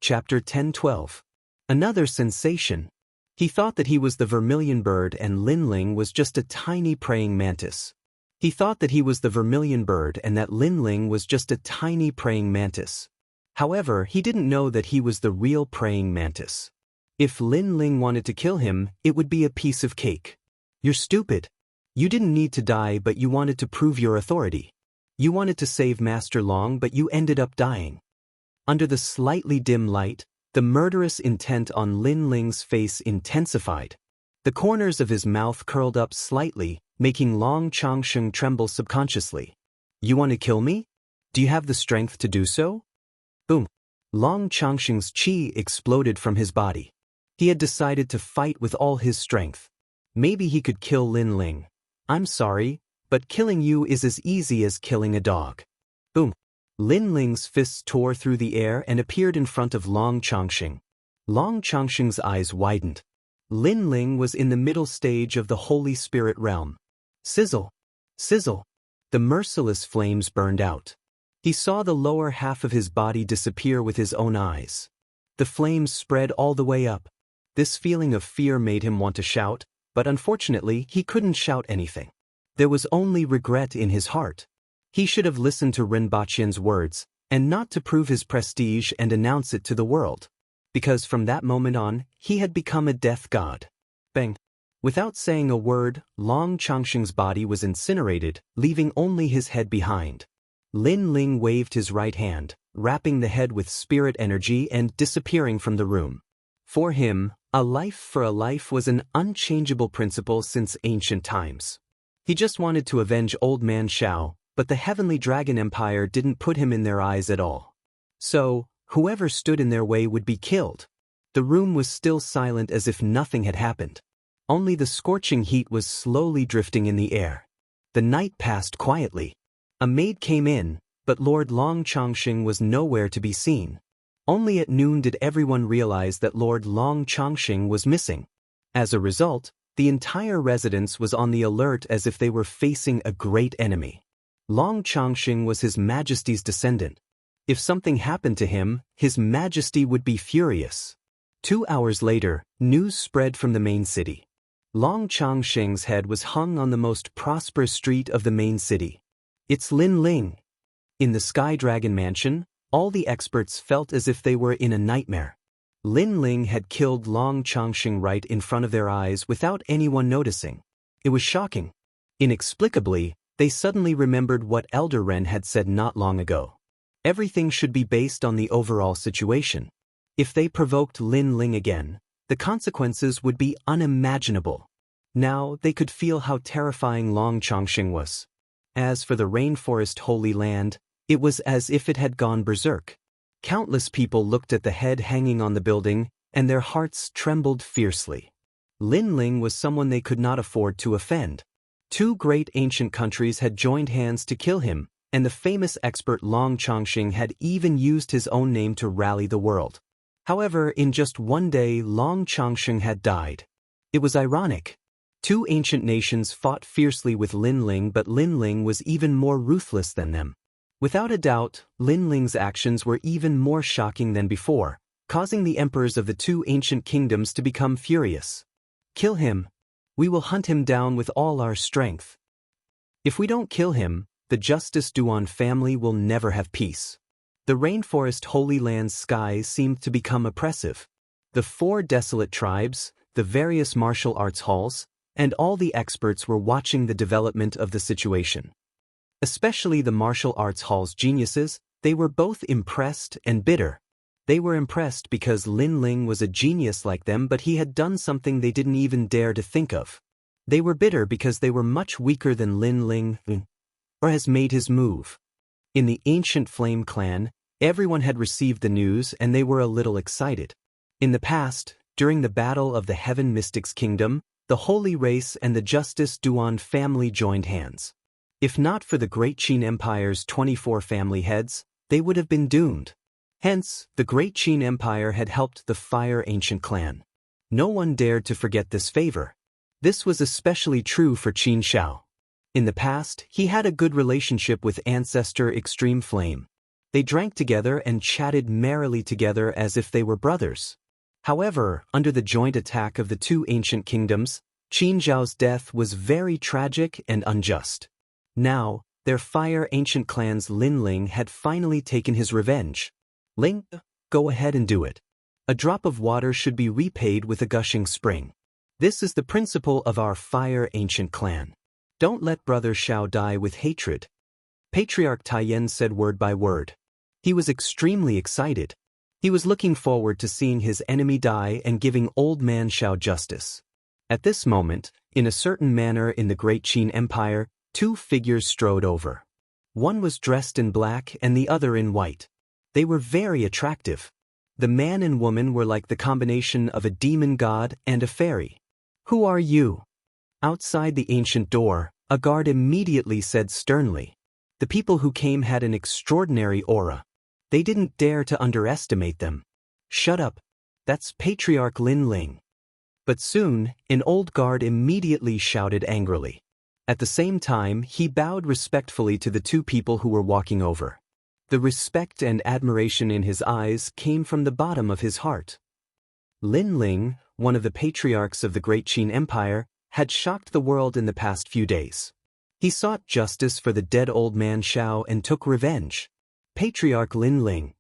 Chapter 1012. Another sensation. He thought that he was the vermilion bird and Lin Ling was just a tiny praying mantis. He thought that he was the vermilion bird and that Lin Ling was just a tiny praying mantis. However, he didn't know that he was the real praying mantis. If Lin Ling wanted to kill him, it would be a piece of cake. You're stupid. You didn't need to die, but you wanted to prove your authority. You wanted to save Master Long, but you ended up dying. Under the slightly dim light, the murderous intent on Lin Ling's face intensified. The corners of his mouth curled up slightly, making Long Changsheng tremble subconsciously. You want to kill me? Do you have the strength to do so? Boom. Long Changsheng's qi exploded from his body. He had decided to fight with all his strength. Maybe he could kill Lin Ling. I'm sorry, but killing you is as easy as killing a dog. Boom. Lin Ling's fists tore through the air and appeared in front of Long Changsheng. Long Changsheng's eyes widened. Lin Ling was in the middle stage of the Holy Spirit realm. Sizzle! Sizzle! The merciless flames burned out. He saw the lower half of his body disappear with his own eyes. The flames spread all the way up. This feeling of fear made him want to shout, but unfortunately he couldn't shout anything. There was only regret in his heart. He should have listened to Rinpoche's words, and not to prove his prestige and announce it to the world. Because from that moment on, he had become a death god. Bang! Without saying a word, Long Changsheng's body was incinerated, leaving only his head behind. Lin Ling waved his right hand, wrapping the head with spirit energy and disappearing from the room. For him, a life for a life was an unchangeable principle since ancient times. He just wanted to avenge Old Man Shao, but the Heavenly Dragon Empire didn't put him in their eyes at all. So, whoever stood in their way would be killed. The room was still silent as if nothing had happened. Only the scorching heat was slowly drifting in the air. The night passed quietly. A maid came in, but Lord Long Changsheng was nowhere to be seen. Only at noon did everyone realize that Lord Long Changsheng was missing. As a result, the entire residence was on the alert as if they were facing a great enemy. Long Changsheng was His Majesty's descendant. If something happened to him, His Majesty would be furious. 2 hours later, news spread from the main city. Long Changsheng's head was hung on the most prosperous street of the main city. It's Lin Ling. In the Sky Dragon Mansion, all the experts felt as if they were in a nightmare. Lin Ling had killed Long Changsheng right in front of their eyes without anyone noticing. It was shocking. Inexplicably, they suddenly remembered what Elder Ren had said not long ago. Everything should be based on the overall situation. If they provoked Lin Ling again, the consequences would be unimaginable. Now they could feel how terrifying Long Changsheng was. As for the rainforest Holy Land, it was as if it had gone berserk. Countless people looked at the head hanging on the building, and their hearts trembled fiercely. Lin Ling was someone they could not afford to offend. 2 great ancient countries had joined hands to kill him, and the famous expert Long Changsheng had even used his own name to rally the world. However, in just one day, Long Changsheng had died. It was ironic. 2 ancient nations fought fiercely with Lin Ling, but Lin Ling was even more ruthless than them. Without a doubt, Lin Ling's actions were even more shocking than before, causing the emperors of the 2 ancient kingdoms to become furious. Kill him. We will hunt him down with all our strength. If we don't kill him, the Justice Duan family will never have peace. The rainforest Holy Land's skies seemed to become oppressive. The 4 desolate tribes, the various martial arts halls, and all the experts were watching the development of the situation. Especially the martial arts hall's geniuses, they were both impressed and bitter. They were impressed because Lin Ling was a genius like them, but he had done something they didn't even dare to think of. They were bitter because they were much weaker than Lin Ling, or has made his move. In the ancient Flame Clan, everyone had received the news and they were a little excited. In the past, during the Battle of the Heaven Mystics Kingdom, the Holy Race and the Justice Duan family joined hands. If not for the Great Qin Empire's 24 family heads, they would have been doomed. Hence, the Great Qin Empire had helped the Fire Ancient Clan. No one dared to forget this favor. This was especially true for Qin Shao. In the past, he had a good relationship with Ancestor Extreme Flame. They drank together and chatted merrily together as if they were brothers. However, under the joint attack of the two ancient kingdoms, Qin Zhao's death was very tragic and unjust. Now, their fire ancient clan's Lin Ling had finally taken his revenge. Ling, go ahead and do it. A drop of water should be repaid with a gushing spring. This is the principle of our fire ancient clan. Don't let brother Xiao die with hatred. Patriarch Taiyan said word by word. He was extremely excited. He was looking forward to seeing his enemy die and giving old man Xiao justice. At this moment, in a certain manner in the great Qin Empire, two figures strode over. One was dressed in black and the other in white. They were very attractive. The man and woman were like the combination of a demon god and a fairy. Who are you? Outside the ancient door, a guard immediately said sternly. The people who came had an extraordinary aura. They didn't dare to underestimate them. Shut up. That's Patriarch Lin Ling. But soon, an old guard immediately shouted angrily. At the same time, he bowed respectfully to the two people who were walking over. The respect and admiration in his eyes came from the bottom of his heart. Lin Ling, one of the patriarchs of the great Qin Empire, had shocked the world in the past few days. He sought justice for the dead old man Xiao and took revenge. Patriarch Lin Ling.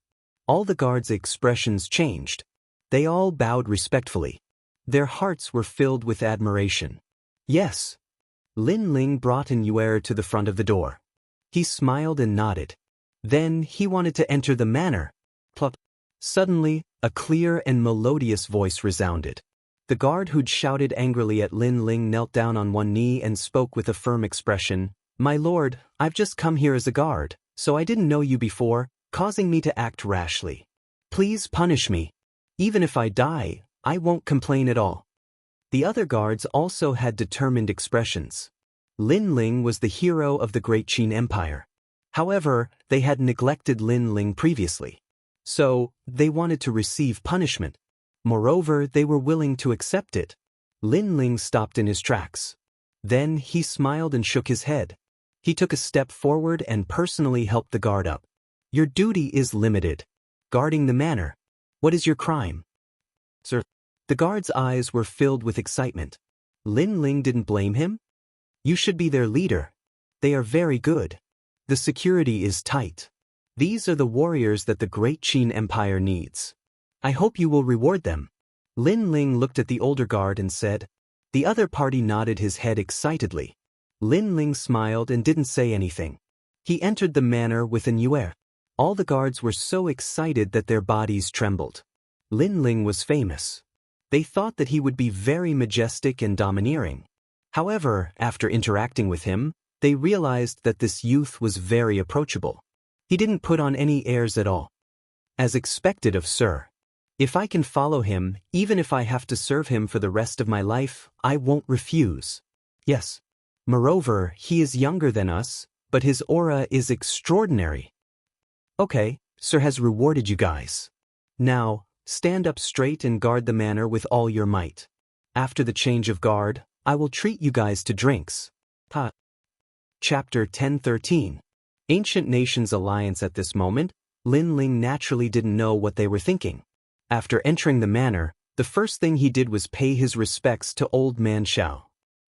All the guards' expressions changed. They all bowed respectfully. Their hearts were filled with admiration. Yes. Lin Ling brought an Yuer to the front of the door. He smiled and nodded. Then he wanted to enter the manor. Plop. Suddenly, a clear and melodious voice resounded. The guard who'd shouted angrily at Lin Ling knelt down on one knee and spoke with a firm expression. My lord, I've just come here as a guard, so I didn't know you before, causing me to act rashly. Please punish me. Even if I die, I won't complain at all. The other guards also had determined expressions. Lin Ling was the hero of the great Qin Empire. However, they had neglected Lin Ling previously. So, they wanted to receive punishment. Moreover, they were willing to accept it. Lin Ling stopped in his tracks. Then he smiled and shook his head. He took a step forward and personally helped the guard up. Your duty is limited. Guarding the manor. What is your crime? Sir. The guard's eyes were filled with excitement. Lin Ling didn't blame him? You should be their leader. They are very good. The security is tight. These are the warriors that the great Qin Empire needs. I hope you will reward them. Lin Ling looked at the older guard and said. The other party nodded his head excitedly. Lin Ling smiled and didn't say anything. He entered the manor with an Yuer. All the guards were so excited that their bodies trembled. Lin Ling was famous. They thought that he would be very majestic and domineering. However, after interacting with him, they realized that this youth was very approachable. He didn't put on any airs at all. As expected of Sir. If I can follow him, even if I have to serve him for the rest of my life, I won't refuse. Yes. Moreover, he is younger than us, but his aura is extraordinary. Okay, Sir has rewarded you guys. Now, stand up straight and guard the manor with all your might. After the change of guard, I will treat you guys to drinks. Ha. Chapter 10:13. Ancient Nations Alliance. At this moment, Lin Ling naturally didn't know what they were thinking. After entering the manor, the first thing he did was pay his respects to old man Xiao.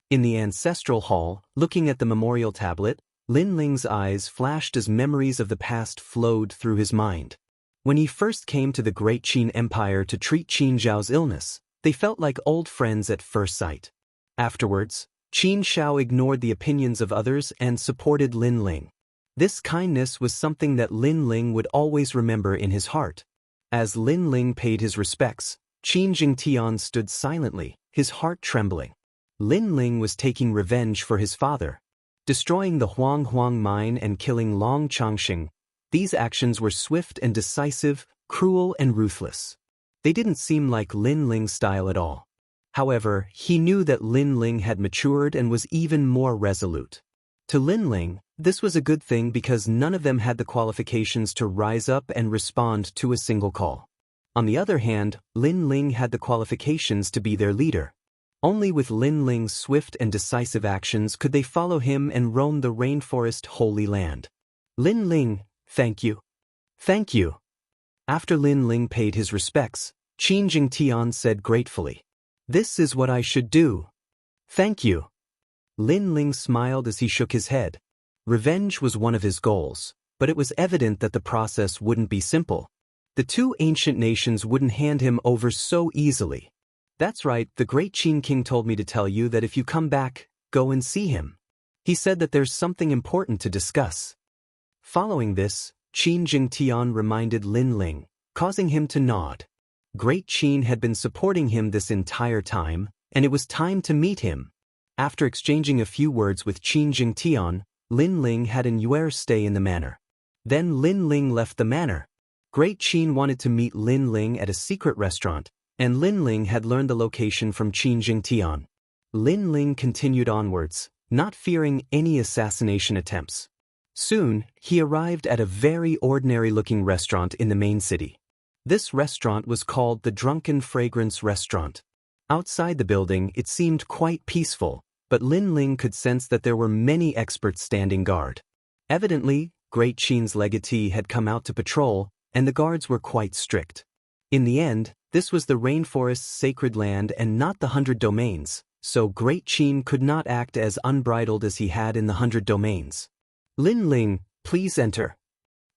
In the ancestral hall, looking at the memorial tablet, Lin Ling's eyes flashed as memories of the past flowed through his mind. When he first came to the great Qin Empire to treat Qin Zhao's illness, they felt like old friends at first sight. Afterwards, Qin Xiao ignored the opinions of others and supported Lin Ling. This kindness was something that Lin Ling would always remember in his heart. As Lin Ling paid his respects, Qin Jingtian stood silently, his heart trembling. Lin Ling was taking revenge for his father. Destroying the Huang mine and killing Long Changxing, these actions were swift and decisive, cruel and ruthless. They didn't seem like Lin Ling's style at all. However, he knew that Lin Ling had matured and was even more resolute. To Lin Ling, this was a good thing because none of them had the qualifications to rise up and respond to a single call. On the other hand, Lin Ling had the qualifications to be their leader. Only with Lin Ling's swift and decisive actions could they follow him and roam the rainforest Holy Land. Lin Ling, thank you. Thank you. After Lin Ling paid his respects, Qin Jingtian said gratefully, "This is what I should do." "Thank you." Lin Ling smiled as he shook his head. Revenge was one of his goals, but it was evident that the process wouldn't be simple. The two ancient nations wouldn't hand him over so easily. "That's right, the great Qin King told me to tell you that if you come back, go and see him. He said that there's something important to discuss." Following this, Qin Jingtian reminded Lin Ling, causing him to nod. Great Qin had been supporting him this entire time, and it was time to meet him. After exchanging a few words with Qin Jingtian, Lin Ling had an Yuer stay in the manor. Then Lin Ling left the manor. Great Qin wanted to meet Lin Ling at a secret restaurant, and Lin Ling had learned the location from Qin Jingtian. Lin Ling continued onwards, not fearing any assassination attempts. Soon, he arrived at a very ordinary-looking restaurant in the main city. This restaurant was called the Drunken Fragrance Restaurant. Outside the building, it seemed quite peaceful, but Lin Ling could sense that there were many experts standing guard. Evidently, Great Qin's legatee had come out to patrol, and the guards were quite strict. In the end, this was the rainforest's sacred land and not the 100 Domains, so Great Qin could not act as unbridled as he had in the 100 Domains. "Lin Ling, please enter."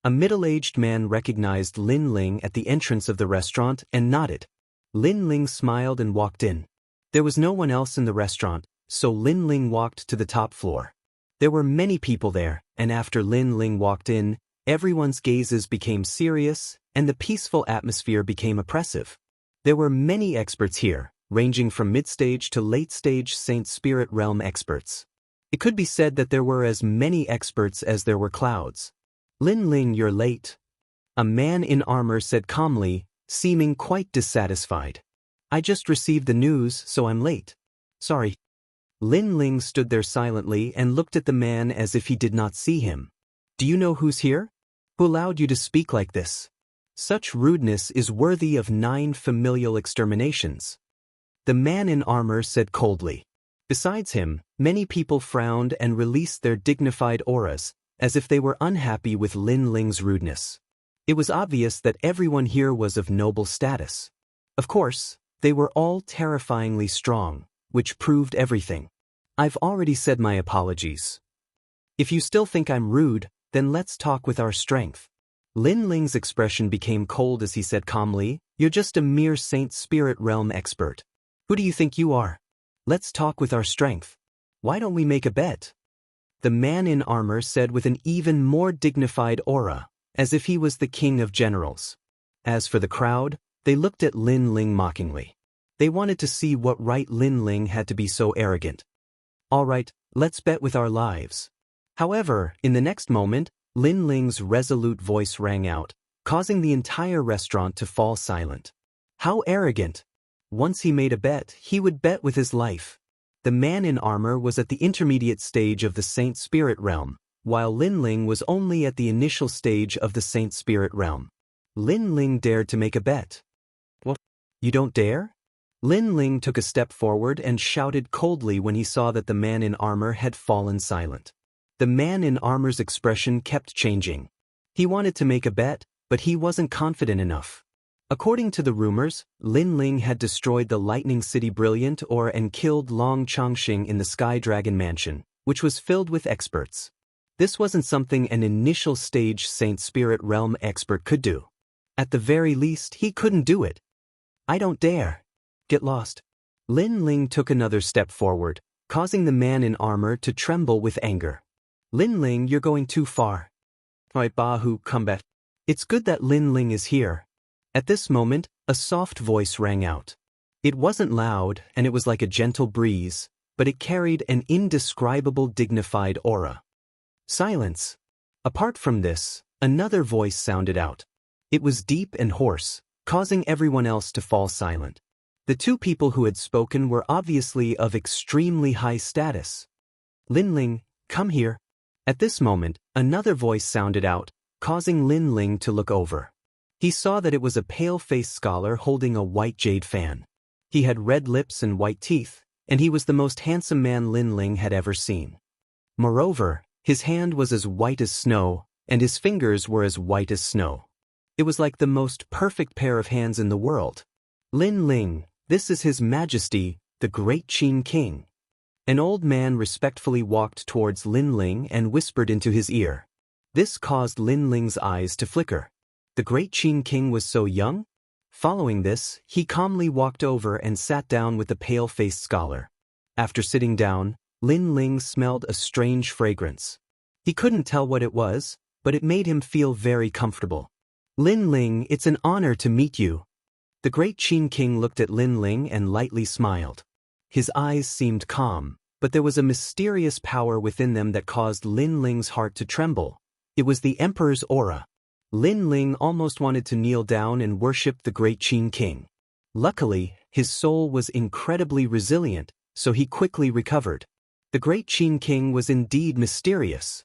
A middle-aged man recognized Lin Ling at the entrance of the restaurant and nodded. Lin Ling smiled and walked in. There was no one else in the restaurant, so Lin Ling walked to the top floor. There were many people there, and after Lin Ling walked in, everyone's gazes became serious, and the peaceful atmosphere became oppressive. There were many experts here, ranging from mid-stage to late-stage Saint Spirit Realm experts. It could be said that there were as many experts as there were clouds. "Lin Ling, you're late," a man in armor said calmly, seeming quite dissatisfied. "I just received the news, so I'm late. Sorry." Lin Ling stood there silently and looked at the man as if he did not see him. "Do you know who's here? Who allowed you to speak like this? Such rudeness is worthy of 9 familial exterminations." The man in armor said coldly. Besides him, many people frowned and released their dignified auras, as if they were unhappy with Lin Ling's rudeness. It was obvious that everyone here was of noble status. Of course, they were all terrifyingly strong, which proved everything. "I've already said my apologies. If you still think I'm rude, then let's talk with our strength." Lin Ling's expression became cold as he said calmly, "You're just a mere Saint Spirit Realm expert. Who do you think you are? Let's talk with our strength. Why don't we make a bet?" The man in armor said with an even more dignified aura, as if he was the king of generals. As for the crowd, they looked at Lin Ling mockingly. They wanted to see what right Lin Ling had to be so arrogant. "All right, let's bet with our lives." However, in the next moment, Lin Ling's resolute voice rang out, causing the entire restaurant to fall silent. How arrogant! Once he made a bet, he would bet with his life. The man in armor was at the intermediate stage of the Saint Spirit Realm, while Lin Ling was only at the initial stage of the Saint Spirit Realm. Lin Ling dared to make a bet. "What? You don't dare?" Lin Ling took a step forward and shouted coldly when he saw that the man in armor had fallen silent. The man in armor's expression kept changing. He wanted to make a bet, but he wasn't confident enough. According to the rumors, Lin Ling had destroyed the Lightning City Brilliant Ore and killed Long Changxing in the Sky Dragon Mansion, which was filled with experts. This wasn't something an initial stage Saint Spirit Realm expert could do. At the very least, he couldn't do it. "I don't dare. Get lost." Lin Ling took another step forward, causing the man in armor to tremble with anger. "Lin Ling, you're going too far." "Alright, Bahu, come back." It's good that Lin Ling is here. At this moment, a soft voice rang out. It wasn't loud, and it was like a gentle breeze, but it carried an indescribable dignified aura. Silence. Apart from this, another voice sounded out. It was deep and hoarse, causing everyone else to fall silent. The two people who had spoken were obviously of extremely high status. "Lin Ling, come here." At this moment, another voice sounded out, causing Lin Ling to look over. He saw that it was a pale-faced scholar holding a white jade fan. He had red lips and white teeth, and he was the most handsome man Lin Ling had ever seen. Moreover, his hand was as white as snow, and his fingers were as white as snow. It was like the most perfect pair of hands in the world. Lin Ling, this is His Majesty, the Great Qin King. An old man respectfully walked towards Lin Ling and whispered into his ear. This caused Lin Ling's eyes to flicker. The Great Qin King was so young? Following this, he calmly walked over and sat down with the pale-faced scholar. After sitting down, Lin Ling smelled a strange fragrance. He couldn't tell what it was, but it made him feel very comfortable. Lin Ling, it's an honor to meet you. The Great Qin King looked at Lin Ling and lightly smiled. His eyes seemed calm, but there was a mysterious power within them that caused Lin Ling's heart to tremble. It was the Emperor's aura. Lin Ling almost wanted to kneel down and worship the Great Qin King. Luckily, his soul was incredibly resilient, so he quickly recovered. The Great Qin King was indeed mysterious.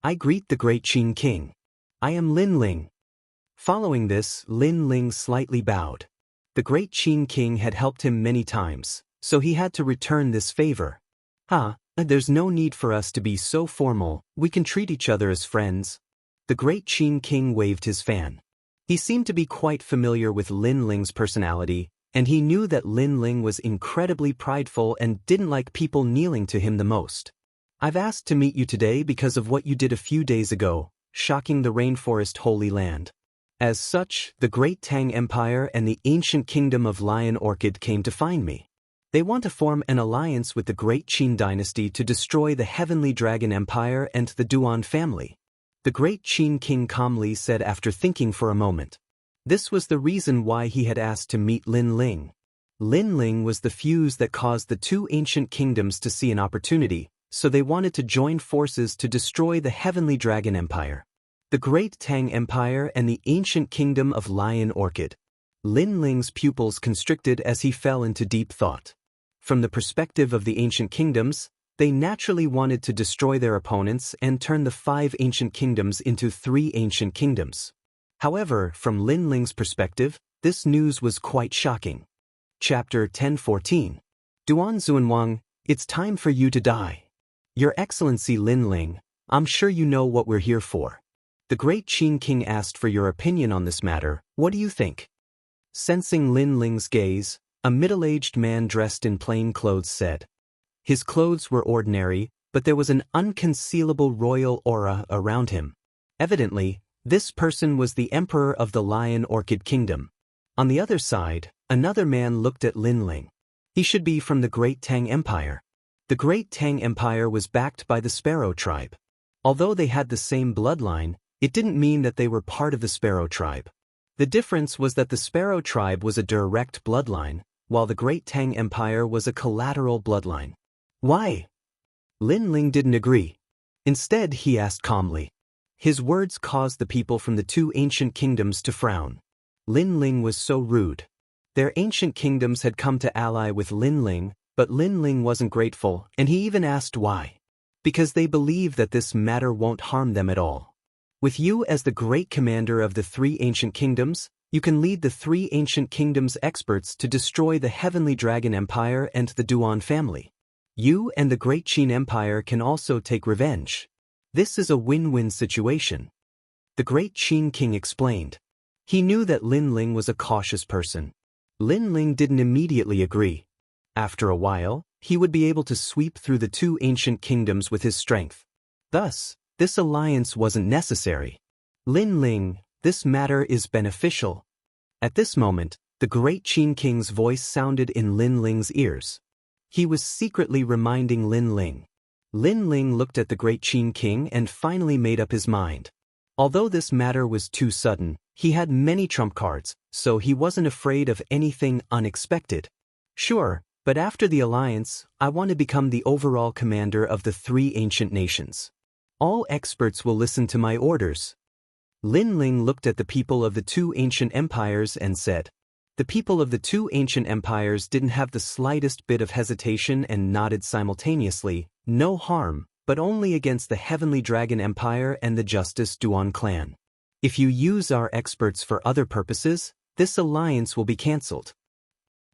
I greet the Great Qin King. I am Lin Ling. Following this, Lin Ling slightly bowed. The Great Qin King had helped him many times, so he had to return this favor. There's no need for us to be so formal, we can treat each other as friends. The Great Qin King waved his fan. He seemed to be quite familiar with Lin Ling's personality, and he knew that Lin Ling was incredibly prideful and didn't like people kneeling to him the most. I've asked to meet you today because of what you did a few days ago, shocking the rainforest Holy Land. As such, the Great Tang Empire and the ancient kingdom of Lion Orchid came to find me. They want to form an alliance with the Great Qin dynasty to destroy the Heavenly Dragon Empire and the Duan family. The Great Qin King calmly said after thinking for a moment. This was the reason why he had asked to meet Lin Ling. Lin Ling was the fuse that caused the two ancient kingdoms to see an opportunity, so they wanted to join forces to destroy the Heavenly Dragon Empire. The Great Tang Empire and the ancient kingdom of Lion Orchid. Lin Ling's pupils constricted as he fell into deep thought. From the perspective of the ancient kingdoms, they naturally wanted to destroy their opponents and turn the 5 ancient kingdoms into 3 ancient kingdoms. However, from Lin Ling's perspective, this news was quite shocking. Chapter 1014. Duan Xuanwang, it's time for you to die. Your Excellency Lin Ling, I'm sure you know what we're here for. The Great Qin King asked for your opinion on this matter, what do you think? Sensing Lin Ling's gaze, a middle-aged man dressed in plain clothes said. His clothes were ordinary, but there was an unconcealable royal aura around him. Evidently, this person was the Emperor of the Lion Orchid Kingdom. On the other side, another man looked at Lin Ling. He should be from the Great Tang Empire. The Great Tang Empire was backed by the Sparrow tribe. Although they had the same bloodline, it didn't mean that they were part of the Sparrow tribe. The difference was that the Sparrow tribe was a direct bloodline, while the Great Tang Empire was a collateral bloodline. Why? Lin Ling didn't agree. Instead, he asked calmly. His words caused the people from the 2 ancient kingdoms to frown. Lin Ling was so rude. Their ancient kingdoms had come to ally with Lin Ling, but Lin Ling wasn't grateful, and he even asked why. Because they believe that this matter won't harm them at all. With you as the great commander of the 3 ancient kingdoms, you can lead the 3 ancient kingdoms' experts to destroy the Heavenly Dragon Empire and the Duan family. You and the Great Qin Empire can also take revenge. This is a win-win situation. The Great Qin King explained. He knew that Lin Ling was a cautious person. Lin Ling didn't immediately agree. After a while, he would be able to sweep through the 2 ancient kingdoms with his strength. Thus, this alliance wasn't necessary. Lin Ling, this matter is beneficial. At this moment, the Great Qin King's voice sounded in Lin Ling's ears. He was secretly reminding Lin Ling. Lin Ling looked at the Great Qin King and finally made up his mind. Although this matter was too sudden, he had many trump cards, so he wasn't afraid of anything unexpected. Sure, but after the alliance, I want to become the overall commander of the 3 ancient nations. All experts will listen to my orders. Lin Ling looked at the people of the 2 ancient empires and said. The people of the 2 ancient empires didn't have the slightest bit of hesitation and nodded simultaneously, no harm, but only against the Heavenly Dragon Empire and the Justice Duan clan. If you use our experts for other purposes, this alliance will be cancelled.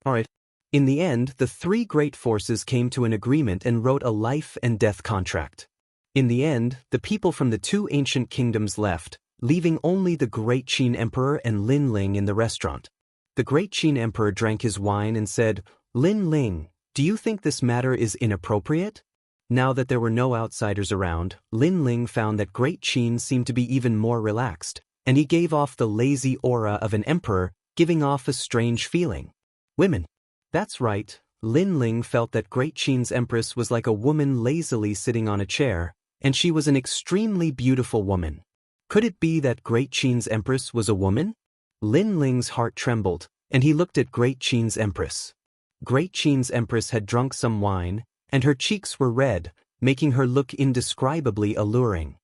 Alright. In the end, the 3 great forces came to an agreement and wrote a life and death contract. In the end, the people from the 2 ancient kingdoms left, leaving only the Great Qin Emperor and Lin Ling in the restaurant. The Great Qin Emperor drank his wine and said, "Lin Ling, do you think this matter is inappropriate?" Now that there were no outsiders around, Lin Ling found that Great Qin seemed to be even more relaxed, and he gave off the lazy aura of an emperor, giving off a strange feeling. Women. That's right, Lin Ling felt that Great Qin's empress was like a woman lazily sitting on a chair, and she was an extremely beautiful woman. Could it be that Great Qin's empress was a woman? Lin Ling's heart trembled, and he looked at Great Qin's empress. Great Qin's empress had drunk some wine, and her cheeks were red, making her look indescribably alluring.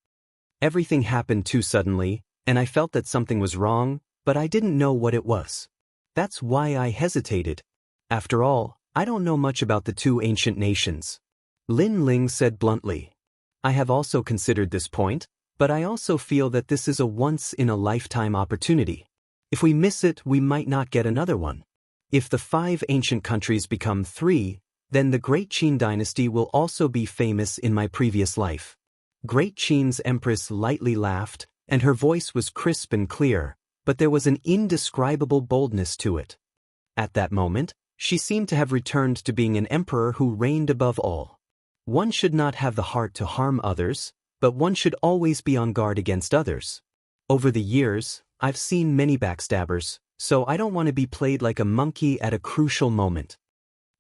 Everything happened too suddenly, and I felt that something was wrong, but I didn't know what it was. That's why I hesitated. After all, I don't know much about the two ancient nations. Lin Ling said bluntly. I have also considered this point, but I also feel that this is a once-in-a-lifetime opportunity. If we miss it, we might not get another one. If the 5 ancient countries become 3, then the Great Qin dynasty will also be famous in my previous life. Great Qin's empress lightly laughed, and her voice was crisp and clear, but there was an indescribable boldness to it. At that moment, she seemed to have returned to being an emperor who reigned above all. One should not have the heart to harm others, but one should always be on guard against others. Over the years, I've seen many backstabbers, so I don't want to be played like a monkey at a crucial moment.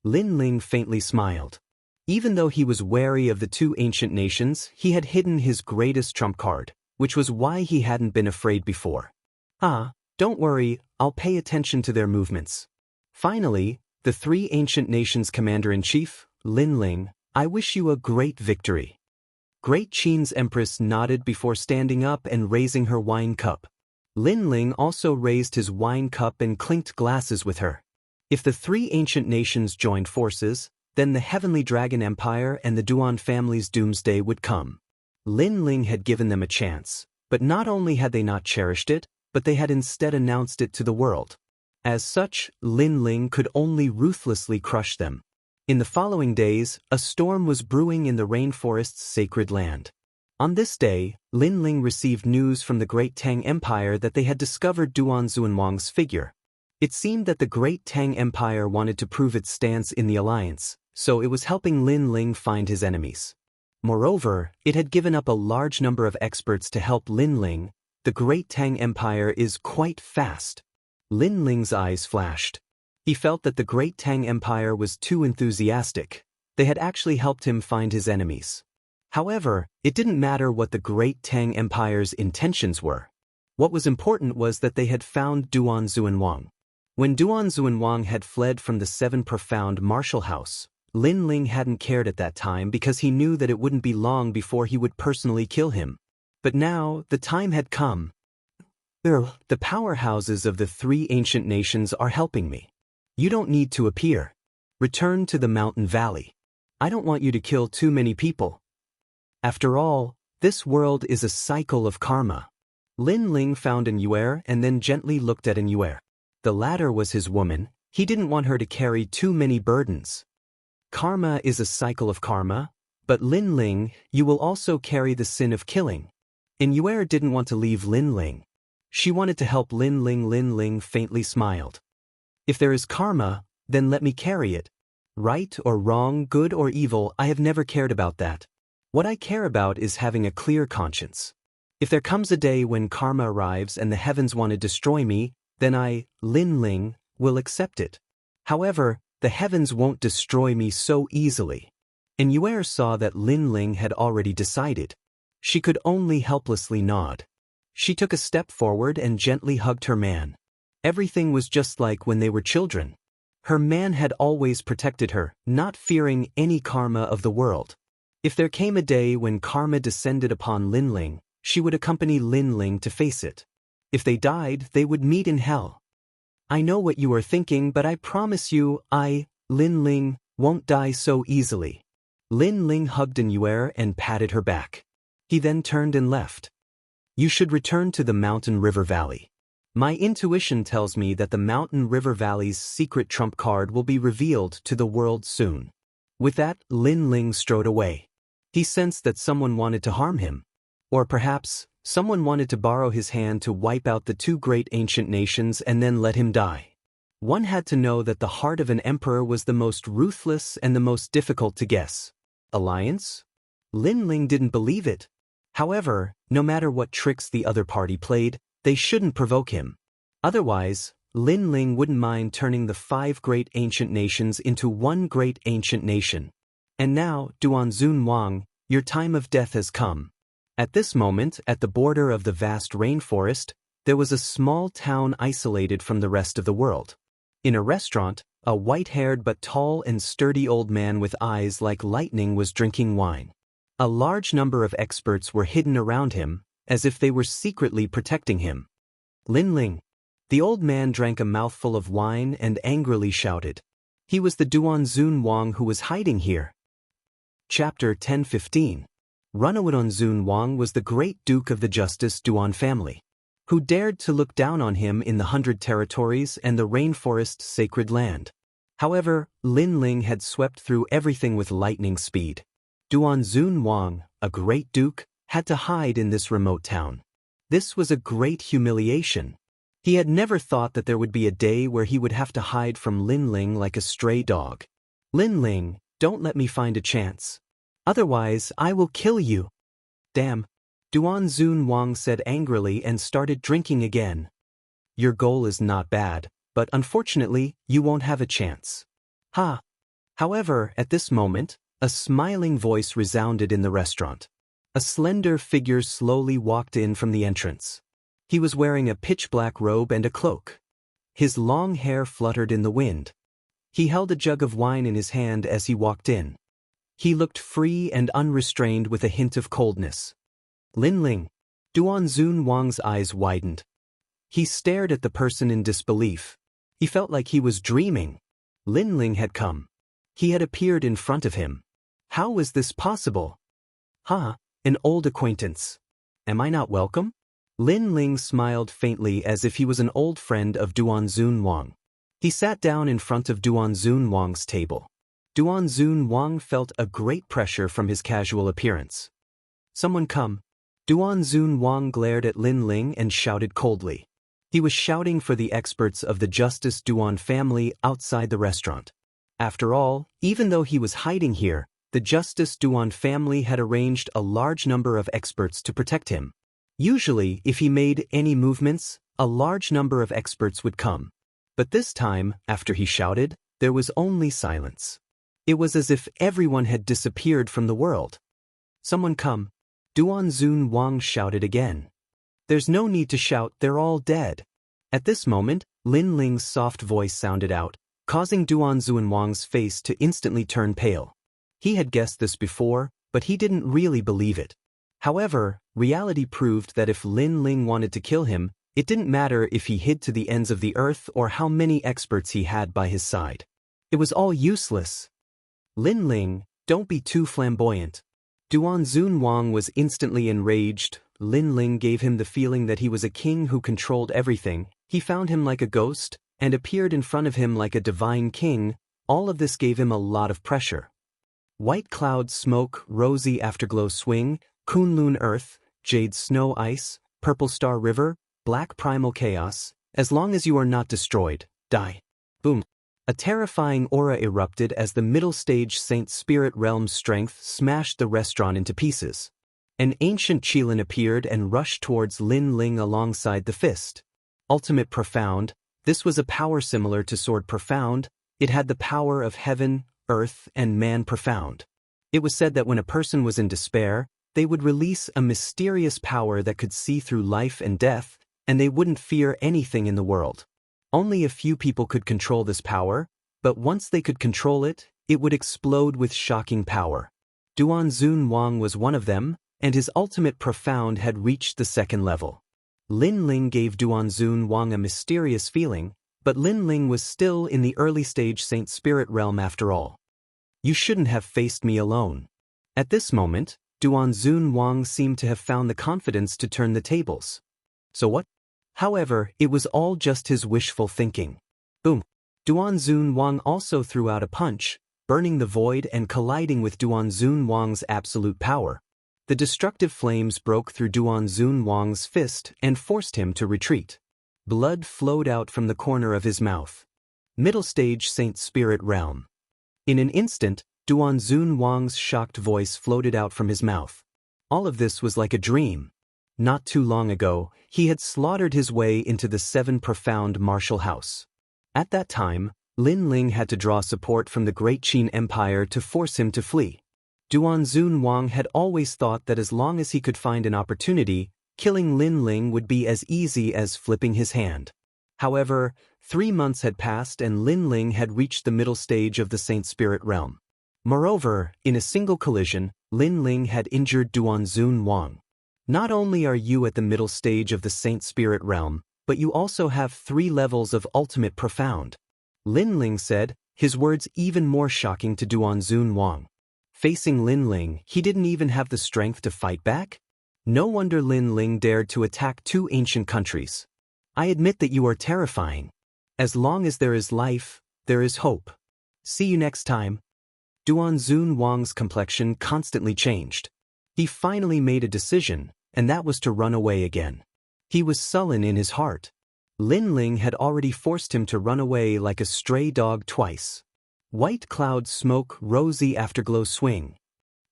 Lin Ling faintly smiled. Even though he was wary of the two ancient nations, he had hidden his greatest trump card, which was why he hadn't been afraid before. Don't worry, I'll pay attention to their movements. Finally, the 3 ancient nations commander-in-chief, Lin Ling, I wish you a great victory. Great Qin's empress nodded before standing up and raising her wine cup. Lin Ling also raised his wine cup and clinked glasses with her. If the 3 ancient nations joined forces, then the Heavenly Dragon Empire and the Duan family's doomsday would come. Lin Ling had given them a chance, but not only had they not cherished it, but they had instead announced it to the world. As such, Lin Ling could only ruthlessly crush them. In the following days, a storm was brewing in the rainforest's sacred land. On this day, Lin Ling received news from the Great Tang Empire that they had discovered Duan Xuanwang's figure. It seemed that the Great Tang Empire wanted to prove its stance in the alliance, so it was helping Lin Ling find his enemies. Moreover, it had given up a large number of experts to help Lin Ling. The Great Tang Empire is quite fast. Lin Ling's eyes flashed. He felt that the Great Tang Empire was too enthusiastic. They had actually helped him find his enemies. However, it didn't matter what the Great Tang Empire's intentions were. What was important was that they had found Duan Xuanwang. When Duan Xuanwang had fled from the 7 Profound Martial House, Lin Ling hadn't cared at that time because he knew that it wouldn't be long before he would personally kill him. But now, the time had come. The powerhouses of the 3 ancient nations are helping me. You don't need to appear. Return to the mountain valley. I don't want you to kill too many people. After all, this world is a cycle of karma. Lin Ling found an Yuer and then gently looked at an Yuer. The latter was his woman. He didn't want her to carry too many burdens. Karma is a cycle of karma, but Lin Ling, you will also carry the sin of killing. Yuer didn't want to leave Lin Ling. She wanted to help Lin Ling. Lin Ling faintly smiled. If there is karma, then let me carry it. Right or wrong, good or evil, I have never cared about that. What I care about is having a clear conscience. If there comes a day when karma arrives and the heavens want to destroy me, then I, Lin Ling, will accept it. However, the heavens won't destroy me so easily. Yuer saw that Lin Ling had already decided. She could only helplessly nod. She took a step forward and gently hugged her man. Everything was just like when they were children. Her man had always protected her, not fearing any karma of the world. If there came a day when karma descended upon Lin Ling, she would accompany Lin Ling to face it. If they died, they would meet in hell. I know what you are thinking, but I promise you, I, Lin Ling, won't die so easily. Lin Ling hugged Yuer and patted her back. He then turned and left. You should return to the Mountain River Valley. My intuition tells me that the Mountain River Valley's secret trump card will be revealed to the world soon. With that, Lin Ling strode away. He sensed that someone wanted to harm him. Or perhaps, Someone wanted to borrow his hand to wipe out the two great ancient nations and then let him die. One had to know that the heart of an emperor was the most ruthless and the most difficult to guess. Alliance? Lin Ling didn't believe it. However, no matter what tricks the other party played, they shouldn't provoke him. Otherwise, Lin Ling wouldn't mind turning the 5 great ancient nations into one great ancient nation. And now, Duanzun Wang, your time of death has come. At this moment, at the border of the vast rainforest, there was a small town isolated from the rest of the world. In a restaurant, a white-haired but tall and sturdy old man with eyes like lightning was drinking wine. A large number of experts were hidden around him, as if they were secretly protecting him. Lin Ling. The old man drank a mouthful of wine and angrily shouted. He was the Duanzun Wang who was hiding here. Chapter 10:15. Duanzun Wang was the great duke of the Justice Duan family, who dared to look down on him in the 100 territories and the rainforest's sacred land. However, Lin Ling had swept through everything with lightning speed. Duanzun Wang, a great duke, had to hide in this remote town. This was a great humiliation. He had never thought that there would be a day where he would have to hide from Lin Ling like a stray dog. Lin Ling, don't let me find a chance. Otherwise, I will kill you. Damn. Duanzun Wang said angrily and started drinking again. Your goal is not bad, but unfortunately, you won't have a chance. Ha! However, at this moment, a smiling voice resounded in the restaurant. A slender figure slowly walked in from the entrance. He was wearing a pitch-black robe and a cloak. His long hair fluttered in the wind. He held a jug of wine in his hand as he walked in. He looked free and unrestrained with a hint of coldness. Lin Ling. Duanzun Wang's eyes widened. He stared at the person in disbelief. He felt like he was dreaming. Lin Ling had come. He had appeared in front of him. How was this possible? An old acquaintance. Am I not welcome? Lin Ling smiled faintly as if he was an old friend of Duanzun Wang. He sat down in front of Duanzun Wang's table. Duanzun Wang felt a great pressure from his casual appearance. Someone come. Duanzun Wang glared at Lin Ling and shouted coldly. He was shouting for the experts of the Justice Duan family outside the restaurant. After all, even though he was hiding here, the Justice Duan family had arranged a large number of experts to protect him. Usually, if he made any movements, a large number of experts would come. But this time, after he shouted, there was only silence. It was as if everyone had disappeared from the world. Someone come. Duanzun Wang shouted again. There's no need to shout, they're all dead. At this moment, Lin Ling's soft voice sounded out, causing Duanzun Wang's face to instantly turn pale. He had guessed this before, but he didn't really believe it. However, reality proved that if Lin Ling wanted to kill him, it didn't matter if he hid to the ends of the earth or how many experts he had by his side. It was all useless. Lin Ling, don't be too flamboyant. Duanzun Wang was instantly enraged. Lin Ling gave him the feeling that he was a king who controlled everything. He found him like a ghost, and appeared in front of him like a divine king. All of this gave him a lot of pressure. White cloud smoke, rosy afterglow swing, Kunlun earth, jade snow ice, purple star river, black primal chaos. As long as you are not destroyed, die. Boom. A terrifying aura erupted as the middle stage Saint Spirit Realm's strength smashed the restaurant into pieces. An ancient Qilin appeared and rushed towards Lin Ling alongside the fist. Ultimate Profound. This was a power similar to Sword Profound. It had the power of heaven, earth, and man profound. It was said that when a person was in despair, they would release a mysterious power that could see through life and death, and they wouldn't fear anything in the world. Only a few people could control this power, but once they could control it, it would explode with shocking power. Duanzun Wang was one of them, and his ultimate profound had reached the second level. Lin Ling gave Duanzun Wang a mysterious feeling, but Lin Ling was still in the early stage Saint Spirit Realm after all. You shouldn't have faced me alone. At this moment, Duanzun Wang seemed to have found the confidence to turn the tables. So what? However, it was all just his wishful thinking. Boom. Duanzun Wang also threw out a punch, burning the void and colliding with Duanzun Wang's absolute power. The destructive flames broke through Duanzun Wang's fist and forced him to retreat. Blood flowed out from the corner of his mouth. Middle stage Saint Spirit Realm. In an instant, Duanzun Wang's shocked voice floated out from his mouth. All of this was like a dream. Not too long ago, he had slaughtered his way into the 7 profound martial house. At that time, Lin Ling had to draw support from the Great Qin Empire to force him to flee. Duanzun Wang had always thought that as long as he could find an opportunity, killing Lin Ling would be as easy as flipping his hand. However, 3 months had passed and Lin Ling had reached the middle stage of the Saint Spirit Realm. Moreover, in a single collision, Lin Ling had injured Duanzun Wang. Not only are you at the middle stage of the Saint Spirit Realm, but you also have 3 levels of ultimate profound. Lin Ling said, his words even more shocking to Duanzun Wang. Facing Lin Ling, he didn't even have the strength to fight back? No wonder Lin Ling dared to attack 2 ancient countries. I admit that you are terrifying. As long as there is life, there is hope. See you next time. Duanzun Wang's complexion constantly changed. He finally made a decision, and that was to run away again. He was sullen in his heart. Lin Ling had already forced him to run away like a stray dog twice. White cloud smoke, rosy afterglow swing.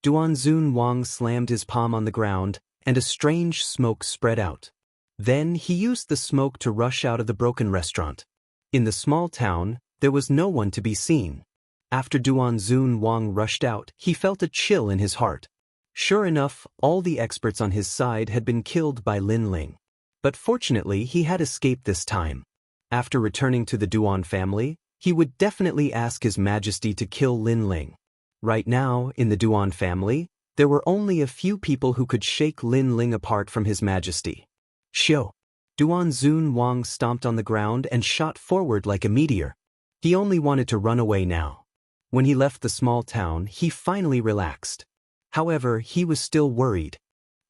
Duanzun Wang slammed his palm on the ground, and a strange smoke spread out. Then he used the smoke to rush out of the broken restaurant. In the small town, there was no one to be seen. After Duanzun Wang rushed out, he felt a chill in his heart. Sure enough, all the experts on his side had been killed by Lin Ling. But fortunately, he had escaped this time. After returning to the Duan family, he would definitely ask His Majesty to kill Lin Ling. Right now, in the Duan family, there were only a few people who could shake Lin Ling apart from His Majesty. Shio! Duanzun Wang stomped on the ground and shot forward like a meteor. He only wanted to run away now. When he left the small town, he finally relaxed. However, he was still worried.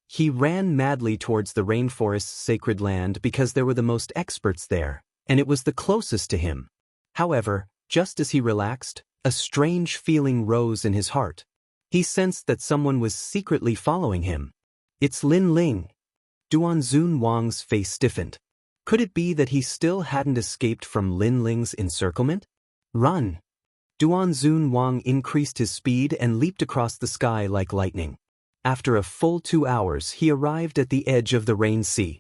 He ran madly towards the rainforest's sacred land because there were the most experts there, and it was the closest to him. However, just as he relaxed, a strange feeling rose in his heart. He sensed that someone was secretly following him. It's Lin Ling. Duanzun Wang's face stiffened. Could it be that he still hadn't escaped from Lin Ling's encirclement? Run! Duanzun Wang increased his speed and leaped across the sky like lightning. After a full 2 hours, he arrived at the edge of the Rain Sea.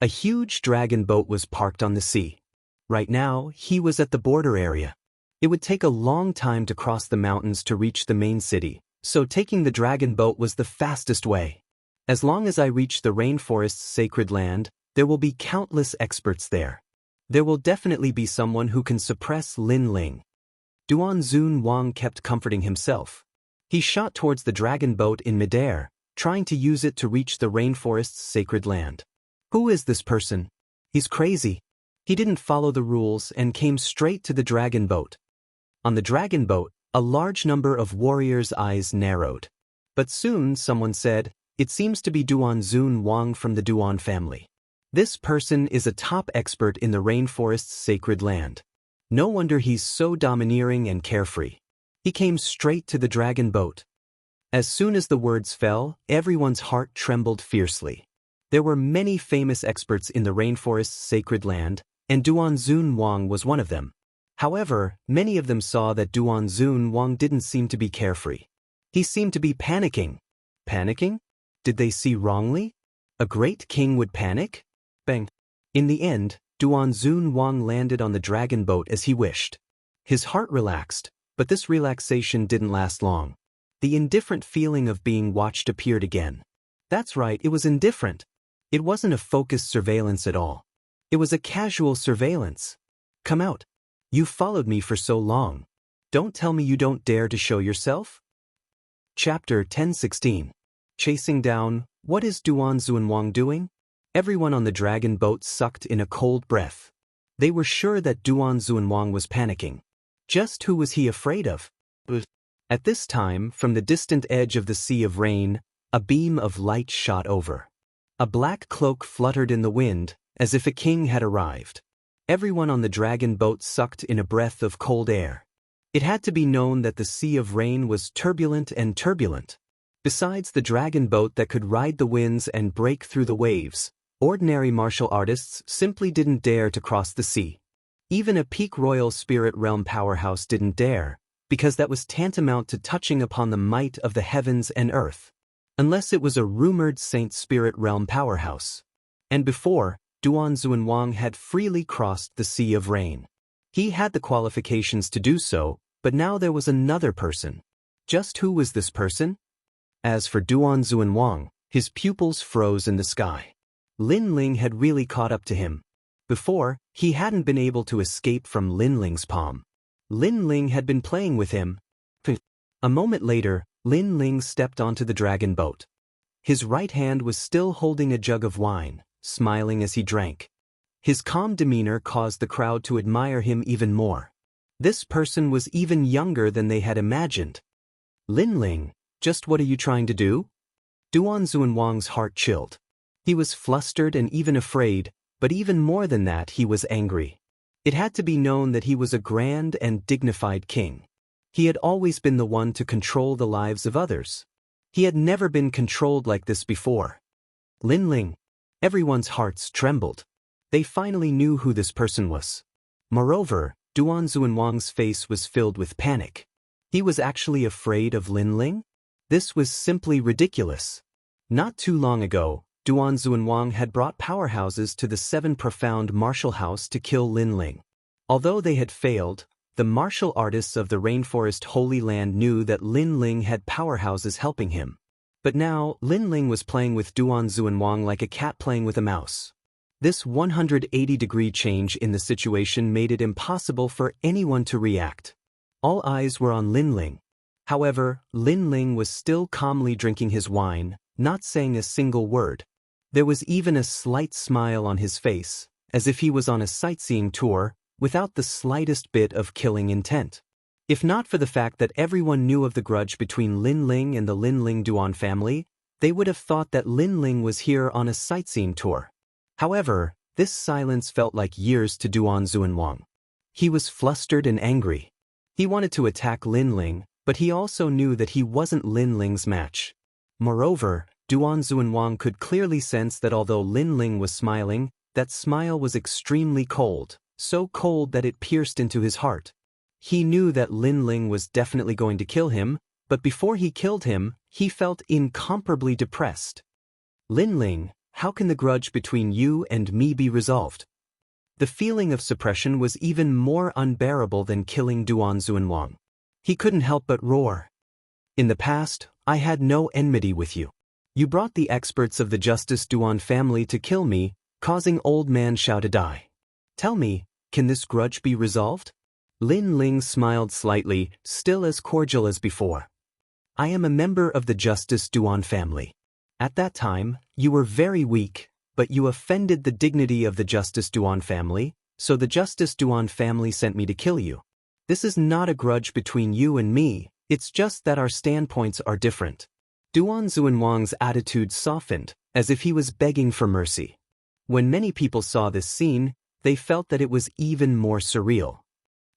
A huge dragon boat was parked on the sea. Right now, he was at the border area. It would take a long time to cross the mountains to reach the main city, so taking the dragon boat was the fastest way. As long as I reach the rainforest's sacred land, there will be countless experts there. There will definitely be someone who can suppress Lin Ling. Duanzun Wang kept comforting himself. He shot towards the dragon boat in midair, trying to use it to reach the rainforest's sacred land. Who is this person? He's crazy. He didn't follow the rules and came straight to the dragon boat. On the dragon boat, a large number of warriors' eyes narrowed. But soon someone said, "It seems to be Duanzun Wang from the Duan family. This person is a top expert in the rainforest's sacred land. No wonder he's so domineering and carefree." He came straight to the dragon boat. As soon as the words fell, everyone's heart trembled fiercely. There were many famous experts in the rainforest's sacred land, and Duanzun Wang was one of them. However, many of them saw that Duanzun Wang didn't seem to be carefree. He seemed to be panicking. Panicking? Did they see wrongly? A great king would panic? Bang! In the end, Duanzun Wang landed on the dragon boat as he wished. His heart relaxed, but this relaxation didn't last long. The indifferent feeling of being watched appeared again. That's right, it was indifferent. It wasn't a focused surveillance at all. It was a casual surveillance. Come out. You followed me for so long. Don't tell me you don't dare to show yourself? Chapter 1016. Chasing down, what is Duanzun Wang doing? Everyone on the dragon boat sucked in a cold breath. They were sure that Duanzun Wang was panicking. Just who was he afraid of? At this time, from the distant edge of the Sea of Rain, a beam of light shot over. A black cloak fluttered in the wind, as if a king had arrived. Everyone on the dragon boat sucked in a breath of cold air. It had to be known that the Sea of Rain was turbulent and turbulent. Besides the dragon boat that could ride the winds and break through the waves, ordinary martial artists simply didn't dare to cross the sea. Even a peak royal spirit realm powerhouse didn't dare, because that was tantamount to touching upon the might of the heavens and earth. Unless it was a rumored saint spirit realm powerhouse. And before, Duan Xuanwang had freely crossed the Sea of Rain. He had the qualifications to do so, but now there was another person. Just who was this person? As for Duan Xuanwang, his pupils froze in the sky. Lin Ling had really caught up to him. Before, he hadn't been able to escape from Lin Ling's palm. Lin Ling had been playing with him. A moment later, Lin Ling stepped onto the dragon boat. His right hand was still holding a jug of wine, smiling as he drank. His calm demeanor caused the crowd to admire him even more. This person was even younger than they had imagined. Lin Ling, just what are you trying to do? Duan Xuanwang's heart chilled. He was flustered and even afraid, but even more than that he was angry. It had to be known that he was a grand and dignified king. He had always been the one to control the lives of others. He had never been controlled like this before. Lin Ling. Everyone's hearts trembled. They finally knew who this person was. Moreover, Duan Xuanwang's face was filled with panic. He was actually afraid of Lin Ling? This was simply ridiculous. Not too long ago, Duan Xuanwang had brought powerhouses to the Seven Profound Martial House to kill Lin Ling. Although they had failed, the martial artists of the Rainforest Holy Land knew that Lin Ling had powerhouses helping him. But now, Lin Ling was playing with Duan Xuanwang like a cat playing with a mouse. This 180-degree change in the situation made it impossible for anyone to react. All eyes were on Lin Ling. However, Lin Ling was still calmly drinking his wine, not saying a single word. There was even a slight smile on his face, as if he was on a sightseeing tour, without the slightest bit of killing intent. If not for the fact that everyone knew of the grudge between Lin Ling and the Lin Ling Duan family, they would have thought that Lin Ling was here on a sightseeing tour. However, this silence felt like years to Duan Xuanwang. He was flustered and angry. He wanted to attack Lin Ling, but he also knew that he wasn't Lin Ling's match. Moreover, Duan Xuanwang could clearly sense that although Lin Ling was smiling, that smile was extremely cold, so cold that it pierced into his heart. He knew that Lin Ling was definitely going to kill him, but before he killed him, he felt incomparably depressed. Lin Ling, how can the grudge between you and me be resolved? The feeling of suppression was even more unbearable than killing Duan Xuanwang. He couldn't help but roar. In the past, I had no enmity with you. You brought the experts of the Justice Duan family to kill me, causing Old Man Xiao to die. Tell me, can this grudge be resolved? Lin Ling smiled slightly, still as cordial as before. I am a member of the Justice Duan family. At that time, you were very weak, but you offended the dignity of the Justice Duan family, so the Justice Duan family sent me to kill you. This is not a grudge between you and me, it's just that our standpoints are different. Duan Xuanwang's attitude softened, as if he was begging for mercy. When many people saw this scene, they felt that it was even more surreal.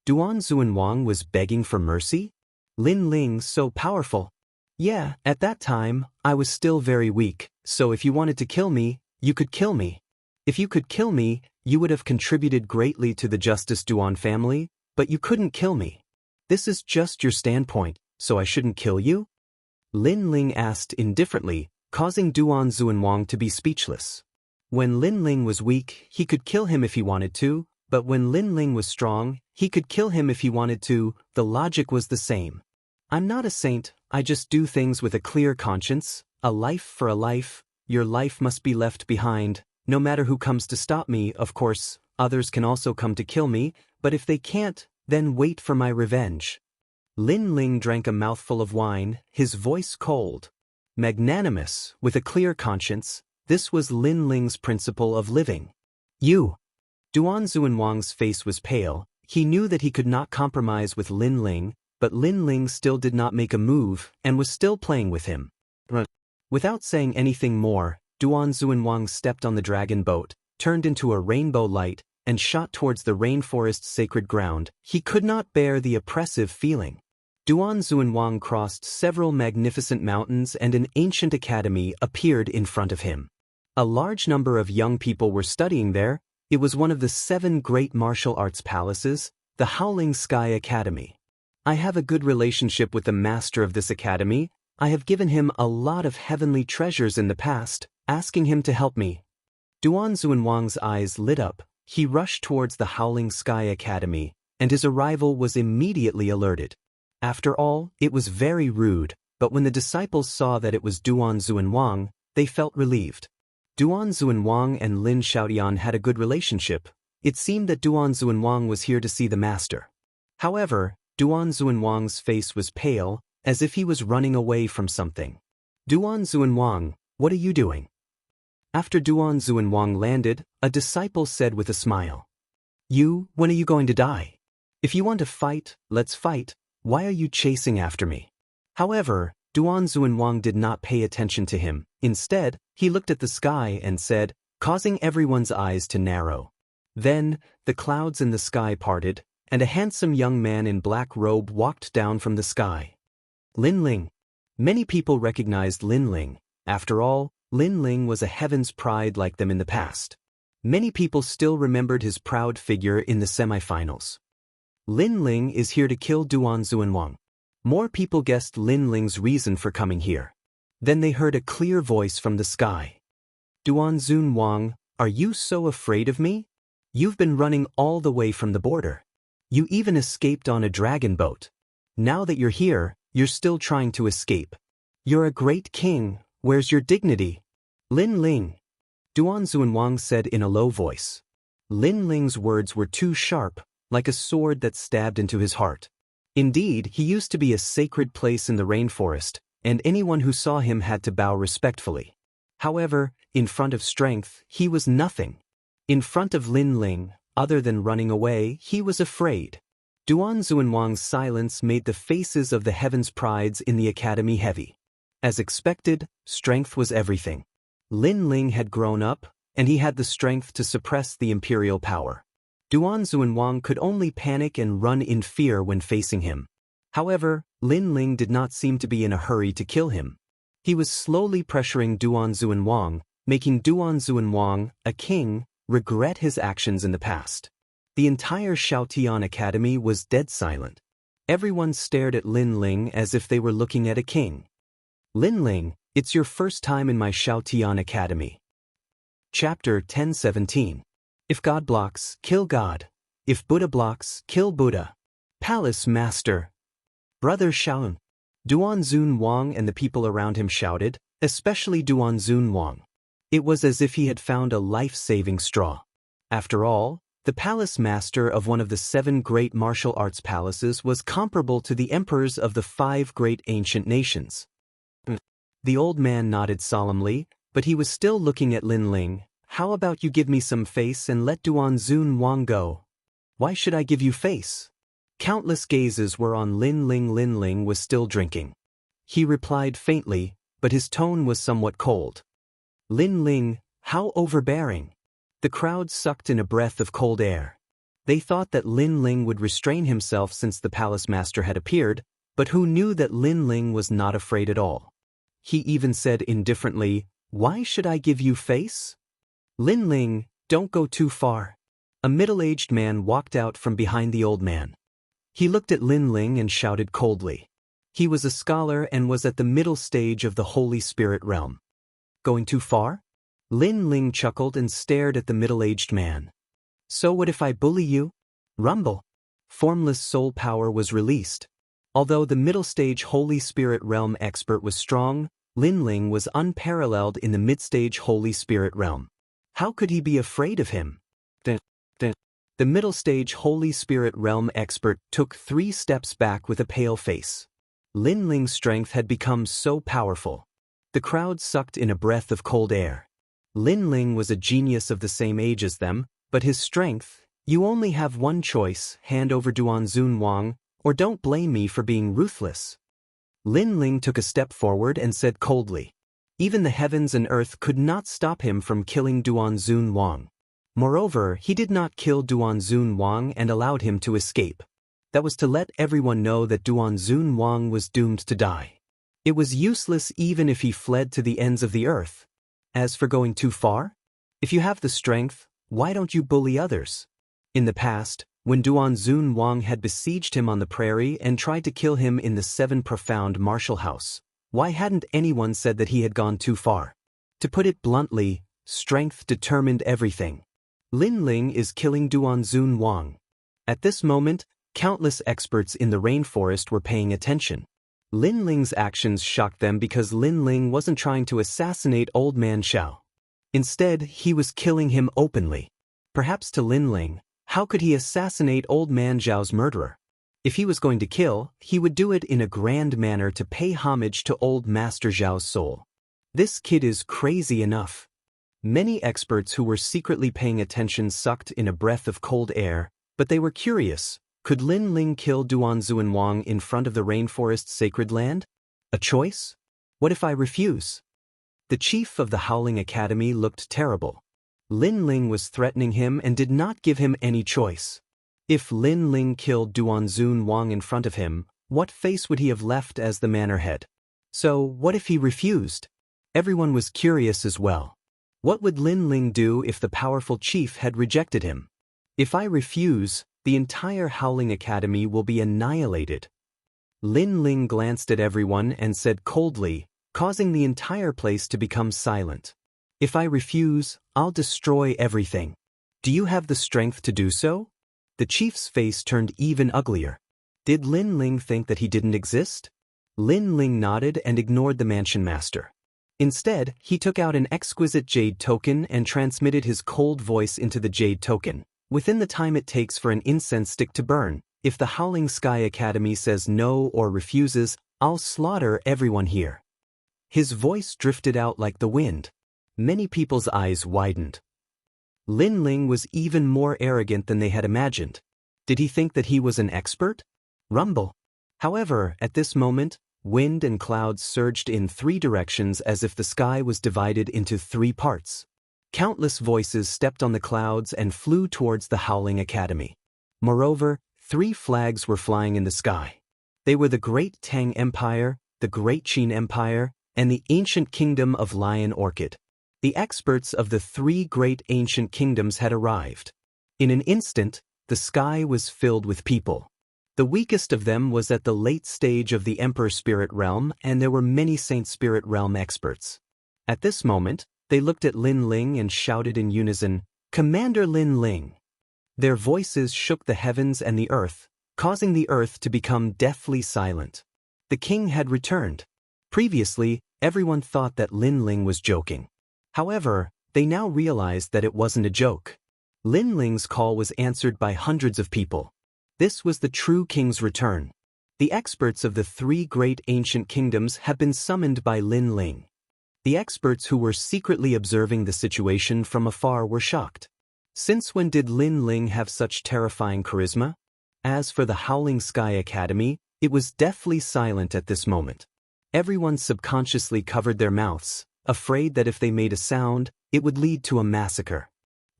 Duan Xuanwang was begging for mercy? Lin Ling so powerful. Yeah, at that time, I was still very weak, so if you wanted to kill me, you could kill me. If you could kill me, you would have contributed greatly to the Justice Duan family, but you couldn't kill me. This is just your standpoint, so I shouldn't kill you? Lin Ling asked indifferently, causing Duan Xuanwang to be speechless. When Lin Ling was weak, he could kill him if he wanted to, but when Lin Ling was strong, he could kill him if he wanted to. The logic was the same. I'm not a saint, I just do things with a clear conscience. A life for a life, your life must be left behind, no matter who comes to stop me. Of course, others can also come to kill me, but if they can't, then wait for my revenge. Lin Ling drank a mouthful of wine, his voice cold. Magnanimous, with a clear conscience, this was Lin Ling's principle of living. You. Duan Xuanwang's face was pale. He knew that he could not compromise with Lin Ling, but Lin Ling still did not make a move and was still playing with him. Without saying anything more, Duan Xuanwang stepped on the dragon boat, turned into a rainbow light, and shot towards the rainforest's sacred ground. He could not bear the oppressive feeling. Duan Xuanwang crossed several magnificent mountains and an ancient academy appeared in front of him. A large number of young people were studying there. It was one of the 7 great martial arts palaces, the Howling Sky Academy. I have a good relationship with the master of this academy. I have given him a lot of heavenly treasures in the past, asking him to help me. Duan Xuanwang's eyes lit up. He rushed towards the Howling Sky Academy, and his arrival was immediately alerted. After all, it was very rude, but when the disciples saw that it was Duan Xuanwang, they felt relieved. Duan Xuanwang and Lin Xiaotian had a good relationship. It seemed that Duan Xuanwang was here to see the master. However, Duan Xuanwang's face was pale, as if he was running away from something. Duan Xuanwang, what are you doing? After Duan Xuanwang landed, a disciple said with a smile. When are you going to die? If you want to fight, let's fight. Why are you chasing after me? However, Duan Xuanwang did not pay attention to him. Instead, he looked at the sky and said, causing everyone's eyes to narrow. Then, the clouds in the sky parted, and a handsome young man in black robe walked down from the sky. Lin Ling. Many people recognized Lin Ling. After all, Lin Ling was a heaven's pride like them in the past. Many people still remembered his proud figure in the semifinals. Lin Ling is here to kill Duan Xuanwang. More people guessed Lin Ling's reason for coming here. Then they heard a clear voice from the sky. Duan Xuanwang, are you so afraid of me? You've been running all the way from the border. You even escaped on a dragon boat. Now that you're here, you're still trying to escape. You're a great king. Where's your dignity? Lin Ling. Duan Xuanwang said in a low voice. Lin Ling's words were too sharp, like a sword that stabbed into his heart. Indeed, he used to be a sacred place in the rainforest, and anyone who saw him had to bow respectfully. However, in front of strength, he was nothing. In front of Lin Ling, other than running away, he was afraid. Duan Xuanwang's silence made the faces of the heavens' prides in the academy heavy. As expected, strength was everything. Lin Ling had grown up, and he had the strength to suppress the imperial power. Duan Xuanwang could only panic and run in fear when facing him. However, Lin Ling did not seem to be in a hurry to kill him. He was slowly pressuring Duan Xuanwang, making Duan Xuanwang, a king, regret his actions in the past. The entire Xiaotian Academy was dead silent. Everyone stared at Lin Ling as if they were looking at a king. Lin Ling, it's your first time in my Xiaotian Academy. Chapter 1017. If God blocks, kill God. If Buddha blocks, kill Buddha. Palace Master. Brother Xiaon. Duan Xuanwang and the people around him shouted, especially Duan Xuanwang. It was as if he had found a life-saving straw. After all, the palace master of one of the 7 great martial arts palaces was comparable to the emperors of the 5 great ancient nations. The old man nodded solemnly, but he was still looking at Lin Ling. How about you give me some face and let Duan Xuanwang go? Why should I give you face? Countless gazes were on Lin Ling. Lin Ling was still drinking. He replied faintly, but his tone was somewhat cold. Lin Ling, how overbearing. The crowd sucked in a breath of cold air. They thought that Lin Ling would restrain himself since the palace master had appeared, but who knew that Lin Ling was not afraid at all? He even said indifferently, why should I give you face? Lin Ling, don't go too far. A middle-aged man walked out from behind the old man. He looked at Lin Ling and shouted coldly. He was a scholar and was at the middle stage of the Holy Spirit realm. Going too far? Lin Ling chuckled and stared at the middle-aged man. So what if I bully you? Rumble. Formless soul power was released. Although the middle-stage Holy Spirit realm expert was strong, Lin Ling was unparalleled in the mid-stage Holy Spirit realm. How could he be afraid of him? The middle-stage Holy Spirit realm expert took 3 steps back with a pale face. Lin Ling's strength had become so powerful. The crowd sucked in a breath of cold air. Lin Ling was a genius of the same age as them, but his strength, you only have one choice, hand over Duan Xuanwang, or don't blame me for being ruthless. Lin Ling took a step forward and said coldly. Even the heavens and earth could not stop him from killing Duan Xuanwang. Moreover, he did not kill Duan Xuanwang and allowed him to escape. That was to let everyone know that Duanzun Wang was doomed to die. It was useless even if he fled to the ends of the earth. As for going too far? If you have the strength, why don't you bully others? In the past, when Duanzun Wang had besieged him on the prairie and tried to kill him in the Seven Profound Martial House, why hadn't anyone said that he had gone too far? To put it bluntly, strength determined everything. Lin Ling is killing Duanzun Wang. At this moment, countless experts in the rainforest were paying attention. Lin Ling's actions shocked them because Lin Ling wasn't trying to assassinate Old Man Xiao. Instead, he was killing him openly. Perhaps to Lin Ling, how could he assassinate Old Man Xiao's murderer? If he was going to kill, he would do it in a grand manner to pay homage to Old Master Xiao's soul. This kid is crazy enough. Many experts who were secretly paying attention sucked in a breath of cold air, but they were curious. Could Lin Ling kill Duanzun Wang in front of the rainforest's sacred land? A choice? What if I refuse? The chief of the Howling Academy looked terrible. Lin Ling was threatening him and did not give him any choice. If Lin Ling killed Duanzun Wang in front of him, what face would he have left as the manor head? So, what if he refused? Everyone was curious as well. What would Lin Ling do if the powerful chief had rejected him? If I refuse, the entire Howling Academy will be annihilated. Lin Ling glanced at everyone and said coldly, causing the entire place to become silent. If I refuse, I'll destroy everything. Do you have the strength to do so? The chief's face turned even uglier. Did Lin Ling think that he didn't exist? Lin Ling nodded and ignored the mansion master. Instead, he took out an exquisite jade token and transmitted his cold voice into the jade token. Within the time it takes for an incense stick to burn, if the Howling Sky Academy says no or refuses, I'll slaughter everyone here. His voice drifted out like the wind. Many people's eyes widened. Lin Ling was even more arrogant than they had imagined. Did he think that he was an expert? Rumble. However, at this moment, wind and clouds surged in 3 directions as if the sky was divided into 3 parts. Countless voices stepped on the clouds and flew towards the Howling Academy. Moreover, 3 flags were flying in the sky. They were the Great Tang Empire, the Great Qin Empire, and the Ancient Kingdom of Lion Orchid. The experts of the 3 great ancient kingdoms had arrived. In an instant, the sky was filled with people. The weakest of them was at the late stage of the Emperor Spirit Realm, and there were many Saint Spirit Realm experts. At this moment, they looked at Lin Ling and shouted in unison, "Commander Lin Ling!" Their voices shook the heavens and the earth, causing the earth to become deathly silent. The king had returned. Previously, everyone thought that Lin Ling was joking. However, they now realized that it wasn't a joke. Lin Ling's call was answered by hundreds of people. This was the true king's return. The experts of the 3 great ancient kingdoms had been summoned by Lin Ling. The experts who were secretly observing the situation from afar were shocked. Since when did Lin Ling have such terrifying charisma? As for the Howling Sky Academy, it was deathly silent at this moment. Everyone subconsciously covered their mouths, afraid that if they made a sound, it would lead to a massacre.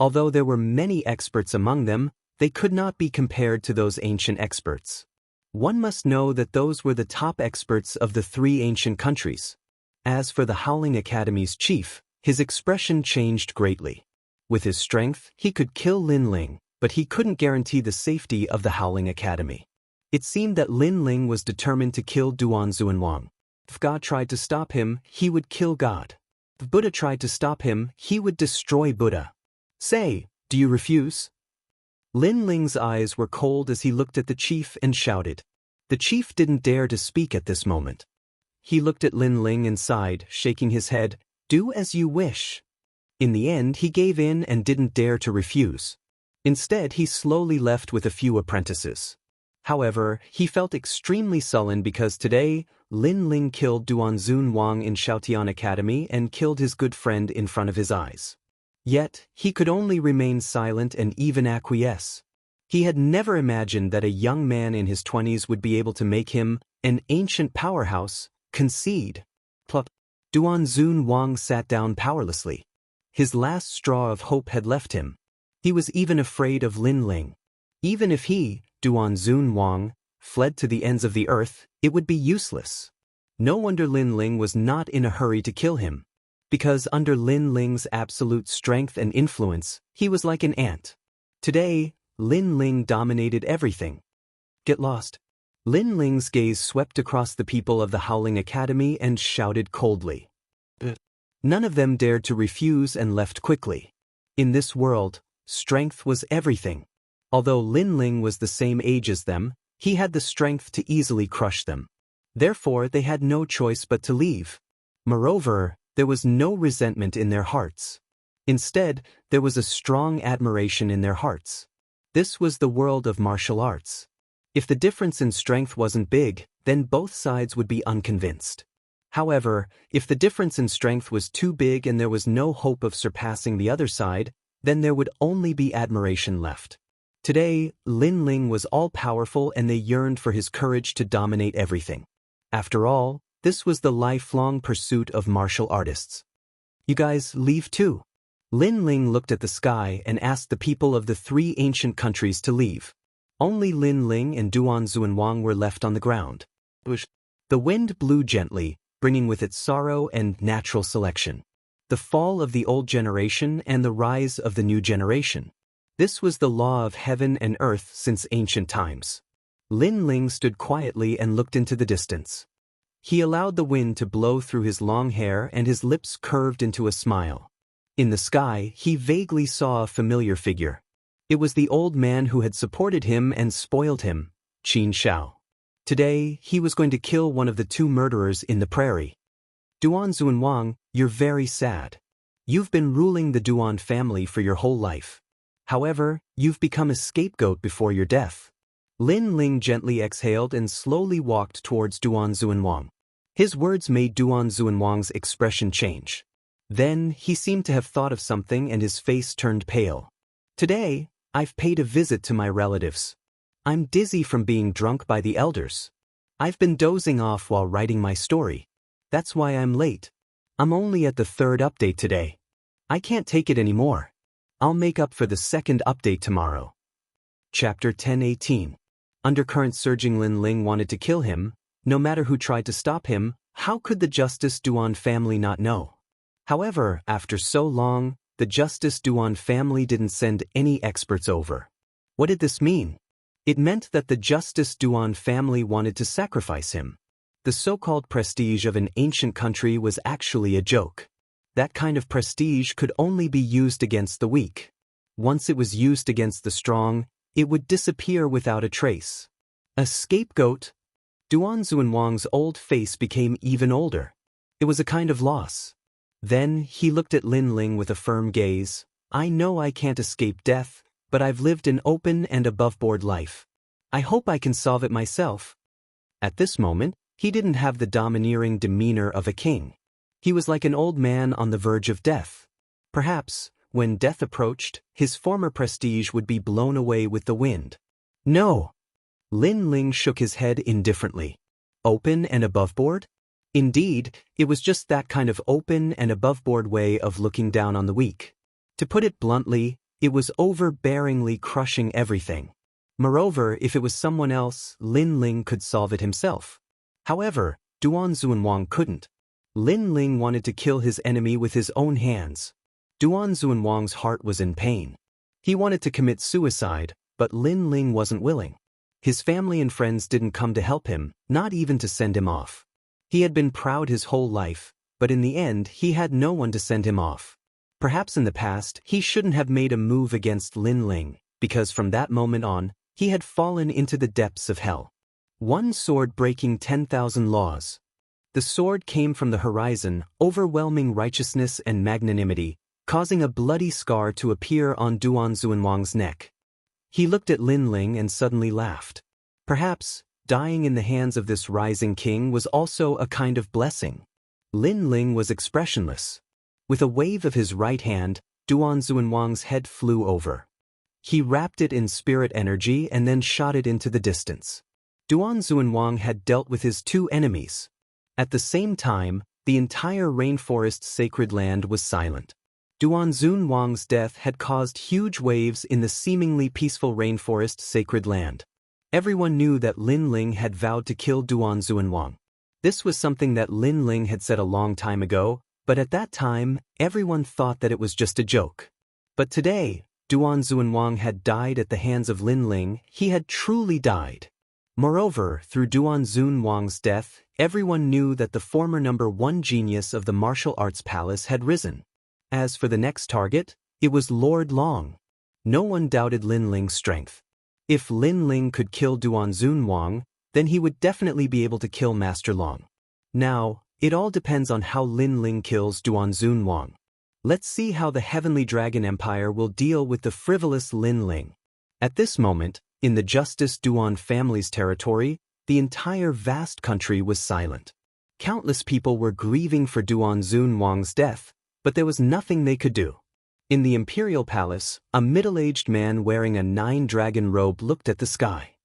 Although there were many experts among them, they could not be compared to those ancient experts. One must know that those were the top experts of the 3 ancient countries. As for the Howling Academy's chief, his expression changed greatly. With his strength, he could kill Lin Ling, but he couldn't guarantee the safety of the Howling Academy. It seemed that Lin Ling was determined to kill Duanzun Wang. If God tried to stop him, he would kill God. If Buddha tried to stop him, he would destroy Buddha. Say, do you refuse? Lin Ling's eyes were cold as he looked at the chief and shouted. The chief didn't dare to speak at this moment. He looked at Lin Ling and sighed, shaking his head, "Do as you wish." In the end, he gave in and didn't dare to refuse. Instead, he slowly left with a few apprentices. However, he felt extremely sullen because today, Lin Ling killed Duanzun Wang in Xiaotian Academy and killed his good friend in front of his eyes. Yet, he could only remain silent and even acquiesce. He had never imagined that a young man in his 20s would be able to make him, an ancient powerhouse, concede. Plop. Duanzun Wang sat down powerlessly. His last straw of hope had left him. He was even afraid of Lin Ling. Even if he, Duan Zunwang, fled to the ends of the earth, it would be useless. No wonder Lin Ling was not in a hurry to kill him. Because under Lin Ling's absolute strength and influence, he was like an ant. Today, Lin Ling dominated everything. Get lost. Lin Ling's gaze swept across the people of the Howling Academy and shouted coldly. None of them dared to refuse and left quickly. In this world, strength was everything. Although Lin Ling was the same age as them, he had the strength to easily crush them. Therefore, they had no choice but to leave. Moreover, there was no resentment in their hearts. Instead, there was a strong admiration in their hearts. This was the world of martial arts. If the difference in strength wasn't big, then both sides would be unconvinced. However, if the difference in strength was too big and there was no hope of surpassing the other side, then there would only be admiration left. Today, Lin Ling was all-powerful and they yearned for his courage to dominate everything. After all, this was the lifelong pursuit of martial artists. You guys leave too? Lin Ling looked at the sky and asked the people of the 3 ancient countries to leave. Only Lin Ling and Duan Zunwang were left on the ground. The wind blew gently, bringing with it sorrow and natural selection. The fall of the old generation and the rise of the new generation. This was the law of heaven and earth since ancient times. Lin Ling stood quietly and looked into the distance. He allowed the wind to blow through his long hair and his lips curved into a smile. In the sky, he vaguely saw a familiar figure. It was the old man who had supported him and spoiled him, Qin Shao. Today, he was going to kill one of the 2 murderers in the prairie. Duan Zunwang, you're very sad. You've been ruling the Duan family for your whole life. However, you've become a scapegoat before your death. Lin Ling gently exhaled and slowly walked towards Duan Zunwang. His words made Duan Zunwang's expression change. Then, he seemed to have thought of something and his face turned pale. Today, I've paid a visit to my relatives. I'm dizzy from being drunk by the elders. I've been dozing off while writing my story. That's why I'm late. I'm only at the 3rd update today. I can't take it anymore. I'll make up for the 2nd update tomorrow. Chapter 10:18. Undercurrent surging. Lin Ling wanted to kill him. No matter who tried to stop him, how could the Justice Duan family not know? However, after so long, the Justice Duan family didn't send any experts over. What did this mean? It meant that the Justice Duan family wanted to sacrifice him. The so-called prestige of an ancient country was actually a joke. That kind of prestige could only be used against the weak. Once it was used against the strong, it would disappear without a trace. A scapegoat? Duan Zunwang's old face became even older. It was a kind of loss. Then, he looked at Lin Ling with a firm gaze. I know I can't escape death, but I've lived an open and above-board life. I hope I can solve it myself. At this moment, he didn't have the domineering demeanor of a king. He was like an old man on the verge of death. Perhaps, when death approached, his former prestige would be blown away with the wind. No! Lin Ling shook his head indifferently. Open and above-board? Indeed, it was just that kind of open and above-board way of looking down on the weak. To put it bluntly, it was overbearingly crushing everything. Moreover, if it was someone else, Lin Ling could solve it himself. However, Duan Zunwang couldn't. Lin Ling wanted to kill his enemy with his own hands. Duan Zunwang's heart was in pain. He wanted to commit suicide, but Lin Ling wasn't willing. His family and friends didn't come to help him, not even to send him off. He had been proud his whole life, but in the end he had no one to send him off. Perhaps in the past he shouldn't have made a move against Lin Ling, because from that moment on, he had fallen into the depths of hell. One sword breaking 10,000 laws. The sword came from the horizon, overwhelming righteousness and magnanimity, causing a bloody scar to appear on Duan Zunwang's neck. He looked at Lin Ling and suddenly laughed. Perhaps, dying in the hands of this rising king was also a kind of blessing. Lin Ling was expressionless. With a wave of his right hand, Duan Zunwang's head flew over. He wrapped it in spirit energy and then shot it into the distance. Duan Zunwang had dealt with his 2 enemies. At the same time, the entire rainforest sacred land was silent. Duan Zunwang's death had caused huge waves in the seemingly peaceful rainforest sacred land. Everyone knew that Lin Ling had vowed to kill Duan Xuanwang. This was something that Lin Ling had said a long time ago, but at that time, everyone thought that it was just a joke. But today, Duan Xuanwang had died at the hands of Lin Ling. He had truly died. Moreover, through Duan Xuanwang's death, everyone knew that the former #1 genius of the martial arts palace had risen. As for the next target, it was Lord Long. No one doubted Lin Ling's strength. If Lin Ling could kill Duan Xuanwang, then he would definitely be able to kill Master Long. Now, it all depends on how Lin Ling kills Duan Xuanwang. Let's see how the Heavenly Dragon Empire will deal with the frivolous Lin Ling. At this moment, in the Justice Duan family's territory, the entire vast country was silent. Countless people were grieving for Duan Xuanwang's death, but there was nothing they could do. In the imperial palace, a middle-aged man wearing a 9-dragon robe looked at the sky.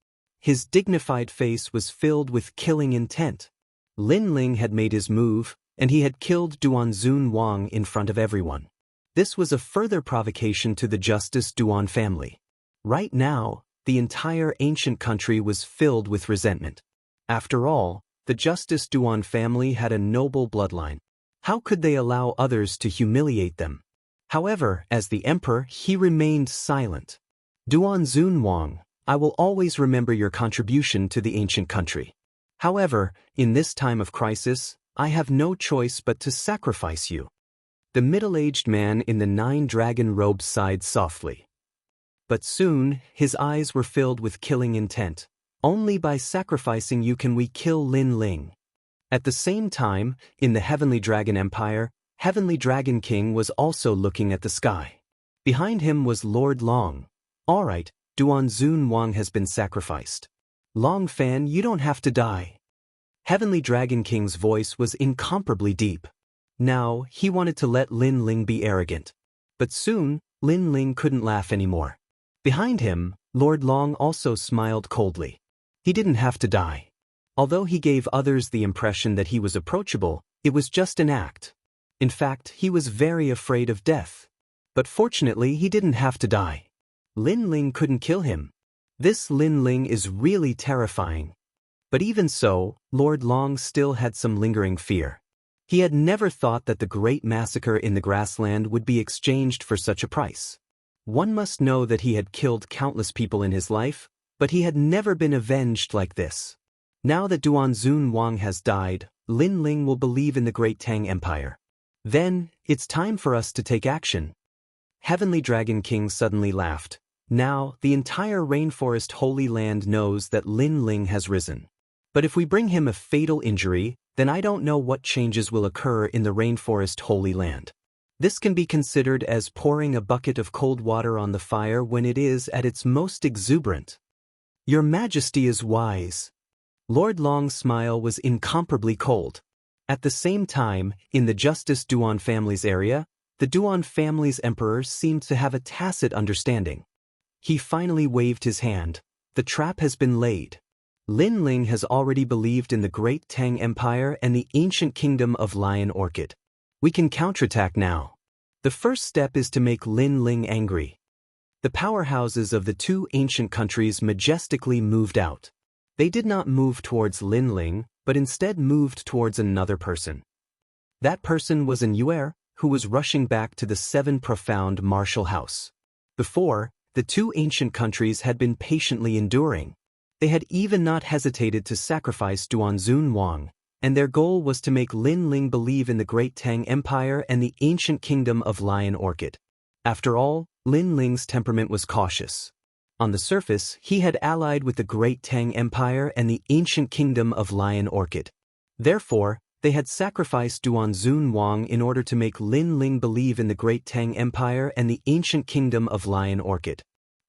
His dignified face was filled with killing intent. Lin Ling had made his move, and he had killed Duan Xuanwang in front of everyone. This was a further provocation to the Justice Duan family. Right now, the entire ancient country was filled with resentment. After all, the Justice Duan family had a noble bloodline. How could they allow others to humiliate them? However, as the emperor, he remained silent. Duan Xuanwang, I will always remember your contribution to the ancient country. However, in this time of crisis, I have no choice but to sacrifice you. The middle-aged man in the 9-dragon robe sighed softly. But soon, his eyes were filled with killing intent. Only by sacrificing you can we kill Lin Ling. At the same time, in the Heavenly Dragon Empire, Heavenly Dragon King was also looking at the sky. Behind him was Lord Long. All right, Duan Xuanwang has been sacrificed. Long Fan, you don't have to die. Heavenly Dragon King's voice was incomparably deep. Now, he wanted to let Lin Ling be arrogant. But soon, Lin Ling couldn't laugh anymore. Behind him, Lord Long also smiled coldly. He didn't have to die. Although he gave others the impression that he was approachable, it was just an act. In fact, he was very afraid of death. But fortunately, he didn't have to die. Lin Ling couldn't kill him. This Lin Ling is really terrifying. But even so, Lord Long still had some lingering fear. He had never thought that the great massacre in the grassland would be exchanged for such a price. One must know that he had killed countless people in his life, but he had never been avenged like this. Now that Duan Xuanwang has died, Lin Ling will believe in the Great Tang Empire. Then, it's time for us to take action. Heavenly Dragon King suddenly laughed. Now, the entire Rainforest Holy Land knows that Lin Ling has risen. But if we bring him a fatal injury, then I don't know what changes will occur in the Rainforest Holy Land. This can be considered as pouring a bucket of cold water on the fire when it is at its most exuberant. Your Majesty is wise. Lord Long's smile was incomparably cold. At the same time, in the Justice Duan family's area, the Duan family's emperor seemed to have a tacit understanding. He finally waved his hand. The trap has been laid. Lin Ling has already believed in the Great Tang Empire and the ancient kingdom of Lion Orchid. We can counterattack now. The first step is to make Lin Ling angry. The powerhouses of the two ancient countries majestically moved out. They did not move towards Lin Ling, but instead moved towards another person. That person was an Yuer, who was rushing back to the 7 profound martial house. Before, the two ancient countries had been patiently enduring. They had even not hesitated to sacrifice Duan Xuanwang, and their goal was to make Lin Ling believe in the Great Tang Empire and the ancient kingdom of Lion Orchid. After all, Lin Ling's temperament was cautious. On the surface, he had allied with the Great Tang Empire and the ancient kingdom of Lion Orchid. Therefore, they had sacrificed Duan Xuanwang in order to make Lin Ling believe in the Great Tang Empire and the ancient kingdom of Lion Orchid.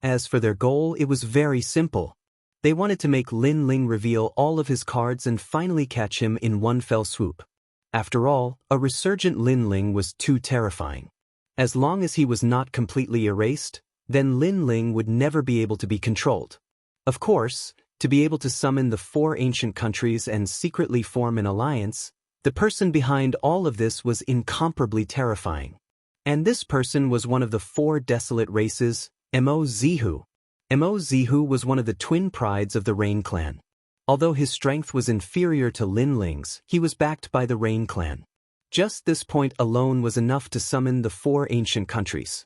As for their goal, it was very simple. They wanted to make Lin Ling reveal all of his cards and finally catch him in one fell swoop. After all, a resurgent Lin Ling was too terrifying. As long as he was not completely erased, then Lin Ling would never be able to be controlled. Of course, to be able to summon the 4 ancient countries and secretly form an alliance, the person behind all of this was incomparably terrifying. And this person was one of the 4 desolate races, Mo Zihu. Mo Zihu was one of the twin prides of the Rain clan. Although his strength was inferior to Lin Ling's, he was backed by the Rain clan. Just this point alone was enough to summon the 4 ancient countries.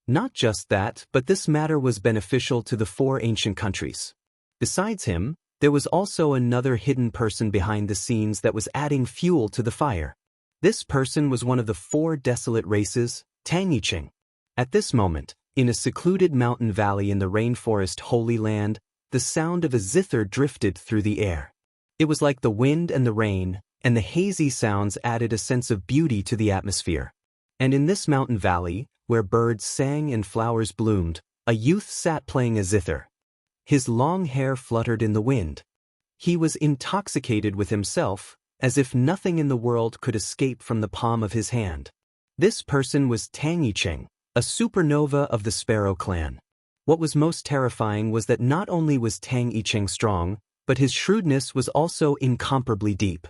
Not just that, but this matter was beneficial to the 4 ancient countries. Besides him, there was also another hidden person behind the scenes that was adding fuel to the fire. This person was one of the 4 desolate races, Tang Yicheng. At this moment, in a secluded mountain valley in the rainforest Holy Land, the sound of a zither drifted through the air. It was like the wind and the rain, and the hazy sounds added a sense of beauty to the atmosphere. And in this mountain valley, where birds sang and flowers bloomed, a youth sat playing a zither. His long hair fluttered in the wind. He was intoxicated with himself, as if nothing in the world could escape from the palm of his hand. This person was Tang Yicheng, a supernova of the Sparrow clan. What was most terrifying was that not only was Tang Yicheng strong, but his shrewdness was also incomparably deep.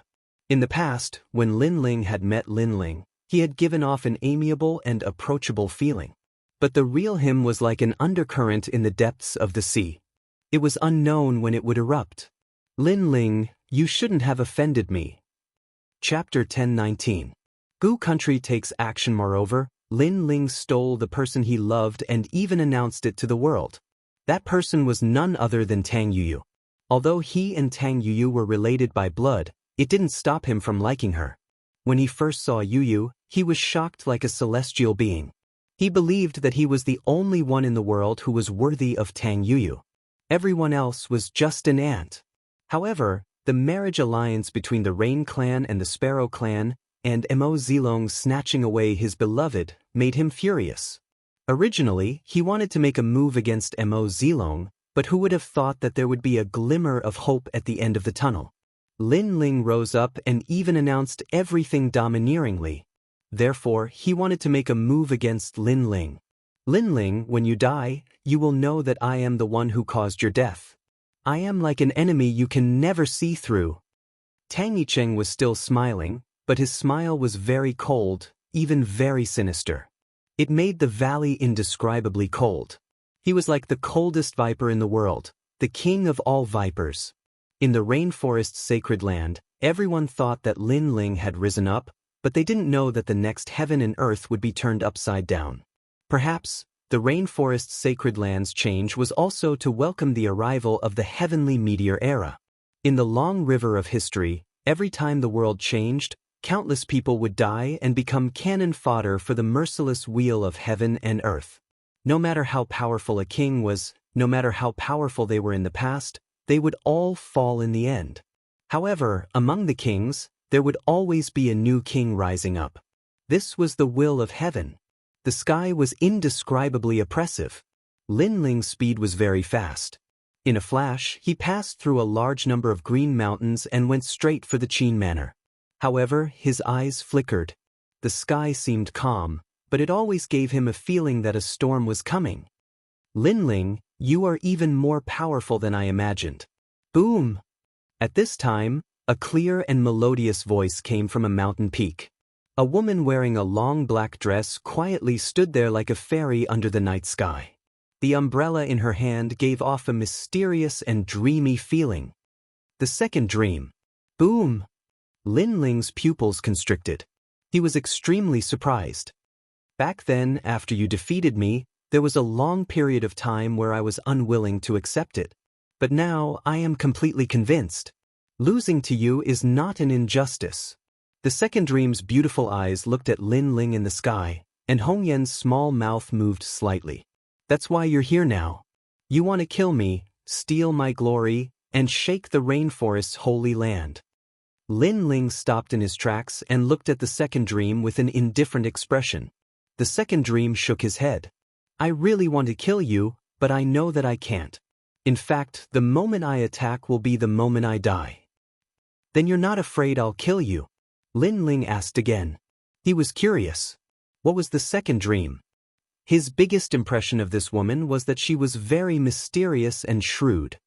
In the past, when Lin Ling had met Lin Ling, he had given off an amiable and approachable feeling. But the real him was like an undercurrent in the depths of the sea. It was unknown when it would erupt. Lin Ling, you shouldn't have offended me. Chapter 10:19. Gu country takes action. Moreover, Lin Ling stole the person he loved and even announced it to the world. That person was none other than Tang Yuyu. Although he and Tang Yuyu were related by blood, it didn't stop him from liking her. When he first saw Yuyu, he was shocked like a celestial being. He believed that he was the only one in the world who was worthy of Tang Yuyu. Everyone else was just an ant. However, the marriage alliance between the Rain clan and the Sparrow clan, and Mo Zilong snatching away his beloved, made him furious. Originally, he wanted to make a move against Mo Zilong, but who would have thought that there would be a glimmer of hope at the end of the tunnel? Lin Ling rose up and even announced everything domineeringly. Therefore, he wanted to make a move against Lin Ling. Lin Ling, when you die, you will know that I am the one who caused your death. I am like an enemy you can never see through. Tang Yicheng was still smiling, but his smile was very cold, even very sinister. It made the valley indescribably cold. He was like the coldest viper in the world, the king of all vipers. In the rainforest's sacred land, everyone thought that Lin Ling had risen up, but they didn't know that the next heaven and earth would be turned upside down. Perhaps, the rainforest's sacred land's change was also to welcome the arrival of the heavenly meteor era. In the long river of history, every time the world changed, countless people would die and become cannon fodder for the merciless wheel of heaven and earth. No matter how powerful a king was, no matter how powerful they were in the past, they would all fall in the end. However, among the kings, there would always be a new king rising up. This was the will of heaven. The sky was indescribably oppressive. Lin Ling's speed was very fast. In a flash, he passed through a large number of green mountains and went straight for the Qin Manor. However, his eyes flickered. The sky seemed calm, but it always gave him a feeling that a storm was coming. Lin Ling, you are even more powerful than I imagined. Boom! At this time, a clear and melodious voice came from a mountain peak. A woman wearing a long black dress quietly stood there like a fairy under the night sky. The umbrella in her hand gave off a mysterious and dreamy feeling. The second dream. Boom! Lin Ling's pupils constricted. He was extremely surprised. Back then, after you defeated me, there was a long period of time where I was unwilling to accept it. But now I am completely convinced. Losing to you is not an injustice. The second dream's beautiful eyes looked at Lin Ling in the sky, and Hong Yan's small mouth moved slightly. That's why you're here now. You want to kill me, steal my glory, and shake the rainforest's holy land. Lin Ling stopped in his tracks and looked at the second dream with an indifferent expression. The second dream shook his head. I really want to kill you, but I know that I can't. In fact, the moment I attack will be the moment I die. Then you're not afraid I'll kill you? Lin Ling asked again. He was curious. What was the second dream? His biggest impression of this woman was that she was very mysterious and shrewd.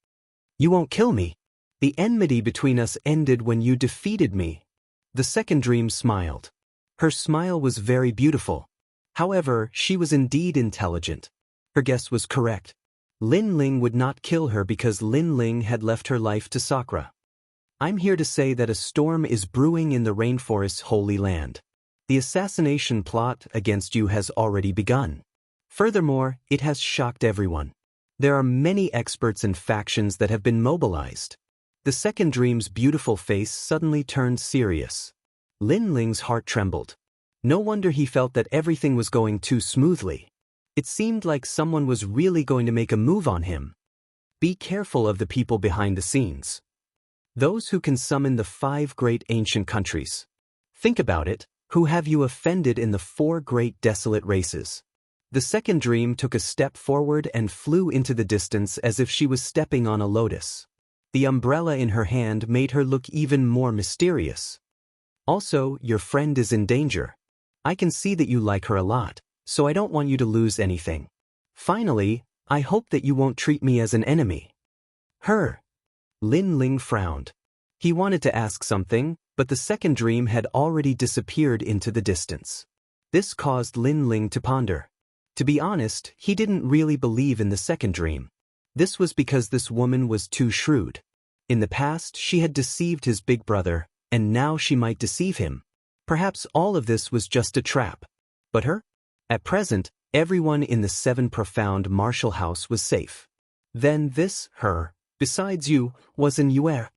You won't kill me. The enmity between us ended when you defeated me. The second dream smiled. Her smile was very beautiful. However, she was indeed intelligent. Her guess was correct. Lin Ling would not kill her because Lin Ling had left her life to Sakura. I'm here to say that a storm is brewing in the rainforest's holy land. The assassination plot against you has already begun. Furthermore, it has shocked everyone. There are many experts and factions that have been mobilized. The second dream's beautiful face suddenly turned serious. Lin Ling's heart trembled. No wonder he felt that everything was going too smoothly. It seemed like someone was really going to make a move on him. Be careful of the people behind the scenes. Those who can summon the 5 great ancient countries. Think about it, who have you offended in the 4 great desolate races? The second dream took a step forward and flew into the distance as if she was stepping on a lotus. The umbrella in her hand made her look even more mysterious. Also, your friend is in danger. I can see that you like her a lot, so I don't want you to lose anything. Finally, I hope that you won't treat me as an enemy. Her. Lin Ling frowned. He wanted to ask something, but the second dream had already disappeared into the distance. This caused Lin Ling to ponder. To be honest, he didn't really believe in the second dream. This was because this woman was too shrewd. In the past, she had deceived his big brother, and now she might deceive him. Perhaps all of this was just a trap. But her? At present, everyone in the 7 profound martial house was safe. Then this, her, besides you, was an Yuer.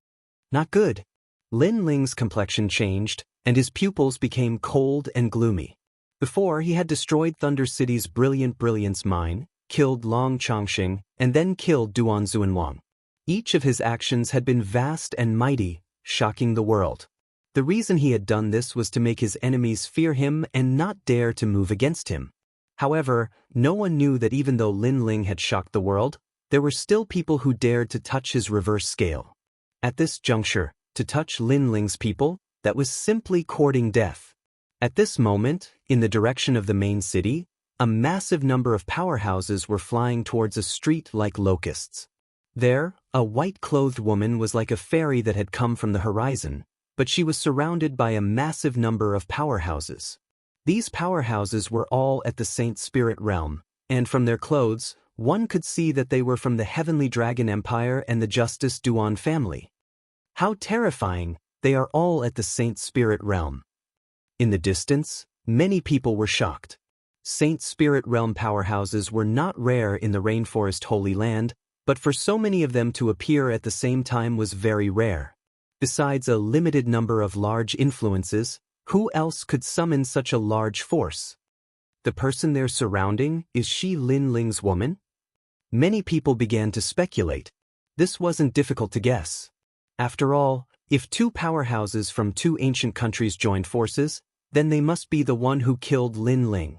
Not good. Lin Ling's complexion changed, and his pupils became cold and gloomy. Before, he had destroyed Thunder City's brilliance mine, killed Long Chongqing, and then killed Duan Xuanwang. Each of his actions had been vast and mighty, shocking the world. The reason he had done this was to make his enemies fear him and not dare to move against him. However, no one knew that even though Lin Ling had shocked the world, there were still people who dared to touch his reverse scale. At this juncture, to touch Lin Ling's people, that was simply courting death. At this moment, in the direction of the main city, a massive number of powerhouses were flying towards a street like locusts. There, a white-clothed woman was like a fairy that had come from the horizon, but she was surrounded by a massive number of powerhouses. These powerhouses were all at the Saint Spirit realm, and from their clothes, one could see that they were from the Heavenly Dragon Empire and the Justice Duan family. How terrifying, they are all at the Saint Spirit realm. In the distance, many people were shocked. Saint Spirit realm powerhouses were not rare in the rainforest Holy Land, but for so many of them to appear at the same time was very rare. Besides a limited number of large influences, who else could summon such a large force? The person they're surrounding, is she Lin Ling's woman? Many people began to speculate. This wasn't difficult to guess. After all, if 2 powerhouses from 2 ancient countries joined forces, then they must be the one who killed Lin Ling.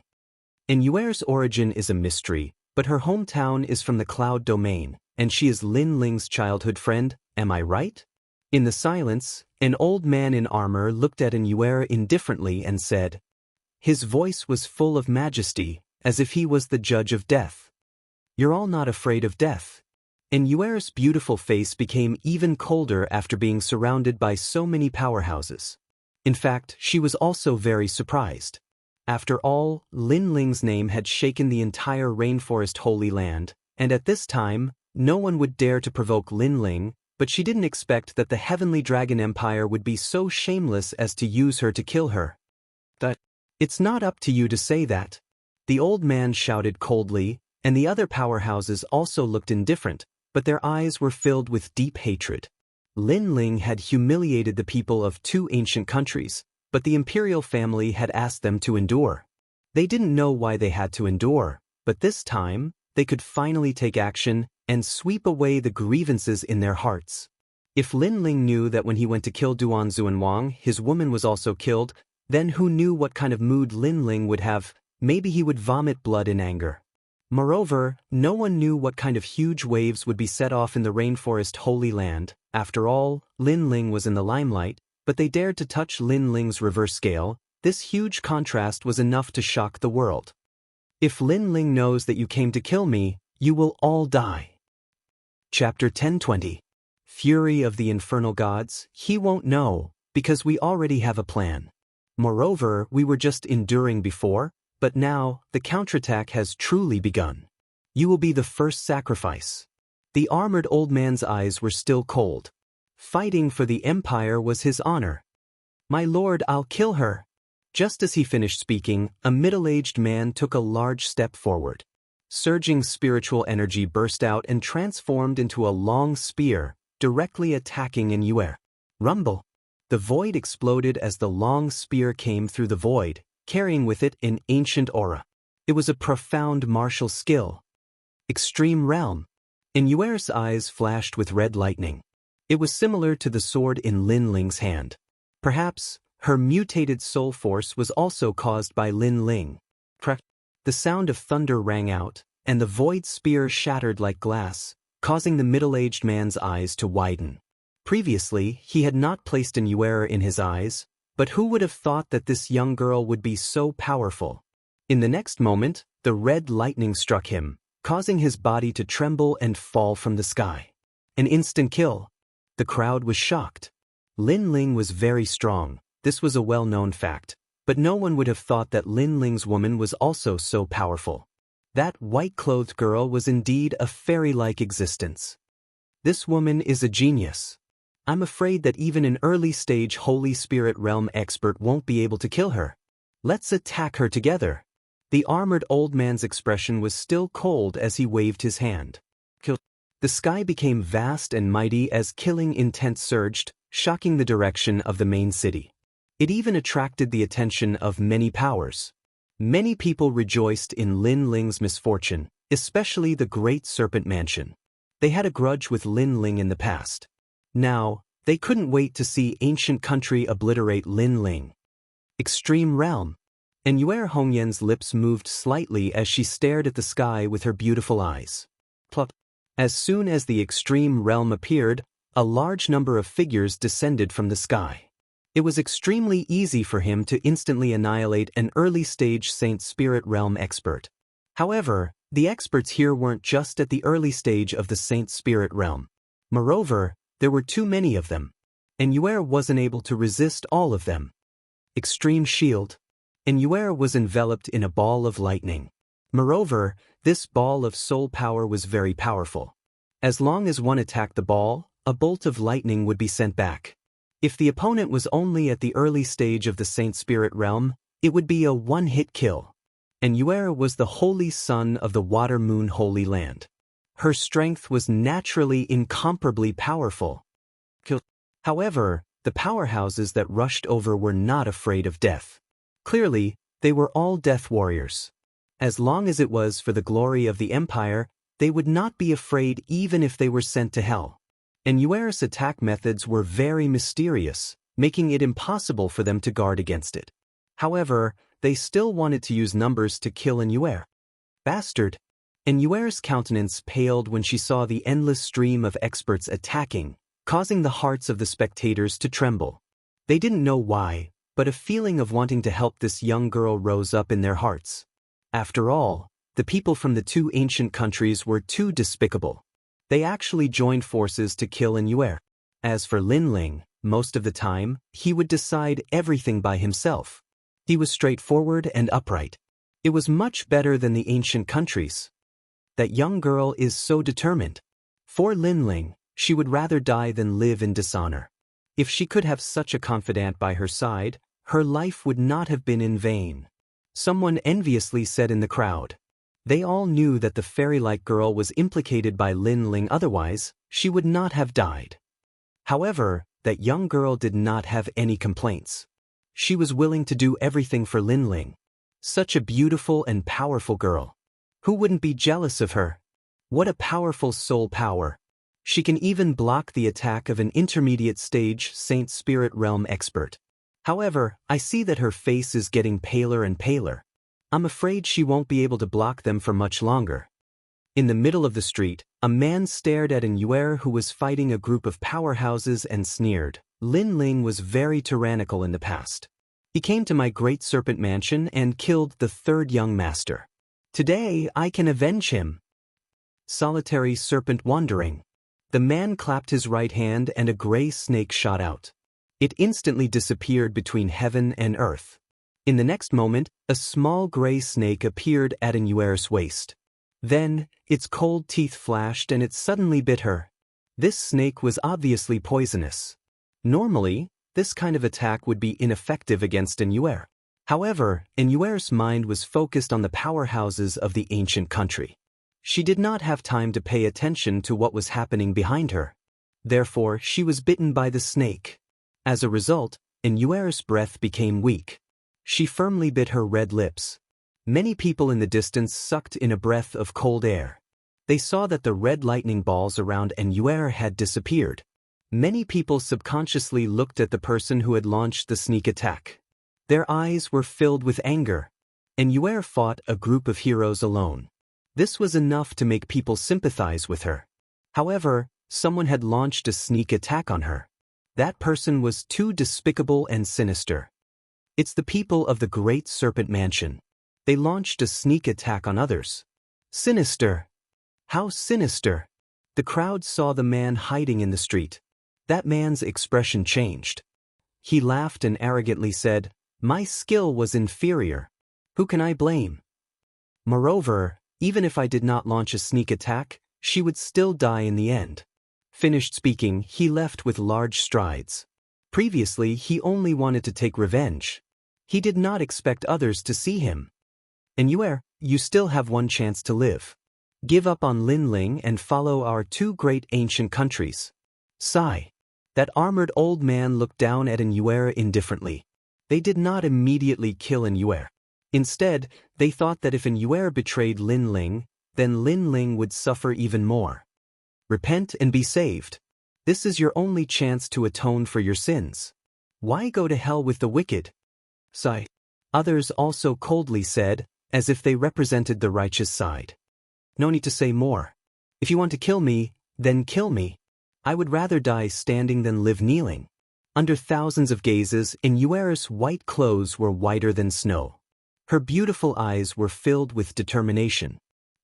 And Yuer's origin is a mystery, but her hometown is from the Cloud Domain, and she is Lin Ling's childhood friend, am I right? In the silence, an old man in armor looked at an Yuer indifferently and said. His voice was full of majesty, as if he was the judge of death. You're all not afraid of death. And Yuer's beautiful face became even colder after being surrounded by so many powerhouses. In fact, she was also very surprised. After all, Lin Ling's name had shaken the entire rainforest Holy Land, and at this time, no one would dare to provoke Lin Ling, but she didn't expect that the Heavenly Dragon Empire would be so shameless as to use her to kill her. It's not up to you to say that. The old man shouted coldly, and the other powerhouses also looked indifferent, but their eyes were filled with deep hatred. Lin Ling had humiliated the people of 2 ancient countries, but the imperial family had asked them to endure. They didn't know why they had to endure, but this time, they could finally take action and sweep away the grievances in their hearts. If Lin Ling knew that when he went to kill Duan Xuanwang, his woman was also killed, then who knew what kind of mood Lin Ling would have? Maybe he would vomit blood in anger. Moreover, no one knew what kind of huge waves would be set off in the rainforest Holy Land. After all, Lin Ling was in the limelight, but they dared to touch Lin Ling's reverse scale. This huge contrast was enough to shock the world. If Lin Ling knows that you came to kill me, you will all die. Chapter 1020. Fury of the Infernal Gods. He won't know, because we already have a plan. Moreover, we were just enduring before, but now, the counterattack has truly begun. You will be the first sacrifice. The armored old man's eyes were still cold. Fighting for the empire was his honor. My lord, I'll kill her. Just as he finished speaking, a middle-aged man took a large step forward. Surging spiritual energy burst out and transformed into a long spear, directly attacking Inyue. Rumble. The void exploded as the long spear came through the void, carrying with it an ancient aura. It was a profound martial skill. Extreme Realm. Inyue's eyes flashed with red lightning. It was similar to the sword in Lin Ling's hand. Perhaps her mutated soul force was also caused by Lin Ling. The sound of thunder rang out, and the void spear shattered like glass, causing the middle-aged man's eyes to widen. Previously, he had not placed Inyue in his eyes, but who would have thought that this young girl would be so powerful? In the next moment, the red lightning struck him, causing his body to tremble and fall from the sky. An instant kill. The crowd was shocked. Lin Ling was very strong, this was a well-known fact, but no one would have thought that Lin Ling's woman was also so powerful. That white-clothed girl was indeed a fairy-like existence. This woman is a genius. I'm afraid that even an early-stage Holy Spirit Realm expert won't be able to kill her. Let's attack her together. The armored old man's expression was still cold as he waved his hand. The sky became vast and mighty as killing intent surged, shocking the direction of the main city. It even attracted the attention of many powers. Many people rejoiced in Lin Ling's misfortune, especially the Great Serpent Mansion. They had a grudge with Lin Ling in the past. Now, they couldn't wait to see ancient country obliterate Lin Ling. Extreme Realm. Inyue Hongyan's lips moved slightly as she stared at the sky with her beautiful eyes. Plop. As soon as the extreme realm appeared, a large number of figures descended from the sky. It was extremely easy for him to instantly annihilate an early-stage Saint Spirit Realm expert. However, the experts here weren't just at the early stage of the Saint Spirit Realm. Moreover, there were too many of them. Inyue wasn't able to resist all of them. Extreme Shield. Inyue was enveloped in a ball of lightning. Moreover, this ball of soul power was very powerful. As long as one attacked the ball, a bolt of lightning would be sent back. If the opponent was only at the early stage of the Saint Spirit Realm, it would be a one-hit kill. Inyue was the holy son of the Water Moon Holy Land. Her strength was naturally incomparably powerful. However, the powerhouses that rushed over were not afraid of death. Clearly, they were all death warriors. As long as it was for the glory of the Empire, they would not be afraid even if they were sent to hell. Inyue's attack methods were very mysterious, making it impossible for them to guard against it. However, they still wanted to use numbers to kill Inyue. Bastard! Inyue's countenance paled when she saw the endless stream of experts attacking, causing the hearts of the spectators to tremble. They didn't know why, but a feeling of wanting to help this young girl rose up in their hearts. After all, the people from the two ancient countries were too despicable. They actually joined forces to kill Inyue. As for Lin Ling, most of the time, he would decide everything by himself. He was straightforward and upright. It was much better than the ancient countries. That young girl is so determined. For Lin Ling, she would rather die than live in dishonor. If she could have such a confidant by her side, her life would not have been in vain. Someone enviously said in the crowd. They all knew that the fairy-like girl was implicated by Lin Ling, otherwise, she would not have died. However, that young girl did not have any complaints. She was willing to do everything for Lin Ling. Such a beautiful and powerful girl. Who wouldn't be jealous of her? What a powerful soul power. She can even block the attack of an intermediate stage Saint Spirit Realm expert. However, I see that her face is getting paler and paler. I'm afraid she won't be able to block them for much longer. In the middle of the street, a man stared at Inyue who was fighting a group of powerhouses and sneered. Lin Ling was very tyrannical in the past. He came to my Great Serpent Mansion and killed the third young master. Today, I can avenge him. Solitary serpent wandering. The man clapped his right hand and a gray snake shot out. It instantly disappeared between heaven and earth. In the next moment, a small gray snake appeared at Inyue's waist. Then, its cold teeth flashed and it suddenly bit her. This snake was obviously poisonous. Normally, this kind of attack would be ineffective against Enuer. However, Enuer's mind was focused on the powerhouses of the ancient country. She did not have time to pay attention to what was happening behind her. Therefore, she was bitten by the snake. As a result, Enuer's breath became weak. She firmly bit her red lips. Many people in the distance sucked in a breath of cold air. They saw that the red lightning balls around Enuer had disappeared. Many people subconsciously looked at the person who had launched the sneak attack. Their eyes were filled with anger. Enuer fought a group of heroes alone. This was enough to make people sympathize with her. However, someone had launched a sneak attack on her. That person was too despicable and sinister. It's the people of the Great Serpent Mansion. They launched a sneak attack on others. Sinister. How sinister. The crowd saw the man hiding in the street. That man's expression changed. He laughed and arrogantly said, "My skill was inferior. Who can I blame? Moreover, even if I did not launch a sneak attack, she would still die in the end." Finished speaking, he left with large strides. Previously, he only wanted to take revenge. He did not expect others to see him. Enuer, you still have one chance to live. Give up on Lin Ling and follow our two great ancient countries. Sigh. That armored old man looked down at Enuer indifferently. They did not immediately kill Enuer. Instead, they thought that if Enuer betrayed Lin Ling, then Lin Ling would suffer even more. Repent and be saved. This is your only chance to atone for your sins. Why go to hell with the wicked? Sigh. Others also coldly said, as if they represented the righteous side. No need to say more. If you want to kill me, then kill me. I would rather die standing than live kneeling. Under thousands of gazes, Enuer's white clothes were whiter than snow. Her beautiful eyes were filled with determination.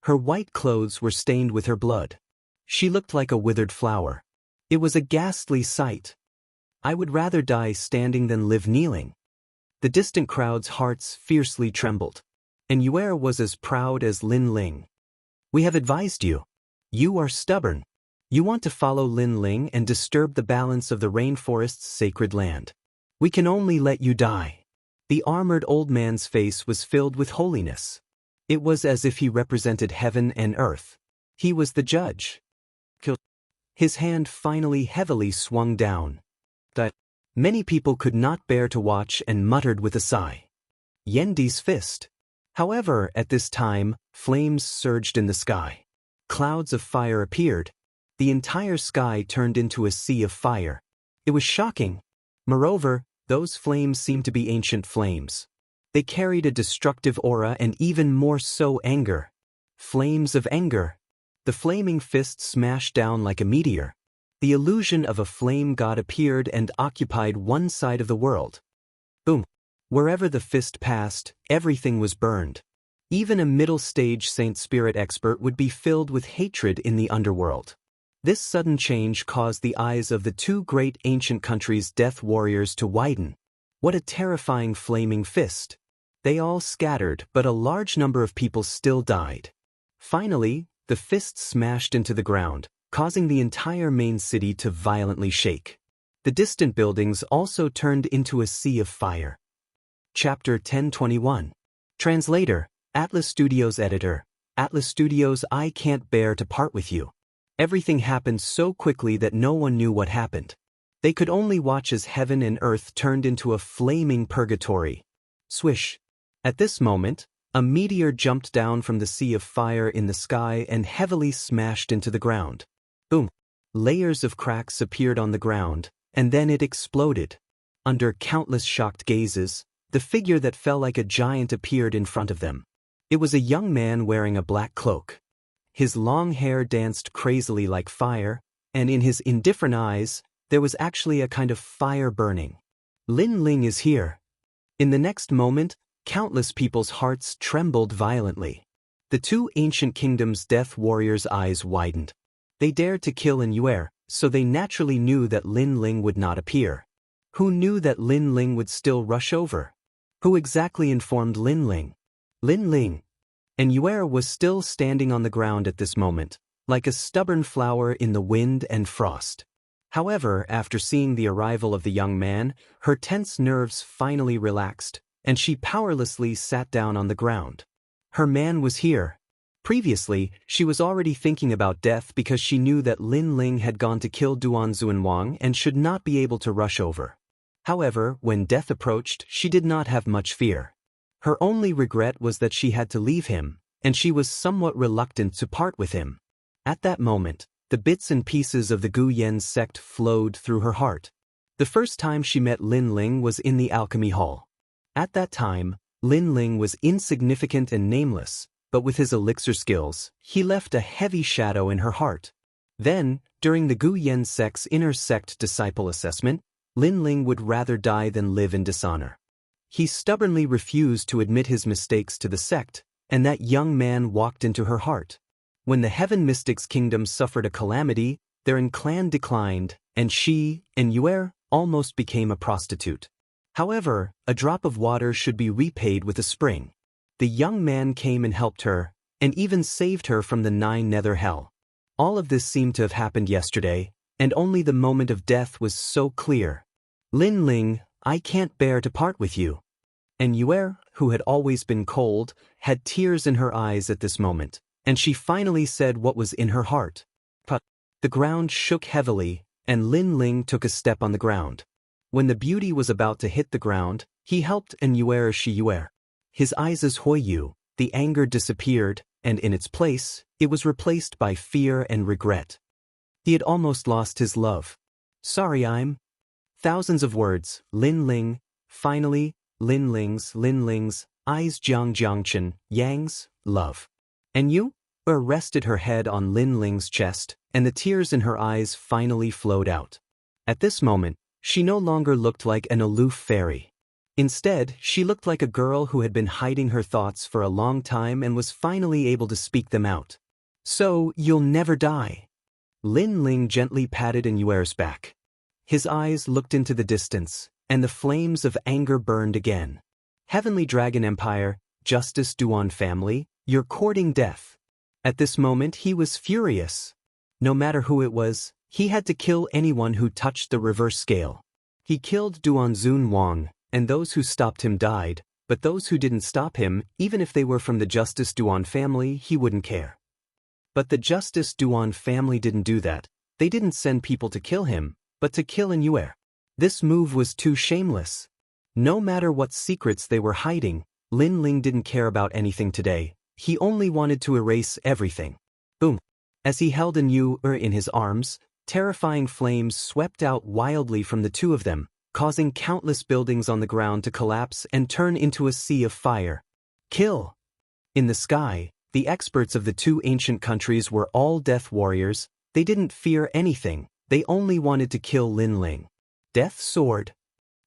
Her white clothes were stained with her blood. She looked like a withered flower. It was a ghastly sight. I would rather die standing than live kneeling. The distant crowd's hearts fiercely trembled. Enuer was as proud as Lin Ling. We have advised you. You are stubborn. You want to follow Lin Ling and disturb the balance of the rainforest's sacred land. We can only let you die. The armored old man's face was filled with holiness. It was as if he represented heaven and earth. He was the judge. His hand finally heavily swung down. Many people could not bear to watch and muttered with a sigh. Yendi's fist. However, at this time, flames surged in the sky. Clouds of fire appeared. The entire sky turned into a sea of fire. It was shocking. Moreover, those flames seemed to be ancient flames. They carried a destructive aura and even more so anger. Flames of anger. The flaming fist smashed down like a meteor. The illusion of a flame god appeared and occupied one side of the world. Boom. Wherever the fist passed, everything was burned. Even a middle-stage Saint Spirit expert would be filled with hatred in the underworld. This sudden change caused the eyes of the two great ancient countries' death warriors to widen. What a terrifying flaming fist. They all scattered, but a large number of people still died. Finally, the fist smashed into the ground, causing the entire main city to violently shake. The distant buildings also turned into a sea of fire. Chapter 1021. Translator, Atlas Studios Editor. Atlas Studios, I can't bear to part with you. Everything happened so quickly that no one knew what happened. They could only watch as heaven and earth turned into a flaming purgatory. Swish. At this moment, a meteor jumped down from the sea of fire in the sky and heavily smashed into the ground. Boom. Layers of cracks appeared on the ground, and then it exploded. Under countless shocked gazes, the figure that fell like a giant appeared in front of them. It was a young man wearing a black cloak. His long hair danced crazily like fire, and in his indifferent eyes, there was actually a kind of fire burning. Lin Ling is here. In the next moment, countless people's hearts trembled violently. The two ancient kingdoms' death warriors' eyes widened. They dared to kill Enuer, so they naturally knew that Lin Ling would not appear. Who knew that Lin Ling would still rush over? Who exactly informed Lin Ling? Lin Ling. and Yuer was still standing on the ground at this moment, like a stubborn flower in the wind and frost. However, after seeing the arrival of the young man, her tense nerves finally relaxed, and she powerlessly sat down on the ground. Her man was here. Previously, she was already thinking about death because she knew that Lin Ling had gone to kill Duanzun Wang and should not be able to rush over. However, when death approached, she did not have much fear. Her only regret was that she had to leave him, and she was somewhat reluctant to part with him. At that moment, the bits and pieces of the Gu Yen sect flowed through her heart. The first time she met Lin Ling was in the alchemy hall. At that time, Lin Ling was insignificant and nameless, but with his elixir skills, he left a heavy shadow in her heart. Then, during the Gu Yen sect's inner sect disciple assessment, Lin Ling would rather die than live in dishonor. He stubbornly refused to admit his mistakes to the sect, and that young man walked into her heart. When the Heaven Mystics' kingdom suffered a calamity, their clan declined, and she, and Yuer, almost became a prostitute. However, a drop of water should be repaid with a spring. The young man came and helped her, and even saved her from the 9 nether hell. All of this seemed to have happened yesterday, and only the moment of death was so clear. Lin Ling, I can't bear to part with you. And Yuer, who had always been cold, had tears in her eyes at this moment, and she finally said what was in her heart. But the ground shook heavily, and Lin Ling took a step on the ground. When the beauty was about to hit the ground, he helped and Yuer she Yuer. His eyes as Huiyu, the anger disappeared, and in its place, it was replaced by fear and regret. He had almost lost his love. Sorry, I'm. Thousands of words, Lin Ling, finally, Lin Ling's eyes Jiangchen, Yang's, love. And you? Rested her head on Lin Ling's chest, and the tears in her eyes finally flowed out. At this moment, she no longer looked like an aloof fairy. Instead, she looked like a girl who had been hiding her thoughts for a long time and was finally able to speak them out. So, you'll never die. Lin Ling gently patted Yuer's back. His eyes looked into the distance, and the flames of anger burned again. Heavenly Dragon Empire, Justice Duan family, you're courting death. At this moment he was furious. No matter who it was, he had to kill anyone who touched the reverse scale. He killed Duanzun Wang, and those who stopped him died, but those who didn't stop him, even if they were from the Justice Duan family, he wouldn't care. But the Justice Duan family didn't do that. They didn't send people to kill him, but to kill Yuer. This move was too shameless. No matter what secrets they were hiding, Lin Ling didn't care about anything today. He only wanted to erase everything. Boom. As he held Yuer in his arms, terrifying flames swept out wildly from the two of them, causing countless buildings on the ground to collapse and turn into a sea of fire. Kill! In the sky, the experts of the 2 ancient countries were all death warriors. They didn't fear anything, they only wanted to kill Lin Ling. Death sword.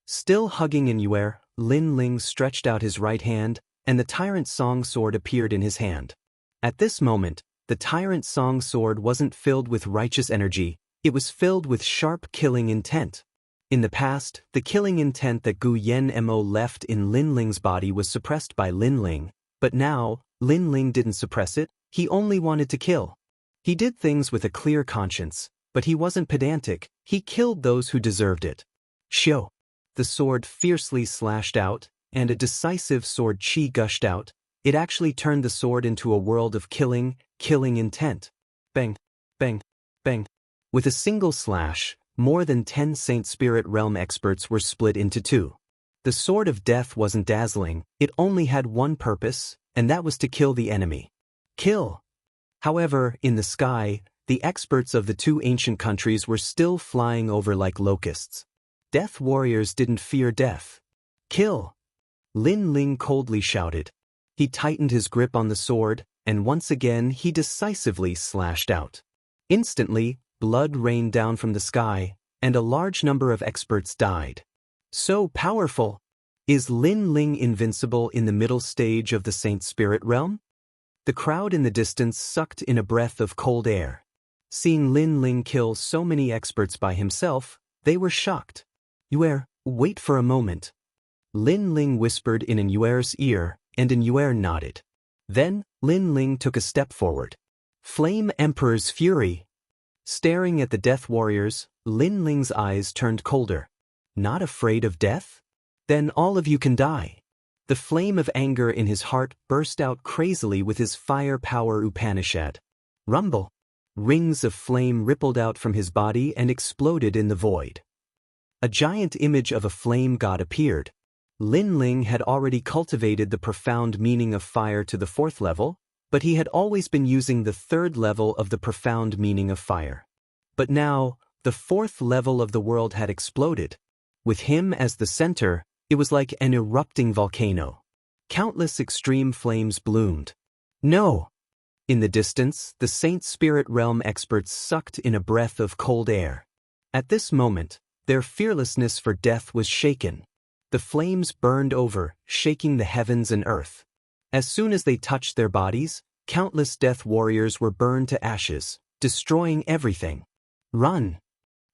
Still hugging Yuer, Lin Ling stretched out his right hand, and the Tyrant Song sword appeared in his hand. At this moment, the Tyrant Song sword wasn't filled with righteous energy, it was filled with sharp killing intent. In the past, the killing intent that Gu Yen Mo left in Lin Ling's body was suppressed by Lin Ling, but now, Lin Ling didn't suppress it, he only wanted to kill. He did things with a clear conscience, but he wasn't pedantic, he killed those who deserved it. Shio. The sword fiercely slashed out, and a decisive sword chi gushed out. It actually turned the sword into a world of killing intent. Bang, bang, bang. With a single slash, more than 10 Saint Spirit Realm experts were split into 2. The sword of death wasn't dazzling, it only had one purpose, and that was to kill the enemy. Kill! However, in the sky, the experts of the 2 ancient countries were still flying over like locusts. Death warriors didn't fear death. Kill! Lin Ling coldly shouted. He tightened his grip on the sword, and once again he decisively slashed out. Instantly, blood rained down from the sky, and a large number of experts died. So powerful! Is Lin Ling invincible in the middle stage of the Saint Spirit Realm? The crowd in the distance sucked in a breath of cold air. Seeing Lin Ling kill so many experts by himself, they were shocked. Yuer, wait for a moment. Lin Ling whispered in Yuer's ear, and Yuer nodded. Then, Lin Ling took a step forward. Flame Emperor's fury. Staring at the death warriors, Lin Ling's eyes turned colder. Not afraid of death? Then all of you can die. The flame of anger in his heart burst out crazily with his fire power Upanishad. Rumble. Rings of flame rippled out from his body and exploded in the void. A giant image of a flame god appeared. Lin Ling had already cultivated the profound meaning of fire to the 4th level, but he had always been using the 3rd level of the profound meaning of fire. But now, the 4th level of the world had exploded. With him as the center, it was like an erupting volcano. Countless extreme flames bloomed. No! In the distance, the Saint Spirit Realm experts sucked in a breath of cold air. At this moment, their fearlessness for death was shaken. The flames burned over, shaking the heavens and earth. As soon as they touched their bodies, countless death warriors were burned to ashes, destroying everything. Run!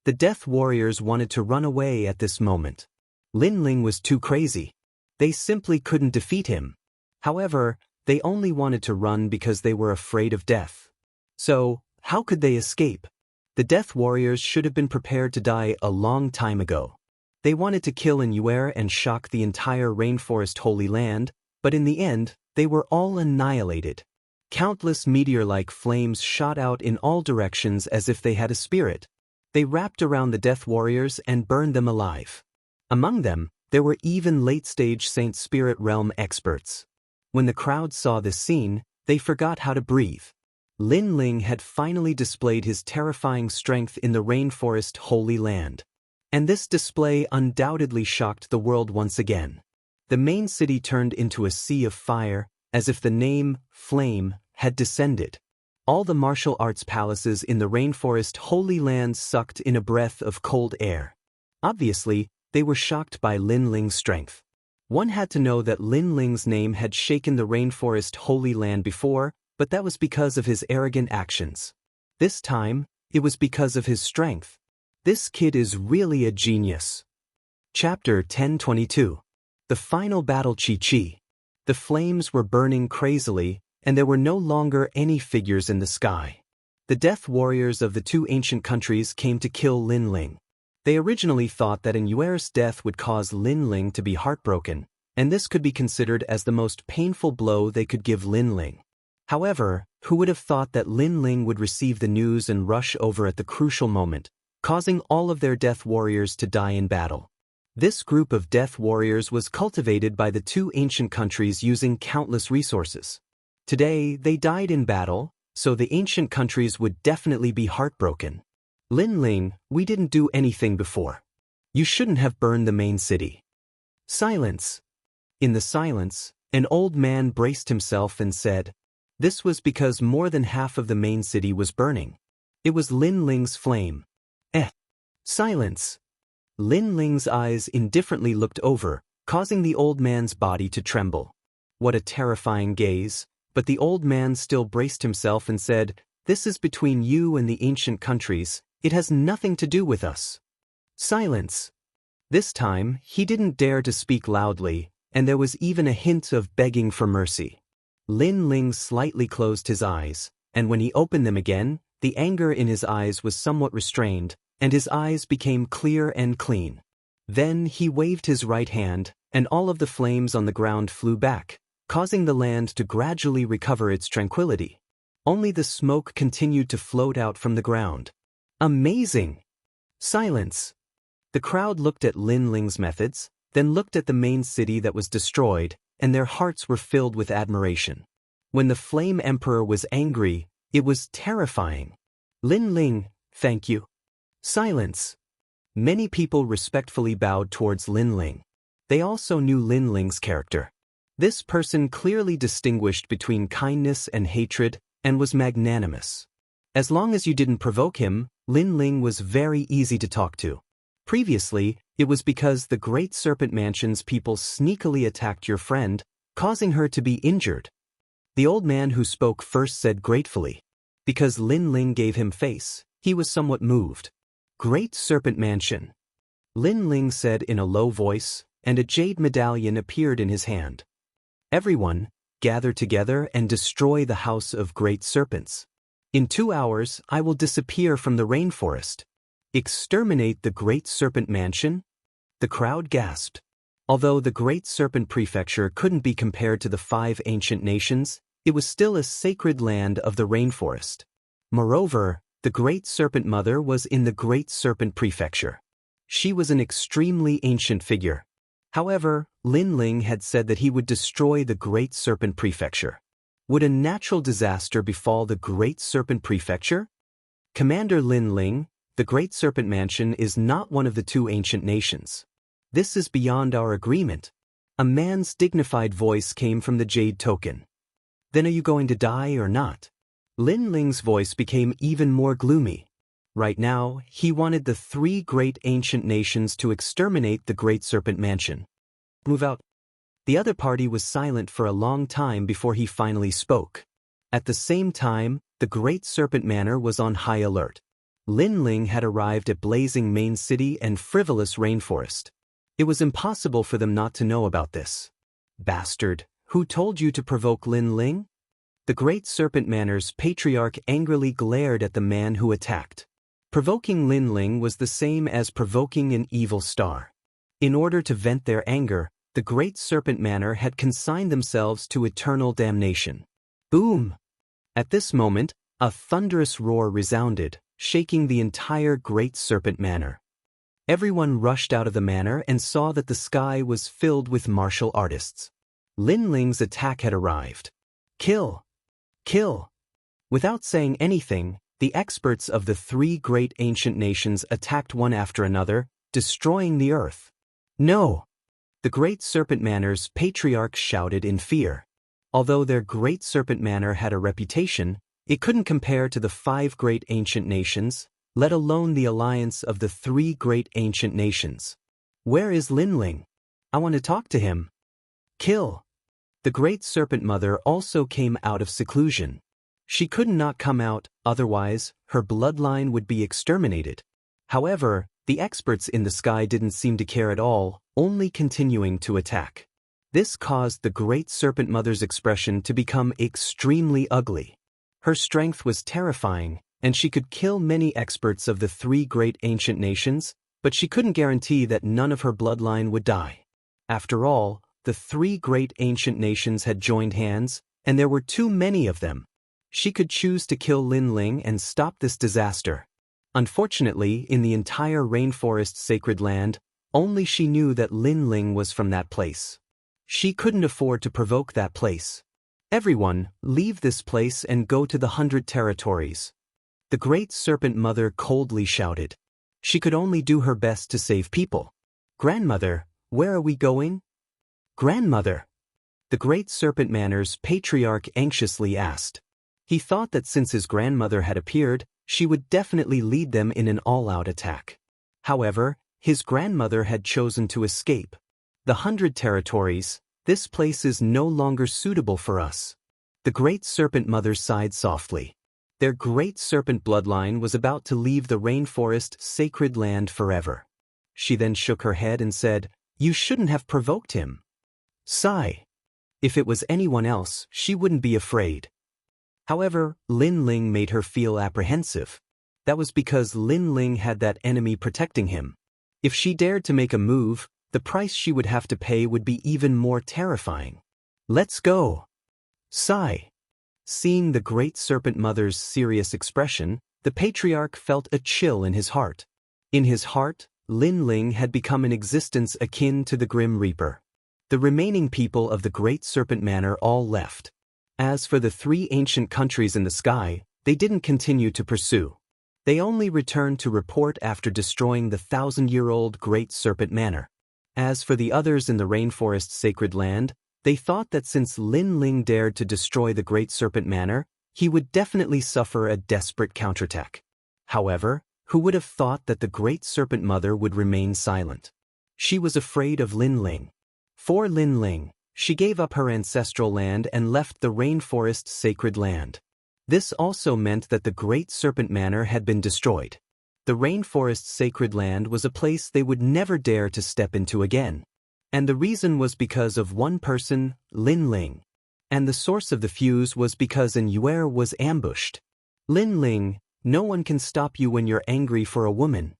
The death warriors wanted to run away at this moment. Lin Ling was too crazy. They simply couldn't defeat him. However, they only wanted to run because they were afraid of death. So, how could they escape? The death warriors should have been prepared to die a long time ago. They wanted to kill Immortal and shock the entire rainforest Holy Land, but in the end, they were all annihilated. Countless meteor-like flames shot out in all directions as if they had a spirit. They wrapped around the death warriors and burned them alive. Among them, there were even late-stage Saint Spirit Realm experts. When the crowd saw this scene, they forgot how to breathe. Lin Ling had finally displayed his terrifying strength in the rainforest Holy Land. And this display undoubtedly shocked the world once again. The main city turned into a sea of fire, as if the name, Flame, had descended. All the martial arts palaces in the rainforest Holy Land sucked in a breath of cold air. Obviously, they were shocked by Lin Ling's strength. One had to know that Lin Ling's name had shaken the rainforest Holy Land before, but that was because of his arrogant actions. This time, it was because of his strength. This kid is really a genius. Chapter 1022. The Final Battle Chi-Chi. The flames were burning crazily, and there were no longer any figures in the sky. The death warriors of the 2 ancient countries came to kill Lin Ling. They originally thought that Immortal's death would cause Lin Ling to be heartbroken, and this could be considered as the most painful blow they could give Lin Ling. However, who would have thought that Lin Ling would receive the news and rush over at the crucial moment, causing all of their death warriors to die in battle? This group of death warriors was cultivated by the 2 ancient countries using countless resources. Today, they died in battle, so the ancient countries would definitely be heartbroken. Lin Ling, we didn't do anything before. You shouldn't have burned the main city. Silence. In the silence, an old man braced himself and said, this was because more than half of the main city was burning. It was Lin Ling's flame. Silence. Lin Ling's eyes indifferently looked over, causing the old man's body to tremble. What a terrifying gaze, but the old man still braced himself and said, this is between you and the ancient countries, it has nothing to do with us. Silence. This time, he didn't dare to speak loudly, and there was even a hint of begging for mercy. Lin Ling slightly closed his eyes, and when he opened them again, the anger in his eyes was somewhat restrained, and his eyes became clear and clean. Then he waved his right hand, and all of the flames on the ground flew back, causing the land to gradually recover its tranquility. Only the smoke continued to float out from the ground. Amazing! Silence. The crowd looked at Lin Ling's methods, then looked at the main city that was destroyed, and their hearts were filled with admiration. When the Flame Emperor was angry, it was terrifying. Lin Ling, thank you. Silence. Many people respectfully bowed towards Lin Ling. They also knew Lin Ling's character. This person clearly distinguished between kindness and hatred, and was magnanimous. As long as you didn't provoke him, Lin Ling was very easy to talk to. Previously, it was because the Great Serpent Mansion's people sneakily attacked your friend, causing her to be injured. The old man who spoke first said gratefully. Because Lin Ling gave him face, he was somewhat moved. Great Serpent Mansion. Lin Ling said in a low voice, and a jade medallion appeared in his hand. Everyone, gather together and destroy the house of great serpents. In 2 hours, I will disappear from the rainforest. Exterminate the great serpent mansion? The crowd gasped. Although the great serpent prefecture couldn't be compared to the 5 ancient nations, it was still a sacred land of the rainforest. Moreover, the great serpent mother was in the great serpent prefecture. She was an extremely ancient figure. However, Lin Ling had said that he would destroy the great serpent prefecture. Would a natural disaster befall the great serpent prefecture? Commander Lin Ling, the great serpent mansion is not one of the 2 ancient nations. This is beyond our agreement. A man's dignified voice came from the jade token. Then are you going to die or not? Lin Ling's voice became even more gloomy. Right now, he wanted the 3 great ancient nations to exterminate the great serpent mansion. Move out. The other party was silent for a long time before he finally spoke. At the same time, the great serpent manor was on high alert. Lin Ling had arrived at blazing main city and frivolous rainforest. It was impossible for them not to know about this. Bastard, who told you to provoke Lin Ling? The great serpent manor's patriarch angrily glared at the man who attacked. Provoking Lin Ling was the same as provoking an evil star. In order to vent their anger, the great serpent manor had consigned themselves to eternal damnation. Boom! At this moment, a thunderous roar resounded, shaking the entire great serpent manor. Everyone rushed out of the manor and saw that the sky was filled with martial artists. Lin Ling's attack had arrived. Kill! Kill! Without saying anything, the experts of the 3 great ancient nations attacked one after another, destroying the earth. No! The great serpent manor's patriarch shouted in fear. Although their great serpent manor had a reputation, it couldn't compare to the 5 great ancient nations, let alone the alliance of the 3 great ancient nations. Where is Lin Ling? I want to talk to him. Kill! The great serpent mother also came out of seclusion. She could not come out, otherwise, her bloodline would be exterminated. However, the experts in the sky didn't seem to care at all, only continuing to attack. This caused the great serpent mother's expression to become extremely ugly. Her strength was terrifying, and she could kill many experts of the 3 great ancient nations, but she couldn't guarantee that none of her bloodline would die. After all, the 3 great ancient nations had joined hands, and there were too many of them. She could choose to kill Lin Ling and stop this disaster. Unfortunately, in the entire rainforest sacred land, only she knew that Lin Ling was from that place. She couldn't afford to provoke that place. Everyone, leave this place and go to the 100 territories. The great serpent mother coldly shouted. She could only do her best to save people. Grandmother, where are we going? Grandmother! The great serpent manor's patriarch anxiously asked. He thought that since his grandmother had appeared, she would definitely lead them in an all-out attack. However, his grandmother had chosen to escape. The 100 territories, this place is no longer suitable for us. The great serpent mother sighed softly. Their great serpent bloodline was about to leave the rainforest sacred land forever. She then shook her head and said, "You shouldn't have provoked him." Sigh. If it was anyone else, she wouldn't be afraid. However, Lin Ling made her feel apprehensive. That was because Lin Ling had that enemy protecting him. If she dared to make a move, the price she would have to pay would be even more terrifying. Let's go. Sigh. Seeing the great serpent mother's serious expression, the patriarch felt a chill in his heart. In his heart, Lin Ling had become an existence akin to the Grim Reaper. The remaining people of the great serpent manor all left. As for the 3 ancient countries in the sky, they didn't continue to pursue. They only returned to report after destroying the 1,000-year-old great serpent manor. As for the others in the rainforest sacred land, they thought that since Lin Ling dared to destroy the great serpent manor, he would definitely suffer a desperate counterattack. However, who would have thought that the great serpent mother would remain silent? She was afraid of Lin Ling. For Lin Ling, she gave up her ancestral land and left the rainforest sacred land. This also meant that the great serpent manor had been destroyed. The rainforest sacred land was a place they would never dare to step into again. And the reason was because of one person, Lin Ling. And the source of the fuse was because an Yuer was ambushed. Lin Ling, no one can stop you when you're angry for a woman.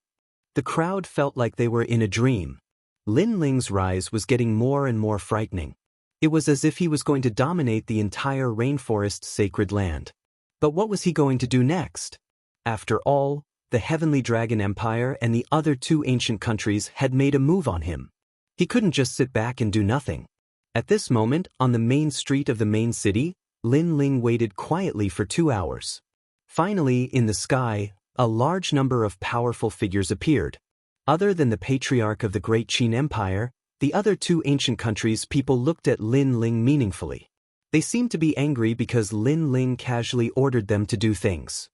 The crowd felt like they were in a dream. Lin Ling's rise was getting more and more frightening. It was as if he was going to dominate the entire rainforest sacred land. But what was he going to do next? After all, the Heavenly Dragon Empire and the other two ancient countries had made a move on him. He couldn't just sit back and do nothing. At this moment, on the main street of the main city, Lin Ling waited quietly for 2 hours. Finally, in the sky, a large number of powerful figures appeared. Other than the patriarch of the Great Qin Empire, the other two ancient countries' people looked at Lin Ling meaningfully. They seemed to be angry because Lin Ling casually ordered them to do things.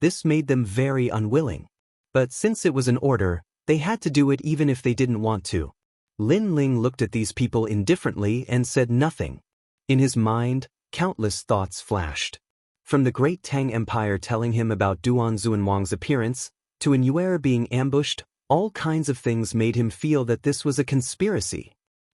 This made them very unwilling. But since it was an order, they had to do it even if they didn't want to. Lin Ling looked at these people indifferently and said nothing. In his mind, countless thoughts flashed. From the Great Tang Empire telling him about Duan Xuanwang's appearance, to an Yuer being ambushed, all kinds of things made him feel that this was a conspiracy.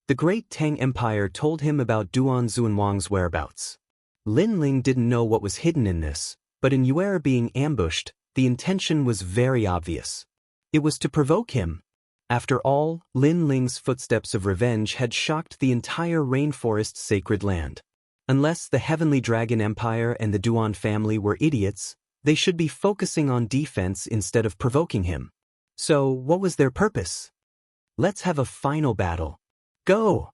The Great Tang Empire told him about Duan Xuanwang's whereabouts. Lin Ling didn't know what was hidden in this, but in Yuer being ambushed, the intention was very obvious. It was to provoke him. After all, Lin Ling's footsteps of revenge had shocked the entire rainforest sacred land. Unless the Heavenly Dragon Empire and the Duan family were idiots, they should be focusing on defense instead of provoking him. So, what was their purpose? Let's have a final battle. Go!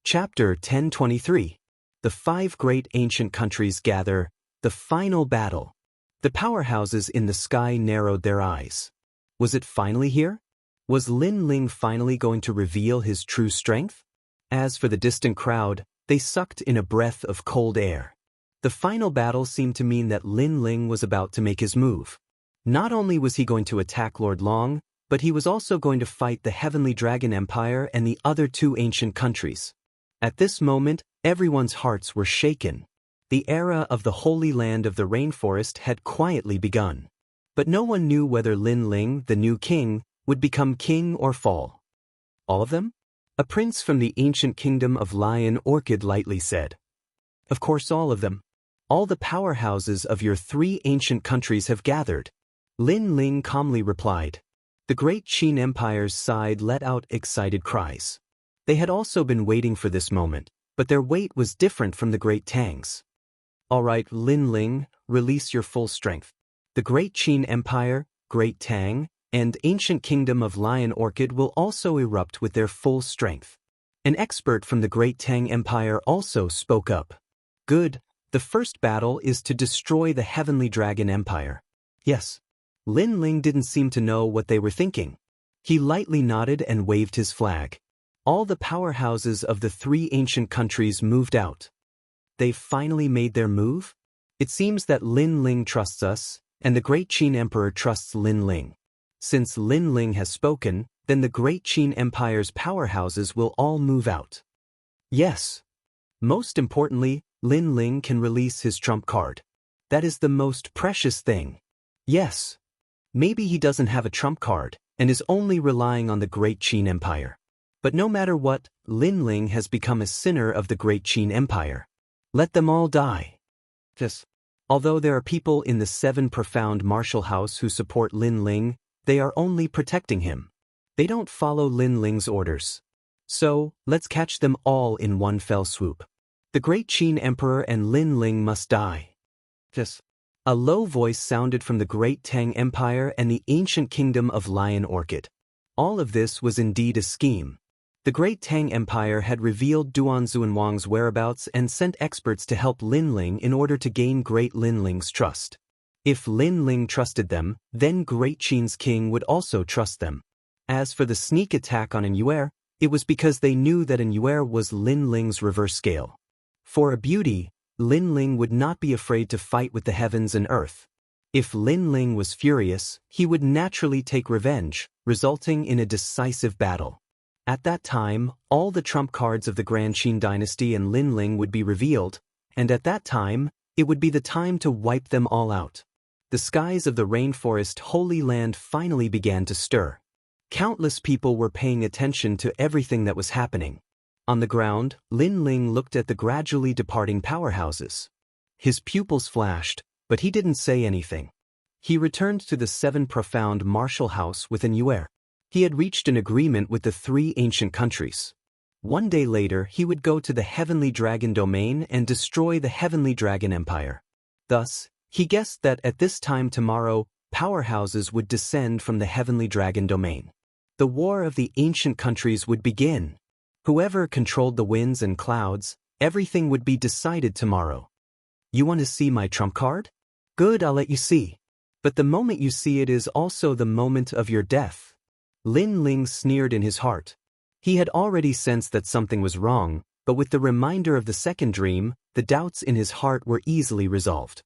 Chapter 1023. The 5 great ancient countries gather. The final battle. The powerhouses in the sky narrowed their eyes. Was it finally here? Was Lin Ling finally going to reveal his true strength? As for the distant crowd, they sucked in a breath of cold air. The final battle seemed to mean that Lin Ling was about to make his move. Not only was he going to attack Lord Long, but he was also going to fight the Heavenly Dragon Empire and the other two ancient countries. At this moment, everyone's hearts were shaken. The era of the Holy Land of the Rainforest had quietly begun. But no one knew whether Lin Ling, the new king, would become king or fall. All of them? A prince from the ancient kingdom of Lion Orchid lightly said. Of course all of them. All the powerhouses of your 3 ancient countries have gathered. Lin Ling calmly replied. The Great Qin Empire's side let out excited cries. They had also been waiting for this moment, but their wait was different from the Great Tang's. All right, Lin Ling, release your full strength. The Great Qin Empire, Great Tang, and Ancient Kingdom of Lion Orchid will also erupt with their full strength. An expert from the Great Tang Empire also spoke up. Good, the first battle is to destroy the Heavenly Dragon Empire. Yes. Lin Ling didn't seem to know what they were thinking. He lightly nodded and waved his flag. All the powerhouses of the 3 ancient countries moved out. They've finally made their move? It seems that Lin Ling trusts us, and the Great Qin Emperor trusts Lin Ling. Since Lin Ling has spoken, then the Great Qin Empire's powerhouses will all move out. Yes. Most importantly, Lin Ling can release his trump card. That is the most precious thing. Yes. Maybe he doesn't have a trump card, and is only relying on the Great Qin Empire. But no matter what, Lin Ling has become a sinner of the Great Qin Empire. Let them all die. Yes. Although there are people in the 7 profound martial house who support Lin Ling, they are only protecting him. They don't follow Lin Ling's orders. So, let's catch them all in one fell swoop. The Great Qin Emperor and Lin Ling must die. Yes. A low voice sounded from the Great Tang Empire and the ancient kingdom of Lion Orchid. All of this was indeed a scheme. The Great Tang Empire had revealed Duan Xuanwang's whereabouts and sent experts to help Lin Ling in order to gain Great Lin Ling's trust. If Lin Ling trusted them, then Great Qin's king would also trust them. As for the sneak attack on an Yuer, it was because they knew that an Yuer was Lin Ling's reverse scale. For a beauty, Lin Ling would not be afraid to fight with the heavens and earth. If Lin Ling was furious, he would naturally take revenge, resulting in a decisive battle. At that time, all the trump cards of the Grand Qin dynasty and Lin Ling would be revealed, and at that time, it would be the time to wipe them all out. The skies of the rainforest Holy Land finally began to stir. Countless people were paying attention to everything that was happening. On the ground, Lin Ling looked at the gradually departing powerhouses. His pupils flashed, but he didn't say anything. He returned to the 7 profound martial house with an yuer. He had reached an agreement with the 3 ancient countries. One day later he would go to the Heavenly Dragon domain and destroy the Heavenly Dragon Empire. Thus, he guessed that at this time tomorrow, powerhouses would descend from the Heavenly Dragon domain. The war of the ancient countries would begin. Whoever controlled the winds and clouds, everything would be decided tomorrow. You want to see my trump card? Good, I'll let you see. But the moment you see it is also the moment of your death. Lin Ling sneered in his heart. He had already sensed that something was wrong, but with the reminder of the second dream, the doubts in his heart were easily resolved.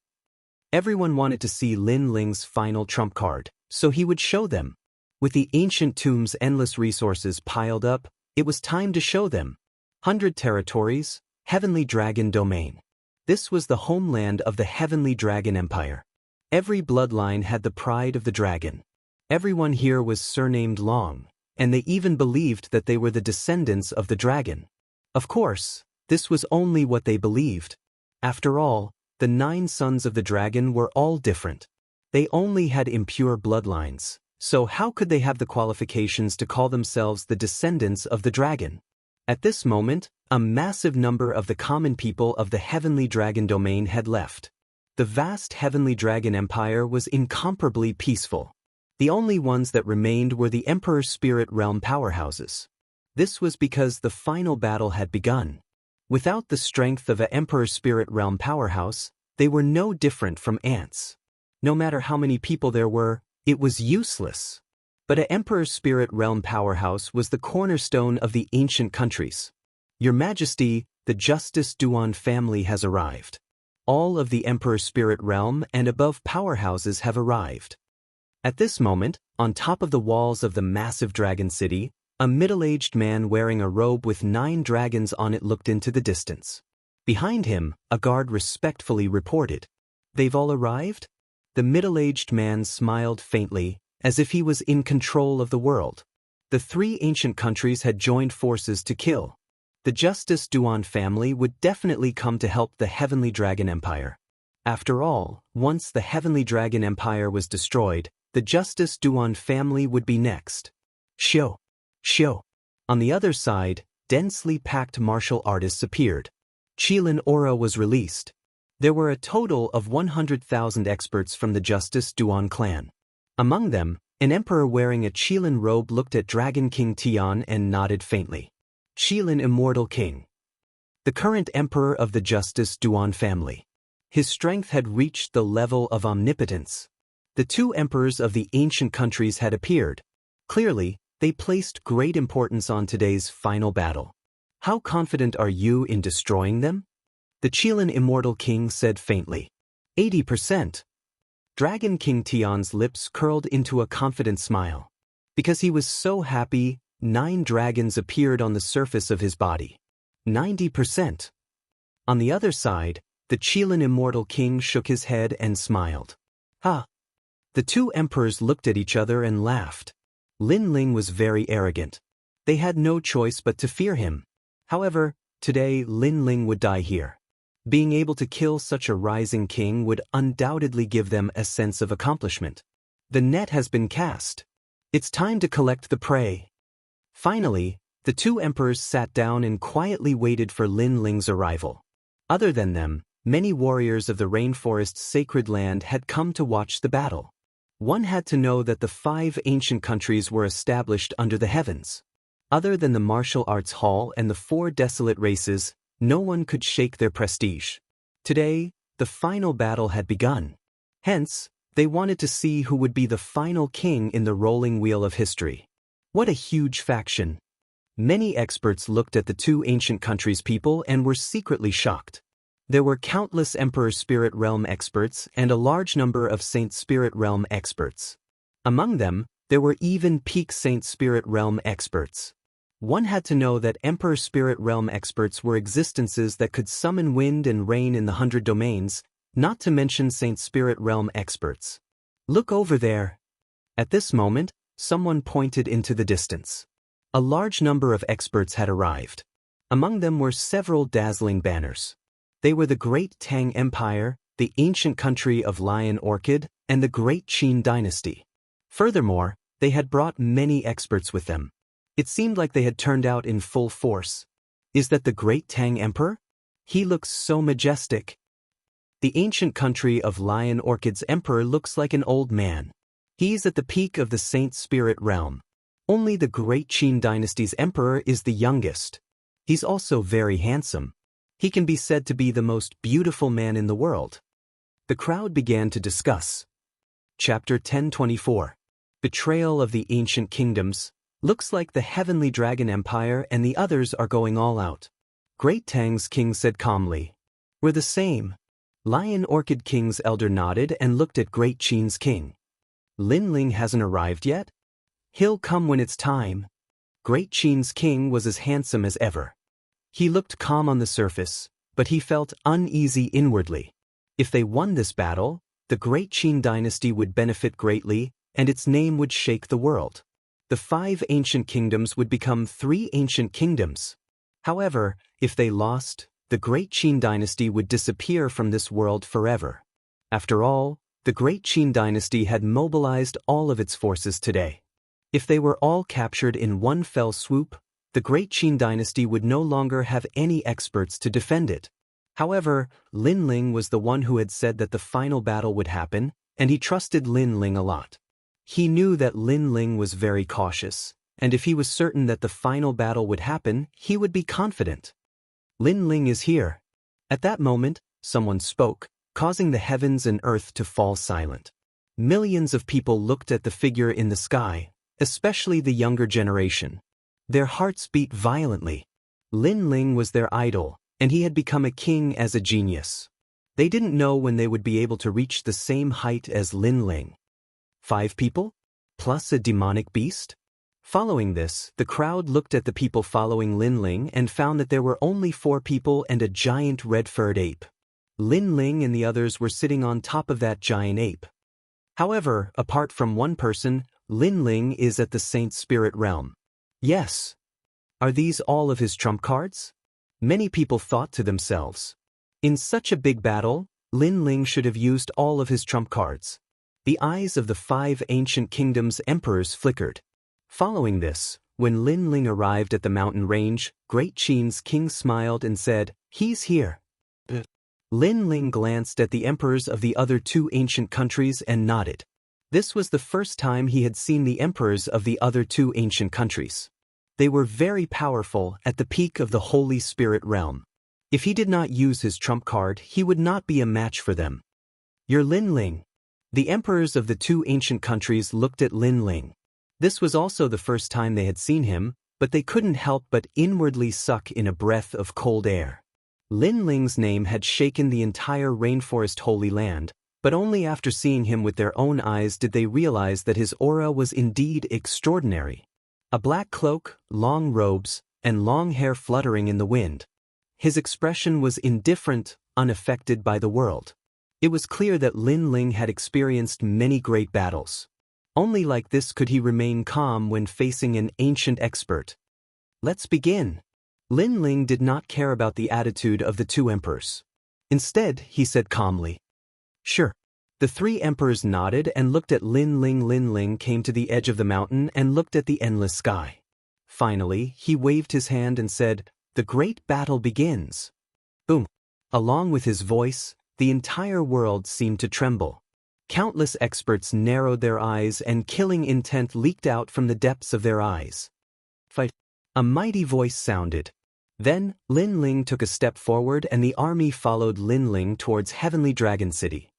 Everyone wanted to see Lin Ling's final trump card, so he would show them. With the ancient tomb's endless resources piled up, it was time to show them. 100 territories, Heavenly Dragon domain. This was the homeland of the Heavenly Dragon Empire. Every bloodline had the pride of the dragon. Everyone here was surnamed Long, and they even believed that they were the descendants of the dragon. Of course, this was only what they believed. After all, the 9 sons of the dragon were all different. They only had impure bloodlines, so how could they have the qualifications to call themselves the descendants of the dragon? At this moment, a massive number of the common people of the Heavenly Dragon domain had left. The vast Heavenly Dragon Empire was incomparably peaceful. The only ones that remained were the Emperor Spirit Realm powerhouses. This was because the final battle had begun. Without the strength of an Emperor Spirit Realm powerhouse, they were no different from ants. No matter how many people there were, it was useless. But an Emperor Spirit Realm powerhouse was the cornerstone of the ancient countries. Your Majesty, the Justice Duan family has arrived. All of the Emperor Spirit Realm and above powerhouses have arrived. At this moment, on top of the walls of the massive dragon city, a middle-aged man wearing a robe with 9 dragons on it looked into the distance. Behind him, a guard respectfully reported, "They've all arrived?" The middle-aged man smiled faintly, as if he was in control of the world. The 3 ancient countries had joined forces to kill. The Justice Duan family would definitely come to help the Heavenly Dragon Empire. After all, once the Heavenly Dragon Empire was destroyed, the Justice Duan family would be next. Show. On the other side, densely packed martial artists appeared. Qilin aura was released. There were a total of 100,000 experts from the Justice Duan clan. Among them, an emperor wearing a Qilin robe looked at Dragon King Tian and nodded faintly. Qilin Immortal King. The current emperor of the Justice Duan family. His strength had reached the level of omnipotence. The 2 emperors of the ancient countries had appeared. Clearly, they placed great importance on today's final battle. How confident are you in destroying them? The Qilin Immortal King said faintly. 80%. Dragon King Tian's lips curled into a confident smile. Because he was so happy, 9 dragons appeared on the surface of his body. 90%. On the other side, the Qilin Immortal King shook his head and smiled. Ha! The 2 emperors looked at each other and laughed. Lin Ling was very arrogant. They had no choice but to fear him. However, today Lin Ling would die here. Being able to kill such a rising king would undoubtedly give them a sense of accomplishment. The net has been cast. It's time to collect the prey. Finally, the 2 emperors sat down and quietly waited for Lin Ling's arrival. Other than them, many warriors of the rainforest's sacred land had come to watch the battle. One had to know that the 5 ancient countries were established under the heavens. Other than the martial arts hall and the 4 desolate races, no one could shake their prestige. Today, the final battle had begun. Hence, they wanted to see who would be the final king in the rolling wheel of history. What a huge faction! Many experts looked at the 2 ancient countries' people and were secretly shocked. There were countless Emperor Spirit Realm experts and a large number of Saint Spirit Realm experts. Among them, there were even peak Saint Spirit Realm experts. One had to know that Emperor Spirit Realm experts were existences that could summon wind and rain in the 100 domains, not to mention Saint Spirit Realm experts. Look over there. At this moment, someone pointed into the distance. A large number of experts had arrived. Among them were several dazzling banners. They were the Great Tang Empire, the ancient country of Lion Orchid, and the Great Qin Dynasty. Furthermore, they had brought many experts with them. It seemed like they had turned out in full force. Is that the Great Tang Emperor? He looks so majestic. The ancient country of Lion Orchid's emperor looks like an old man. He's at the peak of the Saint Spirit realm. Only the Great Qin Dynasty's emperor is the youngest. He's also very handsome. He can be said to be the most beautiful man in the world. The crowd began to discuss. Chapter 1024. Betrayal of the Ancient Kingdoms. Looks like the Heavenly Dragon Empire and the others are going all out. Great Tang's king said calmly. We're the same. Lion Orchid King's elder nodded and looked at Great Qin's king. Lin Ling hasn't arrived yet? He'll come when it's time. Great Qin's king was as handsome as ever. He looked calm on the surface, but he felt uneasy inwardly. If they won this battle, the Great Qin dynasty would benefit greatly, and its name would shake the world. The 5 ancient kingdoms would become 3 ancient kingdoms. However, if they lost, the Great Qin dynasty would disappear from this world forever. After all, the Great Qin dynasty had mobilized all of its forces today. If they were all captured in one fell swoop, the Great Qin dynasty would no longer have any experts to defend it. However, Lin Ling was the one who had said that the final battle would happen, and he trusted Lin Ling a lot. He knew that Lin Ling was very cautious, and if he was certain that the final battle would happen, he would be confident. Lin Ling is here. At that moment, someone spoke, causing the heavens and earth to fall silent. Millions of people looked at the figure in the sky, especially the younger generation. Their hearts beat violently. Lin Ling was their idol, and he had become a king as a genius. They didn't know when they would be able to reach the same height as Lin Ling. 5 people? Plus a demonic beast? Following this, the crowd looked at the people following Lin Ling and found that there were only 4 people and a giant red-furred ape. Lin Ling and the others were sitting on top of that giant ape. However, apart from one person, Lin Ling is at the Saint Spirit realm. Yes. Are these all of his trump cards? Many people thought to themselves. In such a big battle, Lin Ling should have used all of his trump cards. The eyes of the 5 ancient kingdoms' emperors flickered. Following this, when Lin Ling arrived at the mountain range, Great Qin's king smiled and said, "He's here." Lin Ling glanced at the emperors of the other 2 ancient countries and nodded. This was the first time he had seen the emperors of the other 2 ancient countries. They were very powerful at the peak of the Holy Spirit realm. If he did not use his trump card, he would not be a match for them. "You're Lin Ling." The emperors of the 2 ancient countries looked at Lin Ling. This was also the first time they had seen him, but they couldn't help but inwardly suck in a breath of cold air. Lin Ling's name had shaken the entire rainforest Holy Land, but only after seeing him with their own eyes did they realize that his aura was indeed extraordinary. A black cloak, long robes, and long hair fluttering in the wind. His expression was indifferent, unaffected by the world. It was clear that Lin Ling had experienced many great battles. Only like this could he remain calm when facing an ancient expert. "Let's begin." Lin Ling did not care about the attitude of the 2 emperors. Instead, he said calmly, "Sure." The 3 emperors nodded and looked at Lin Ling. Lin Ling came to the edge of the mountain and looked at the endless sky. Finally, he waved his hand and said, "The great battle begins." Boom. Along with his voice, the entire world seemed to tremble. Countless experts narrowed their eyes and killing intent leaked out from the depths of their eyes. "Fight." A mighty voice sounded. Then, Lin Ling took a step forward and the army followed Lin Ling towards Heavenly Dragon City.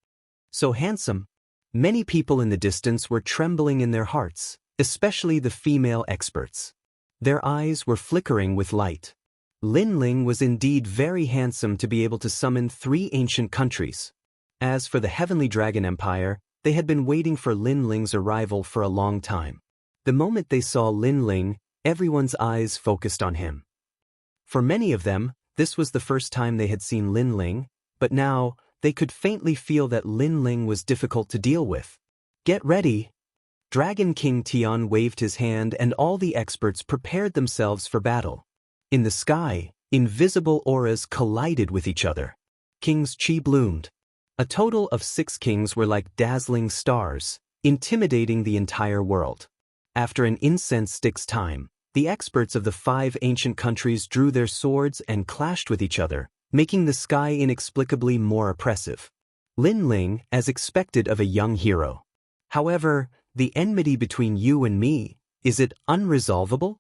So handsome. Many people in the distance were trembling in their hearts, especially the female experts. Their eyes were flickering with light. Lin Ling was indeed very handsome to be able to summon 3 ancient countries. As for the Heavenly Dragon Empire, they had been waiting for Lin Ling's arrival for a long time. The moment they saw Lin Ling, everyone's eyes focused on him. For many of them, this was the first time they had seen Lin Ling, but now, they could faintly feel that Lin Ling was difficult to deal with. "Get ready." Dragon King Tian waved his hand and all the experts prepared themselves for battle. In the sky, Invisible auras collided with each other. King's chi bloomed. A total of 6 kings were like dazzling stars, intimidating the entire world. After an incense stick's time, the experts of the 5 ancient countries drew their swords and clashed with each other, making the sky inexplicably more oppressive. Lin Ling, as expected of a young hero. However, the enmity between you and me, is it unresolvable?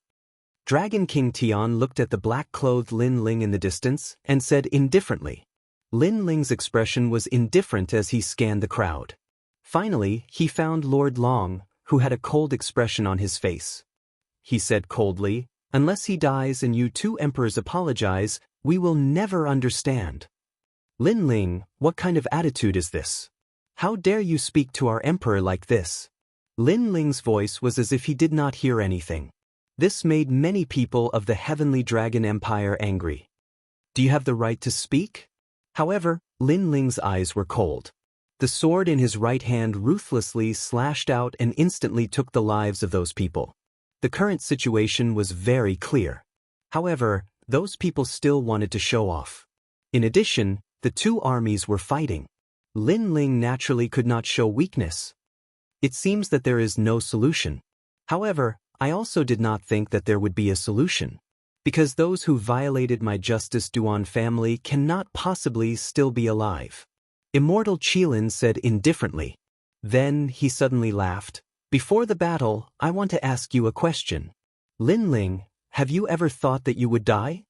Dragon King Tian looked at the black-clothed Lin Ling in the distance and said indifferently. Lin Ling's expression was indifferent as he scanned the crowd. Finally, he found Lord Long, who had a cold expression on his face. He said coldly, "Unless he dies and you 2 emperors apologize, we will never understand." Lin Ling, what kind of attitude is this? How dare you speak to our emperor like this? Lin Ling's voice was as if he did not hear anything. This made many people of the Heavenly Dragon Empire angry. Do you have the right to speak? However, Lin Ling's eyes were cold. The sword in his right hand ruthlessly slashed out and instantly took the lives of those people. The current situation was very clear. However, those people still wanted to show off. In addition, the 2 armies were fighting. Lin Ling naturally could not show weakness. It seems that there is no solution. However, I also did not think that there would be a solution. Because those who violated my Justice Duan family cannot possibly still be alive. Immortal Qilin said indifferently. Then he suddenly laughed. Before the battle, I want to ask you a question. Lin Ling, have you ever thought that you would die?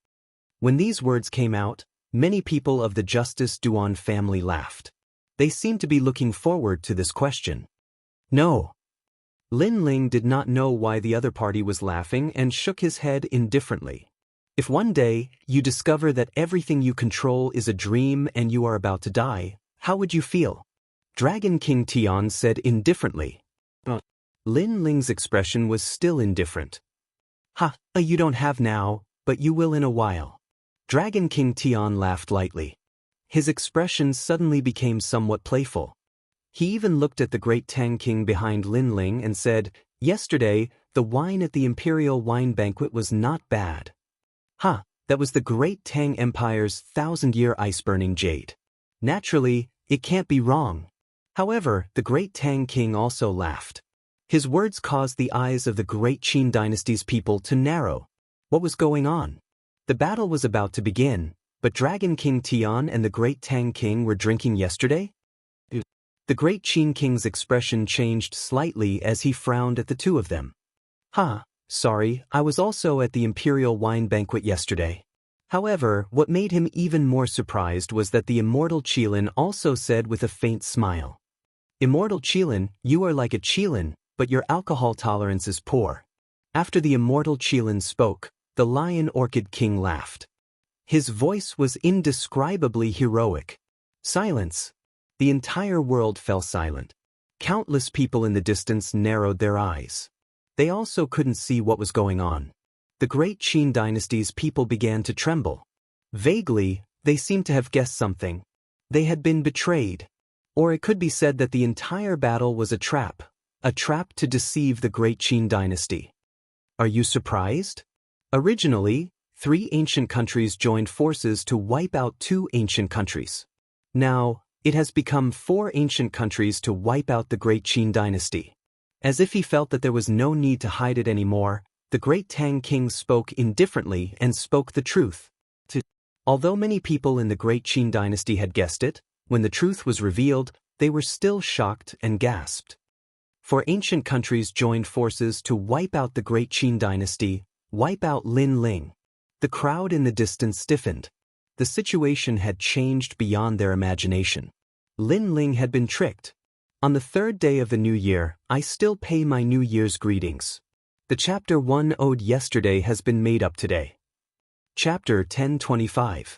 When these words came out, many people of the Justice Duan family laughed. They seemed to be looking forward to this question. No. Lin Ling did not know why the other party was laughing and shook his head indifferently. If one day you discover that everything you control is a dream and you are about to die, how would you feel? Dragon King Tian said indifferently. Lin Ling's expression was still indifferent. You don't have now, but you will in a while. Dragon King Tian laughed lightly. His expression suddenly became somewhat playful. He even looked at the great Tang King behind Lin Ling and said, "Yesterday, the wine at the Imperial Wine Banquet was not bad." That was the great Tang Empire's 1,000-year ice-burning jade. Naturally, it can't be wrong. However, the great Tang King also laughed. His words caused the eyes of the great Qin dynasty's people to narrow. What was going on? The battle was about to begin, but Dragon King Tian and the great Tang King were drinking yesterday? The great Qin King's expression changed slightly as he frowned at the 2 of them. Sorry, I was also at the Imperial Wine Banquet yesterday. However, what made him even more surprised was that the Immortal Qilin also said with a faint smile. Immortal Qilin, you are like a Qilin, but your alcohol tolerance is poor. After the Immortal Qilin spoke, the Lion Orchid King laughed. His voice was indescribably heroic. Silence. The entire world fell silent. Countless people in the distance narrowed their eyes. They also couldn't see what was going on. The great Qin dynasty's people began to tremble. Vaguely, they seemed to have guessed something. They had been betrayed. Or it could be said that the entire battle was a trap to deceive the great Qin dynasty. Are you surprised? Originally, 3 ancient countries joined forces to wipe out 2 ancient countries. Now, it has become 4 ancient countries to wipe out the great Qin dynasty. As if he felt that there was no need to hide it anymore, the great Tang King spoke indifferently and spoke the truth. Although many people in the great Qin dynasty had guessed it, when the truth was revealed, they were still shocked and gasped. 4 ancient countries joined forces to wipe out the great Qin dynasty, wipe out Lin Ling. The crowd in the distance stiffened. The situation had changed beyond their imagination. Lin Ling had been tricked. On the 3rd day of the new year, I still pay my New Year's greetings. The chapter 1 owed yesterday has been made up today. Chapter 10:25.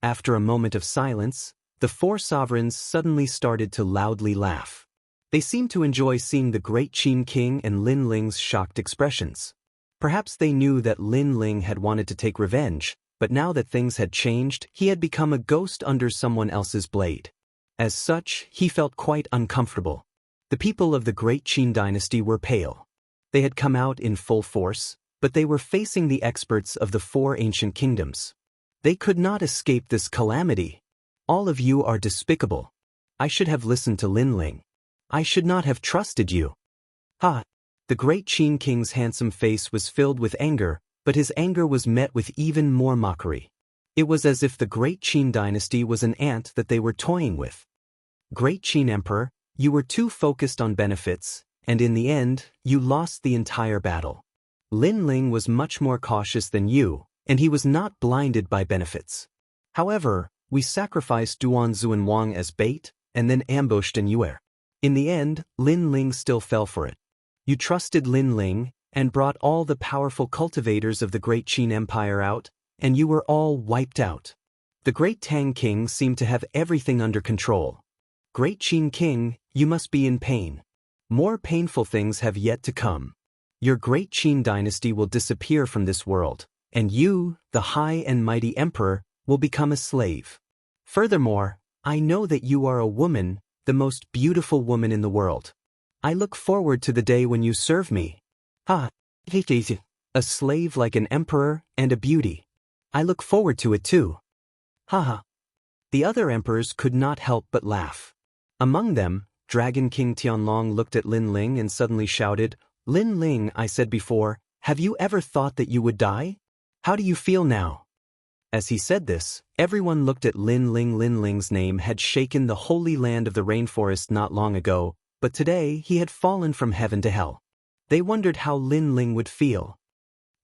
After a moment of silence, the 4 sovereigns suddenly started to loudly laugh. They seemed to enjoy seeing the great Qin King and Lin Ling's shocked expressions. Perhaps they knew that Lin Ling had wanted to take revenge, but now that things had changed, he had become a ghost under someone else's blade. As such, he felt quite uncomfortable. The people of the great Qin dynasty were pale. They had come out in full force, but they were facing the experts of the 4 ancient kingdoms. They could not escape this calamity. All of you are despicable. I should have listened to Lin Ling. I should not have trusted you. Ha! The great Qin king's handsome face was filled with anger, but his anger was met with even more mockery. It was as if the great Qin dynasty was an ant that they were toying with. Great Qin Emperor, you were too focused on benefits, and in the end, you lost the entire battle. Lin Ling was much more cautious than you, and he was not blinded by benefits. However, we sacrificed Duanzu and Wang as bait, and then ambushed in Yue. In the end, Lin Ling still fell for it. You trusted Lin Ling, and brought all the powerful cultivators of the great Qin Empire out, and you were all wiped out. The great Tang King seemed to have everything under control. Great Qin King, you must be in pain. More painful things have yet to come. Your great Qin dynasty will disappear from this world, and you, the high and mighty emperor, will become a slave. Furthermore, I know that you are a woman, the most beautiful woman in the world. I look forward to the day when you serve me. Ha! A slave like an emperor and a beauty. I look forward to it too. Ha ha. The other emperors could not help but laugh. Among them, Dragon King Tianlong looked at Lin Ling and suddenly shouted, Lin Ling, I said before, have you ever thought that you would die? How do you feel now? As he said this, everyone looked at Lin Ling. Lin Ling's name had shaken the holy land of the rainforest not long ago, but today he had fallen from heaven to hell. They wondered how Lin Ling would feel.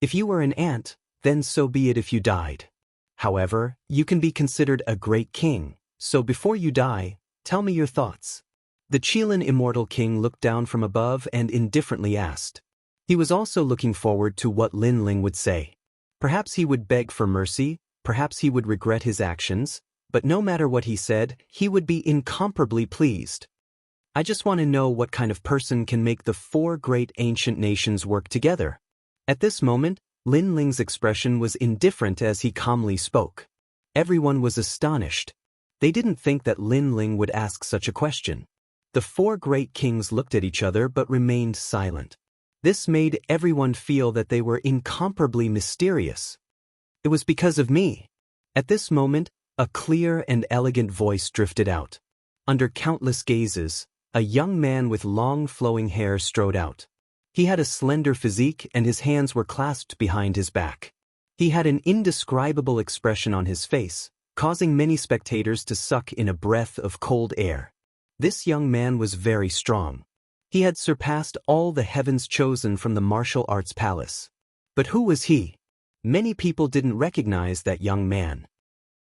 If you were an ant, then so be it if you died. However, you can be considered a great king, so before you die, tell me your thoughts. The Qilin Immortal King looked down from above and indifferently asked. He was also looking forward to what Lin Ling would say. Perhaps he would beg for mercy, perhaps he would regret his actions, but no matter what he said, he would be incomparably pleased. I just want to know what kind of person can make the 4 great ancient nations work together. At this moment, Lin Ling's expression was indifferent as he calmly spoke. Everyone was astonished. They didn't think that Lin Ling would ask such a question. The 4 great kings looked at each other but remained silent. This made everyone feel that they were incomparably mysterious. It was because of me. At this moment, a clear and elegant voice drifted out. Under countless gazes, a young man with long flowing hair strode out. He had a slender physique and his hands were clasped behind his back. He had an indescribable expression on his face, causing many spectators to suck in a breath of cold air. This young man was very strong. He had surpassed all the heavens chosen from the martial arts palace. But who was he? Many people didn't recognize that young man.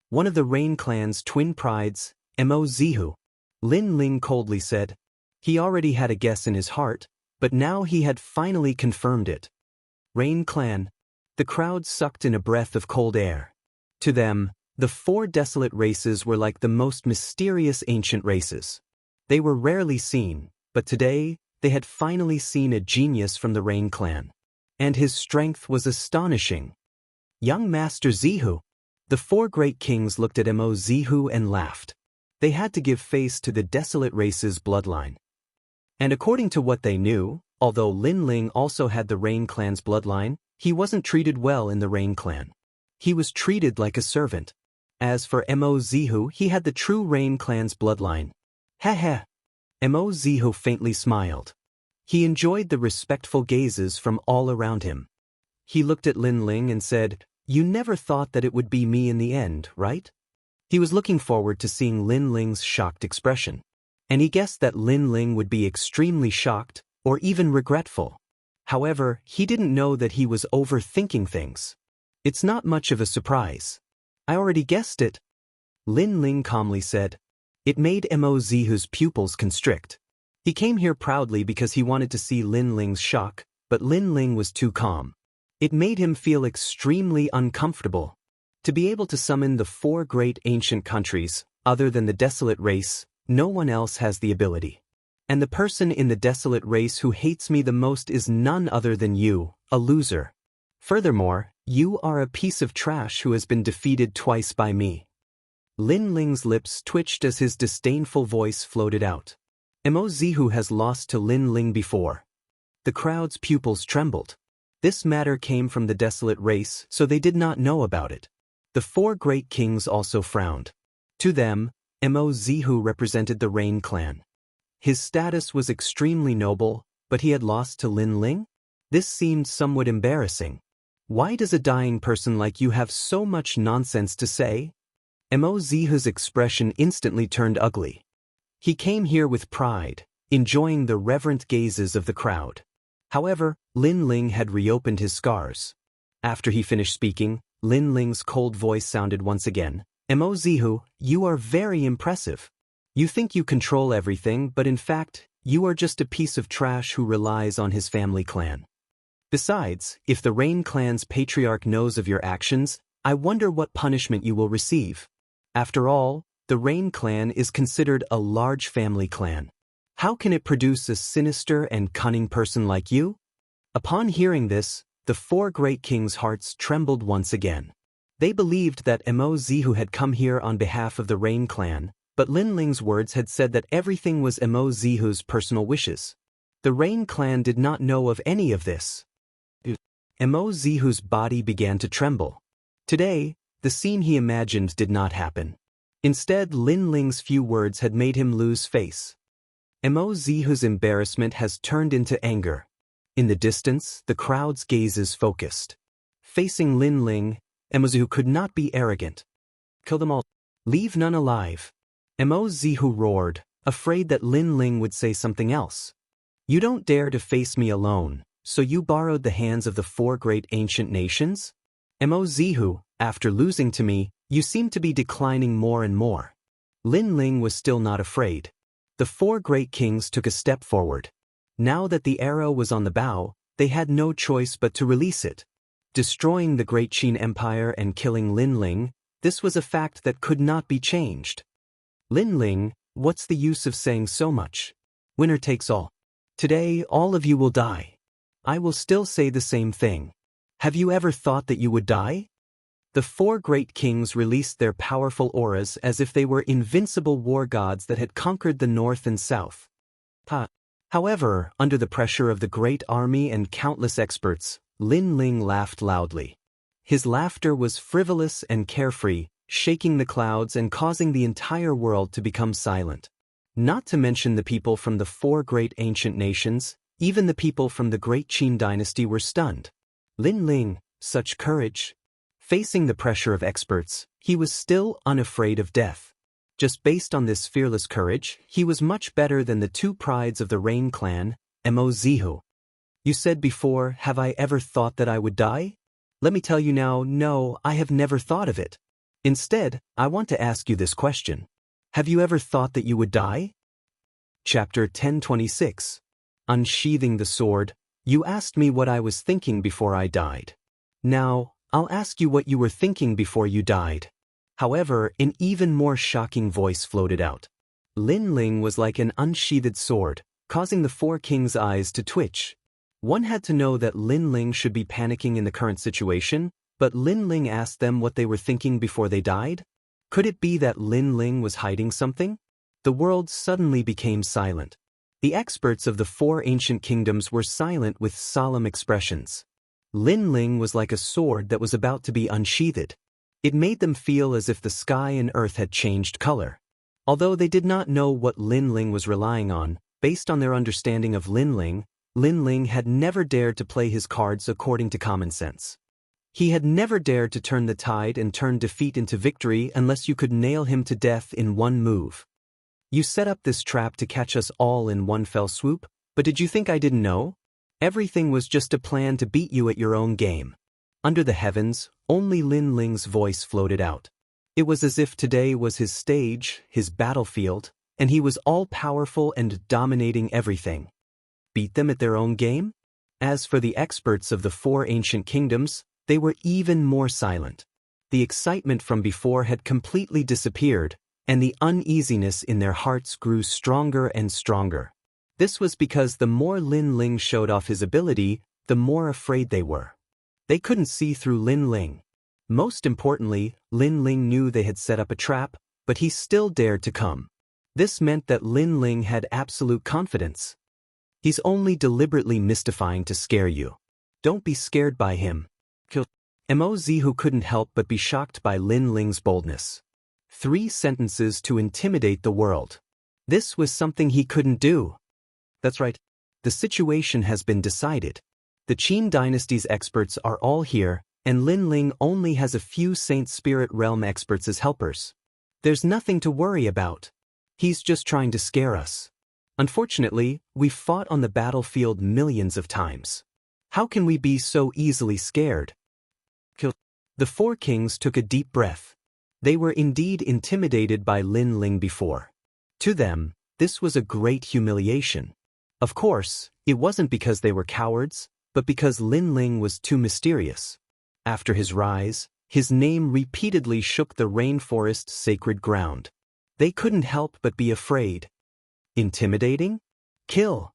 One of the Rain clan's twin prides, Mo Zihu. Lin Ling coldly said. He already had a guess in his heart, but now he had finally confirmed it. Rain clan. The crowd sucked in a breath of cold air. To them, the 4 desolate races were like the most mysterious ancient races. They were rarely seen, but today, they had finally seen a genius from the Rain clan. And his strength was astonishing. Young Master Zihu. The 4 great kings looked at Mo Zihu and laughed. They had to give face to the desolate race's bloodline. And according to what they knew, although Lin Ling also had the Rain clan's bloodline, he wasn't treated well in the Rain clan. He was treated like a servant. As for Mo Zihu, he had the true Rain clan's bloodline. Heh. Mo Zihu faintly smiled. He enjoyed the respectful gazes from all around him. He looked at Lin Ling and said, You never thought that it would be me in the end, right? He was looking forward to seeing Lin Ling's shocked expression. And he guessed that Lin Ling would be extremely shocked, or even regretful. However, he didn't know that he was overthinking things. It's not much of a surprise. I already guessed it. Lin Ling calmly said. It made Mo Zihu's pupils constrict. He came here proudly because he wanted to see Lin Ling's shock, but Lin Ling was too calm. It made him feel extremely uncomfortable. To be able to summon the 4 great ancient countries, other than the desolate race, no one else has the ability. And the person in the desolate race who hates me the most is none other than you, a loser. Furthermore, you are a piece of trash who has been defeated twice by me. Lin Ling's lips twitched as his disdainful voice floated out. Mo Zihu has lost to Lin Ling before. The crowd's pupils trembled. This matter came from the desolate race, so they did not know about it. The four great kings also frowned. To them, Mo Zihu represented the Rain clan. His status was extremely noble, but he had lost to Lin Ling? This seemed somewhat embarrassing. Why does a dying person like you have so much nonsense to say? Mo Zihu's expression instantly turned ugly. He came here with pride, enjoying the reverent gazes of the crowd. However, Lin Ling had reopened his scars. After he finished speaking, Lin Ling's cold voice sounded once again. Mo Zihu, you are very impressive. You think you control everything, but in fact, you are just a piece of trash who relies on his family clan. Besides, if the Rain clan's patriarch knows of your actions, I wonder what punishment you will receive. After all, the Rain clan is considered a large family clan. How can it produce a sinister and cunning person like you? Upon hearing this, the four great kings' hearts trembled once again. They believed that Mo Zihu had come here on behalf of the Rain clan, but Lin Ling's words had said that everything was Mo Zihu's personal wishes. The Rain clan did not know of any of this. Mo Zihu's body began to tremble. Today, the scene he imagined did not happen. Instead, Lin Ling's few words had made him lose face. Mo Zihu's embarrassment has turned into anger. In the distance, the crowd's gazes focused. Facing Lin Ling, Mo Zihu could not be arrogant. Kill them all. Leave none alive. Mo Zihu roared, afraid that Lin Ling would say something else. You don't dare to face me alone, so you borrowed the hands of the four great ancient nations? Mo Zihu, after losing to me, you seem to be declining more and more. Lin Ling was still not afraid. The four great kings took a step forward. Now that the arrow was on the bow, they had no choice but to release it. Destroying the Great Qin Empire and killing Lin Ling, this was a fact that could not be changed. Lin Ling, what's the use of saying so much? Winner takes all. Today, all of you will die. I will still say the same thing. Have you ever thought that you would die? The four great kings released their powerful auras as if they were invincible war gods that had conquered the north and south. However, under the pressure of the great army and countless experts, Lin Ling laughed loudly. His laughter was frivolous and carefree, shaking the clouds and causing the entire world to become silent. Not to mention the people from the four great ancient nations, even the people from the Great Qin dynasty were stunned. Lin Ling, such courage. Facing the pressure of experts, he was still unafraid of death. Just based on this fearless courage, he was much better than the two prides of the Rain clan, Mo Zihu. You said before, have I ever thought that I would die? Let me tell you now, no, I have never thought of it. Instead, I want to ask you this question. Have you ever thought that you would die? Chapter 1026. Unsheathing the sword, you asked me what I was thinking before I died. Now, I'll ask you what you were thinking before you died. However, an even more shocking voice floated out. Lin Ling was like an unsheathed sword, causing the four kings' eyes to twitch. One had to know that Lin Ling should be panicking in the current situation, but Lin Ling asked them what they were thinking before they died? Could it be that Lin Ling was hiding something? The world suddenly became silent. The experts of the four ancient kingdoms were silent with solemn expressions. Lin Ling was like a sword that was about to be unsheathed. It made them feel as if the sky and earth had changed color. Although they did not know what Lin Ling was relying on, based on their understanding of Lin Ling had never dared to play his cards according to common sense. He had never dared to turn the tide and turn defeat into victory unless you could nail him to death in one move. You set up this trap to catch us all in one fell swoop, but did you think I didn't know? Everything was just a plan to beat you at your own game. Under the heavens, only Lin Ling's voice floated out. It was as if today was his stage, his battlefield, and he was all-powerful and dominating everything. Beat them at their own game? As for the experts of the four ancient kingdoms, they were even more silent. The excitement from before had completely disappeared, and the uneasiness in their hearts grew stronger and stronger. This was because the more Lin Ling showed off his ability, the more afraid they were. They couldn't see through Lin Ling. Most importantly, Lin Ling knew they had set up a trap, but he still dared to come. This meant that Lin Ling had absolute confidence. He's only deliberately mystifying to scare you. Don't be scared by him. Moz who couldn't help but be shocked by Lin Ling's boldness. 3 sentences to intimidate the world. This was something he couldn't do. That's right. The situation has been decided. The Qin dynasty's experts are all here, and Lin Ling only has a few Saint Spirit Realm experts as helpers. There's nothing to worry about. He's just trying to scare us. Unfortunately, we've fought on the battlefield millions of times. How can we be so easily scared? The 4 kings took a deep breath. They were indeed intimidated by Lin Ling before. To them, this was a great humiliation. Of course, it wasn't because they were cowards, but because Lin Ling was too mysterious. After his rise, his name repeatedly shook the rainforest's sacred ground. They couldn't help but be afraid. Intimidating? Kill!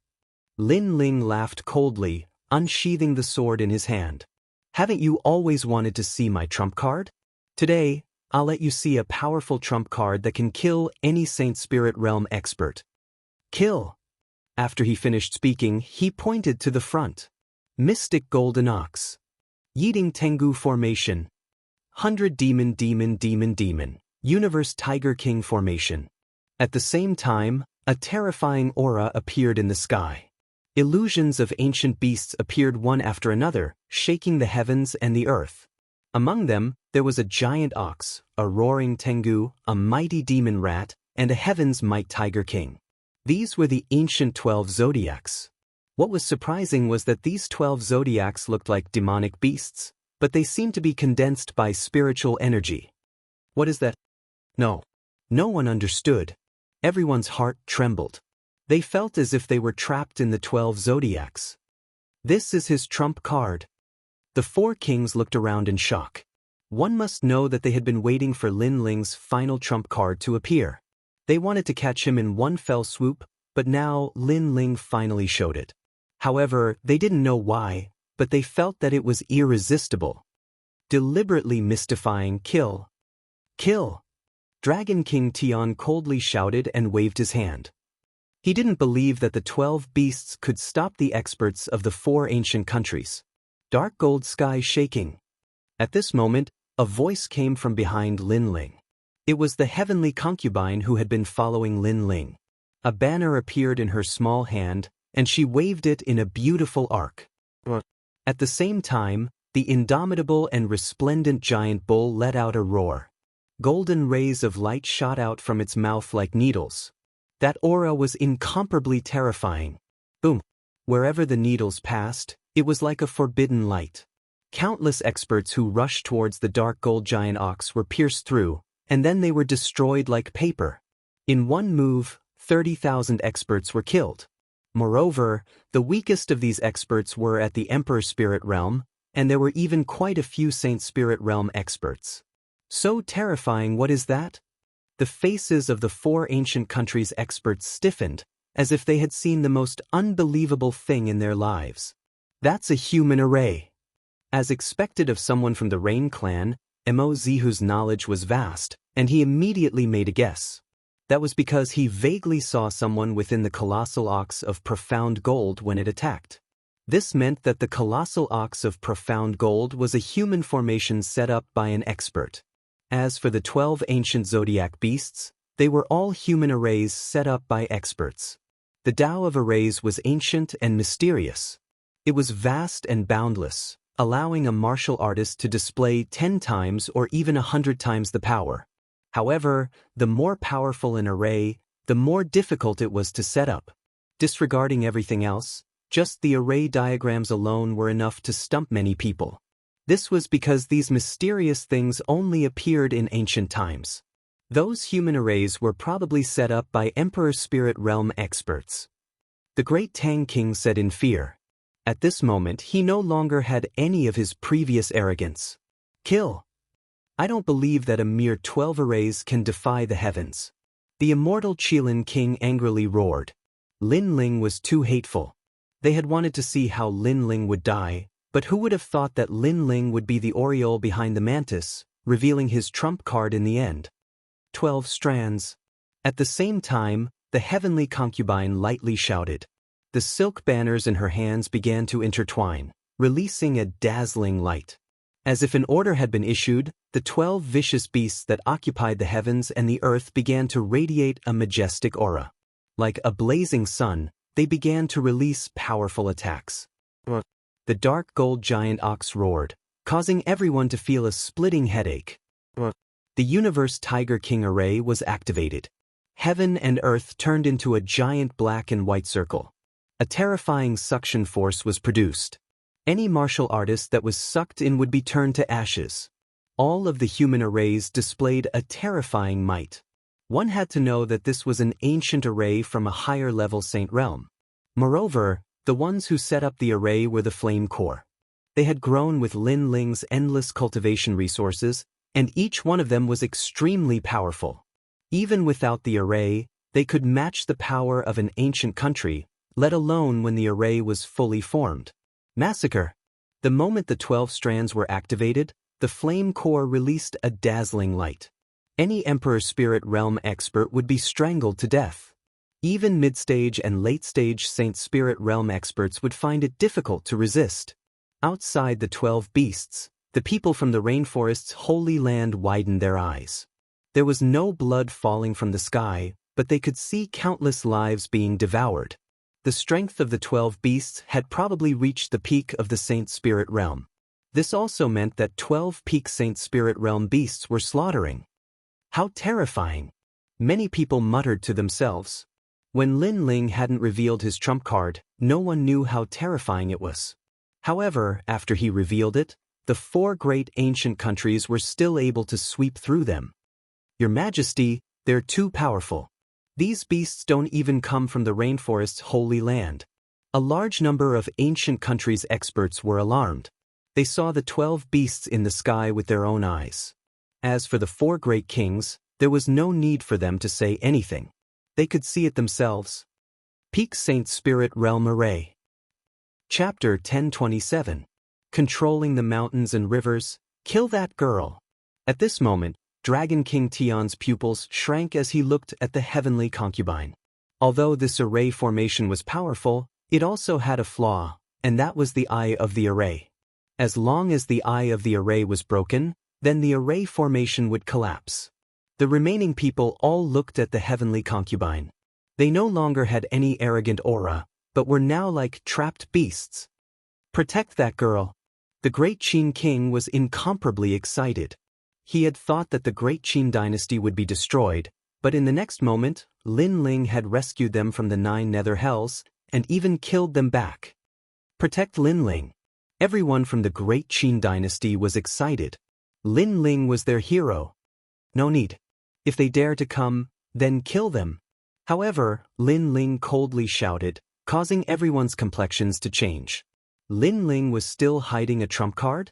Lin Ling laughed coldly, unsheathing the sword in his hand. Haven't you always wanted to see my trump card? Today, I'll let you see a powerful trump card that can kill any Saint Spirit Realm expert. Kill! After he finished speaking, he pointed to the front. Mystic Golden Ox. Yeeting Tengu Formation. 100 Demon. Universe Tiger King Formation. At the same time, a terrifying aura appeared in the sky. Illusions of ancient beasts appeared one after another, shaking the heavens and the earth. Among them, there was a giant ox, a roaring tengu, a mighty demon rat, and a heaven's might tiger king. These were the ancient 12 zodiacs. What was surprising was that these 12 zodiacs looked like demonic beasts, but they seemed to be condensed by spiritual energy. What is that? No one understood. Everyone's heart trembled. They felt as if they were trapped in the 12 zodiacs. This is his trump card. The 4 kings looked around in shock. One must know that they had been waiting for Lin Ling's final trump card to appear. They wanted to catch him in one fell swoop, but now Lin Ling finally showed it. However, they didn't know why, but they felt that it was irresistible. Deliberately mystifying kill. Kill! Dragon King Tian coldly shouted and waved his hand. He didn't believe that the 12 beasts could stop the experts of the 4 ancient countries. Dark gold sky shaking. At this moment, a voice came from behind Lin Ling. It was the heavenly concubine who had been following Lin Ling. A banner appeared in her small hand, and she waved it in a beautiful arc. At the same time, the indomitable and resplendent giant bull let out a roar. Golden rays of light shot out from its mouth like needles. That aura was incomparably terrifying. Boom! Wherever the needles passed, it was like a forbidden light. Countless experts who rushed towards the dark gold giant ox were pierced through, and then they were destroyed like paper. In one move, 30,000 experts were killed. Moreover, the weakest of these experts were at the Emperor Spirit Realm, and there were even quite a few Saint Spirit Realm experts. So terrifying, what is that? The faces of the 4 ancient countries' experts stiffened, as if they had seen the most unbelievable thing in their lives. That's a human array. As expected of someone from the Rain clan, Moz knowledge was vast, and he immediately made a guess. That was because he vaguely saw someone within the colossal ox of profound gold when it attacked. This meant that the colossal ox of profound gold was a human formation set up by an expert. As for the 12 ancient zodiac beasts, they were all human arrays set up by experts. The Tao of arrays was ancient and mysterious. It was vast and boundless, allowing a martial artist to display 10 times or even 100 times the power. However, the more powerful an array, the more difficult it was to set up. Disregarding everything else, just the array diagrams alone were enough to stump many people. This was because these mysterious things only appeared in ancient times. Those human arrays were probably set up by Emperor Spirit Realm experts. The great Tang King said in fear. At this moment, he no longer had any of his previous arrogance. Kill! I don't believe that a mere 12 arrays can defy the heavens. The immortal Qilin King angrily roared. Lin Ling was too hateful. They had wanted to see how Lin Ling would die, but who would have thought that Lin Ling would be the aureole behind the mantis, revealing his trump card in the end? 12 strands. At the same time, the heavenly concubine lightly shouted. The silk banners in her hands began to intertwine. releasing a dazzling light. As if an order had been issued, the 12 vicious beasts that occupied the heavens and the earth began to radiate a majestic aura. Like a blazing sun, they began to release powerful attacks. The dark gold giant ox roared, causing everyone to feel a splitting headache. The universe Tiger King array was activated. Heaven and earth turned into a giant black and white circle. A terrifying suction force was produced. Any martial artist that was sucked in would be turned to ashes. All of the human arrays displayed a terrifying might. One had to know that this was an ancient array from a higher-level saint realm. Moreover, the ones who set up the array were the Flame Core. They had grown with Lin Ling's endless cultivation resources, and each one of them was extremely powerful. Even without the array, they could match the power of an ancient country, let alone when the array was fully formed. Massacre. The moment the 12 strands were activated, the Flame Core released a dazzling light. Any Emperor Spirit Realm expert would be strangled to death. Even mid-stage and late-stage Saint Spirit Realm experts would find it difficult to resist. Outside the 12 beasts, the people from the rainforest's holy land widened their eyes. There was no blood falling from the sky, but they could see countless lives being devoured. The strength of the 12 beasts had probably reached the peak of the Saint Spirit Realm. This also meant that 12 peak Saint Spirit Realm beasts were slaughtering. How terrifying! Many people muttered to themselves. When Lin Ling hadn't revealed his trump card, no one knew how terrifying it was. However, after he revealed it, the 4 great ancient countries were still able to sweep through them. Your Majesty, they're too powerful. These beasts don't even come from the rainforest's holy land. A large number of ancient countries' experts were alarmed. They saw the 12 beasts in the sky with their own eyes. As for the 4 great kings, there was no need for them to say anything. They could see it themselves. Peak Saint Spirit Realm Array. Chapter 1027. Controlling the mountains and rivers, kill that girl. At this moment, Dragon King Tian's pupils shrank as he looked at the heavenly concubine. Although this array formation was powerful, it also had a flaw, and that was the eye of the array. As long as the eye of the array was broken, then the array formation would collapse. The remaining people all looked at the heavenly concubine. They no longer had any arrogant aura, but were now like trapped beasts. Protect that girl. The great Qin king was incomparably excited. He had thought that the great Qin dynasty would be destroyed, but in the next moment, Lin Ling had rescued them from the 9 nether hells, and even killed them back. Protect Lin Ling. Everyone from the great Qin dynasty was excited. Lin Ling was their hero. No need. If they dare to come, then kill them. However, Lin Ling coldly shouted, causing everyone's complexions to change. Lin Ling was still hiding a trump card?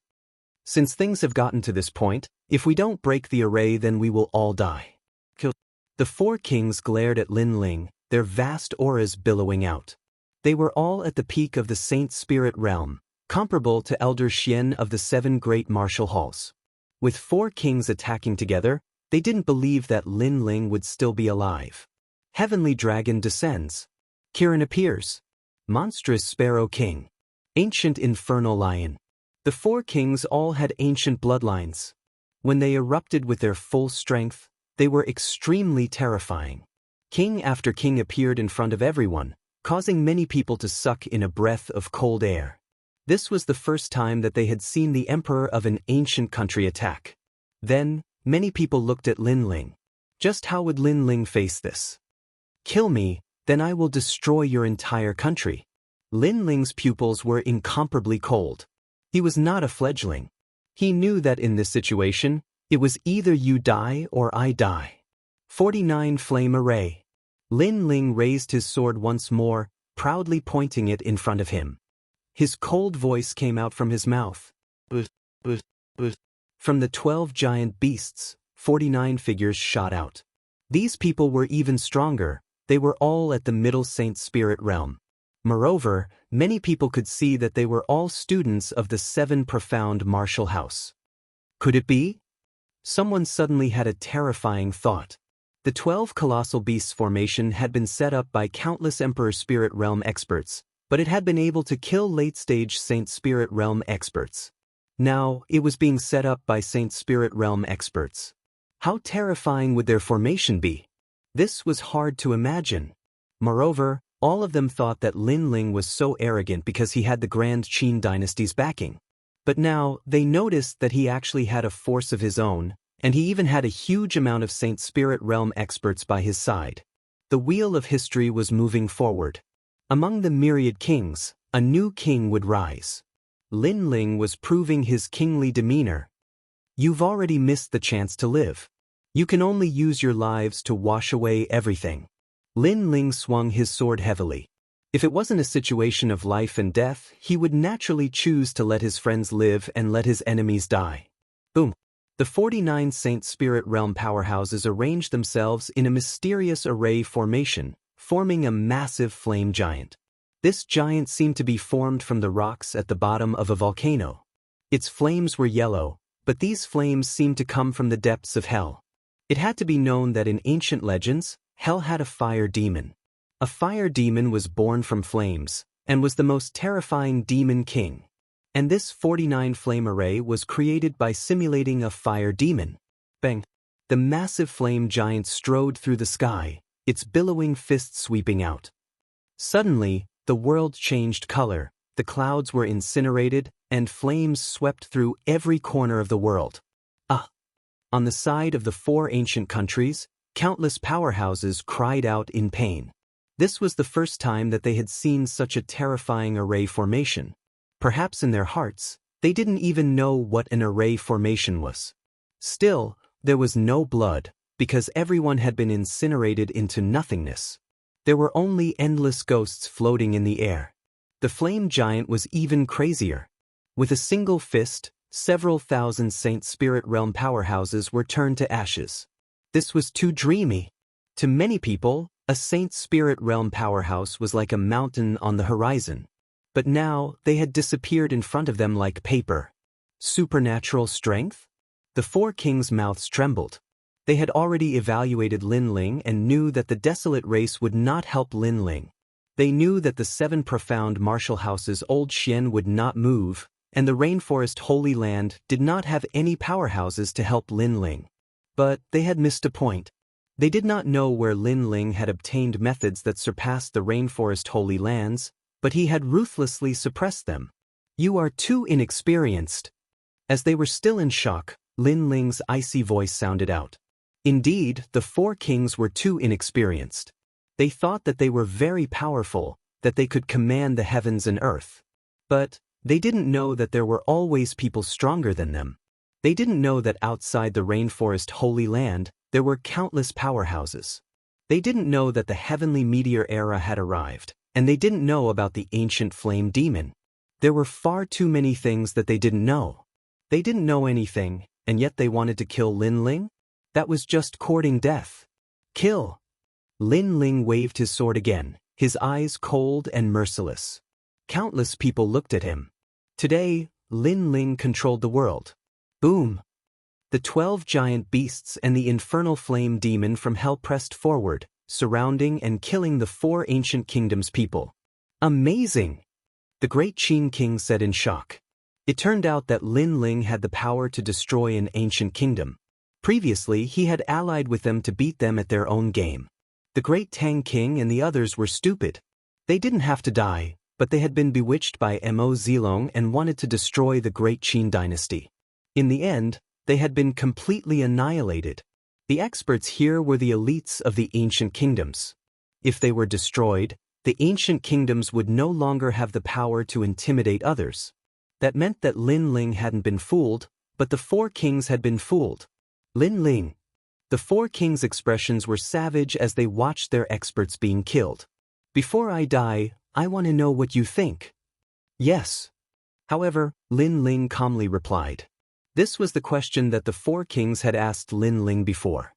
Since things have gotten to this point, if we don't break the array then we will all die. Kill. The 4 kings glared at Lin Ling, their vast auras billowing out. They were all at the peak of the Saint Spirit Realm, comparable to Elder Xian of the 7 great martial halls. With 4 kings attacking together, they didn't believe that Lin Ling would still be alive. Heavenly Dragon descends. Kirin appears. Monstrous Sparrow King. Ancient Infernal Lion. The 4 kings all had ancient bloodlines. When they erupted with their full strength, they were extremely terrifying. King after king appeared in front of everyone, causing many people to suck in a breath of cold air. This was the first time that they had seen the emperor of an ancient country attack. Then, many people looked at Lin Ling. Just how would Lin Ling face this? Kill me, then I will destroy your entire country. Lin Ling's pupils were incomparably cold. He was not a fledgling. He knew that in this situation, it was either you die or I die. 49 Flame Array. Lin Ling raised his sword once more, proudly pointing it in front of him. His cold voice came out from his mouth. From the 12 giant beasts, 49 figures shot out. These people were even stronger. They were all at the Middle Saint Spirit Realm. Moreover, many people could see that they were all students of the 7 profound martial house. Could it be? Someone suddenly had a terrifying thought. The 12 colossal beasts formation had been set up by countless Emperor Spirit Realm experts, but it had been able to kill late-stage Saint Spirit Realm experts. Now, it was being set up by Saint Spirit Realm experts. How terrifying would their formation be? This was hard to imagine. Moreover, all of them thought that Lin Ling was so arrogant because he had the Grand Qin dynasty's backing. But now, they noticed that he actually had a force of his own, and he even had a huge amount of Saint Spirit Realm experts by his side. The wheel of history was moving forward. Among the myriad kings, a new king would rise. Lin Ling was proving his kingly demeanor. You've already missed the chance to live. You can only use your lives to wash away everything. Lin Ling swung his sword heavily. If it wasn't a situation of life and death, he would naturally choose to let his friends live and let his enemies die. Boom. The 49 Saint Spirit Realm powerhouses arranged themselves in a mysterious array formation, forming a massive flame giant. This giant seemed to be formed from the rocks at the bottom of a volcano. Its flames were yellow, but these flames seemed to come from the depths of hell. It had to be known that in ancient legends, hell had a fire demon. A fire demon was born from flames, and was the most terrifying demon king. And this 49 flame array was created by simulating a fire demon. Bang! The massive flame giant strode through the sky, its billowing fist sweeping out. Suddenly, the world changed color, the clouds were incinerated, and flames swept through every corner of the world. On the side of the 4 ancient countries, countless powerhouses cried out in pain. This was the first time that they had seen such a terrifying array formation. Perhaps in their hearts, they didn't even know what an array formation was. Still, there was no blood, because everyone had been incinerated into nothingness. There were only endless ghosts floating in the air. The flame giant was even crazier. With a single fist, several thousand Saint Spirit Realm powerhouses were turned to ashes. This was too dreamy. To many people, a Saint Spirit Realm powerhouse was like a mountain on the horizon. But now, they had disappeared in front of them like paper. Supernatural strength? The 4 kings' mouths trembled. They had already evaluated Lin Ling and knew that the desolate race would not help Lin Ling. They knew that the 7 profound martial houses Old Xian would not move, and the rainforest Holy Land did not have any powerhouses to help Lin Ling. But they had missed a point. They did not know where Lin Ling had obtained methods that surpassed the rainforest Holy Lands, but he had ruthlessly suppressed them. You are too inexperienced. As they were still in shock, Lin Ling's icy voice sounded out. Indeed, the 4 kings were too inexperienced. They thought that they were very powerful, that they could command the heavens and earth. But they didn't know that there were always people stronger than them. They didn't know that outside the rainforest Holy Land, there were countless powerhouses. They didn't know that the heavenly meteor era had arrived, and they didn't know about the ancient flame demon. There were far too many things that they didn't know. They didn't know anything, and yet they wanted to kill Lin Ling? That was just courting death. Kill! Lin Ling waved his sword again, his eyes cold and merciless. Countless people looked at him. Today, Lin Ling controlled the world. Boom! The 12 giant beasts and the infernal flame demon from hell pressed forward, surrounding and killing the 4 ancient kingdoms' people. Amazing! The great Qin king said in shock. It turned out that Lin Ling had the power to destroy an ancient kingdom. Previously, he had allied with them to beat them at their own game. The great Tang king and the others were stupid. They didn't have to die, but they had been bewitched by Mo Zilong and wanted to destroy the great Qin dynasty. In the end, they had been completely annihilated. The experts here were the elites of the ancient kingdoms. If they were destroyed, the ancient kingdoms would no longer have the power to intimidate others. That meant that Lin Ling hadn't been fooled, but the 4 kings had been fooled. Lin Ling. The 4 kings' expressions were savage as they watched their experts being killed. Before I die, I want to know what you think. Yes. However, Lin Ling calmly replied. This was the question that the 4 kings had asked Lin Ling before.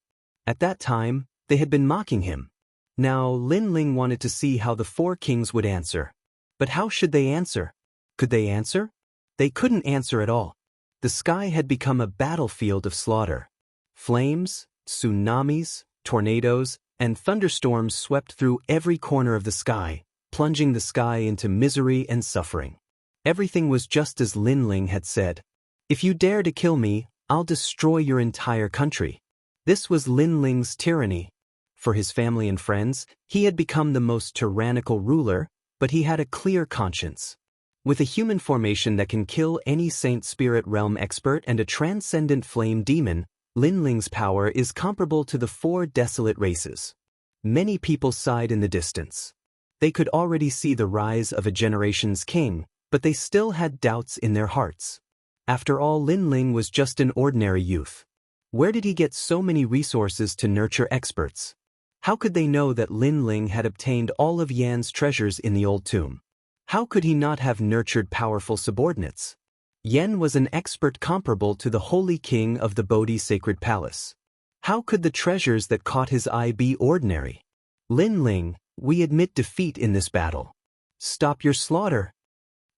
At that time, they had been mocking him. Now Lin Ling wanted to see how the 4 kings would answer. But how should they answer? Could they answer? They couldn't answer at all. The sky had become a battlefield of slaughter. Flames, tsunamis, tornadoes, and thunderstorms swept through every corner of the sky, plunging the sky into misery and suffering. Everything was just as Lin Ling had said. If you dare to kill me, I'll destroy your entire country. This was Lin Ling's tyranny. For his family and friends, he had become the most tyrannical ruler, but he had a clear conscience. With a human formation that can kill any Saint Spirit Realm expert and a transcendent flame demon, Lin Ling's power is comparable to the 4 desolate races. Many people sighed in the distance. They could already see the rise of a generation's king, but they still had doubts in their hearts. After all, Lin Ling was just an ordinary youth. Where did he get so many resources to nurture experts? How could they know that Lin Ling had obtained all of Yan's treasures in the old tomb? How could he not have nurtured powerful subordinates? Yan was an expert comparable to the holy king of the Bodhi sacred palace. How could the treasures that caught his eye be ordinary? Lin Ling, we admit defeat in this battle. Stop your slaughter.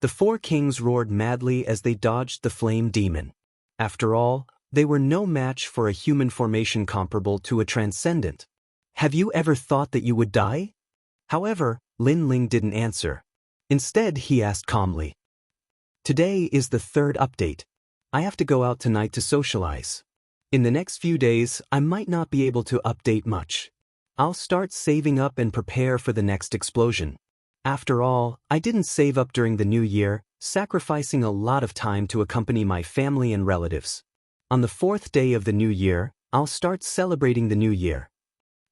The 4 kings roared madly as they dodged the flame demon. After all, they were no match for a human formation comparable to a transcendent. Have you ever thought that you would die? However, Lin Ling didn't answer. Instead, he asked calmly. Today is the 3rd update. I have to go out tonight to socialize. In the next few days, I might not be able to update much. I'll start saving up and prepare for the next explosion. After all, I didn't save up during the new year, sacrificing a lot of time to accompany my family and relatives. On the 4th day of the new year, I'll start celebrating the new year.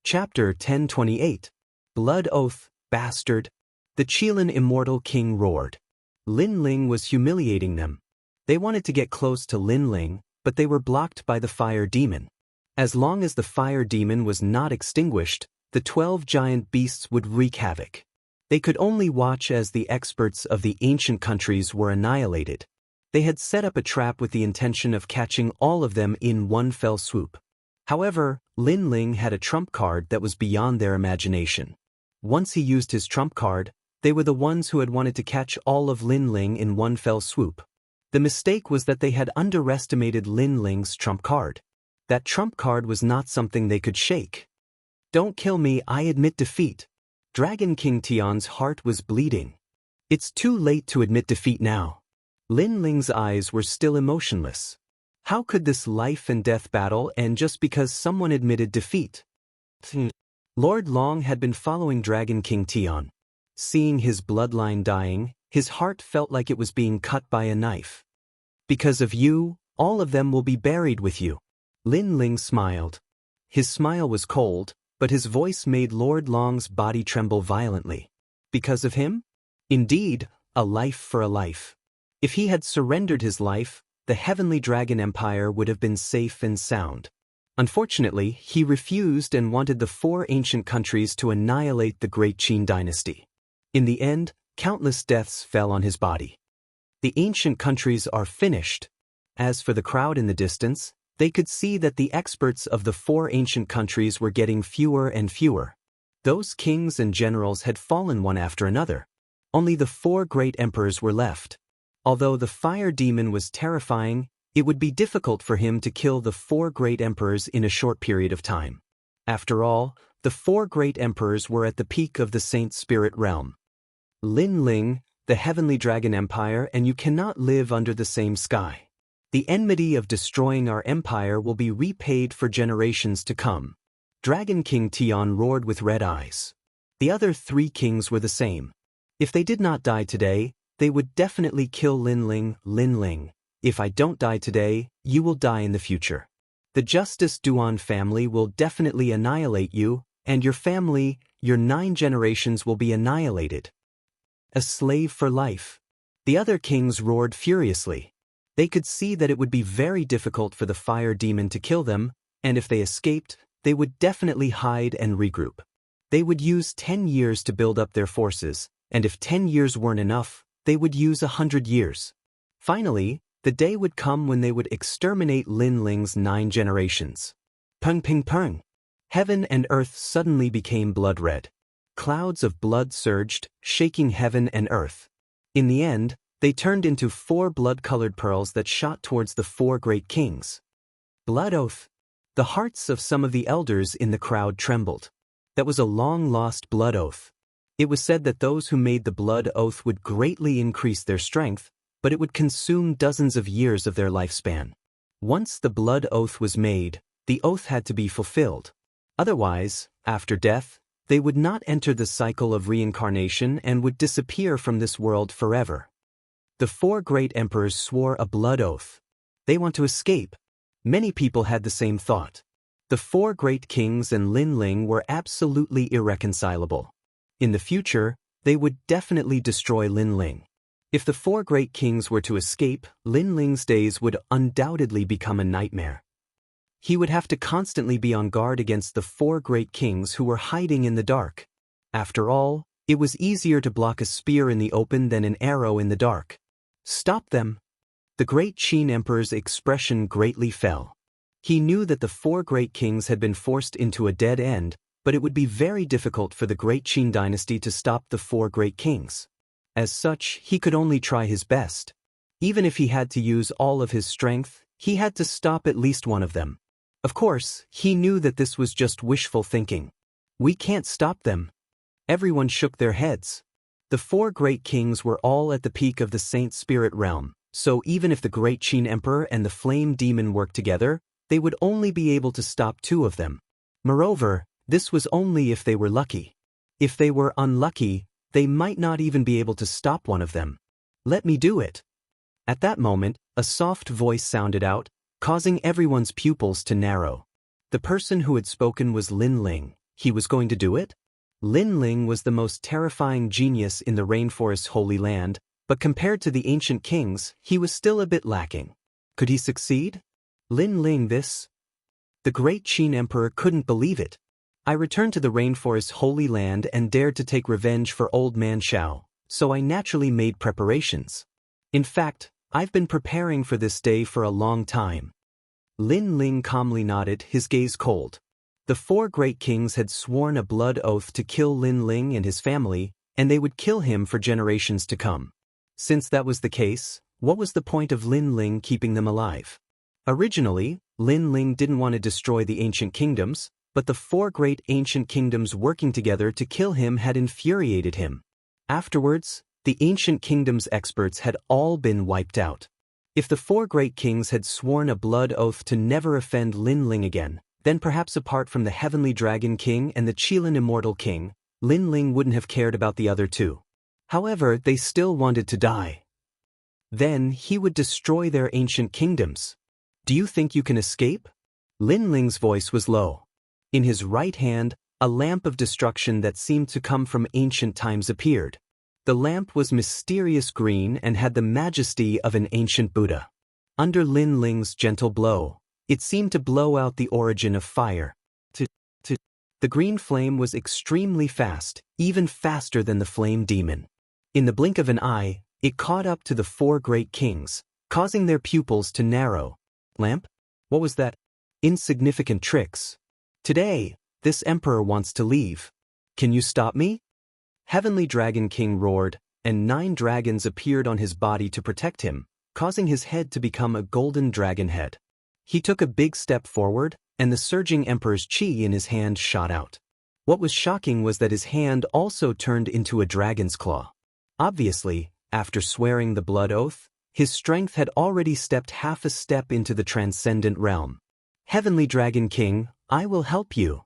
Chapter 1028. Blood Oath, Bastard. The Qilin Immortal King roared. Lin Ling was humiliating them. They wanted to get close to Lin Ling, but they were blocked by the fire demon. As long as the fire demon was not extinguished, the 12 giant beasts would wreak havoc. They could only watch as the experts of the ancient countries were annihilated. They had set up a trap with the intention of catching all of them in one fell swoop. However, Lin Ling had a trump card that was beyond their imagination. Once he used his trump card, they were the ones who had wanted to catch all of Lin Ling in one fell swoop. The mistake was that they had underestimated Lin Ling's trump card. That trump card was not something they could shake. Don't kill me, I admit defeat. Dragon King Tian's heart was bleeding. It's too late to admit defeat now. Lin Ling's eyes were still emotionless. How could this life and death battle end just because someone admitted defeat? Lord Long had been following Dragon King Tian. Seeing his bloodline dying, his heart felt like it was being cut by a knife. Because of you, all of them will be buried with you. Lin Ling smiled. His smile was cold, but his voice made Lord Long's body tremble violently. Because of him? Indeed, a life for a life. If he had surrendered his life, the Heavenly Dragon Empire would have been safe and sound. Unfortunately, he refused and wanted the 4 ancient countries to annihilate the Great Qin dynasty. In the end, countless deaths fell on his body. The ancient countries are finished. As for the crowd in the distance, they could see that the experts of the 4 ancient countries were getting fewer and fewer. Those kings and generals had fallen one after another. Only the 4 great emperors were left. Although the fire demon was terrifying, it would be difficult for him to kill the 4 great emperors in a short period of time. After all, the 4 great emperors were at the peak of the Saint Spirit Realm. Lin Ling, the Heavenly Dragon Empire, and you cannot live under the same sky. The enmity of destroying our empire will be repaid for generations to come. Dragon King Tian roared with red eyes. The other 3 kings were the same. If they did not die today, they would definitely kill Lin Ling. Lin Ling, if I don't die today, you will die in the future. The Justice Duan family will definitely annihilate you, and your family, your 9 generations will be annihilated. A slave for life. The other kings roared furiously. They could see that it would be very difficult for the fire demon to kill them, and if they escaped, they would definitely hide and regroup. They would use 10 years to build up their forces, and if 10 years weren't enough, they would use 100 years. Finally, the day would come when they would exterminate Lin Ling's 9 generations. Peng ping peng. Heaven and earth suddenly became blood red. Clouds of blood surged, shaking heaven and earth. In the end, they turned into 4 blood-colored pearls that shot towards the 4 great kings. Blood oath. The hearts of some of the elders in the crowd trembled. That was a long-lost blood oath. It was said that those who made the blood oath would greatly increase their strength, but it would consume dozens of years of their lifespan. Once the blood oath was made, the oath had to be fulfilled. Otherwise, after death, they would not enter the cycle of reincarnation and would disappear from this world forever. The 4 great emperors swore a blood oath. They want to escape. Many people had the same thought. The 4 great kings and Lin Ling were absolutely irreconcilable. In the future, they would definitely destroy Lin Ling. If the 4 great kings were to escape, Lin Ling's days would undoubtedly become a nightmare. He would have to constantly be on guard against the 4 great kings who were hiding in the dark. After all, it was easier to block a spear in the open than an arrow in the dark. Stop them! The great Qin emperor's expression greatly fell. He knew that the 4 great kings had been forced into a dead end, but it would be very difficult for the great Qin dynasty to stop the 4 great kings. As such, he could only try his best. Even if he had to use all of his strength, he had to stop at least one of them. Of course, he knew that this was just wishful thinking. We can't stop them. Everyone shook their heads. The 4 great kings were all at the peak of the Saint Spirit realm, so even if the great Qin emperor and the flame demon worked together, they would only be able to stop 2 of them. Moreover, this was only if they were lucky. If they were unlucky, they might not even be able to stop one of them. Let me do it. At that moment, a soft voice sounded out, causing everyone's pupils to narrow. The person who had spoken was Lin Ling. He was going to do it? Lin Ling was the most terrifying genius in the rainforest's holy land, but compared to the ancient kings, he was still a bit lacking. Could he succeed? Lin Ling this? The great Qin emperor couldn't believe it. I returned to the rainforest's holy land and dared to take revenge for old man Xiao, so I naturally made preparations. In fact, I've been preparing for this day for a long time. Lin Ling calmly nodded, his gaze cold. The 4 great kings had sworn a blood oath to kill Lin Ling and his family, and they would kill him for generations to come. Since that was the case, what was the point of Lin Ling keeping them alive? Originally, Lin Ling didn't want to destroy the ancient kingdoms, but the 4 great ancient kingdoms working together to kill him had infuriated him. Afterwards, the ancient kingdoms' experts had all been wiped out. If the 4 great kings had sworn a blood oath to never offend Lin Ling again, then perhaps apart from the Heavenly Dragon King and the Qilin Immortal King, Lin Ling wouldn't have cared about the other 2. However, they still wanted to die. Then he would destroy their ancient kingdoms. Do you think you can escape? Lin Ling's voice was low. In his right hand, a lamp of destruction that seemed to come from ancient times appeared. The lamp was mysterious green and had the majesty of an ancient Buddha. Under Lin Ling's gentle blow, it seemed to blow out the origin of fire. The green flame was extremely fast, even faster than the flame demon. In the blink of an eye, it caught up to the 4 great kings, causing their pupils to narrow. Lamp? What was that? Insignificant tricks. Today, this emperor wants to leave. Can you stop me? Heavenly Dragon King roared, and 9 dragons appeared on his body to protect him, causing his head to become a golden dragon head. He took a big step forward, and the surging emperor's qi in his hand shot out. What was shocking was that his hand also turned into a dragon's claw. Obviously, after swearing the blood oath, his strength had already stepped half a step into the transcendent realm. Heavenly Dragon King, I will help you.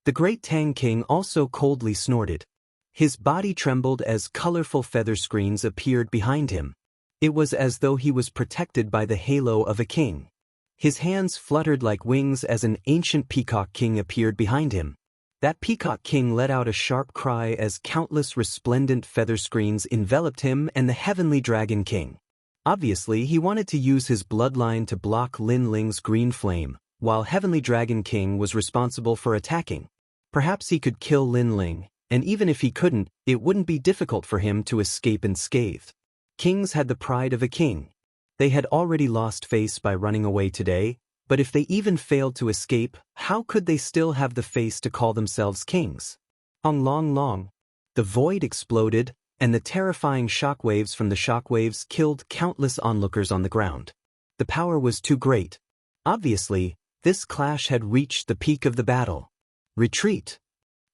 The great Tang King also coldly snorted. His body trembled as colorful feather screens appeared behind him. It was as though he was protected by the halo of a king. His hands fluttered like wings as an ancient peacock king appeared behind him. That peacock king let out a sharp cry as countless resplendent feather screens enveloped him and the Heavenly Dragon King. Obviously, he wanted to use his bloodline to block Lin Ling's green flame, while Heavenly Dragon King was responsible for attacking. Perhaps he could kill Lin Ling, and even if he couldn't, it wouldn't be difficult for him to escape unscathed. Kings had the pride of a king. They had already lost face by running away today, but if they even failed to escape, how could they still have the face to call themselves kings? Long. The void exploded, and the terrifying shockwaves from the shockwaves killed countless onlookers on the ground. The power was too great. Obviously, this clash had reached the peak of the battle. Retreat!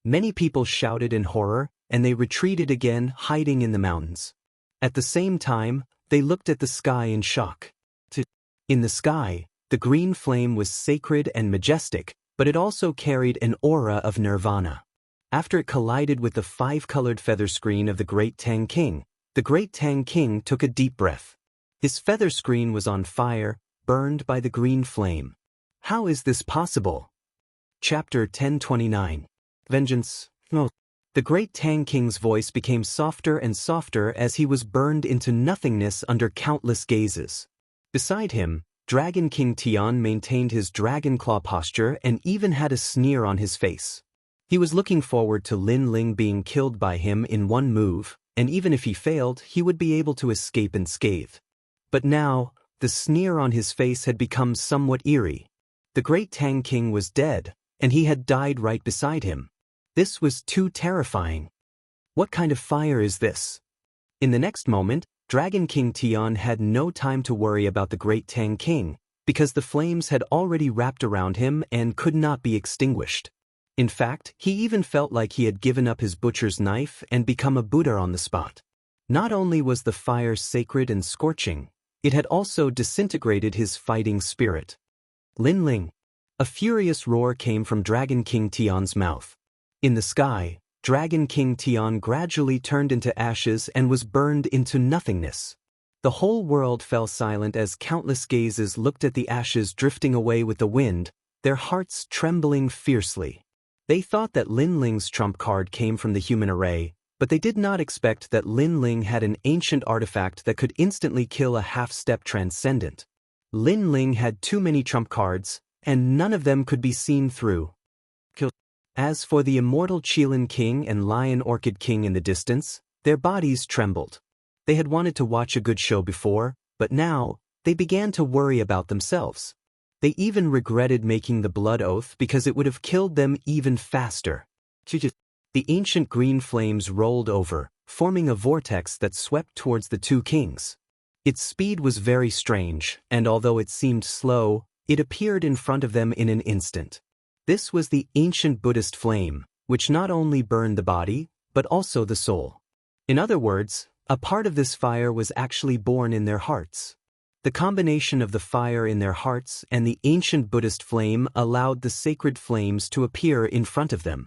Many people shouted in horror, and they retreated again, hiding in the mountains. At the same time, they looked at the sky in shock. In the sky, the green flame was sacred and majestic, but it also carried an aura of nirvana. After it collided with the five-colored feather screen of the Great Tang King, the Great Tang King took a deep breath. His feather screen was on fire, burned by the green flame. How is this possible? Chapter 1029. Vengeance. No. The Great Tang King's voice became softer and softer as he was burned into nothingness under countless gazes. Beside him, Dragon King Tian maintained his dragon claw posture and even had a sneer on his face. He was looking forward to Lin Ling being killed by him in one move, and even if he failed, he would be able to escape unscathed. But now, the sneer on his face had become somewhat eerie. The Great Tang King was dead, and he had died right beside him. This was too terrifying. What kind of fire is this? In the next moment, Dragon King Tian had no time to worry about the Great Tang King, because the flames had already wrapped around him and could not be extinguished. In fact, he even felt like he had given up his butcher's knife and become a Buddha on the spot. Not only was the fire sacred and scorching, it had also disintegrated his fighting spirit. Lin Ling. A furious roar came from Dragon King Tian's mouth. In the sky, Dragon King Tian gradually turned into ashes and was burned into nothingness. The whole world fell silent as countless gazes looked at the ashes drifting away with the wind, their hearts trembling fiercely. They thought that Lin Ling's trump card came from the human array, but they did not expect that Lin Ling had an ancient artifact that could instantly kill a half-step transcendent. Lin Ling had too many trump cards, and none of them could be seen through. As for the immortal Qilin King and Lion Orchid King in the distance, their bodies trembled. They had wanted to watch a good show before, but now, they began to worry about themselves. They even regretted making the blood oath because it would have killed them even faster. The ancient green flames rolled over, forming a vortex that swept towards the two kings. Its speed was very strange, and although it seemed slow, it appeared in front of them in an instant. This was the ancient Buddhist flame, which not only burned the body, but also the soul. In other words, a part of this fire was actually born in their hearts. The combination of the fire in their hearts and the ancient Buddhist flame allowed the sacred flames to appear in front of them.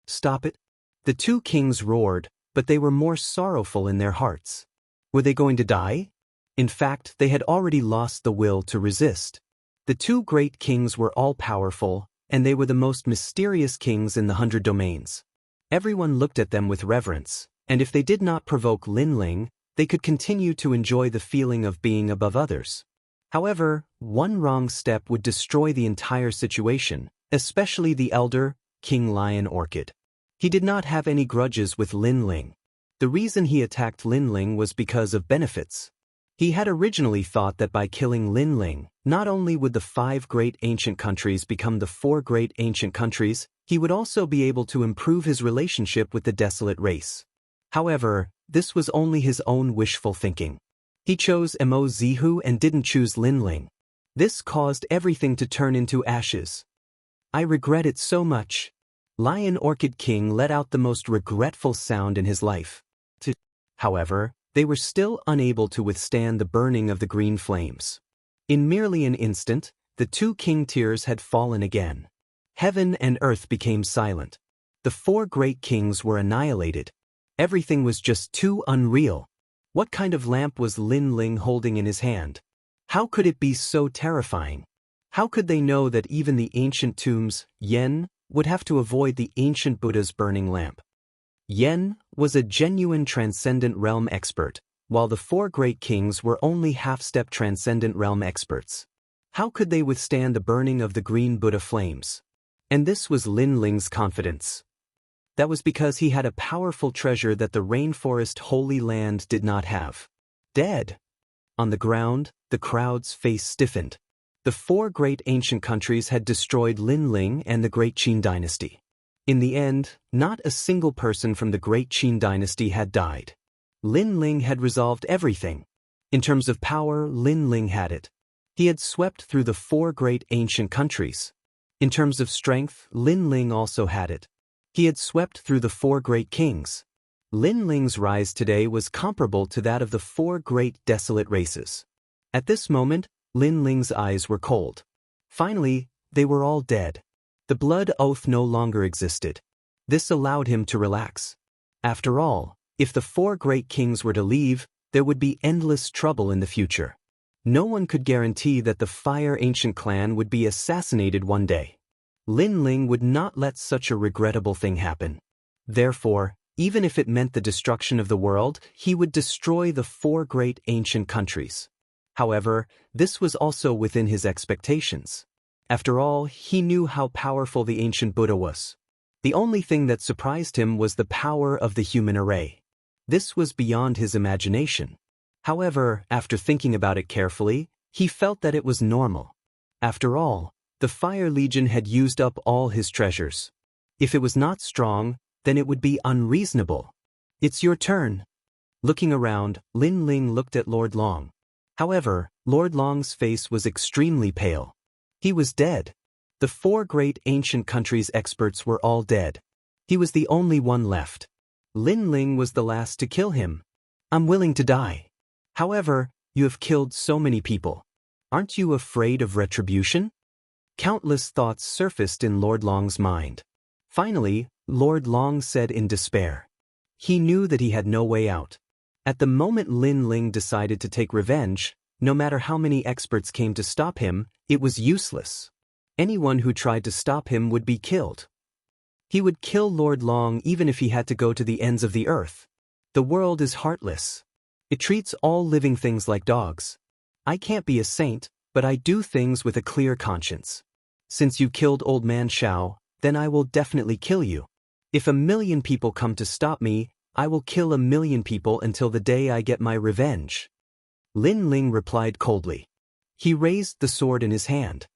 Stop it! The two kings roared, but they were more sorrowful in their hearts. Were they going to die? In fact, they had already lost the will to resist. The two great kings were all-powerful, and they were the most mysterious kings in the 100 domains. Everyone looked at them with reverence, and if they did not provoke Lin Ling, they could continue to enjoy the feeling of being above others. However, one wrong step would destroy the entire situation, especially the elder, King Lion Orchid. He did not have any grudges with Lin Ling. The reason he attacked Lin Ling was because of benefits. He had originally thought that by killing Lin Ling, not only would the 5 great ancient countries become the 4 great ancient countries, he would also be able to improve his relationship with the desolate race. However, this was only his own wishful thinking. He chose Mo Zihu and didn't choose Lin Ling. This caused everything to turn into ashes. I regret it so much. Lion Orchid King let out the most regretful sound in his life. However, they were still unable to withstand the burning of the green flames. In merely an instant, the two king tiers had fallen again. Heaven and earth became silent. The 4 great kings were annihilated. Everything was just too unreal. What kind of lamp was Lin Ling holding in his hand? How could it be so terrifying? How could they know that even the ancient tombs, Yen, would have to avoid the ancient Buddha's burning lamp? Yen was a genuine transcendent realm expert, while the 4 great kings were only half-step transcendent realm experts. How could they withstand the burning of the green Buddha flames? And this was Lin Ling's confidence. That was because he had a powerful treasure that the rainforest Holy Land did not have. Dead. On the ground, the crowd's face stiffened. The 4 great ancient countries had destroyed Lin Ling and the Great Qin dynasty. In the end, not a single person from the Great Qin dynasty had died. Lin Ling had resolved everything. In terms of power, Lin Ling had it. He had swept through the 4 great ancient countries. In terms of strength, Lin Ling also had it. He had swept through the 4 great kings. Lin Ling's rise today was comparable to that of the four great desolate races. At this moment, Lin Ling's eyes were cold. Finally, they were all dead. The blood oath no longer existed. This allowed him to relax. After all, if the four great kings were to leave, there would be endless trouble in the future. No one could guarantee that the Fire Ancient clan would be assassinated one day. Lin Ling would not let such a regrettable thing happen. Therefore, even if it meant the destruction of the world, he would destroy the four great ancient countries. However, this was also within his expectations. After all, he knew how powerful the ancient Buddha was. The only thing that surprised him was the power of the human array. This was beyond his imagination. However, after thinking about it carefully, he felt that it was normal. After all, the Fire Legion had used up all his treasures. If it was not strong, then it would be unreasonable. It's your turn. Looking around, Lin Ling looked at Lord Long. However, Lord Long's face was extremely pale. He was dead. The four great ancient countries' experts were all dead. He was the only one left. Lin Ling was the last to kill him. I'm willing to die. However, you have killed so many people. Aren't you afraid of retribution? Countless thoughts surfaced in Lord Long's mind. Finally, Lord Long said in despair. He knew that he had no way out. At the moment Lin Ling decided to take revenge, no matter how many experts came to stop him, it was useless. Anyone who tried to stop him would be killed. He would kill Lord Long even if he had to go to the ends of the earth. The world is heartless. It treats all living things like dogs. I can't be a saint, but I do things with a clear conscience. Since you killed Old Man Shao, then I will definitely kill you. If 1,000,000 people come to stop me, I will kill 1,000,000 people until the day I get my revenge. Lin Ling replied coldly. He raised the sword in his hand.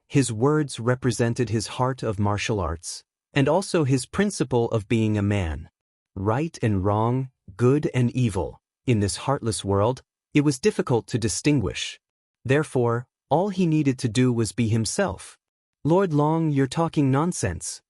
His words represented his heart of martial arts, and also his principle of being a man. Right and wrong, good and evil. In this heartless world, it was difficult to distinguish. Therefore, all he needed to do was be himself. Lord Long, you're talking nonsense.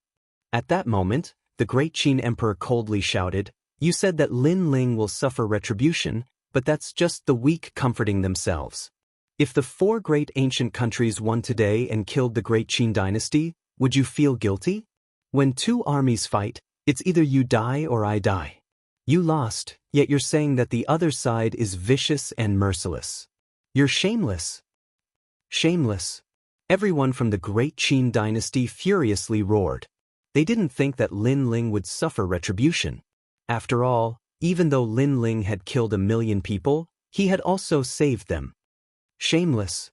At that moment, the great Qin Emperor coldly shouted, You said that Lin Ling will suffer retribution, but that's just the weak comforting themselves. If the four great ancient countries won today and killed the great Qin dynasty, would you feel guilty? When two armies fight, it's either you die or I die. You lost, yet you're saying that the other side is vicious and merciless. You're shameless. Shameless. Everyone from the great Qin dynasty furiously roared. They didn't think that Lin Ling would suffer retribution. After all, even though Lin Ling had killed 1,000,000 people, he had also saved them. Shameless.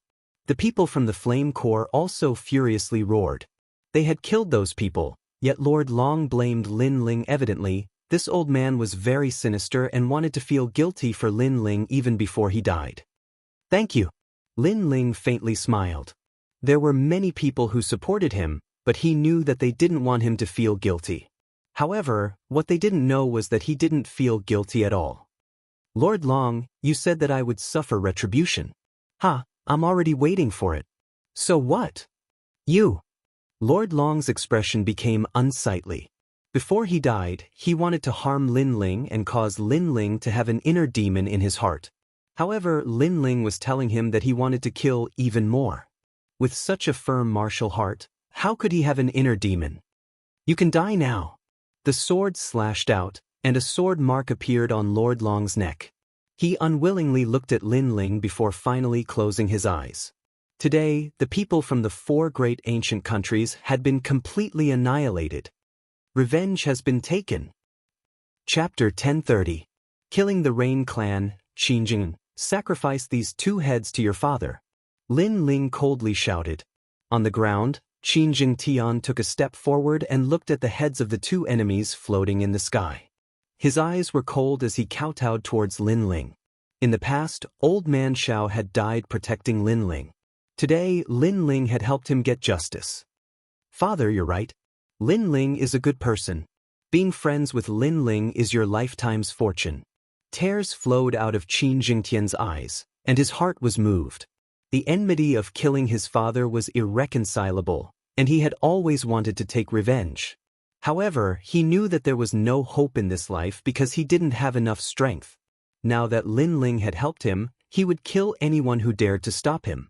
The people from the Flame Corps also furiously roared. They had killed those people, yet Lord Long blamed Lin Ling evidently. This old man was very sinister and wanted to feel guilty for Lin Ling even before he died. Thank you. Lin Ling faintly smiled. There were many people who supported him, but he knew that they didn't want him to feel guilty. However, what they didn't know was that he didn't feel guilty at all. Lord Long, you said that I would suffer retribution. I'm already waiting for it. So what? You. Lord Long's expression became unsightly. Before he died, he wanted to harm Lin Ling and cause Lin Ling to have an inner demon in his heart. However, Lin Ling was telling him that he wanted to kill even more. With such a firm martial heart, how could he have an inner demon? You can die now. The sword slashed out, and a sword mark appeared on Lord Long's neck. He unwillingly looked at Lin Ling before finally closing his eyes. Today, the people from the four great ancient countries had been completely annihilated. Revenge has been taken. Chapter 1030. Killing the Rain Clan, Xinjing, sacrifice these 2 heads to your father. Lin Ling coldly shouted. On the ground, Xinjing Tian took a step forward and looked at the heads of the 2 enemies floating in the sky. His eyes were cold as he kowtowed towards Lin Ling. In the past, Old Man Shao had died protecting Lin Ling. Today, Lin Ling had helped him get justice. Father, you're right. Lin Ling is a good person. Being friends with Lin Ling is your lifetime's fortune. Tears flowed out of Qin Jingtian's eyes, and his heart was moved. The enmity of killing his father was irreconcilable, and he had always wanted to take revenge. However, he knew that there was no hope in this life because he didn't have enough strength. Now that Lin Ling had helped him, he would kill anyone who dared to stop him.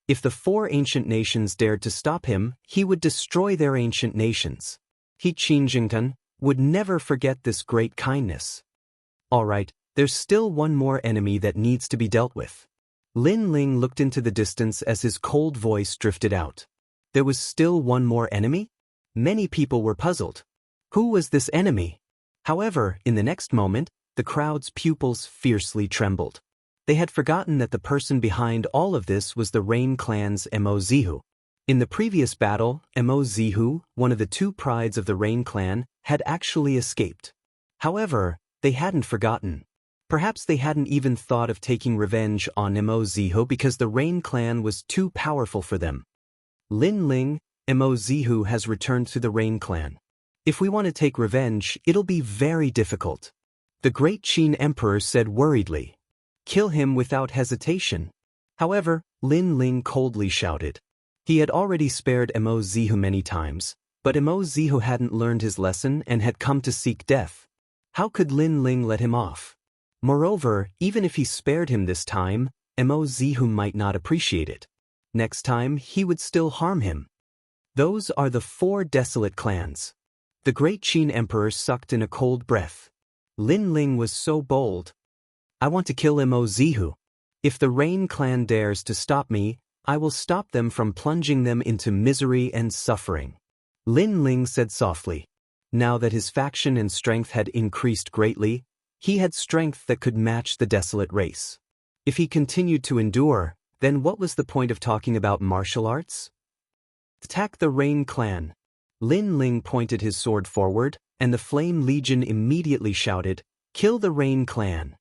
If the 4 ancient nations dared to stop him, he would destroy their ancient nations. He Qingjingtan would never forget this great kindness. Alright, there's still one more enemy that needs to be dealt with. Lin Ling looked into the distance as his cold voice drifted out. There was still one more enemy? Many people were puzzled. Who was this enemy? However, in the next moment, the crowd's pupils fiercely trembled. They had forgotten that the person behind all of this was the Rain Clan's Mo Zihu. In the previous battle, Mo Zihu, one of the 2 prides of the Rain Clan, had actually escaped. However, they hadn't forgotten. Perhaps they hadn't even thought of taking revenge on Mo Zihu because the Rain Clan was too powerful for them. Lin Ling, Mo Zihu has returned to the Rain Clan. If we want to take revenge, it'll be very difficult. The great Qin Emperor said worriedly. Kill him without hesitation. However, Lin Ling coldly shouted. He had already spared Mo Zihu many times, but Mo Zihu hadn't learned his lesson and had come to seek death. How could Lin Ling let him off? Moreover, even if he spared him this time, Mo Zihu might not appreciate it. Next time, he would still harm him. Those are the 4 desolate clans. The great Qin Emperor sucked in a cold breath. Lin Ling was so bold. I want to kill Mo Zihu. If the Rain Clan dares to stop me, I will stop them from plunging them into misery and suffering. Lin Ling said softly. Now that his faction and strength had increased greatly, he had strength that could match the desolate race. If he continued to endure, then what was the point of talking about martial arts? Attack the Rain Clan. Lin Ling pointed his sword forward, and the Flame Legion immediately shouted, Kill the Rain Clan.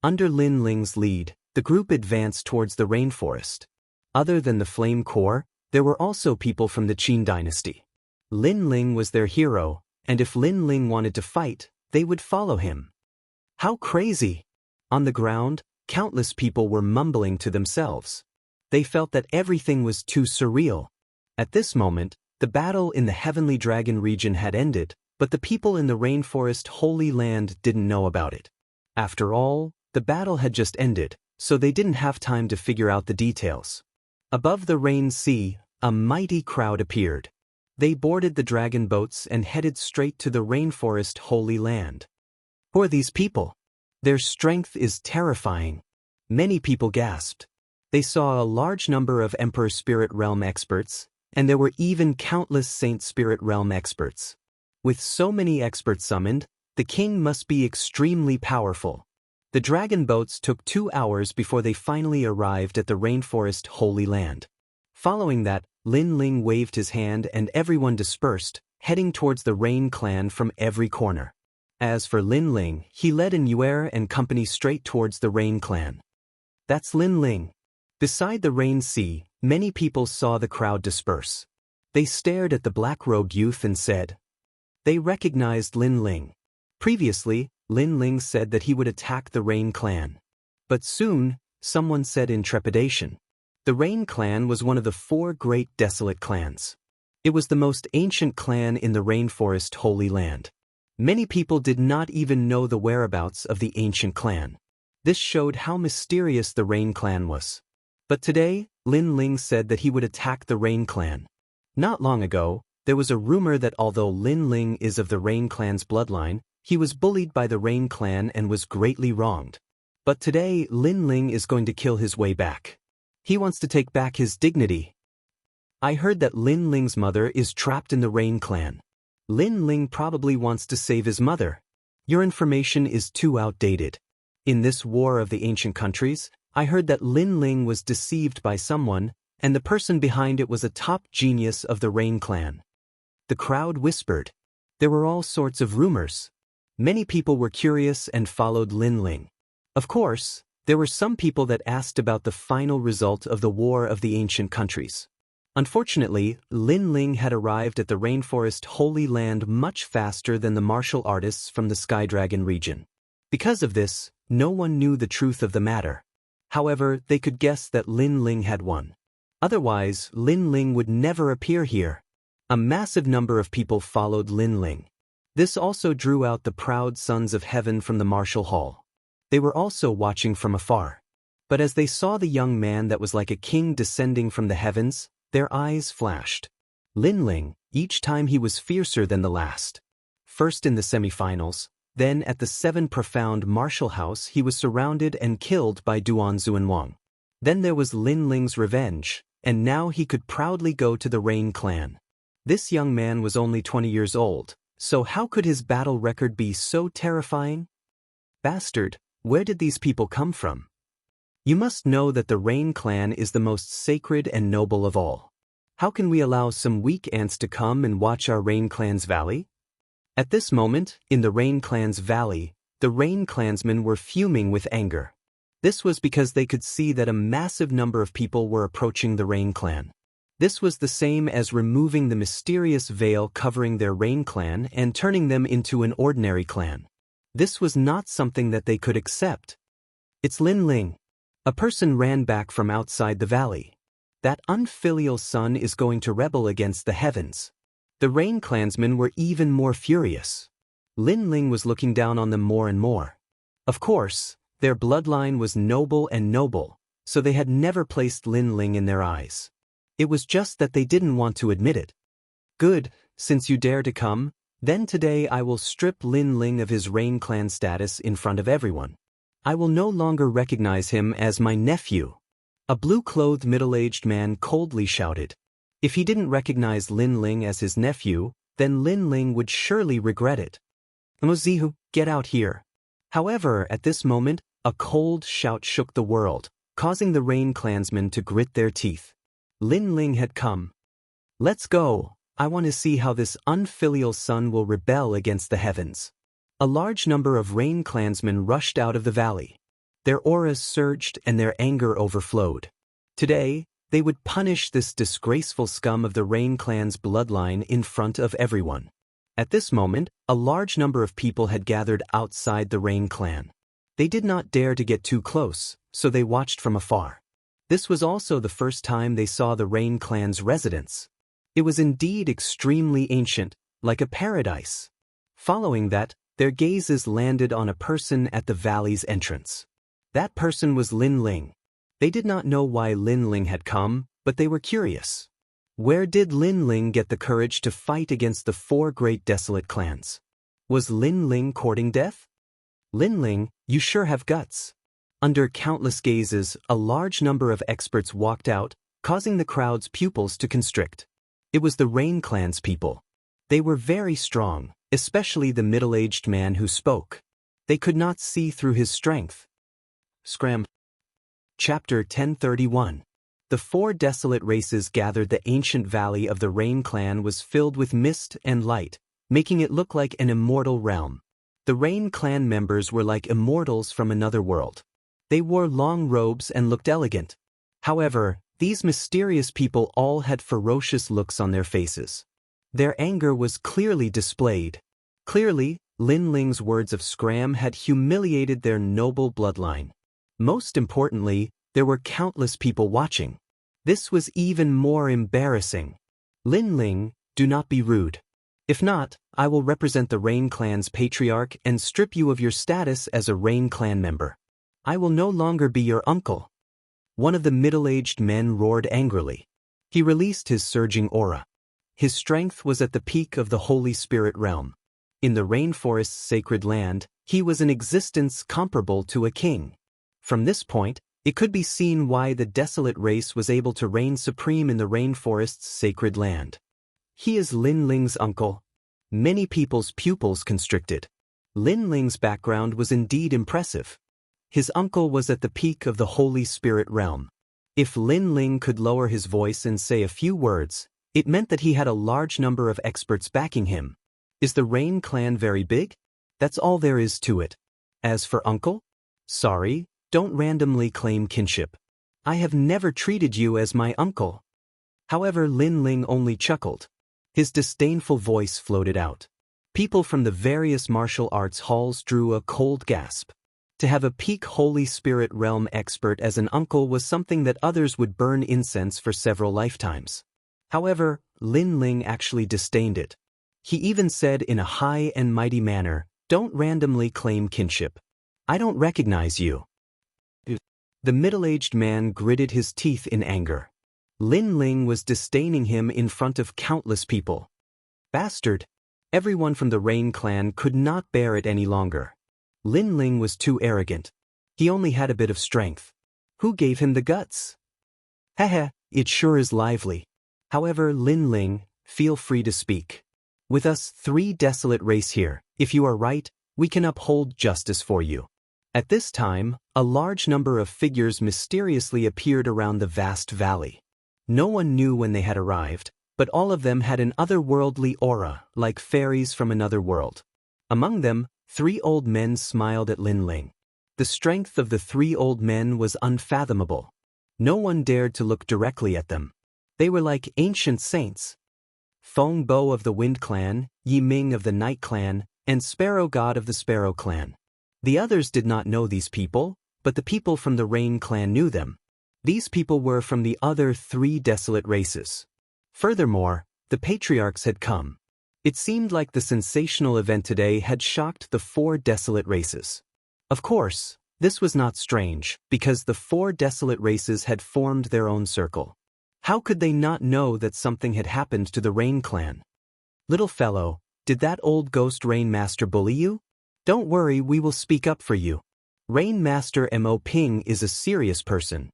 Under Lin Ling's lead, the group advanced towards the rainforest. Other than the Flame Corps, there were also people from the Qin dynasty. Lin Ling was their hero, and if Lin Ling wanted to fight, they would follow him. How crazy! On the ground, countless people were mumbling to themselves. They felt that everything was too surreal. At this moment, the battle in the Heavenly Dragon region had ended, but the people in the Rainforest Holy Land didn't know about it. After all, the battle had just ended, so they didn't have time to figure out the details. Above the Rain Sea, a mighty crowd appeared. They boarded the dragon boats and headed straight to the Rainforest Holy Land. Who are these people? Their strength is terrifying. Many people gasped. They saw a large number of Emperor Spirit Realm experts, and there were even countless Saint Spirit Realm experts. With so many experts summoned, the king must be extremely powerful. The dragon boats took 2 hours before they finally arrived at the Rainforest Holy Land. Following that, Lin Ling waved his hand and everyone dispersed, heading towards the Rain Clan from every corner. As for Lin Ling, he led Yuer and company straight towards the Rain Clan. That's Lin Ling. Beside the Rain Sea, many people saw the crowd disperse. They stared at the black-robed youth and said. They recognized Lin Ling. Previously, Lin Ling said that he would attack the Rain Clan. But soon, someone said in trepidation. The Rain Clan was one of the 4 great desolate clans. It was the most ancient clan in the Rainforest Holy Land. Many people did not even know the whereabouts of the ancient clan. This showed how mysterious the Rain Clan was. But today, Lin Ling said that he would attack the Rain Clan. Not long ago, there was a rumor that although Lin Ling is of the Rain Clan's bloodline, he was bullied by the Rain Clan and was greatly wronged. But today, Lin Ling is going to kill his way back. He wants to take back his dignity. I heard that Lin Ling's mother is trapped in the Rain Clan. Lin Ling probably wants to save his mother. Your information is too outdated. In this war of the ancient countries, I heard that Lin Ling was deceived by someone, and the person behind it was a top genius of the Rain Clan. The crowd whispered. There were all sorts of rumors. Many people were curious and followed Lin Ling. Of course, there were some people that asked about the final result of the War of the Ancient Countries. Unfortunately, Lin Ling had arrived at the Rainforest Holy Land much faster than the martial artists from the Sky Dragon region. Because of this, no one knew the truth of the matter. However, they could guess that Lin Ling had won. Otherwise, Lin Ling would never appear here. A massive number of people followed Lin Ling. This also drew out the proud sons of heaven from the martial hall. They were also watching from afar. But as they saw the young man that was like a king descending from the heavens, their eyes flashed. Lin Ling, each time he was fiercer than the last. First in the semifinals, then at the 7 profound martial house he was surrounded and killed by Duanzu and Wang. Then there was Lin Ling's revenge, and now he could proudly go to the Rain clan. This young man was only 20 years old, so how could his battle record be so terrifying? Bastard, where did these people come from? You must know that the Rain clan is the most sacred and noble of all. How can we allow some weak ants to come and watch our Rain clan's valley? At this moment, in the Rain clan's valley, the Rain clansmen were fuming with anger. This was because they could see that a massive number of people were approaching the Rain clan. This was the same as removing the mysterious veil covering their Rain clan and turning them into an ordinary clan. This was not something that they could accept. It's Lin Ling. A person ran back from outside the valley. That unfilial son is going to rebel against the heavens. The Rain clansmen were even more furious. Lin Ling was looking down on them more and more. Of course, their bloodline was noble and noble, so they had never placed Lin Ling in their eyes. It was just that they didn't want to admit it. Good, since you dare to come, then today I will strip Lin Ling of his Rain clan status in front of everyone. I will no longer recognize him as my nephew. A blue-clothed middle-aged man coldly shouted. If he didn't recognize Lin Ling as his nephew, then Lin Ling would surely regret it. Mozihu, get out here. However, at this moment, a cold shout shook the world, causing the Rain clansmen to grit their teeth. Lin Ling had come. Let's go. I want to see how this unfilial son will rebel against the heavens. A large number of Rain clansmen rushed out of the valley. Their auras surged and their anger overflowed. Today, they would punish this disgraceful scum of the Rain clan's bloodline in front of everyone. At this moment, a large number of people had gathered outside the Rain clan. They did not dare to get too close, so they watched from afar. This was also the first time they saw the Rain clan's residence. It was indeed extremely ancient, like a paradise. Following that, their gazes landed on a person at the valley's entrance. That person was Lin Ling. They did not know why Lin Ling had come, but they were curious. Where did Lin Ling get the courage to fight against the 4 great desolate clans? Was Lin Ling courting death? Lin Ling, you sure have guts. Under countless gazes, a large number of experts walked out, causing the crowd's pupils to constrict. It was the Rain clan's people. They were very strong, especially the middle-aged man who spoke. They could not see through his strength. Scram. Chapter 1031. The 4 desolate races gathered. The ancient valley of the Rain clan was filled with mist and light, making it look like an immortal realm. The Rain clan members were like immortals from another world. They wore long robes and looked elegant. However, these mysterious people all had ferocious looks on their faces. Their anger was clearly displayed. Clearly, Lin Ling's words of scram had humiliated their noble bloodline. Most importantly, there were countless people watching. This was even more embarrassing. Lin Ling, do not be rude. If not, I will represent the Rain clan's patriarch and strip you of your status as a Rain clan member. I will no longer be your uncle. One of the middle-aged men roared angrily. He released his surging aura. His strength was at the peak of the Holy Spirit realm. In the rainforest's sacred land, he was an existence comparable to a king. From this point, it could be seen why the desolate race was able to reign supreme in the rainforest's sacred land. He is Lin Ling's uncle. Many people's pupils constricted. Lin Ling's background was indeed impressive. His uncle was at the peak of the Holy Spirit realm. If Lin Ling could lower his voice and say a few words, it meant that he had a large number of experts backing him. Is the Rain clan very big? That's all there is to it. As for uncle? Sorry, don't randomly claim kinship. I have never treated you as my uncle. However, Lin Ling only chuckled. His disdainful voice floated out. People from the various martial arts halls drew a cold gasp. To have a peak Holy Spirit realm expert as an uncle was something that others would burn incense for several lifetimes. However, Lin Ling actually disdained it. He even said in a high and mighty manner, "Don't randomly claim kinship. I don't recognize you." The middle-aged man gritted his teeth in anger. Lin Ling was disdaining him in front of countless people. Bastard! Everyone from the Rain clan could not bear it any longer. Lin Ling was too arrogant. He only had a bit of strength. Who gave him the guts? Heh, it sure is lively. However, Lin Ling, feel free to speak. With us 3 desolate race here, if you are right, we can uphold justice for you. At this time, a large number of figures mysteriously appeared around the vast valley. No one knew when they had arrived, but all of them had an otherworldly aura, like fairies from another world. Among them, 3 old men smiled at Lin Ling. The strength of the 3 old men was unfathomable. No one dared to look directly at them. They were like ancient saints. Feng Bo of the Wind clan, Yi Ming of the Night clan, and Sparrow God of the Sparrow clan. The others did not know these people, but the people from the Rain clan knew them. These people were from the other 3 desolate races. Furthermore, the patriarchs had come. It seemed like the sensational event today had shocked the 4 desolate races. Of course, this was not strange, because the 4 desolate races had formed their own circle. How could they not know that something had happened to the Rain clan? Little fellow, did that old ghost Rain Master bully you? Don't worry, we will speak up for you. Rain Master Mo Ping is a serious person.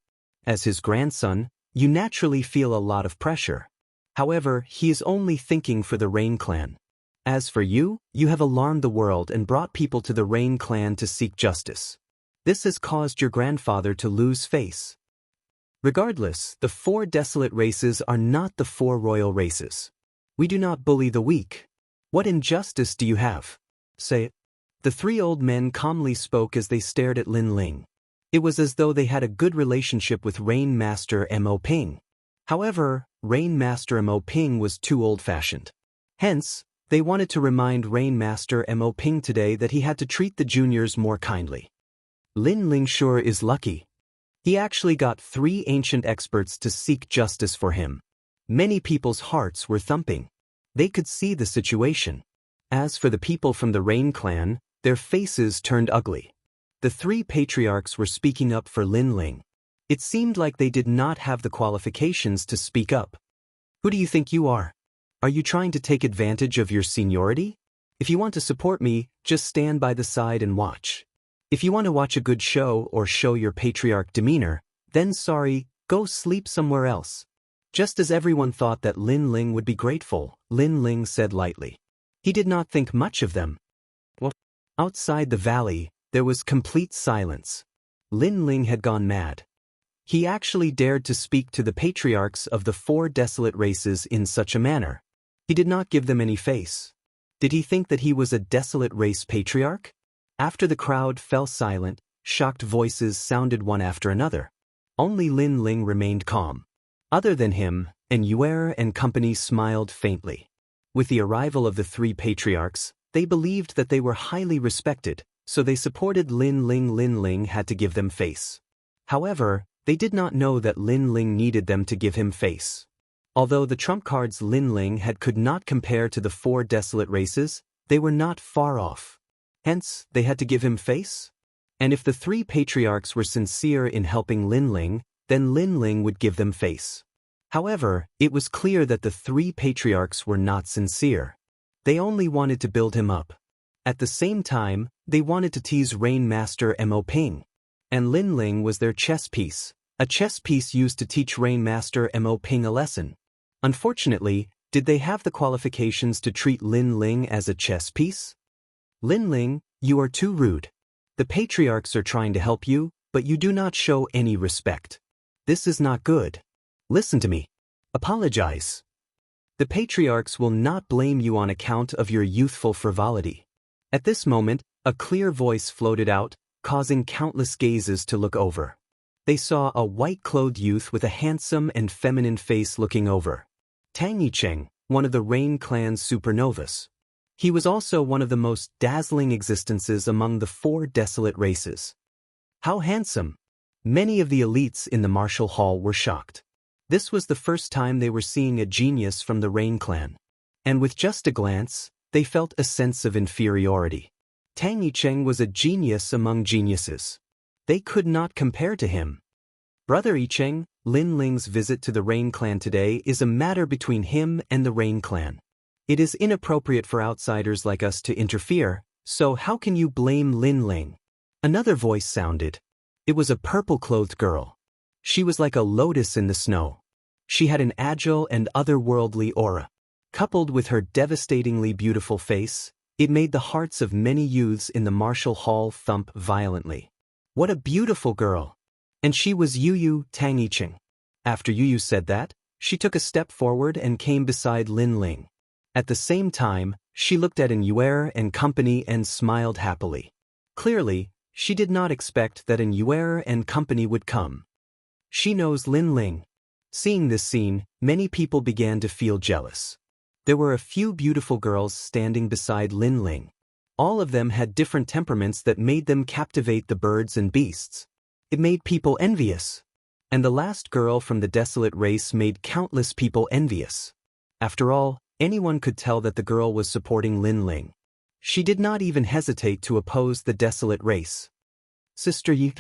As his grandson, you naturally feel a lot of pressure. However, he is only thinking for the Rain clan. As for you, you have alarmed the world and brought people to the Rain clan to seek justice. This has caused your grandfather to lose face. Regardless, the 4 desolate races are not the 4 royal races. We do not bully the weak. What injustice do you have? Say it. The 3 old men calmly spoke as they stared at Lin Ling. It was as though they had a good relationship with Rain Master Mo Ping. However, Rain Master Mo Ping was too old-fashioned. Hence, they wanted to remind Rain Master Mo Ping today that he had to treat the juniors more kindly. Lin Ling sure is lucky. He actually got 3 ancient experts to seek justice for him. Many people's hearts were thumping. They could see the situation. As for the people from the Rain clan, their faces turned ugly. The 3 patriarchs were speaking up for Lin Ling. It seemed like they did not have the qualifications to speak up. Who do you think you are? Are you trying to take advantage of your seniority? If you want to support me, just stand by the side and watch. If you want to watch a good show or show your patriarch demeanor, then sorry, go sleep somewhere else. Just as everyone thought that Lin Ling would be grateful, Lin Ling said lightly. He did not think much of them. Well, outside the valley, there was complete silence. Lin Ling had gone mad. He actually dared to speak to the patriarchs of the 4 desolate races in such a manner. He did not give them any face. Did he think that he was a desolate race patriarch? After the crowd fell silent, shocked voices sounded one after another. Only Lin Ling remained calm. Other than him, Yuer and company smiled faintly. With the arrival of the 3 patriarchs, they believed that they were highly respected, so they supported Lin Ling. Lin Ling had to give them face. However, they did not know that Lin Ling needed them to give him face. Although the trump cards Lin Ling had could not compare to the 4 desolate races, they were not far off. Hence, they had to give him face? And if the 3 patriarchs were sincere in helping Lin Ling, then Lin Ling would give them face. However, it was clear that the 3 patriarchs were not sincere. They only wanted to build him up. At the same time, they wanted to tease Rain Master Mo Ping. And Lin Ling was their chess piece, a chess piece used to teach Rain Master Mo Ping a lesson. Unfortunately, did they have the qualifications to treat Lin Ling as a chess piece? Lin Ling, you are too rude. The patriarchs are trying to help you, but you do not show any respect. This is not good. Listen to me. Apologize. The patriarchs will not blame you on account of your youthful frivolity. At this moment, a clear voice floated out, causing countless gazes to look over. They saw a white-clothed youth with a handsome and feminine face looking over. Tang Yicheng, one of the Rain clan's supernovas. He was also one of the most dazzling existences among the 4 desolate races. How handsome! Many of the elites in the martial hall were shocked. This was the first time they were seeing a genius from the Rain clan. and with just a glance, they felt a sense of inferiority. Tang Yicheng was a genius among geniuses. They could not compare to him. Brother Yicheng, Lin Ling's visit to the Rain Clan today is a matter between him and the Rain Clan. It is inappropriate for outsiders like us to interfere, so how can you blame Lin Ling? Another voice sounded. It was a purple-clothed girl. She was like a lotus in the snow. She had an agile and otherworldly aura. Coupled with her devastatingly beautiful face, it made the hearts of many youths in the martial hall thump violently. What a beautiful girl! And she was Yu Tang Yicheng. After Yu said that, she took a step forward and came beside Lin Ling. At the same time, she looked at Immortal and company and smiled happily. Clearly, she did not expect that Immortal and company would come. She knows Lin Ling. Seeing this scene, many people began to feel jealous. There were a few beautiful girls standing beside Lin Ling. All of them had different temperaments that made them captivate the birds and beasts. It made people envious. And the last girl from the desolate race made countless people envious. After all, anyone could tell that the girl was supporting Lin Ling. She did not even hesitate to oppose the desolate race. Sister Yi.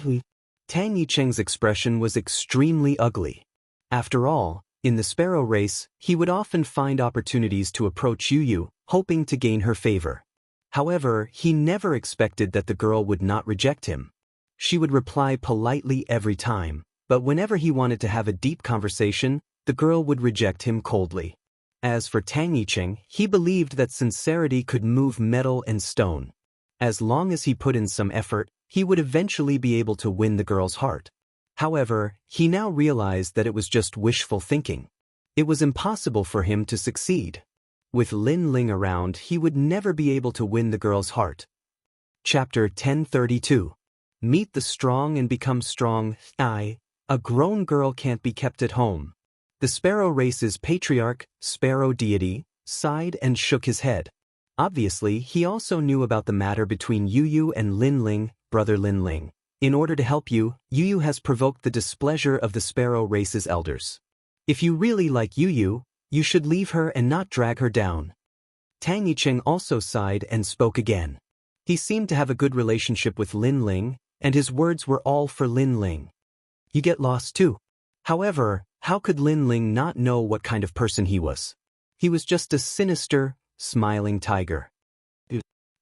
Tang Yicheng's expression was extremely ugly. After all, in the sparrow race, he would often find opportunities to approach Yu, hoping to gain her favor. However, he never expected that the girl would not reject him. She would reply politely every time, but whenever he wanted to have a deep conversation, the girl would reject him coldly. As for Tang Yicheng, he believed that sincerity could move metal and stone. As long as he put in some effort, he would eventually be able to win the girl's heart. However, he now realized that it was just wishful thinking. It was impossible for him to succeed. With Lin Ling around, he would never be able to win the girl's heart. Chapter 1032. Meet the strong and become strong. A grown girl can't be kept at home. The sparrow race's patriarch, sparrow deity, sighed and shook his head. Obviously, he also knew about the matter between Yu and Lin Ling, brother Lin Ling. In order to help you, Yu has provoked the displeasure of the sparrow race's elders. If you really like Yu, you should leave her and not drag her down. Tang Yicheng also sighed and spoke again. He seemed to have a good relationship with Lin Ling, and his words were all for Lin Ling. You get lost too. However, how could Lin Ling not know what kind of person he was? He was just a sinister, smiling tiger.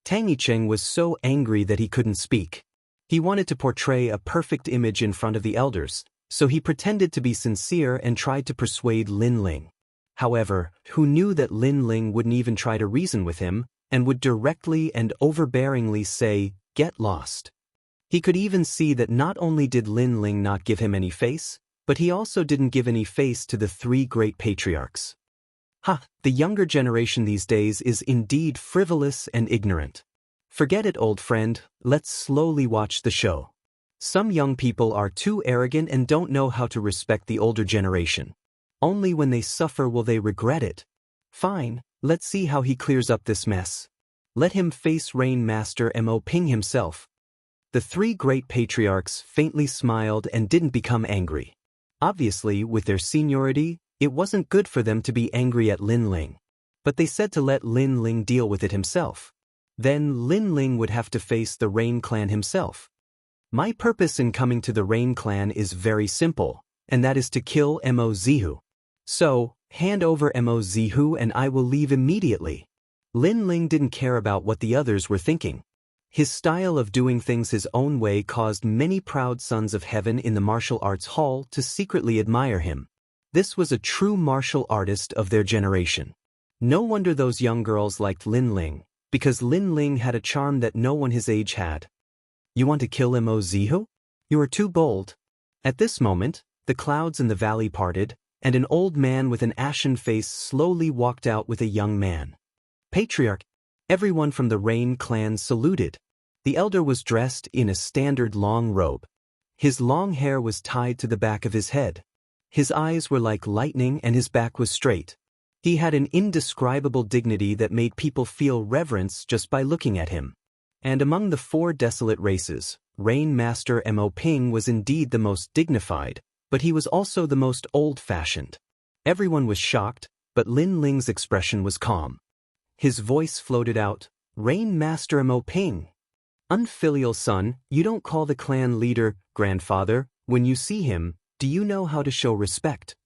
Tang Yicheng was so angry that he couldn't speak. He wanted to portray a perfect image in front of the elders, so he pretended to be sincere and tried to persuade Lin Ling. However, who knew that Lin Ling wouldn't even try to reason with him, and would directly and overbearingly say, "Get lost." He could even see that not only did Lin Ling not give him any face, but he also didn't give any face to the three great patriarchs. The younger generation these days is indeed frivolous and ignorant. Forget it, old friend, let's slowly watch the show. Some young people are too arrogant and don't know how to respect the older generation. Only when they suffer will they regret it. Fine, let's see how he clears up this mess. Let him face Rain Master Mo Ping himself. The three great patriarchs faintly smiled and didn't become angry. Obviously, with their seniority, it wasn't good for them to be angry at Lin Ling. But they said to let Lin Ling deal with it himself. Then Lin Ling would have to face the Rain Clan himself. My purpose in coming to the Rain Clan is very simple, and that is to kill Mo Zihu. So, hand over Mo Zihu and I will leave immediately. Lin Ling didn't care about what the others were thinking. His style of doing things his own way caused many proud sons of heaven in the martial arts hall to secretly admire him. This was a true martial artist of their generation. No wonder those young girls liked Lin Ling, because Lin Ling had a charm that no one his age had. You want to kill Mo Zihu? You are too bold. At this moment, the clouds in the valley parted, and an old man with an ashen face slowly walked out with a young man. Patriarch, everyone from the Rain Clan saluted. The elder was dressed in a standard long robe. His long hair was tied to the back of his head. His eyes were like lightning and his back was straight. He had an indescribable dignity that made people feel reverence just by looking at him. And among the four desolate races, Rain Master Mo Ping was indeed the most dignified, but he was also the most old-fashioned. Everyone was shocked, but Lin Ling's expression was calm. His voice floated out, "Rain Master Mo Ping. Unfilial son, you don't call the clan leader grandfather. When you see him, do you know how to show respect?"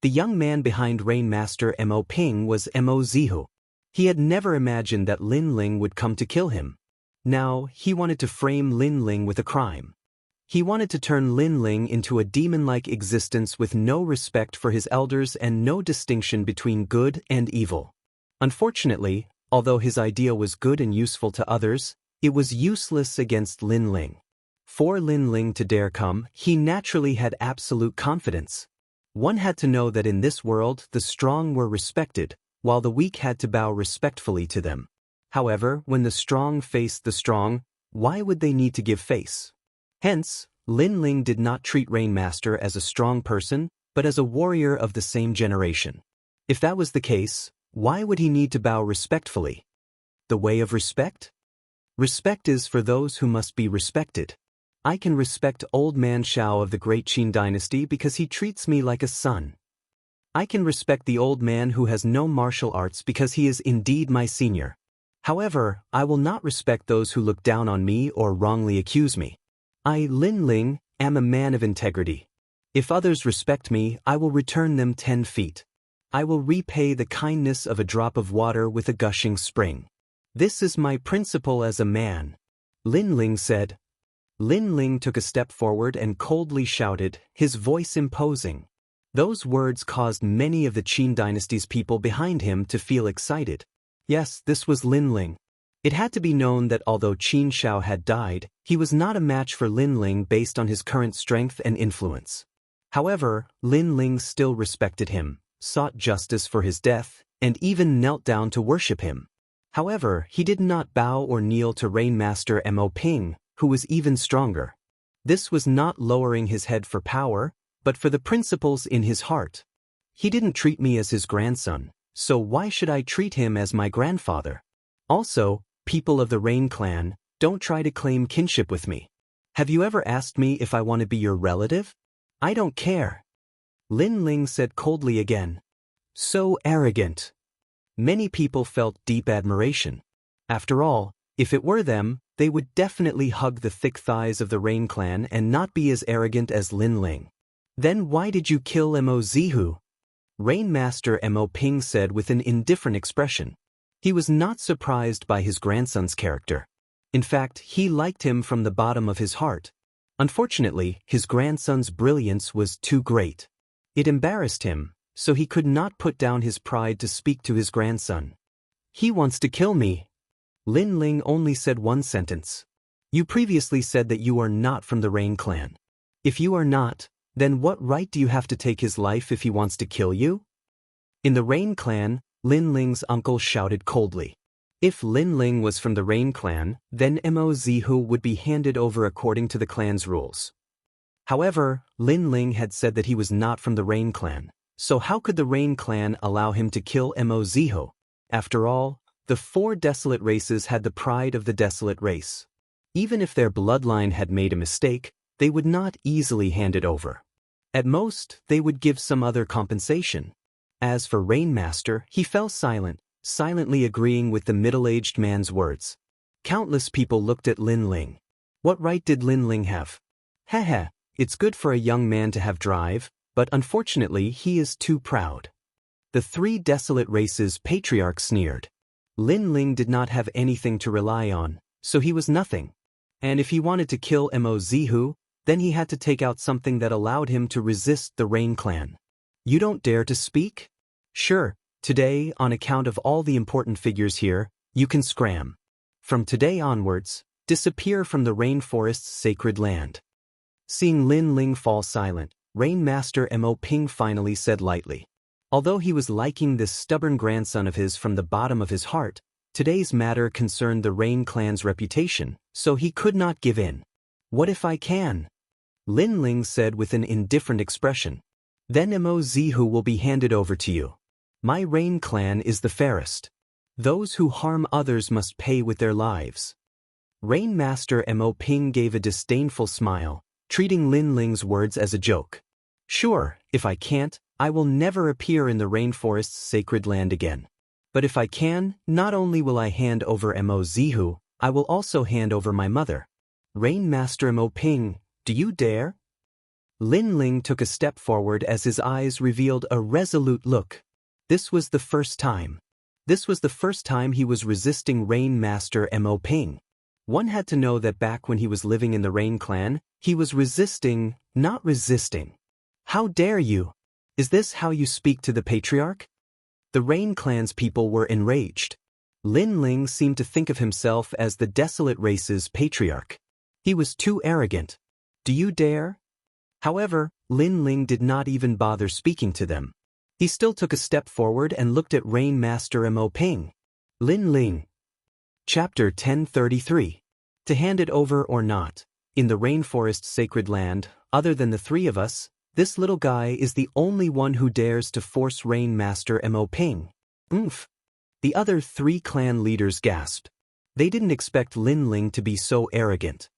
The young man behind Rain Master Mo Ping was Mo Zihu. He had never imagined that Lin Ling would come to kill him. Now, he wanted to frame Lin Ling with a crime. He wanted to turn Lin Ling into a demon-like existence with no respect for his elders and no distinction between good and evil. Unfortunately, although his idea was good and useful to others, it was useless against Lin Ling. For Lin Ling to dare come, he naturally had absolute confidence. One had to know that in this world the strong were respected, while the weak had to bow respectfully to them. However, when the strong faced the strong, why would they need to give face? Hence, Lin Ling did not treat Rainmaster as a strong person, but as a warrior of the same generation. If that was the case, why would he need to bow respectfully? The way of respect? Respect is for those who must be respected. I can respect Old Man Shao of the Great Qin Dynasty because he treats me like a son. I can respect the old man who has no martial arts because he is indeed my senior. However, I will not respect those who look down on me or wrongly accuse me. I, Lin Ling, am a man of integrity. If others respect me, I will return them 10 feet. I will repay the kindness of a drop of water with a gushing spring. This is my principle as a man, Lin Ling said. Lin Ling took a step forward and coldly shouted, his voice imposing. Those words caused many of the Qin dynasty's people behind him to feel excited. Yes, this was Lin Ling. It had to be known that although Qin Shao had died, he was not a match for Lin Ling based on his current strength and influence. However, Lin Ling still respected him, sought justice for his death, and even knelt down to worship him. However, he did not bow or kneel to Rainmaster Mo Ping, who was even stronger. This was not lowering his head for power, but for the principles in his heart. He didn't treat me as his grandson, so why should I treat him as my grandfather? Also, people of the Rain clan, don't try to claim kinship with me. Have you ever asked me if I want to be your relative? I don't care. Lin Ling said coldly again. So arrogant. Many people felt deep admiration. After all, if it were them, they would definitely hug the thick thighs of the Rain clan and not be as arrogant as Lin Ling. Then why did you kill Mo Zihu? Rainmaster Mo Ping said with an indifferent expression. He was not surprised by his grandson's character. In fact, he liked him from the bottom of his heart. Unfortunately, his grandson's brilliance was too great. It embarrassed him, so he could not put down his pride to speak to his grandson. He wants to kill me. Lin Ling only said one sentence. You previously said that you are not from the Rain clan. If you are not, then what right do you have to take his life if he wants to kill you? In the Rain clan, Lin Ling's uncle shouted coldly. If Lin Ling was from the Rain clan, then Mo Zihu would be handed over according to the clan's rules. However, Lin Ling had said that he was not from the Rain clan, so how could the Rain clan allow him to kill Mo Zihu? After all, the 4 desolate races had the pride of the desolate race. Even if their bloodline had made a mistake, they would not easily hand it over. At most, they would give some other compensation. As for Rainmaster, he fell silent, silently agreeing with the middle-aged man's words. Countless people looked at Lin Ling. What right did Lin Ling have? Heh, it's good for a young man to have drive, but unfortunately he is too proud. The 3 desolate races' patriarch sneered. Lin Ling did not have anything to rely on, so he was nothing. And if he wanted to kill Mo Zihu, then he had to take out something that allowed him to resist the Rain clan. You don't dare to speak? Sure, today, on account of all the important figures here, you can scram. From today onwards, disappear from the rainforest's sacred land. Seeing Lin Ling fall silent, Rainmaster Mo Ping finally said lightly. Although he was liking this stubborn grandson of his from the bottom of his heart, today's matter concerned the Rain clan's reputation, so he could not give in. What if I can? Lin Ling said with an indifferent expression. Then Mo Zihu will be handed over to you. My Rain clan is the fairest. Those who harm others must pay with their lives. Rainmaster Mo Ping gave a disdainful smile, treating Lin Ling's words as a joke. Sure, if I can't, I will never appear in the rainforest's sacred land again. But if I can, not only will I hand over Mo, I will also hand over my mother. Rain Master Mo Ping, do you dare? Lin Ling took a step forward as his eyes revealed a resolute look. This was the first time. This was the first time he was resisting Rain Master Mo Ping. One had to know that back when he was living in the Rain clan, he was resisting, not resisting. How dare you? Is this how you speak to the patriarch? The Rain clan's people were enraged. Lin Ling seemed to think of himself as the desolate race's patriarch. He was too arrogant. Do you dare? However, Lin Ling did not even bother speaking to them. He still took a step forward and looked at Rain Master Mo Ping. Lin Ling. Chapter 1033. To hand it over or not. In the rainforest's sacred land, other than the three of us, this little guy is the only one who dares to force Rain Master Mo Ping. Oomph. The other three clan leaders gasped. They didn't expect Lin Ling to be so arrogant.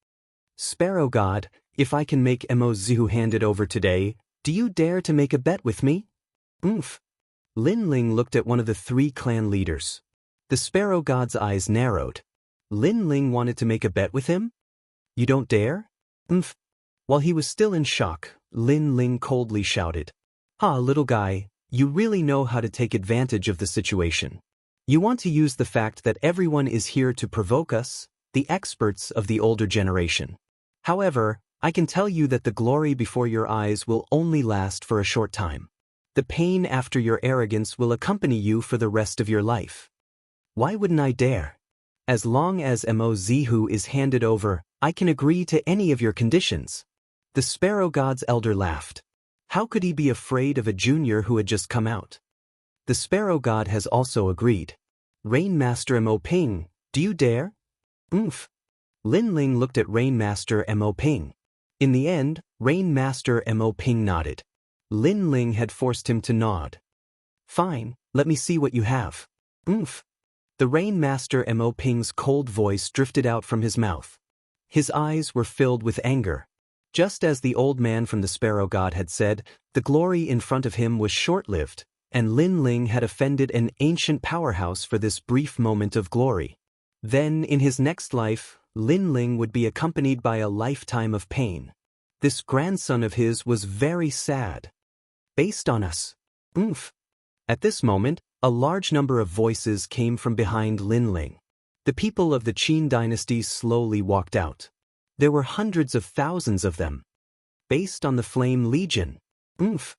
Sparrow God, if I can make Mo hand it over today, do you dare to make a bet with me? Oomph. Lin Ling looked at one of the three clan leaders. The Sparrow God's eyes narrowed. Lin Ling wanted to make a bet with him? You don't dare? Oomph. While he was still in shock, Lin Ling coldly shouted. Ha, little guy, you really know how to take advantage of the situation. You want to use the fact that everyone is here to provoke us, the experts of the older generation. However, I can tell you that the glory before your eyes will only last for a short time. The pain after your arrogance will accompany you for the rest of your life. Why wouldn't I dare? As long as Mo is handed over, I can agree to any of your conditions. The Sparrow God's elder laughed. How could he be afraid of a junior who had just come out? The Sparrow God has also agreed. Rain Master Mo Ping, do you dare? Oomph. Lin Ling looked at Rain Master Mo Ping. In the end, Rain Master Mo Ping nodded. Lin Ling had forced him to nod. Fine, let me see what you have. Oomph. The Rain Master Mo Ping's cold voice drifted out from his mouth. His eyes were filled with anger. Just as the old man from the Sparrow God had said, the glory in front of him was short-lived, and Lin Ling had offended an ancient powerhouse for this brief moment of glory. Then, in his next life, Lin Ling would be accompanied by a lifetime of pain. This grandson of his was very sad. Based on us. Oomph. At this moment, a large number of voices came from behind Lin Ling. The people of the Qin dynasty slowly walked out. There were hundreds of thousands of them. Based on the Flame Legion. Oomph.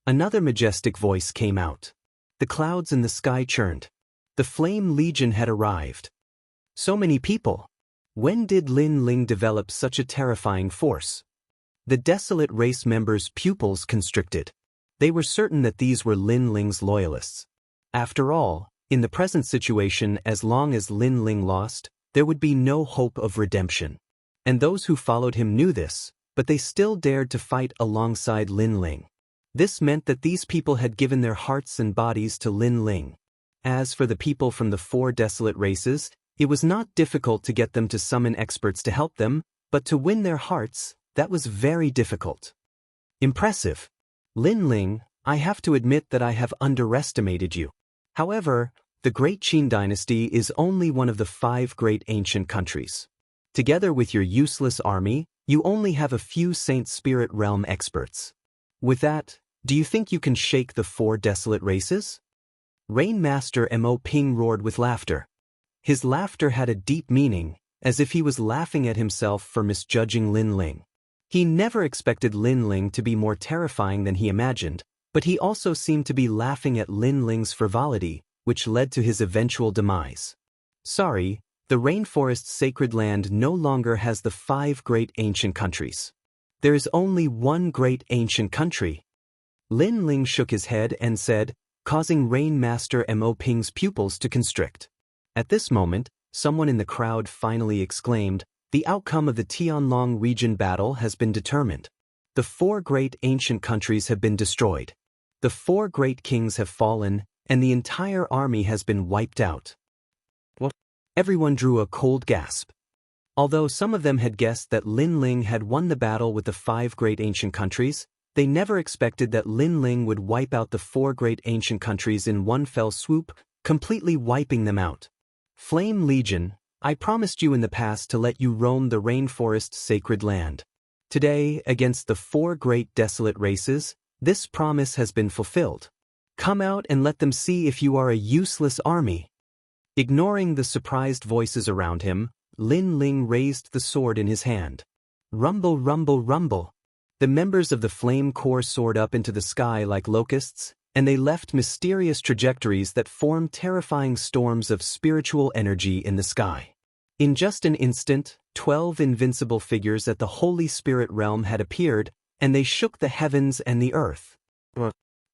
Another majestic voice came out. The clouds in the sky churned. The Flame Legion had arrived. So many people. When did Lin Ling develop such a terrifying force? The desolate race members' pupils constricted. They were certain that these were Lin Ling's loyalists. After all, in the present situation, as long as Lin Ling lost, there would be no hope of redemption. And those who followed him knew this, but they still dared to fight alongside Lin Ling. This meant that these people had given their hearts and bodies to Lin Ling. As for the people from the four desolate races, it was not difficult to get them to summon experts to help them, but to win their hearts, that was very difficult. Impressive. Lin Ling, I have to admit that I have underestimated you. However, the Great Qin dynasty is only one of the 5 great ancient countries. Together with your useless army, you only have a few Saint Spirit Realm experts. With that, do you think you can shake the 4 desolate races? Rain Master Mo Ping roared with laughter. His laughter had a deep meaning, as if he was laughing at himself for misjudging Lin Ling. He never expected Lin Ling to be more terrifying than he imagined, but he also seemed to be laughing at Lin Ling's frivolity, which led to his eventual demise. Sorry, the rainforest's sacred land no longer has the 5 great ancient countries. There is only one great ancient country. Lin Ling shook his head and said, causing Rain Master Mo Ping's pupils to constrict. At this moment, someone in the crowd finally exclaimed, the outcome of the Tianlong region battle has been determined. The 4 great ancient countries have been destroyed. The 4 great kings have fallen, and the entire army has been wiped out. What? Everyone drew a cold gasp. Although some of them had guessed that Lin Ling had won the battle with the 5 great ancient countries, They never expected that Lin Ling would wipe out the 4 great ancient countries in one fell swoop, completely wiping them out. Flame Legion, I promised you in the past to let you roam the rainforest's sacred land. Today, against the 4 great desolate races, this promise has been fulfilled. Come out and let them see if you are a useless army. Ignoring the surprised voices around him, Lin Ling raised the sword in his hand. Rumble, rumble, rumble. The members of the Flame Corps soared up into the sky like locusts, and they left mysterious trajectories that formed terrifying storms of spiritual energy in the sky. In just an instant, 12 invincible figures at the Holy Spirit realm had appeared, and they shook the heavens and the earth.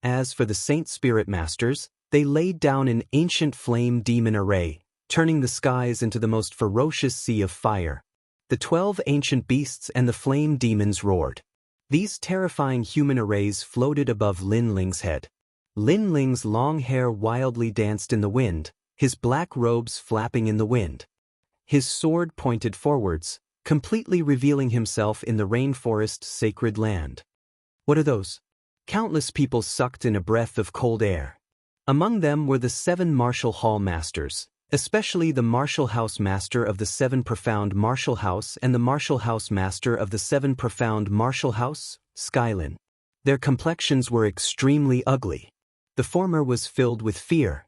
As for the Saint Spirit Masters, they laid down an ancient flame demon array, turning the skies into the most ferocious sea of fire. The 12 ancient beasts and the flame demons roared. These terrifying human arrays floated above Lin Ling's head. Lin Ling's long hair wildly danced in the wind, his black robes flapping in the wind. His sword pointed forwards, completely revealing himself in the rainforest's sacred land. What are those? Countless people sucked in a breath of cold air. Among them were the 7 martial hall masters, especially the martial house master of the 7 profound martial house and the martial house master of the 7 profound martial house, Skylin. Their complexions were extremely ugly. The former was filled with fear.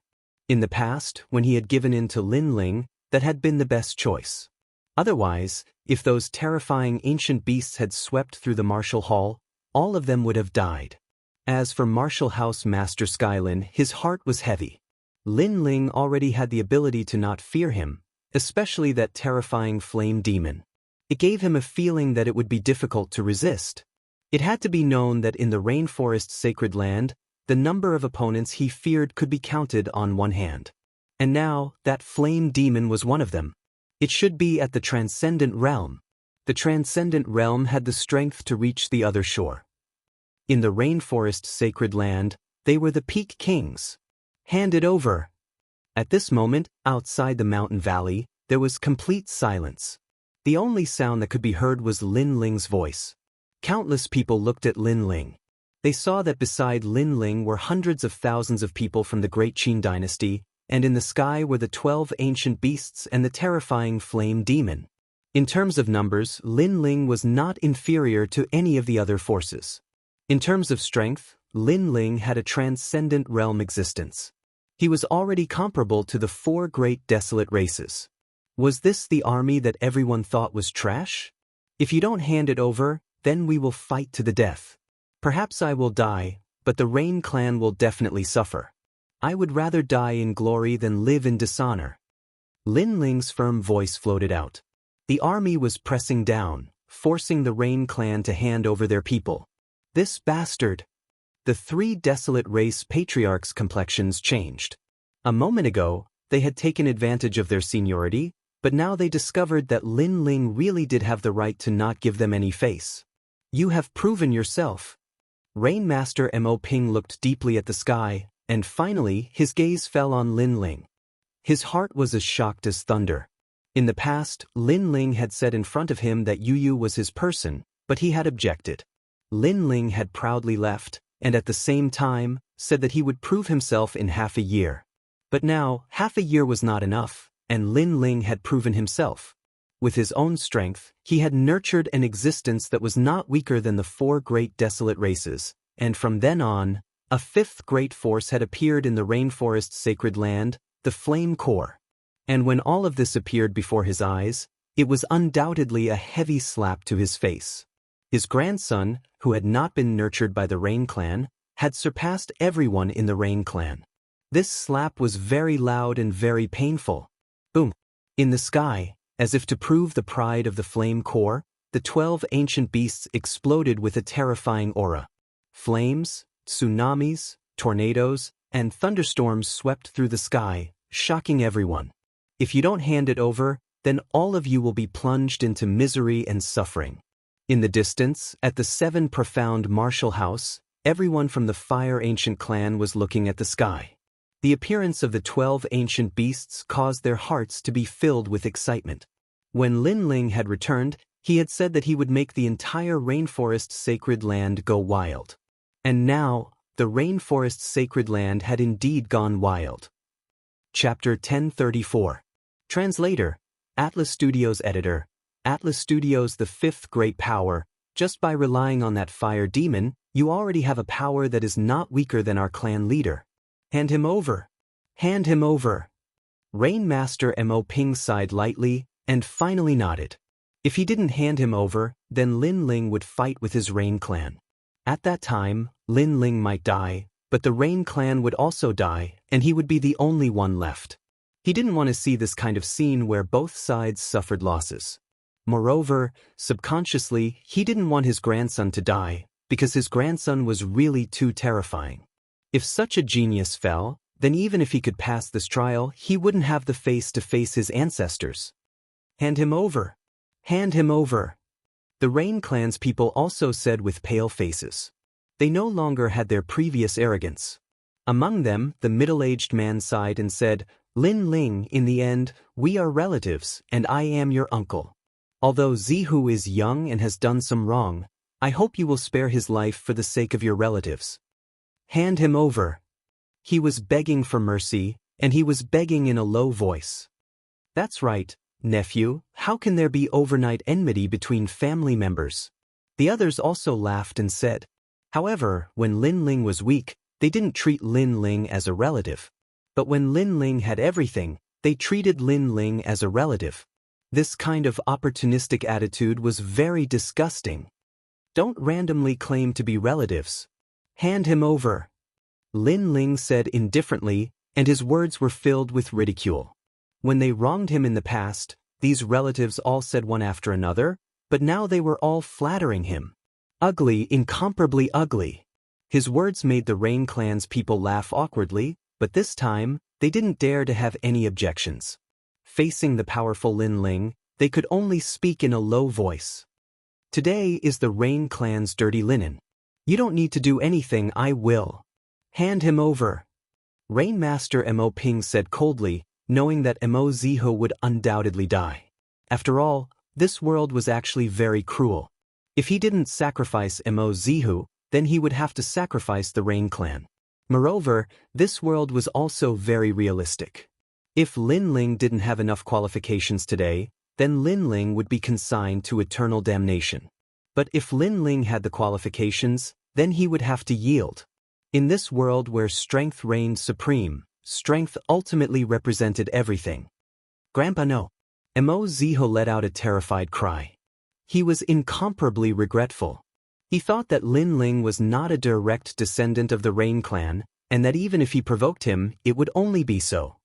In the past, when he had given in to Lin Ling, that had been the best choice. Otherwise, if those terrifying ancient beasts had swept through the martial hall, all of them would have died. As for martial house master Skylin, his heart was heavy. Lin Ling already had the ability to not fear him, especially that terrifying flame demon. It gave him a feeling that it would be difficult to resist. It had to be known that in the rainforest's sacred land, the number of opponents he feared could be counted on one hand. And now, that flame demon was one of them. It should be at the transcendent realm. The transcendent realm had the strength to reach the other shore. In the rainforest's sacred land, they were the Peak Kings. Hand it over. At this moment, outside the mountain valley, there was complete silence. The only sound that could be heard was Lin Ling's voice. Countless people looked at Lin Ling. They saw that beside Lin Ling were hundreds of thousands of people from the Great Qin dynasty, and in the sky were the 12 ancient beasts and the terrifying flame demon. In terms of numbers, Lin Ling was not inferior to any of the other forces. In terms of strength, Lin Ling had a transcendent realm existence. He was already comparable to the 4 great desolate races. Was this the army that everyone thought was trash? If you don't hand it over, then we will fight to the death. Perhaps I will die, but the Rain clan will definitely suffer. I would rather die in glory than live in dishonor. Lin Ling's firm voice floated out. The army was pressing down, forcing the Rain clan to hand over their people. This bastard! The 3 desolate race patriarchs' complexions changed. A moment ago, they had taken advantage of their seniority, but now they discovered that Lin Ling really did have the right to not give them any face. You have proven yourself. Rainmaster Mo Ping looked deeply at the sky, and finally his gaze fell on Lin Ling. His heart was as shocked as thunder. In the past, Lin Ling had said in front of him that Yu was his person, but he had objected. Lin Ling had proudly left, and at the same time, said that he would prove himself in half a year. But now, half a year was not enough, and Lin Ling had proven himself. With his own strength, he had nurtured an existence that was not weaker than the 4 great desolate races, and from then on, a 5th great force had appeared in the rainforest's sacred land, the Flame Corps. And when all of this appeared before his eyes, it was undoubtedly a heavy slap to his face. His grandson, who had not been nurtured by the Rain clan, had surpassed everyone in the Rain clan. This slap was very loud and very painful. Boom! In the sky, as if to prove the pride of the Flame Corps, the 12 ancient beasts exploded with a terrifying aura. Flames, tsunamis, tornadoes, and thunderstorms swept through the sky, shocking everyone. If you don't hand it over, then all of you will be plunged into misery and suffering. In the distance, at the 7 profound martial house, everyone from the Fire Ancient clan was looking at the sky. The appearance of the 12 ancient beasts caused their hearts to be filled with excitement. When Lin Ling had returned, He had said that he would make the entire rainforest sacred land go wild. And now, the rainforest's sacred land had indeed gone wild. Chapter 1034. Translator, Atlas Studios Editor. Atlas Studios, the fifth great power. Just by relying on that fire demon, you already have a power that is not weaker than our clan leader. Hand him over. Hand him over. Rainmaster Mo Ping sighed lightly, and finally nodded. If he didn't hand him over, then Lin Ling would fight with his Rain clan. At that time, Lin Ling might die, but the Rain clan would also die, and he would be the only one left. He didn't want to see this kind of scene where both sides suffered losses. Moreover, subconsciously, he didn't want his grandson to die, because his grandson was really too terrifying. If such a genius fell, then even if he could pass this trial, he wouldn't have the face to face his ancestors. Hand him over. Hand him over. The Rain clan's people also said with pale faces. They no longer had their previous arrogance. Among them, the middle-aged man sighed and said, Lin Ling, in the end, we are relatives, and I am your uncle. Although Zihu is young and has done some wrong, I hope you will spare his life for the sake of your relatives. Hand him over. He was begging for mercy, and he was begging in a low voice. That's right, nephew, how can there be overnight enmity between family members? The others also laughed and said. However, when Lin Ling was weak, they didn't treat Lin Ling as a relative. But when Lin Ling had everything, they treated Lin Ling as a relative. This kind of opportunistic attitude was very disgusting. Don't randomly claim to be relatives. Hand him over. Lin Ling said indifferently, and his words were filled with ridicule. When they wronged him in the past, these relatives all said one after another, but now they were all flattering him. Ugly, incomparably ugly. His words made the Rain clan's people laugh awkwardly, but this time, they didn't dare to have any objections. Facing the powerful Lin Ling, they could only speak in a low voice. Today is the Rain clan's dirty linen. You don't need to do anything, I will. Hand him over. Rainmaster Mo Ping said coldly, knowing that Mo Zihu would undoubtedly die. After all, this world was actually very cruel. If he didn't sacrifice Mo Zihu, then he would have to sacrifice the Rain clan. Moreover, this world was also very realistic. If Lin Ling didn't have enough qualifications today, then Lin Ling would be consigned to eternal damnation. But if Lin Ling had the qualifications, then he would have to yield. In this world where strength reigned supreme, strength ultimately represented everything. Grandpa, no. Mo Zihu let out a terrified cry. He was incomparably regretful. He thought that Lin Ling was not a direct descendant of the Rain clan, and that even if he provoked him, it would only be so.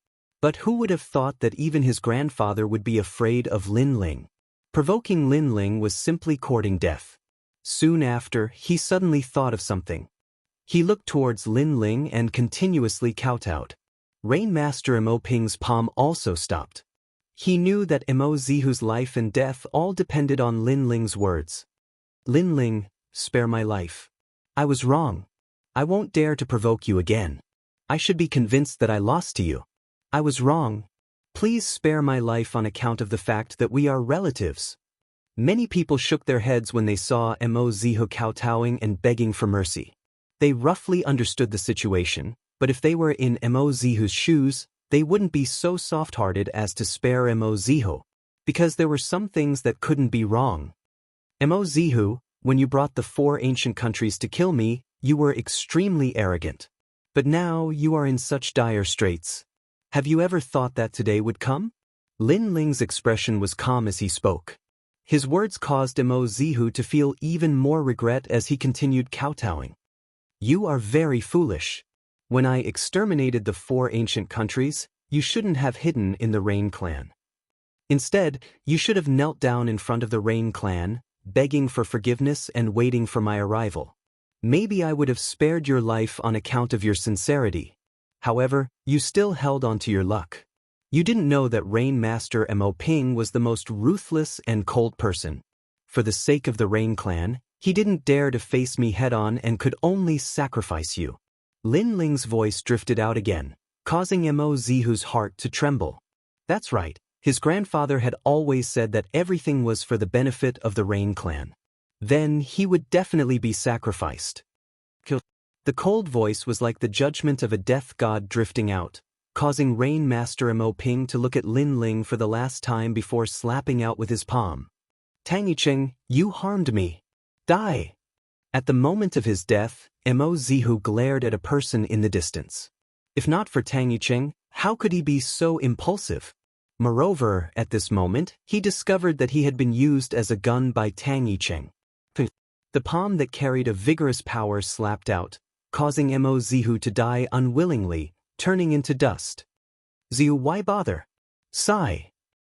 But who would have thought that even his grandfather would be afraid of Lin Ling? Provoking Lin Ling was simply courting death. Soon after, he suddenly thought of something. He looked towards Lin Ling and continuously kowtowed. Rainmaster Mo Ping's palm also stopped. He knew that Mo Zihu's life and death all depended on Lin Ling's words. Lin Ling, spare my life. I was wrong. I won't dare to provoke you again. I should be convinced that I lost to you. I was wrong. Please spare my life on account of the fact that we are relatives. Many people shook their heads when they saw Mo Zihu kowtowing and begging for mercy. They roughly understood the situation, but if they were in Mo Zihu's shoes, they wouldn't be so soft-hearted as to spare Mo Zihu, because there were some things that couldn't be wrong. Mo Zihu, when you brought the 4 ancient countries to kill me, you were extremely arrogant. But now you are in such dire straits. Have you ever thought that today would come? Lin Ling's expression was calm as he spoke. His words caused Mo Zihu to feel even more regret as he continued kowtowing. You are very foolish. When I exterminated the 4 ancient countries, you shouldn't have hidden in the Rain clan. Instead, you should have knelt down in front of the Rain clan, begging for forgiveness and waiting for my arrival. Maybe I would have spared your life on account of your sincerity. However, you still held on to your luck. You didn't know that Rainmaster Mo Ping was the most ruthless and cold person. For the sake of the Rain clan, he didn't dare to face me head-on and could only sacrifice you. Lin Ling's voice drifted out again, causing Mo Zihu's heart to tremble. That's right, His grandfather had always said that everything was for the benefit of the Rain clan. Then he would definitely be sacrificed. The cold voice was like the judgment of a death god drifting out, causing Rain Master Mo Ping to look at Lin Ling for the last time before slapping out with his palm. Tang Yicheng, you harmed me. Die! At the moment of his death, Mo Zihu glared at a person in the distance. If not for Tang Yicheng, how could he be so impulsive? Moreover, at this moment, he discovered that he had been used as a gun by Tang Yicheng. The palm that carried a vigorous power slapped out, causing Mo Zihu to die unwillingly, turning into dust. Zihu, why bother? Sigh.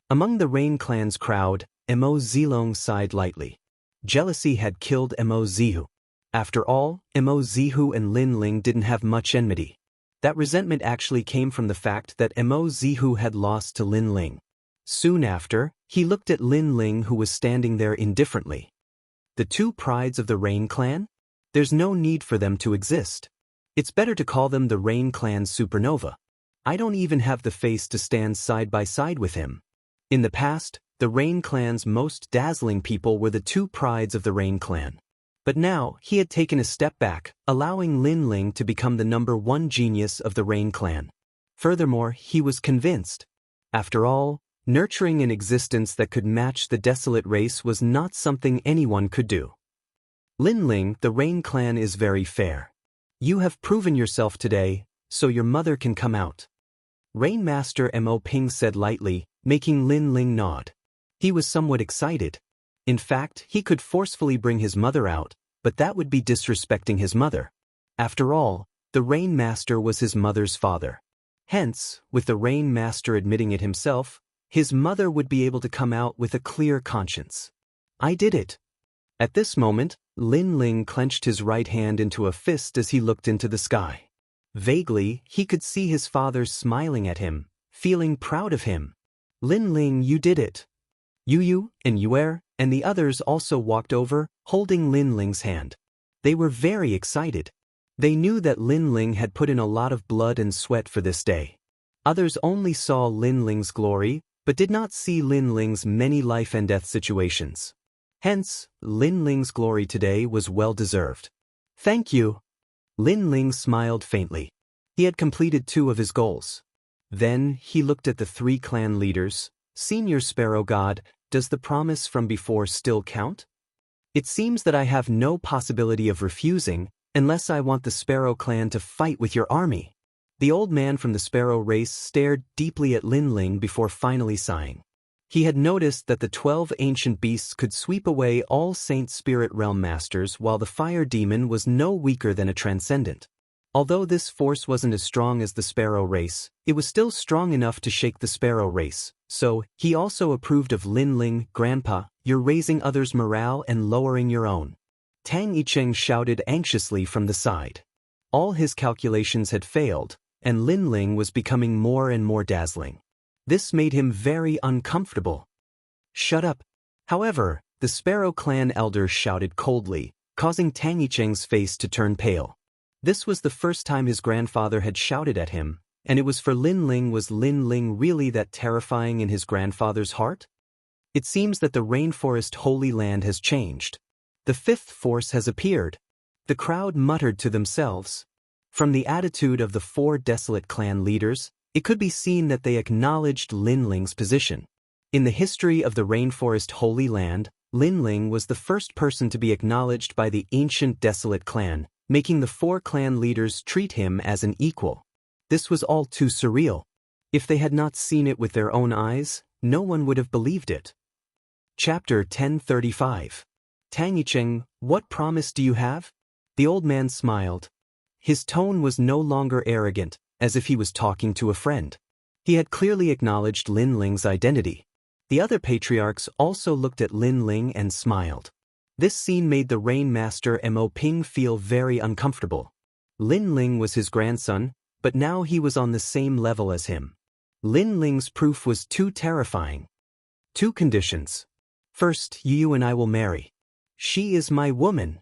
Among the Rain clan's crowd, Mo Zilong sighed lightly. Jealousy had killed Mo Zihu. After all, Mo Zihu and Lin Ling didn't have much enmity. That resentment actually came from the fact that Mo Zihu had lost to Lin Ling. Soon after, he looked at Lin Ling, who was standing there indifferently. The two prides of the Rain clan? There's no need for them to exist. It's better to call them the Rain clan supernova. I don't even have the face to stand side by side with him. In the past, the Rain clan's most dazzling people were the two prides of the Rain clan. But now, he had taken a step back, allowing Lin Ling to become the #1 genius of the Rain clan. Furthermore, he was convinced. After all, nurturing an existence that could match the desolate race was not something anyone could do. Lin Ling, the Rain clan is very fair. You have proven yourself today, so your mother can come out. Rain Master Mo Ping said lightly, making Lin Ling nod. He was somewhat excited. In fact, he could forcefully bring his mother out, but that would be disrespecting his mother. After all, the Rain Master was his mother's father. Hence, with the Rain Master admitting it himself, his mother would be able to come out with a clear conscience. I did it. At this moment, Lin Ling clenched his right hand into a fist as he looked into the sky. Vaguely, he could see his father smiling at him, feeling proud of him. Lin Ling, you did it. Yu and Yuer and the others also walked over, holding Lin Ling's hand. They were very excited. They knew that Lin Ling had put in a lot of blood and sweat for this day. Others only saw Lin Ling's glory, but did not see Lin Ling's many life and death situations. Hence, Lin Ling's glory today was well-deserved. Thank you. Lin Ling smiled faintly. He had completed 2 of his goals. Then, he looked at the 3 clan leaders. Senior Sparrow God, does the promise from before still count? It seems that I have no possibility of refusing, unless I want the Sparrow clan to fight with your army. The old man from the Sparrow race stared deeply at Lin Ling before finally sighing. He had noticed that the 12 ancient beasts could sweep away all Saint Spirit Realm Masters, while the fire demon was no weaker than a transcendent. Although this force wasn't as strong as the Sparrow race, it was still strong enough to shake the Sparrow race, so he also approved of Lin Ling. Grandpa, you're raising others' morale and lowering your own. Tang Yicheng shouted anxiously from the side. All his calculations had failed, and Lin Ling was becoming more and more dazzling. This made him very uncomfortable. Shut up. However, the Sparrow clan elder shouted coldly, causing Tang Yicheng's face to turn pale. This was the first time his grandfather had shouted at him, and it was for Lin Ling. Was Lin Ling really that terrifying in his grandfather's heart? It seems that the Rainforest Holy Land has changed. The 5th force has appeared. The crowd muttered to themselves. From the attitude of the 4 desolate clan leaders, it could be seen that they acknowledged Lin Ling's position. In the history of the Rainforest Holy Land, Lin Ling was the first person to be acknowledged by the ancient desolate clan, making the 4 clan leaders treat him as an equal. This was all too surreal. If they had not seen it with their own eyes, no one would have believed it. Chapter 1035. Tang Yicheng, what promise do you have? The old man smiled. His tone was no longer arrogant, as if he was talking to a friend. He had clearly acknowledged Lin Ling's identity. The other patriarchs also looked at Lin Ling and smiled. This scene made the Rain Master Mo Ping feel very uncomfortable. Lin Ling was his grandson, but now he was on the same level as him. Lin Ling's proof was too terrifying. 2 conditions. First, you and I will marry. She is my woman.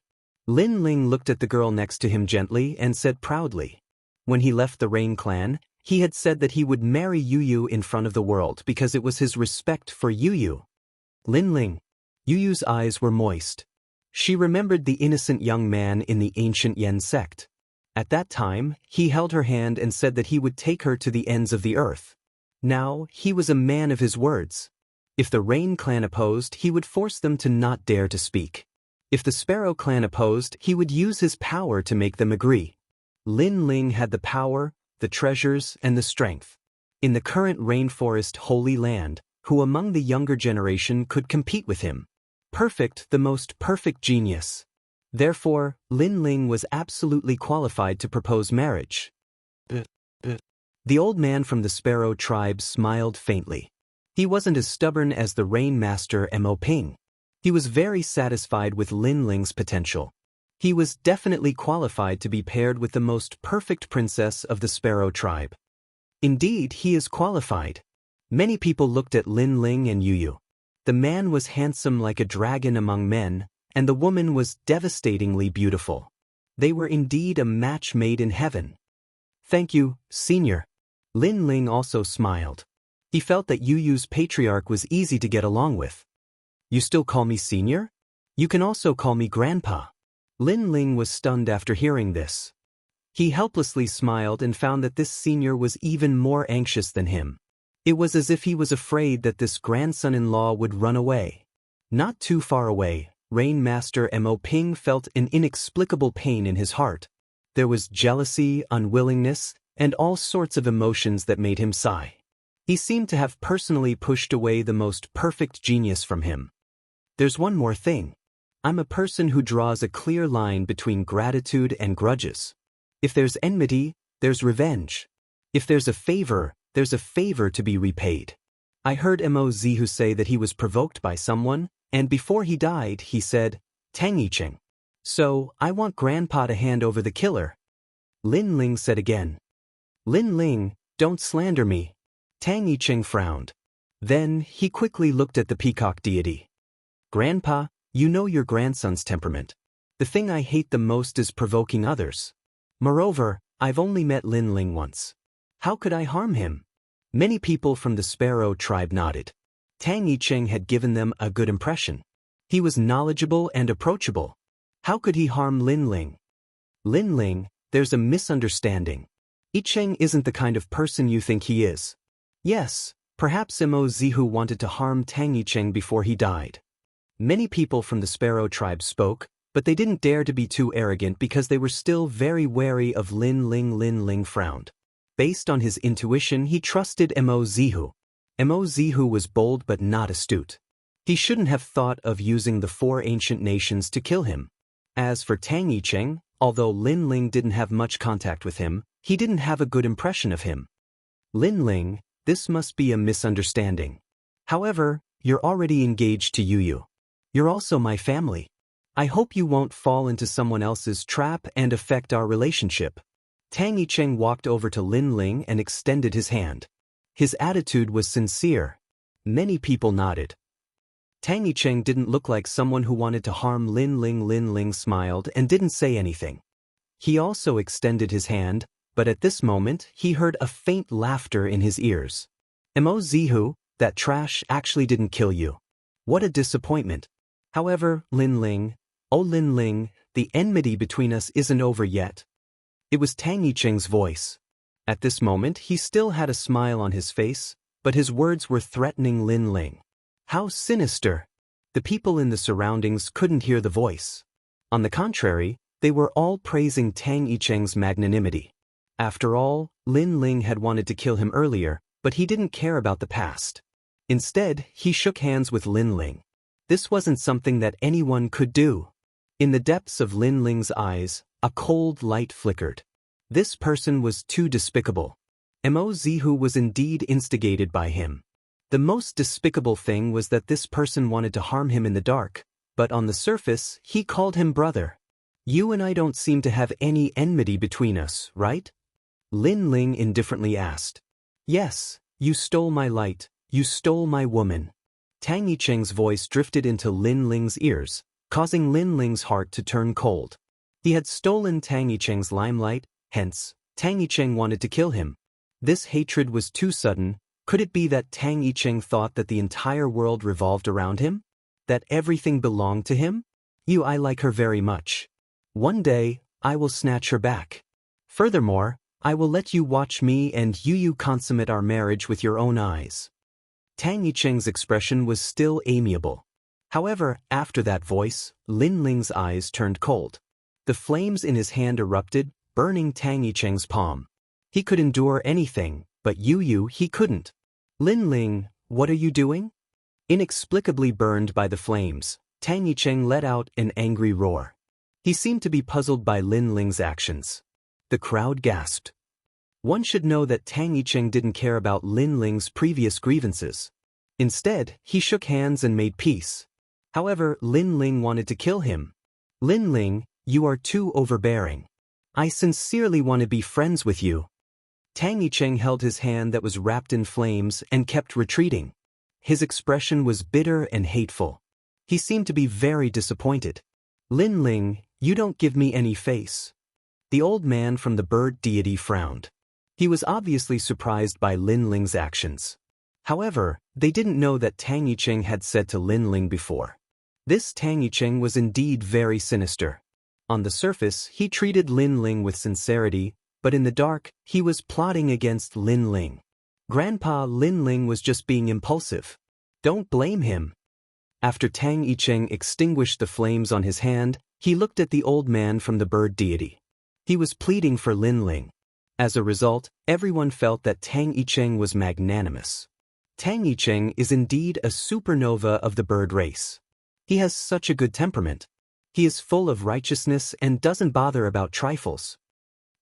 Lin Ling looked at the girl next to him gently and said proudly. When he left the Rain clan, He had said that he would marry Yu in front of the world because it was his respect for Yu. Lin Ling. Yu's eyes were moist. She remembered the innocent young man in the ancient Yen sect. At that time, he held her hand and said that he would take her to the ends of the earth. Now, he was a man of his words. If the Rain clan opposed, he would force them to not dare to speak. If the Sparrow clan opposed, he would use his power to make them agree. Lin Ling had the power, the treasures, and the strength. In the current rainforest Holy Land, who among the younger generation could compete with him? Perfect, the most perfect genius. Therefore, Lin Ling was absolutely qualified to propose marriage. The old man from the Sparrow tribe smiled faintly. He wasn't as stubborn as the Rain Master Mo Ping. He was very satisfied with Lin Ling's potential. He was definitely qualified to be paired with the most perfect princess of the Sparrow tribe. Indeed, he is qualified. Many people looked at Lin Ling and Yu. The man was handsome like a dragon among men, and the woman was devastatingly beautiful. They were indeed a match made in heaven. Thank you, Senior. Lin Ling also smiled. He felt that Yu's patriarch was easy to get along with. You still call me Senior? You can also call me Grandpa. Lin Ling was stunned after hearing this. He helplessly smiled and found that this senior was even more anxious than him. It was as if he was afraid that this grandson-in-law would run away. Not too far away, Rain Master Mo Ping felt an inexplicable pain in his heart. There was jealousy, unwillingness, and all sorts of emotions that made him sigh. He seemed to have personally pushed away the most perfect genius from him. There's one more thing. I'm a person who draws a clear line between gratitude and grudges. If there's enmity, there's revenge. If there's a favor to be repaid. I heard Mo Zihu say that he was provoked by someone, and before he died, he said, Tang Yicheng. So, I want Grandpa to hand over the killer. Lin Ling said again. Lin Ling, don't slander me. Tang Yicheng frowned. Then, he quickly looked at the peacock deity. Grandpa, you know your grandson's temperament. The thing I hate the most is provoking others. Moreover, I've only met Lin Ling once. How could I harm him? Many people from the Sparrow tribe nodded. Tang Yicheng had given them a good impression. He was knowledgeable and approachable. How could he harm Lin Ling? Lin Ling, there's a misunderstanding. Yicheng isn't the kind of person you think he is. Yes, perhaps Mo Zihu wanted to harm Tang Yicheng before he died. Many people from the Sparrow tribe spoke, but they didn't dare to be too arrogant because they were still very wary of Lin Ling. Lin Ling frowned. Based on his intuition, he trusted Mo Zihu. Mo Zihu was bold but not astute. He shouldn't have thought of using the 4 ancient nations to kill him. As for Tang Yicheng, although Lin Ling didn't have much contact with him, he didn't have a good impression of him. Lin Ling, this must be a misunderstanding. However, you're already engaged to Yu. You're also my family. I hope you won't fall into someone else's trap and affect our relationship. Tang Yicheng walked over to Lin Ling and extended his hand. His attitude was sincere. Many people nodded. Tang Yicheng didn't look like someone who wanted to harm Lin Ling. Lin Ling smiled and didn't say anything. He also extended his hand, but at this moment he heard a faint laughter in his ears. Mo Zihu, that trash actually didn't kill you. What a disappointment. However, Lin Ling, oh Lin Ling, the enmity between us isn't over yet. It was Tang Yicheng's voice. At this moment he still had a smile on his face, but his words were threatening Lin Ling. How sinister! The people in the surroundings couldn't hear the voice. On the contrary, they were all praising Tang Yicheng's magnanimity. After all, Lin Ling had wanted to kill him earlier, but he didn't care about the past. Instead, he shook hands with Lin Ling. This wasn't something that anyone could do. In the depths of Lin Ling's eyes, a cold light flickered. This person was too despicable. Mo Zihu was indeed instigated by him. The most despicable thing was that this person wanted to harm him in the dark, but on the surface, he called him brother. You and I don't seem to have any enmity between us, right? Lin Ling indifferently asked. Yes, you stole my light, you stole my woman. Tang Yicheng's voice drifted into Lin Ling's ears, causing Lin Ling's heart to turn cold. He had stolen Tang Yicheng's limelight, hence, Tang Yicheng wanted to kill him. This hatred was too sudden. Could it be that Tang Yicheng thought that the entire world revolved around him? That everything belonged to him? I like her very much. One day, I will snatch her back. Furthermore, I will let you watch me and you consummate our marriage with your own eyes. Tang Yicheng's expression was still amiable. However, after that voice, Lin Ling's eyes turned cold. The flames in his hand erupted, burning Tang Yicheng's palm. He could endure anything, but he couldn't. Lin Ling, what are you doing? Inexplicably burned by the flames, Tang Yicheng let out an angry roar. He seemed to be puzzled by Lin Ling's actions. The crowd gasped. One should know that Tang Yicheng didn't care about Lin Ling's previous grievances. Instead, he shook hands and made peace. However, Lin Ling wanted to kill him. Lin Ling, you are too overbearing. I sincerely want to be friends with you. Tang Yicheng held his hand that was wrapped in flames and kept retreating. His expression was bitter and hateful. He seemed to be very disappointed. Lin Ling, you don't give me any face. The old man from the bird deity frowned. He was obviously surprised by Lin Ling's actions. However, they didn't know that Tang Yicheng had said to Lin Ling before. This Tang Yicheng was indeed very sinister. On the surface, he treated Lin Ling with sincerity, but in the dark, he was plotting against Lin Ling. Grandpa Lin Ling was just being impulsive. Don't blame him. After Tang Yicheng extinguished the flames on his hand, he looked at the old man from the bird deity. He was pleading for Lin Ling. As a result, everyone felt that Tang Yicheng was magnanimous. Tang Yicheng is indeed a supernova of the bird race. He has such a good temperament. He is full of righteousness and doesn't bother about trifles.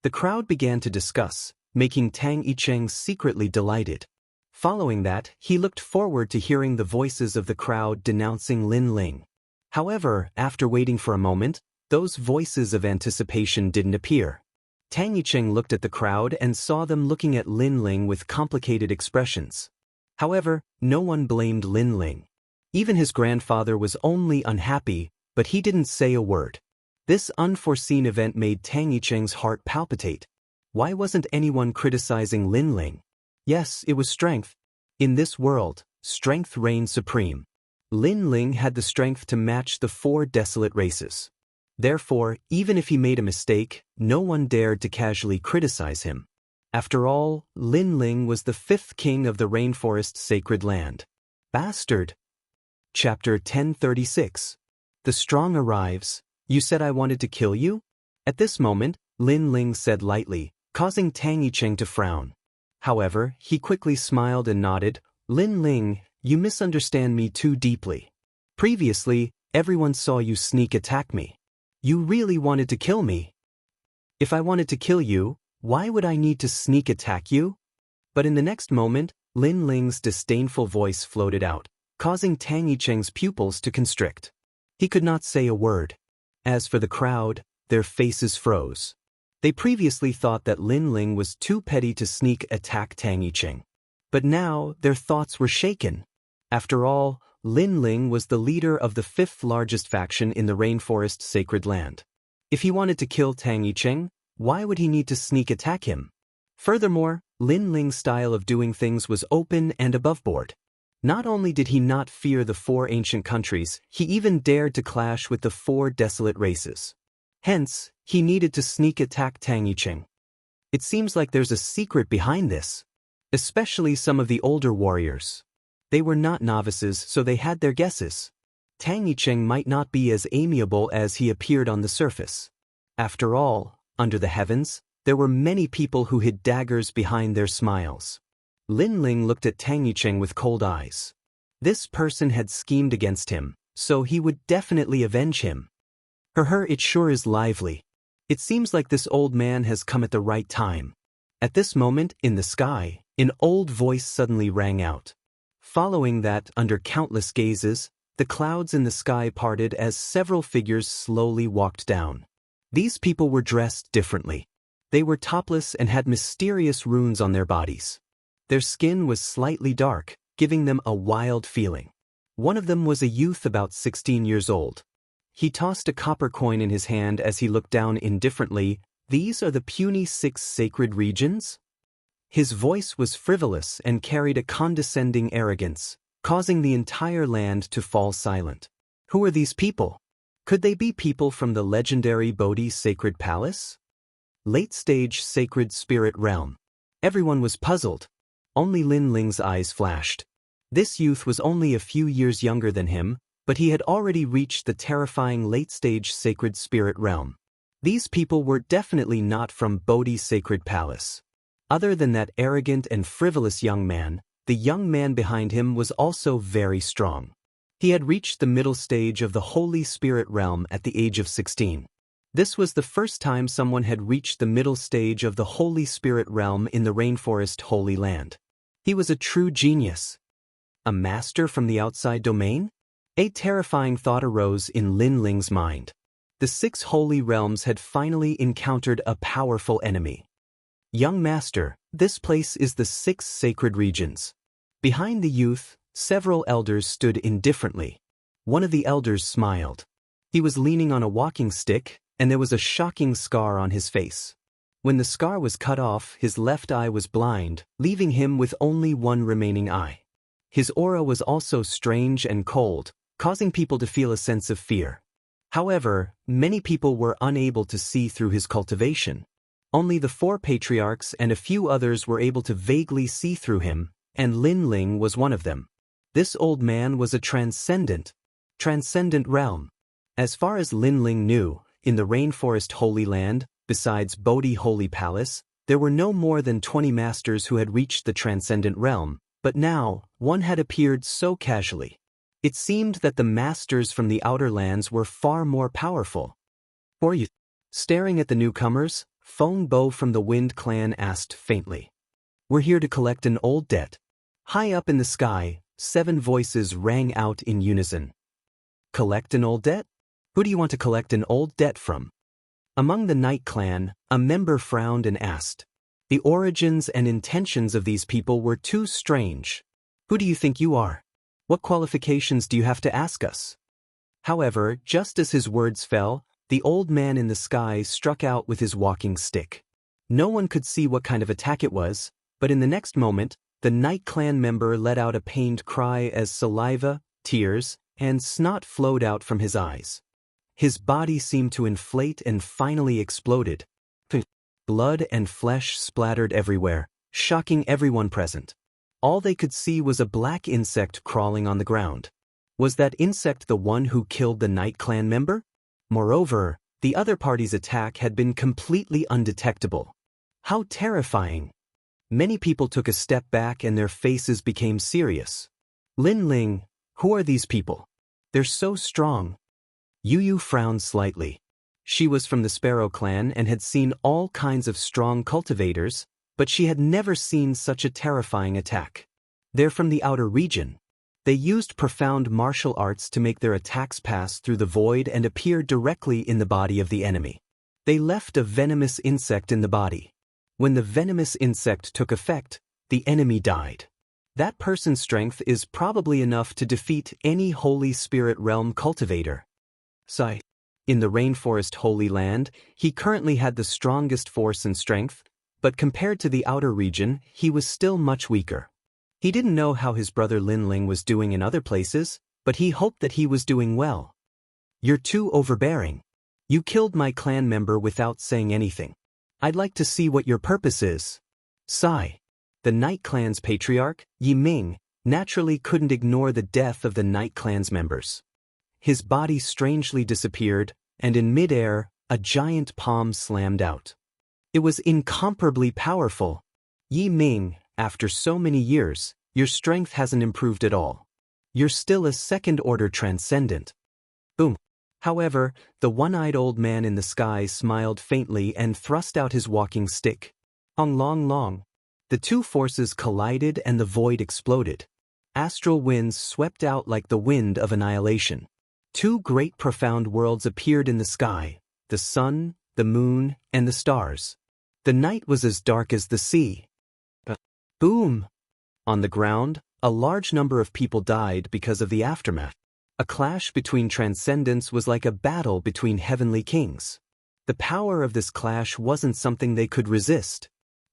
The crowd began to discuss, making Tang Yicheng secretly delighted. Following that, he looked forward to hearing the voices of the crowd denouncing Lin Ling. However, after waiting for a moment, those voices of anticipation didn't appear. Tang Yicheng looked at the crowd and saw them looking at Lin Ling with complicated expressions. However, no one blamed Lin Ling. Even his grandfather was only unhappy, but he didn't say a word. This unforeseen event made Tang Yicheng's heart palpitate. Why wasn't anyone criticizing Lin Ling? Yes, it was strength. In this world, strength reigned supreme. Lin Ling had the strength to match the 4 desolate races. Therefore, even if he made a mistake, no one dared to casually criticize him. After all, Lin Ling was the 5th king of the rainforest sacred land. Bastard. Chapter 1036. The strong arrives. You said I wanted to kill you? At this moment, Lin Ling said lightly, causing Tang Yicheng to frown. However, he quickly smiled and nodded. Lin Ling, you misunderstand me too deeply. Previously, everyone saw you sneak attack me. You really wanted to kill me. If I wanted to kill you, why would I need to sneak attack you? But in the next moment, Lin Ling's disdainful voice floated out, causing Tang Yicheng's pupils to constrict. He could not say a word. As for the crowd, their faces froze. They previously thought that Lin Ling was too petty to sneak attack Tang Yicheng. But now, their thoughts were shaken. After all, Lin Ling was the leader of the 5th largest faction in the rainforest sacred land. If he wanted to kill Tang Yicheng, why would he need to sneak attack him? Furthermore, Lin Ling's style of doing things was open and aboveboard. Not only did he not fear the 4 ancient countries, he even dared to clash with the 4 desolate races. Hence, he needed to sneak attack Tang Yicheng. It seems like there's a secret behind this. Especially some of the older warriors. They were not novices, so they had their guesses. Tang Yicheng might not be as amiable as he appeared on the surface. After all, under the heavens, there were many people who hid daggers behind their smiles. Lin Ling looked at Tang Yicheng with cold eyes. This person had schemed against him, so he would definitely avenge him. It sure is lively. It seems like this old man has come at the right time. At this moment, in the sky, an old voice suddenly rang out. Following that, under countless gazes, the clouds in the sky parted as several figures slowly walked down. These people were dressed differently. They were topless and had mysterious runes on their bodies. Their skin was slightly dark, giving them a wild feeling. One of them was a youth about 16 years old. He tossed a copper coin in his hand as he looked down indifferently. These are the puny 6 sacred regions? His voice was frivolous and carried a condescending arrogance, causing the entire land to fall silent. Who are these people? Could they be people from the legendary Bodhi Sacred Palace? Late-stage Sacred Spirit Realm. Everyone was puzzled. Only Lin Ling's eyes flashed. This youth was only a few years younger than him, but he had already reached the terrifying late-stage Sacred Spirit Realm. These people were definitely not from Bodhi Sacred Palace. Other than that arrogant and frivolous young man, the young man behind him was also very strong. He had reached the middle stage of the Holy Spirit Realm at the age of 16. This was the first time someone had reached the middle stage of the Holy Spirit Realm in the Rainforest Holy Land. He was a true genius. A master from the outside domain? A terrifying thought arose in Lin Ling's mind. The 6 holy realms had finally encountered a powerful enemy. Young master, this place is the 6 sacred regions. Behind the youth, several elders stood indifferently. One of the elders smiled. He was leaning on a walking stick, and there was a shocking scar on his face. When the scar was cut off, his left eye was blind, leaving him with only one remaining eye. His aura was also strange and cold, causing people to feel a sense of fear. However, many people were unable to see through his cultivation. Only the 4 patriarchs and a few others were able to vaguely see through him, and Lin Ling was one of them. This old man was a transcendent realm. As far as Lin Ling knew, in the Rainforest Holy Land, besides Bodhi Holy Palace, there were no more than 20 masters who had reached the transcendent realm, but now, one had appeared so casually. It seemed that the masters from the outer lands were far more powerful. "Who are you?" Staring at the newcomers, Feng Bo from the Wind Clan asked faintly. "We're here to collect an old debt." High up in the sky, 7 voices rang out in unison. "Collect an old debt? Who do you want to collect an old debt from?" Among the Night Clan, a member frowned and asked. The origins and intentions of these people were too strange. "Who do you think you are? What qualifications do you have to ask us?" However, just as his words fell, the old man in the sky struck out with his walking stick. No one could see what kind of attack it was, but in the next moment, the Night Clan member let out a pained cry as saliva, tears, and snot flowed out from his eyes. His body seemed to inflate and finally exploded. Blood and flesh splattered everywhere, shocking everyone present. All they could see was a black insect crawling on the ground. Was that insect the one who killed the Night Clan member? Moreover, the other party's attack had been completely undetectable. How terrifying! Many people took a step back and their faces became serious. "Lin Ling, who are these people? They're so strong." Yu Yu frowned slightly. She was from the Sparrow Clan and had seen all kinds of strong cultivators, but she had never seen such a terrifying attack. They're from the outer region. They used profound martial arts to make their attacks pass through the void and appear directly in the body of the enemy. They left a venomous insect in the body. When the venomous insect took effect, the enemy died. That person's strength is probably enough to defeat any Holy Spirit Realm cultivator. Sai. In the Rainforest Holy Land, he currently had the strongest force and strength, but compared to the outer region, he was still much weaker. He didn't know how his brother Lin Ling was doing in other places, but he hoped that he was doing well. "You're too overbearing. You killed my clan member without saying anything. I'd like to see what your purpose is." Sai. The Night Clan's patriarch, Yi Ming, naturally couldn't ignore the death of the Night Clan's members. His body strangely disappeared, and in midair, a giant palm slammed out. It was incomparably powerful. "Yi Ming, after so many years, your strength hasn't improved at all. You're still a second-order transcendent." Boom. However, the one-eyed old man in the sky smiled faintly and thrust out his walking stick. Ong long long. The 2 forces collided and the void exploded. Astral winds swept out like the wind of annihilation. 2 great profound worlds appeared in the sky, the sun, the moon, and the stars. The night was as dark as the sea. Boom! On the ground, a large number of people died because of the aftermath. A clash between transcendents was like a battle between heavenly kings. The power of this clash wasn't something they could resist.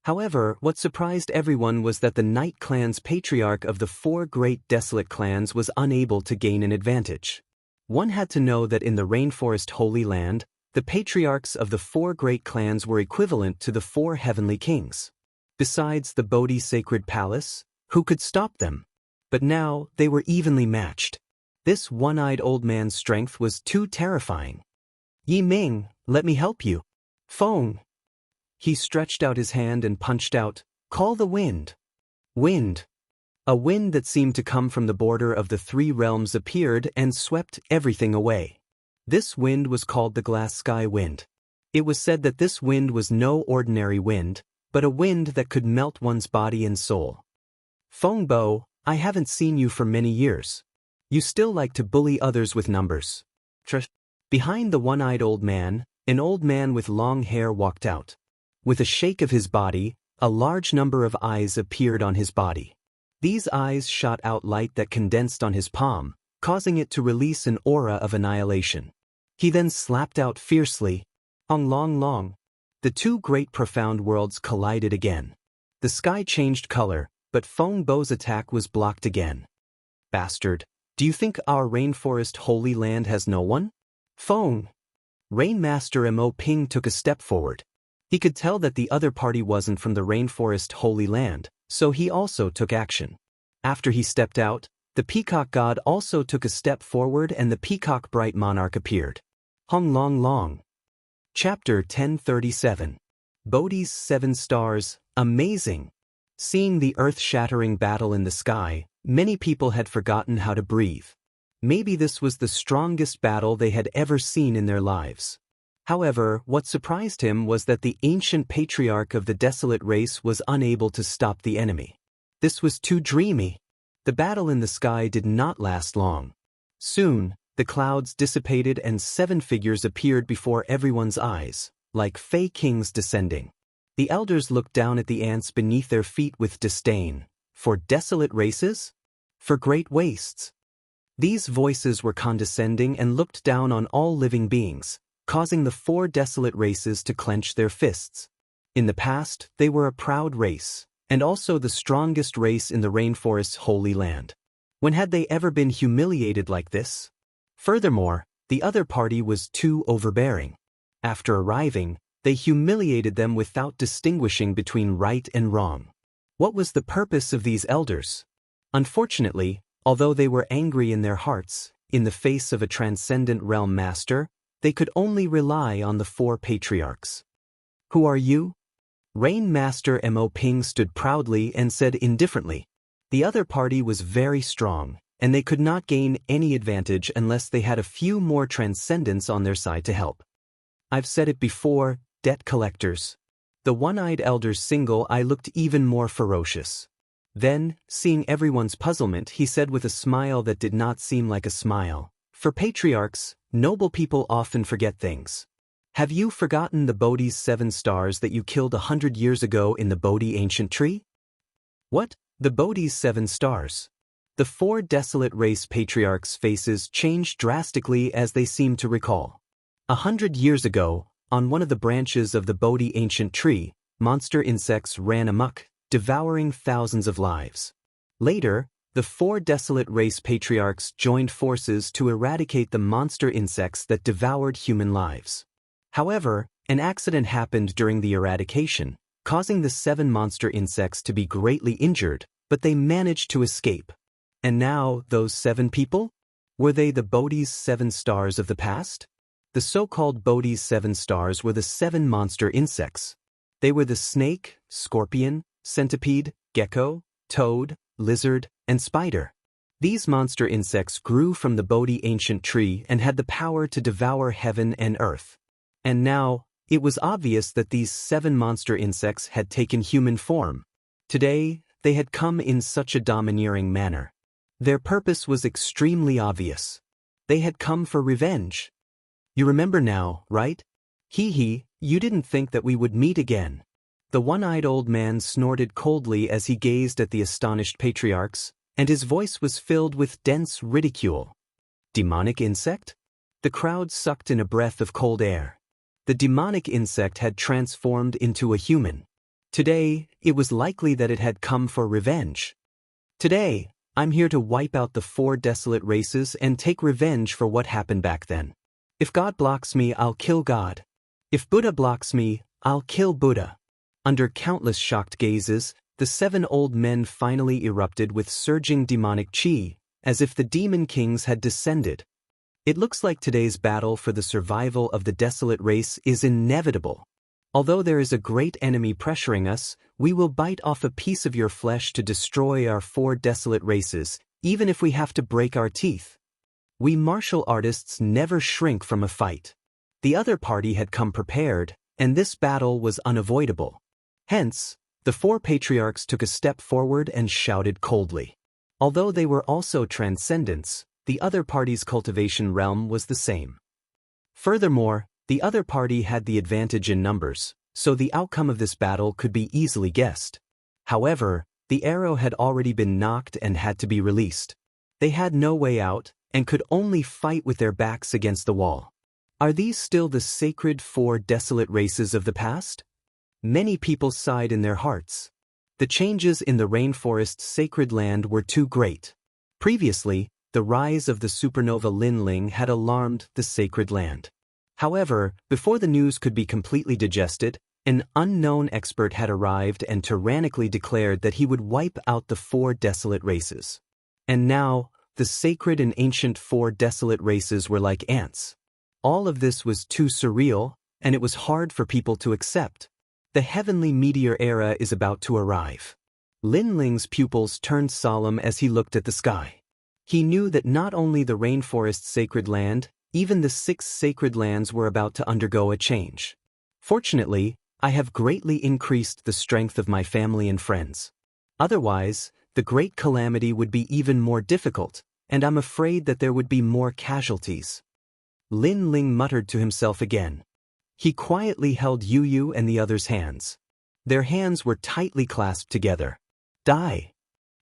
However, what surprised everyone was that the Night Clan's patriarch of the four great desolate clans was unable to gain an advantage. One had to know that in the Rainforest Holy Land, the patriarchs of the four great clans were equivalent to the four heavenly kings. Besides the Bodhi Sacred Palace, who could stop them? But now, they were evenly matched. This one-eyed old man's strength was too terrifying. Yi Ming, let me help you. Feng. He stretched out his hand and punched out, call the wind. Wind. A wind that seemed to come from the border of the three realms appeared and swept everything away. This wind was called the Glass Sky Wind. It was said that this wind was no ordinary wind, but a wind that could melt one's body and soul. Feng Bo, I haven't seen you for many years. You still like to bully others with numbers. Behind the one-eyed old man, an old man with long hair walked out. With a shake of his body, a large number of eyes appeared on his body. These eyes shot out light that condensed on his palm, causing it to release an aura of annihilation. He then slapped out fiercely, "Ong long long." The two great profound worlds collided again. The sky changed color, but Feng Bo's attack was blocked again. Bastard, do you think our Rainforest Holy Land has no one? Feng. Rainmaster Mo Ping took a step forward. He could tell that the other party wasn't from the Rainforest Holy Land, so he also took action. After he stepped out, the Peacock God also took a step forward and the Peacock Bright Monarch appeared. Hong Long Long. Chapter 1037. Bodhi's 7 Stars, Amazing. Seeing the earth-shattering battle in the sky, many people had forgotten how to breathe. Maybe this was the strongest battle they had ever seen in their lives. However, what surprised him was that the ancient patriarch of the desolate race was unable to stop the enemy. This was too dreamy. The battle in the sky did not last long. Soon, the clouds dissipated and 7 figures appeared before everyone's eyes, like Fey kings descending. The elders looked down at the ants beneath their feet with disdain. For desolate races? For great wastes? These voices were condescending and looked down on all living beings, causing the 4 desolate races to clench their fists. In the past, they were a proud race, and also the strongest race in the Rainforest's Holy Land. When had they ever been humiliated like this? Furthermore, the other party was too overbearing. After arriving, they humiliated them without distinguishing between right and wrong. What was the purpose of these elders? Unfortunately, although they were angry in their hearts, in the face of a transcendent realm master, they could only rely on the 4 patriarchs. Who are you? Rain Master Mo Ping stood proudly and said indifferently. The other party was very strong, and they could not gain any advantage unless they had a few more transcendents on their side to help. I've said it before, debt collectors. The one-eyed elder's single eye looked even more ferocious. Then, seeing everyone's puzzlement, he said with a smile that did not seem like a smile, "For patriarchs, noble people often forget things. Have you forgotten the Bodhi's 7 stars that you killed 100 years ago in the Bodhi ancient tree?" What? The Bodhi's 7 stars? The 4 desolate race patriarchs' faces changed drastically as they seemed to recall. 100 years ago, on one of the branches of the Bodhi ancient tree, monster insects ran amok, devouring thousands of lives. Later, the 4 desolate race patriarchs joined forces to eradicate the monster insects that devoured human lives. However, an accident happened during the eradication, causing the 7 monster insects to be greatly injured, but they managed to escape. And now, those 7 people? Were they the Bodhi's 7 stars of the past? The so-called Bodhi's 7 stars were the 7 monster insects. They were the snake, scorpion, centipede, gecko, toad, lizard, and spider. These monster insects grew from the Bodhi ancient tree and had the power to devour heaven and earth. And now, it was obvious that these 7 monster insects had taken human form. Today, they had come in such a domineering manner. Their purpose was extremely obvious. They had come for revenge. You remember now, right? Hee, you didn't think that we would meet again. The one-eyed old man snorted coldly as he gazed at the astonished patriarchs, and his voice was filled with dense ridicule. Demonic insect? The crowd sucked in a breath of cold air. The demonic insect had transformed into a human. Today, it was likely that it had come for revenge. Today, I'm here to wipe out the 4 desolate races and take revenge for what happened back then. If God blocks me, I'll kill God. If Buddha blocks me, I'll kill Buddha. Under countless shocked gazes, the 7 old men finally erupted with surging demonic chi, as if the demon kings had descended. It looks like today's battle for the survival of the desolate race is inevitable. Although there is a great enemy pressuring us, we will bite off a piece of your flesh to destroy our 4 desolate races, even if we have to break our teeth. We martial artists never shrink from a fight. The other party had come prepared, and this battle was unavoidable. Hence, the 4 patriarchs took a step forward and shouted coldly. Although they were also transcendents, the other party's cultivation realm was the same. Furthermore, the other party had the advantage in numbers, so the outcome of this battle could be easily guessed. However, the arrow had already been knocked and had to be released. They had no way out, and could only fight with their backs against the wall. Are these still the sacred 4 desolate races of the past? Many people sighed in their hearts. The changes in the rainforest's sacred land were too great. Previously, the rise of the supernova Lin Ling had alarmed the sacred land. However, before the news could be completely digested, an unknown expert had arrived and tyrannically declared that he would wipe out the 4 desolate races. And now, the sacred and ancient 4 desolate races were like ants. All of this was too surreal, and it was hard for people to accept. The heavenly meteor era is about to arrive. Lin Ling's pupils turned solemn as he looked at the sky. He knew that not only the rainforest's sacred land, even the 6 sacred lands were about to undergo a change. Fortunately, I have greatly increased the strength of my family and friends. Otherwise, the great calamity would be even more difficult, and I'm afraid that there would be more casualties. Lin Ling muttered to himself again. He quietly held Yu and the others' hands. Their hands were tightly clasped together. Die!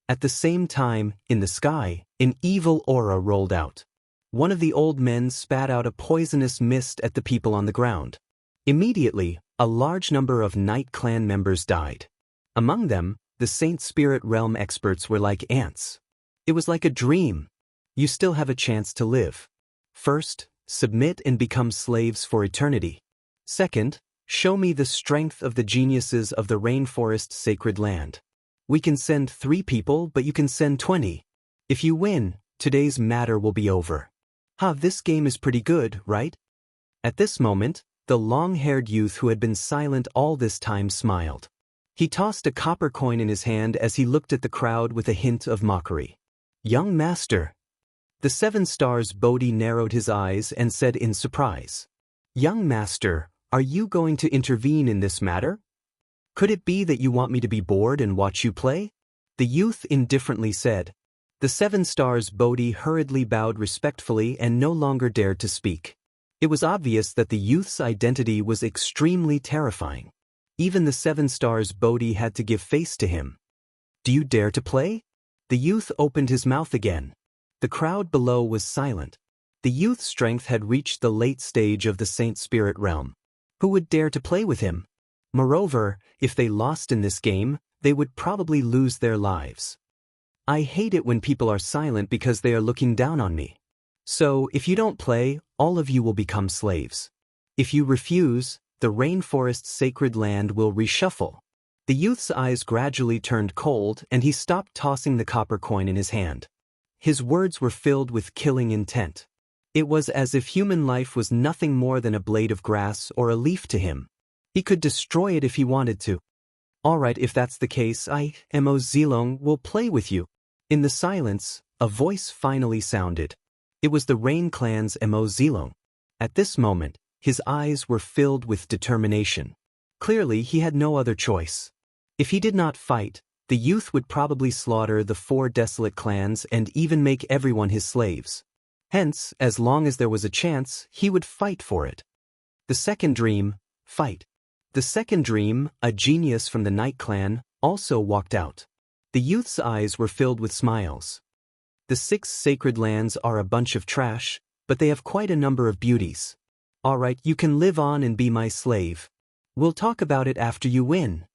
At the same time, in the sky, an evil aura rolled out. One of the old men spat out a poisonous mist at the people on the ground. Immediately, a large number of Night Clan members died. Among them, the Saint Spirit Realm experts were like ants. It was like a dream. You still have a chance to live. First, submit and become slaves for eternity. Second, show me the strength of the geniuses of the rainforest sacred land. We can send 3 people, but you can send 20. If you win, today's matter will be over. This game is pretty good, right? At this moment, the long-haired youth who had been silent all this time smiled. He tossed a copper coin in his hand as he looked at the crowd with a hint of mockery. Young master. The 7 stars Bodhi narrowed his eyes and said in surprise. Young master, are you going to intervene in this matter? Could it be that you want me to be bored and watch you play? The youth indifferently said. The 7 stars Bodhi hurriedly bowed respectfully and no longer dared to speak. It was obvious that the youth's identity was extremely terrifying. Even the 7 stars Bodhi had to give face to him. Do you dare to play? The youth opened his mouth again. The crowd below was silent. The youth's strength had reached the late stage of the Saint Spirit realm. Who would dare to play with him? Moreover, if they lost in this game, they would probably lose their lives. I hate it when people are silent because they are looking down on me. So, if you don't play, all of you will become slaves. If you refuse, the rainforest's sacred land will reshuffle. The youth's eyes gradually turned cold and he stopped tossing the copper coin in his hand. His words were filled with killing intent. It was as if human life was nothing more than a blade of grass or a leaf to him. He could destroy it if he wanted to. Alright, if that's the case, I, Mo Zilong, will play with you. In the silence, a voice finally sounded. It was the Rain Clan's Mo Zilong. At this moment, his eyes were filled with determination. Clearly, he had no other choice. If he did not fight, the youth would probably slaughter the 4 desolate clans and even make everyone his slaves. Hence, as long as there was a chance, he would fight for it. The second dream, fight. The second dream, a genius from the Night Clan, also walked out. The youth's eyes were filled with smiles. The 6 sacred lands are a bunch of trash, but they have quite a number of beauties. Alright, you can live on and be my slave. We'll talk about it after you win.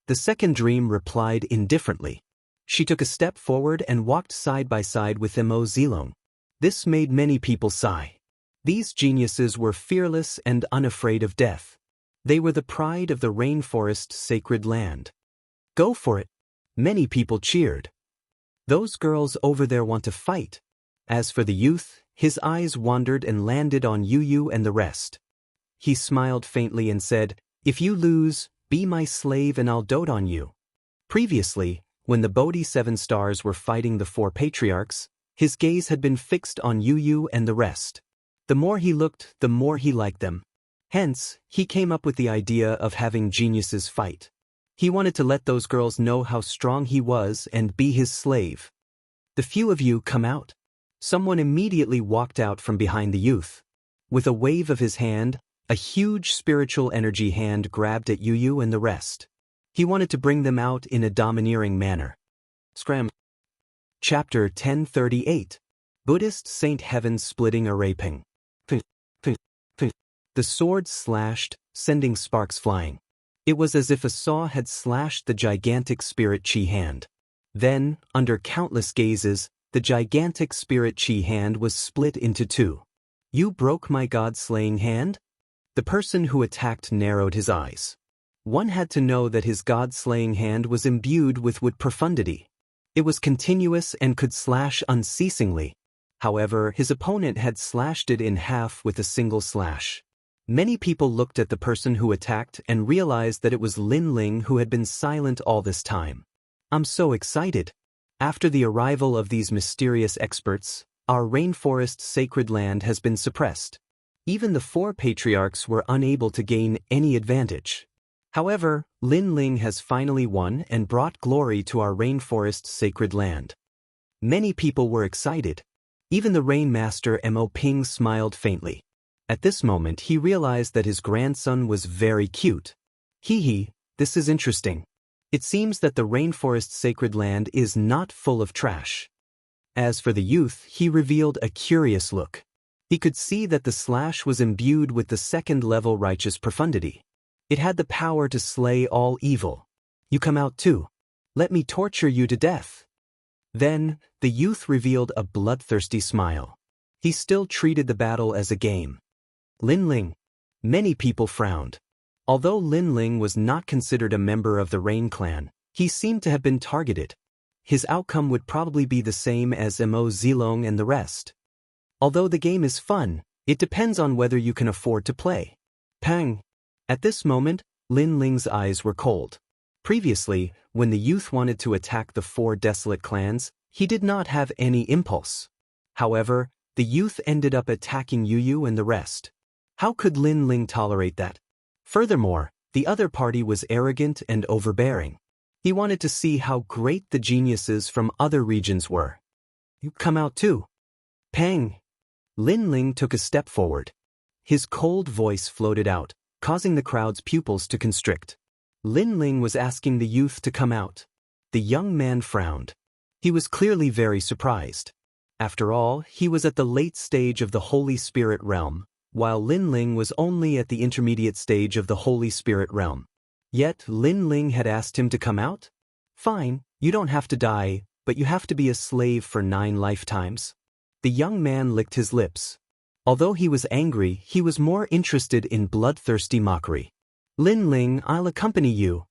The second dream replied indifferently. She took a step forward and walked side by side with Imo Zilong. This made many people sigh. These geniuses were fearless and unafraid of death. They were the pride of the rainforest's sacred land. Go for it. Many people cheered. Those girls over there want to fight. As for the youth, his eyes wandered and landed on Yu and the rest. He smiled faintly and said, "If you lose, be my slave and I'll dote on you." Previously, when the Bodhi 7 stars were fighting the 4 patriarchs, his gaze had been fixed on Yu and the rest. The more he looked, the more he liked them. Hence, he came up with the idea of having geniuses fight. He wanted to let those girls know how strong he was and be his slave. "The few of you come out." Someone immediately walked out from behind the youth. With a wave of his hand, a huge spiritual energy hand grabbed at Yu and the rest. He wanted to bring them out in a domineering manner. Scram. Chapter 1038. Buddhist Saint Heaven Splitting a Raping. The sword slashed, sending sparks flying. It was as if a saw had slashed the gigantic spirit chi hand. Then, under countless gazes, the gigantic spirit chi hand was split into 2. "You broke my god-slaying hand?" The person who attacked narrowed his eyes. One had to know that his god-slaying hand was imbued with profundity. It was continuous and could slash unceasingly. However, his opponent had slashed it in half with a single slash. Many people looked at the person who attacked and realized that it was Lin Ling who had been silent all this time. "I'm so excited. After the arrival of these mysterious experts, our rainforest sacred land has been suppressed. Even the 4 patriarchs were unable to gain any advantage. However, Lin Ling has finally won and brought glory to our rainforest sacred land." Many people were excited. Even the Rain Master Mo Ping smiled faintly. At this moment he realized that his grandson was very cute. Hee, this is interesting. It seems that the rainforest sacred land is not full of trash. As for the youth, he revealed a curious look. He could see that the slash was imbued with the 2nd-level righteous profundity. It had the power to slay all evil. "You come out too. Let me torture you to death." Then, the youth revealed a bloodthirsty smile. He still treated the battle as a game. Lin Ling. Many people frowned. Although Lin Ling was not considered a member of the Rain Clan, he seemed to have been targeted. His outcome would probably be the same as Imo Zilong and the rest. Although the game is fun, it depends on whether you can afford to play. Pang. At this moment, Lin Ling's eyes were cold. Previously, when the youth wanted to attack the 4 desolate clans, he did not have any impulse. However, the youth ended up attacking Yu and the rest. How could Lin Ling tolerate that? Furthermore, the other party was arrogant and overbearing. He wanted to see how great the geniuses from other regions were. "You come out too." Pang. Lin Ling took a step forward. His cold voice floated out, causing the crowd's pupils to constrict. Lin Ling was asking the youth to come out. The young man frowned. He was clearly very surprised. After all, he was at the late stage of the Holy Spirit realm, while Lin Ling was only at the intermediate stage of the Holy Spirit realm. Yet Lin Ling had asked him to come out? "Fine, you don't have to die, but you have to be a slave for 9 lifetimes. The young man licked his lips. Although he was angry, he was more interested in bloodthirsty mockery. "Lin Ling, I'll accompany you."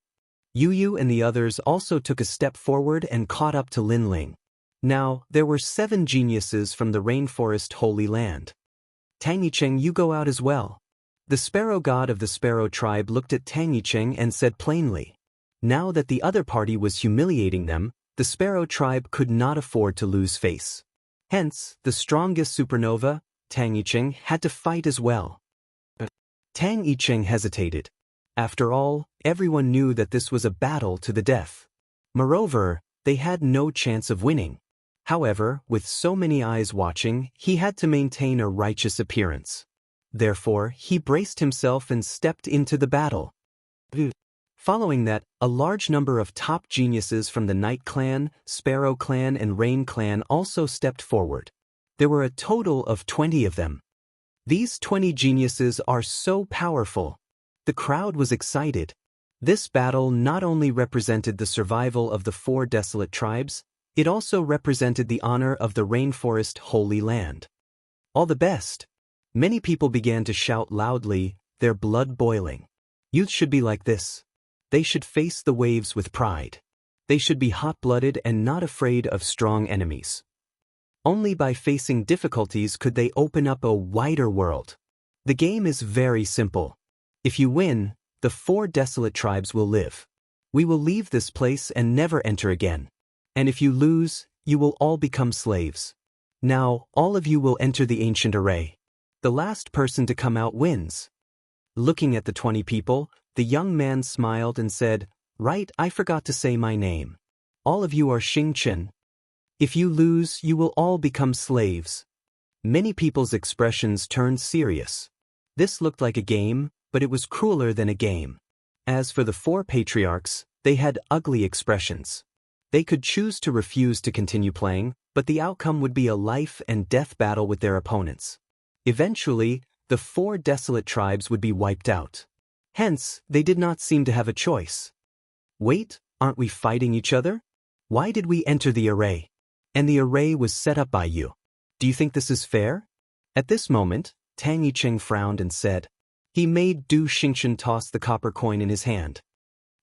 Yu and the others also took a step forward and caught up to Lin Ling. Now, there were 7 geniuses from the rainforest Holy Land. "Tang Yicheng, you go out as well." The sparrow god of the sparrow tribe looked at Tang Yicheng and said plainly. Now that the other party was humiliating them, the sparrow tribe could not afford to lose face. Hence, the strongest supernova, Tang Yicheng, had to fight as well. Tang Yicheng hesitated. After all, everyone knew that this was a battle to the death. Moreover, they had no chance of winning. However, with so many eyes watching, he had to maintain a righteous appearance. Therefore, he braced himself and stepped into the battle. Following that, a large number of top geniuses from the Night Clan, Sparrow Clan and Rain Clan also stepped forward. There were a total of 20 of them. These 20 geniuses are so powerful. The crowd was excited. This battle not only represented the survival of the 4 desolate tribes, it also represented the honor of the rainforest Holy Land. All the best. Many people began to shout loudly, their blood boiling. Youth should be like this. They should face the waves with pride. They should be hot-blooded and not afraid of strong enemies. Only by facing difficulties could they open up a wider world. The game is very simple. If you win, the 4 desolate tribes will live. We will leave this place and never enter again. And if you lose, you will all become slaves. Now, all of you will enter the ancient array. The last person to come out wins. Looking at the 20 people, the young man smiled and said, "Right, I forgot to say my name. All of you are Xingchen. If you lose, you will all become slaves." Many people's expressions turned serious. This looked like a game, but it was crueler than a game. As for the 4 patriarchs, they had ugly expressions. They could choose to refuse to continue playing, but the outcome would be a life and death battle with their opponents. Eventually, the 4 desolate tribes would be wiped out. Hence, they did not seem to have a choice. Wait, aren't we fighting each other? Why did we enter the array? And the array was set up by you. Do you think this is fair? At this moment, Tang Yicheng frowned and said. He made Du Xingchen toss the copper coin in his hand.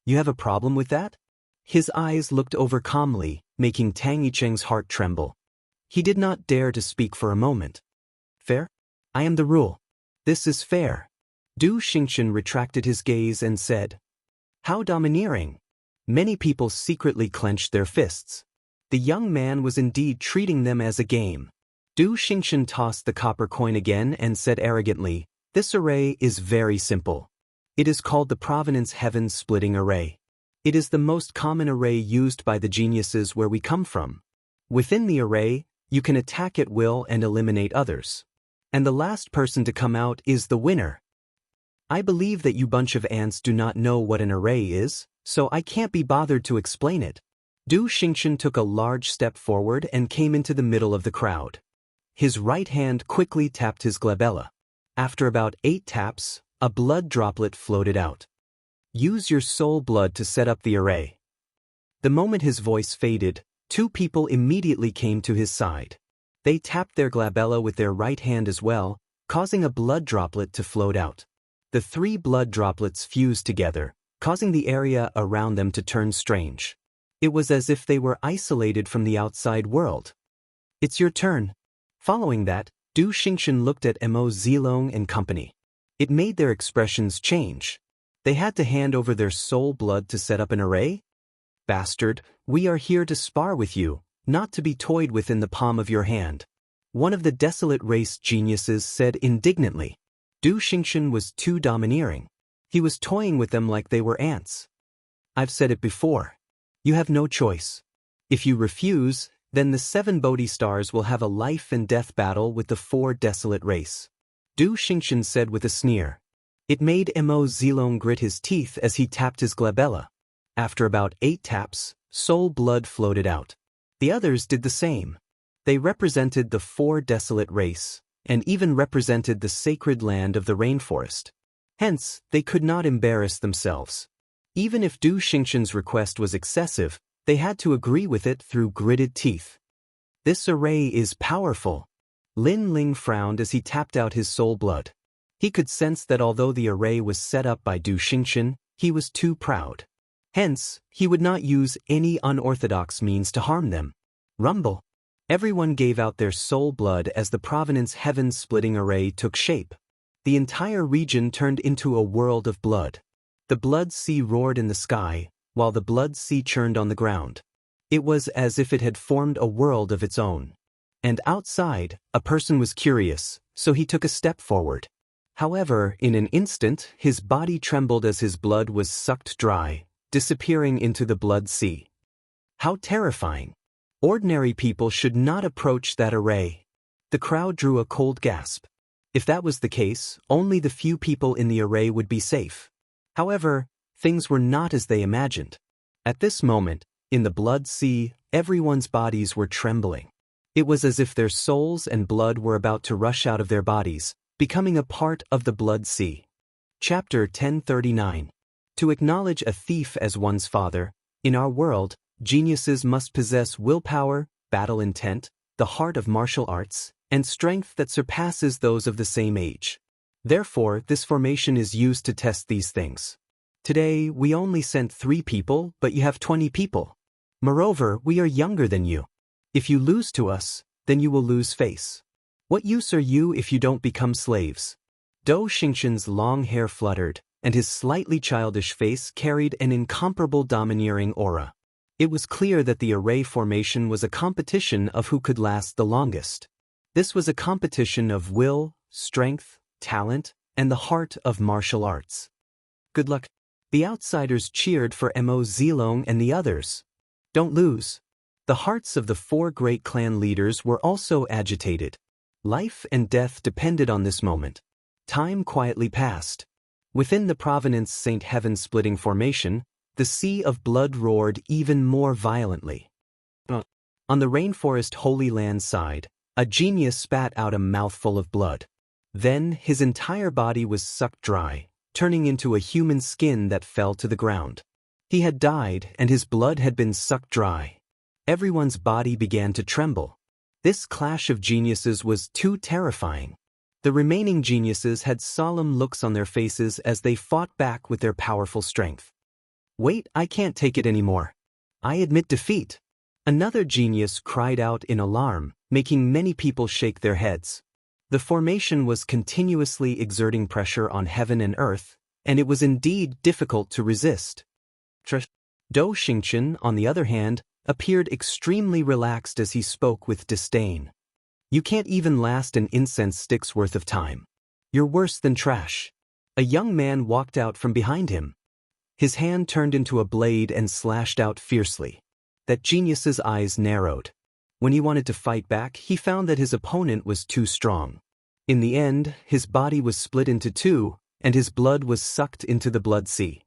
You have a problem with that? His eyes looked over calmly, making Tang Yicheng's heart tremble. He did not dare to speak for a moment. Fair? I am the rule. This is fair. Du Xingchen retracted his gaze and said, How domineering! Many people secretly clenched their fists. The young man was indeed treating them as a game. Du Xingchen tossed the copper coin again and said arrogantly, This array is very simple. It is called the Provenance Heaven-Splitting Array. It is the most common array used by the geniuses where we come from. Within the array, you can attack at will and eliminate others. And the last person to come out is the winner. I believe that you bunch of ants do not know what an array is, so I can't be bothered to explain it. Du Xingchen took a large step forward and came into the middle of the crowd. His right hand quickly tapped his glabella. After about 8 taps, a blood droplet floated out. Use your soul blood to set up the array. The moment his voice faded, 2 people immediately came to his side. They tapped their glabella with their right hand as well, causing a blood droplet to float out. The 3 blood droplets fused together, causing the area around them to turn strange. It was as if they were isolated from the outside world. It's your turn. Following that, Du Xingchen looked at Mo Zilong and company. It made their expressions change. They had to hand over their soul blood to set up an array? Bastard, we are here to spar with you, not to be toyed with in the palm of your hand. One of the desolate race geniuses said indignantly. Du Xingchen was too domineering. He was toying with them like they were ants. I've said it before. You have no choice. If you refuse, then the 7 Bodhi stars will have a life and death battle with the 4 desolate race. Du Xingchen said with a sneer. It made Mo Zilong grit his teeth as he tapped his glabella. After about 8 taps, soul blood floated out. The others did the same. They represented the 4 desolate race, and even represented the sacred land of the rainforest. Hence, they could not embarrass themselves. Even if Du Xingchen's request was excessive, they had to agree with it through gritted teeth. This array is powerful. Lin Ling frowned as he tapped out his soul blood. He could sense that although the array was set up by Du Xingchen, he was too proud. Hence, he would not use any unorthodox means to harm them. Rumble. Everyone gave out their soul blood as the Provenance Heaven-Splitting Array took shape. The entire region turned into a world of blood. The blood sea roared in the sky, while the blood sea churned on the ground. It was as if it had formed a world of its own. And outside, a person was curious, so he took a step forward. However, in an instant, his body trembled as his blood was sucked dry, disappearing into the blood sea. How terrifying! Ordinary people should not approach that array. The crowd drew a cold gasp. If that was the case, only the few people in the array would be safe. However, things were not as they imagined. At this moment, in the blood sea, everyone's bodies were trembling. It was as if their souls and blood were about to rush out of their bodies, becoming a part of the blood sea. Chapter 1039. To acknowledge a thief as one's father, in our world, geniuses must possess willpower, battle intent, the heart of martial arts, and strength that surpasses those of the same age. Therefore, this formation is used to test these things. Today, we only sent 3 people, but you have 20 people. Moreover, we are younger than you. If you lose to us, then you will lose face. What use are you if you don't become slaves? Dou Xingqian's long hair fluttered, and his slightly childish face carried an incomparable domineering aura. It was clear that the array formation was a competition of who could last the longest. This was a competition of will, strength, talent, and the heart of martial arts. Good luck. The outsiders cheered for Mo Zilong and the others. Don't lose. The hearts of the 4 great clan leaders were also agitated. Life and death depended on this moment. Time quietly passed. Within the Provenance St. Heaven-splitting formation, the sea of blood roared even more violently. On the Rainforest Holy Land side, a genius spat out a mouthful of blood. Then his entire body was sucked dry, turning into a human skin that fell to the ground. He had died, and his blood had been sucked dry. Everyone's body began to tremble. This clash of geniuses was too terrifying. The remaining geniuses had solemn looks on their faces as they fought back with their powerful strength. Wait, I can't take it anymore. I admit defeat. Another genius cried out in alarm, making many people shake their heads. The formation was continuously exerting pressure on heaven and earth, and it was indeed difficult to resist. Dou Xingqian, on the other hand, appeared extremely relaxed as he spoke with disdain. You can't even last an incense stick's worth of time. You're worse than trash. A young man walked out from behind him. His hand turned into a blade and slashed out fiercely. That genius's eyes narrowed. When he wanted to fight back, he found that his opponent was too strong. In the end, his body was split into 2, and his blood was sucked into the blood sea.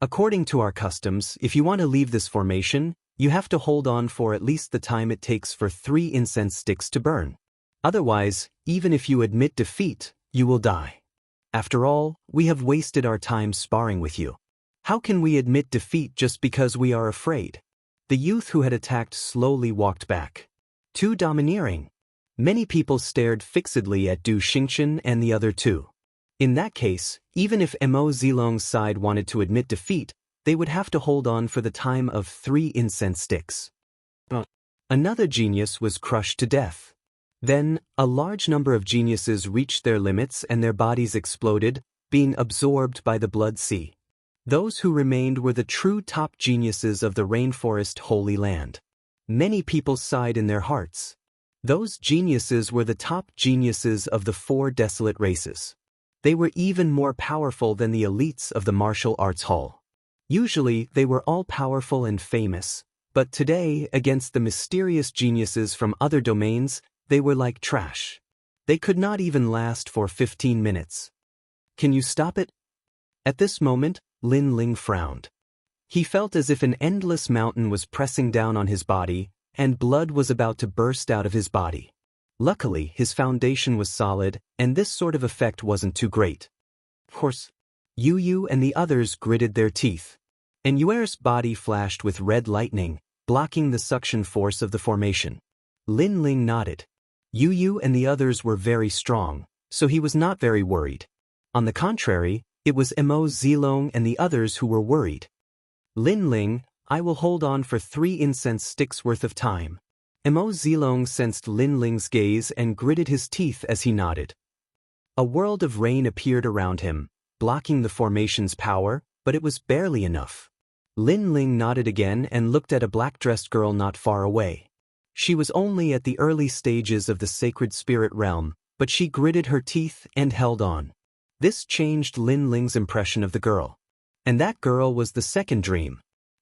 According to our customs, if you want to leave this formation, you have to hold on for at least the time it takes for 3 incense sticks to burn. Otherwise, even if you admit defeat, you will die. After all, we have wasted our time sparring with you. How can we admit defeat just because we are afraid? The youth who had attacked slowly walked back. Too domineering. Many people stared fixedly at Dou Xingqian and the other 2. In that case, even if Mo Zilong's side wanted to admit defeat, they would have to hold on for the time of 3 incense sticks. Another genius was crushed to death. Then, a large number of geniuses reached their limits and their bodies exploded, being absorbed by the blood sea. Those who remained were the true top geniuses of the Rainforest Holy Land. Many people sighed in their hearts. Those geniuses were the top geniuses of the 4 desolate races. They were even more powerful than the elites of the martial arts hall. Usually, they were all powerful and famous, but today, against the mysterious geniuses from other domains, they were like trash. They could not even last for 15 minutes. Can you stop it? At this moment, Lin Ling frowned. He felt as if an endless mountain was pressing down on his body, and blood was about to burst out of his body. Luckily, his foundation was solid, and this sort of effect wasn't too great. Of course, Yu and the others gritted their teeth. And Yuer's body flashed with red lightning, blocking the suction force of the formation. Lin Ling nodded. Yu and the others were very strong, so he was not very worried. On the contrary, it was Mo Zilong and the others who were worried. Lin Ling, I will hold on for 3 incense sticks worth of time. Mo Zilong sensed Lin Ling's gaze and gritted his teeth as he nodded. A world of rain appeared around him, blocking the formation's power, but it was barely enough. Lin Ling nodded again and looked at a black-dressed girl not far away. She was only at the early stages of the sacred spirit realm, but she gritted her teeth and held on. This changed Lin Ling's impression of the girl. And that girl was the second dream.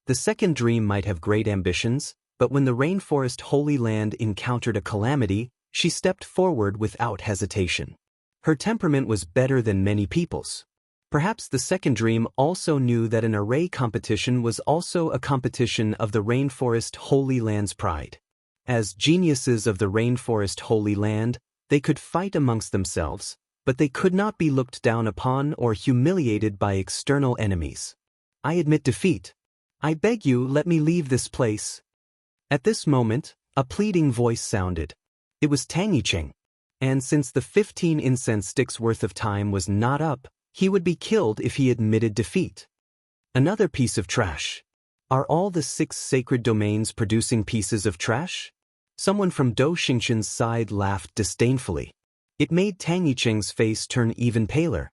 The second dream might have great ambitions, but when the Rainforest Holy Land encountered a calamity, she stepped forward without hesitation. Her temperament was better than many people's. Perhaps the second dream also knew that an array competition was also a competition of the Rainforest Holy Land's pride. As geniuses of the Rainforest Holy Land, they could fight amongst themselves, but they could not be looked down upon or humiliated by external enemies. I admit defeat. I beg you, let me leave this place. At this moment, a pleading voice sounded. It was Tang Yicheng. And since the 15 incense sticks worth of time was not up, he would be killed if he admitted defeat. Another piece of trash. Are all the 6 sacred domains producing pieces of trash? Someone from Dou Xingqian's side laughed disdainfully. It made Tang Yicheng's face turn even paler.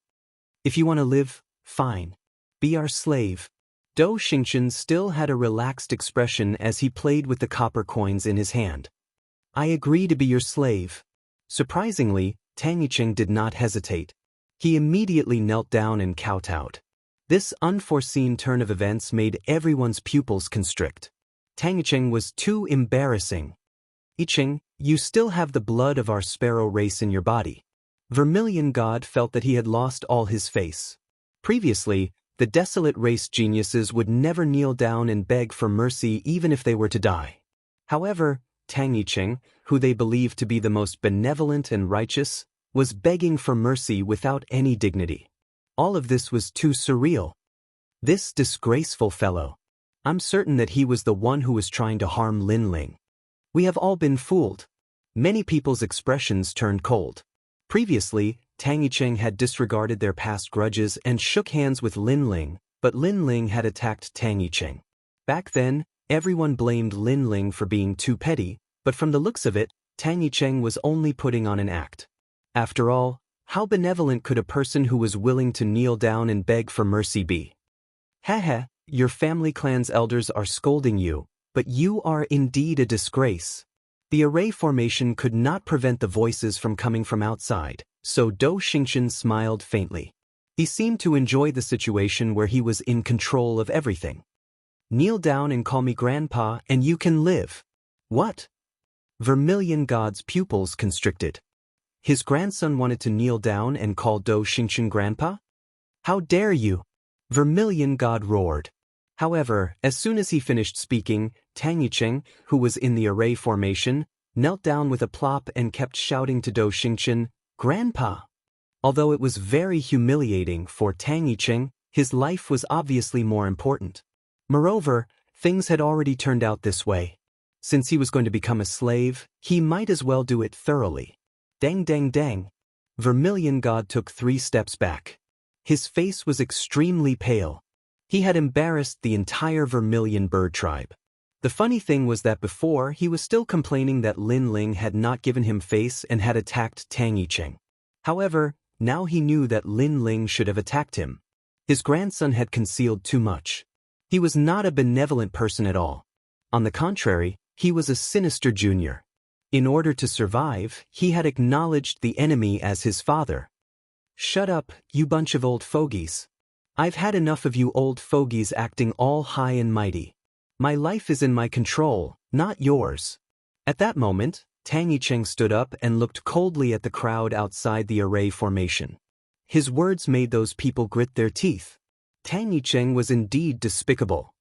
If you want to live, fine. Be our slave. Dou Xingqian still had a relaxed expression as he played with the copper coins in his hand. I agree to be your slave. Surprisingly, Tang Yicheng did not hesitate. He immediately knelt down and kowtowed. This unforeseen turn of events made everyone's pupils constrict. Tang Yicheng was too embarrassing. Yicheng, you still have the blood of our sparrow race in your body. Vermilion God felt that he had lost all his face. Previously, the desolate race geniuses would never kneel down and beg for mercy even if they were to die. However, Tang Yicheng, who they believed to be the most benevolent and righteous, was begging for mercy without any dignity. All of this was too surreal. This disgraceful fellow. I'm certain that he was the one who was trying to harm Lin Ling. We have all been fooled. Many people's expressions turned cold. Previously, Tang Yicheng had disregarded their past grudges and shook hands with Lin Ling, but Lin Ling had attacked Tang Yicheng. Back then, everyone blamed Lin Ling for being too petty, but from the looks of it, Tang Yicheng was only putting on an act. After all, how benevolent could a person who was willing to kneel down and beg for mercy be? Haha, your family clan's elders are scolding you, but you are indeed a disgrace. The array formation could not prevent the voices from coming from outside, so Dou Xingqian smiled faintly. He seemed to enjoy the situation where he was in control of everything. Kneel down and call me grandpa and you can live. What? Vermilion God's pupils constricted. His grandson wanted to kneel down and call Dou Xingqian grandpa? How dare you? Vermilion God roared. However, as soon as he finished speaking, Tang Yicheng, who was in the array formation, knelt down with a plop and kept shouting to Dou Xingqian, Grandpa! Although it was very humiliating for Tang Yicheng, his life was obviously more important. Moreover, things had already turned out this way. Since he was going to become a slave, he might as well do it thoroughly. Dang dang dang. Vermilion God took 3 steps back. His face was extremely pale. He had embarrassed the entire Vermilion bird tribe. The funny thing was that before, he was still complaining that Lin Ling had not given him face and had attacked Tang Yicheng. However, now he knew that Lin Ling should have attacked him. His grandson had concealed too much. He was not a benevolent person at all. On the contrary, he was a sinister junior. In order to survive, he had acknowledged the enemy as his father. Shut up, you bunch of old fogies. I've had enough of you old fogies acting all high and mighty. My life is in my control, not yours. At that moment, Tang Yicheng stood up and looked coldly at the crowd outside the array formation. His words made those people grit their teeth. Tang Yicheng was indeed despicable.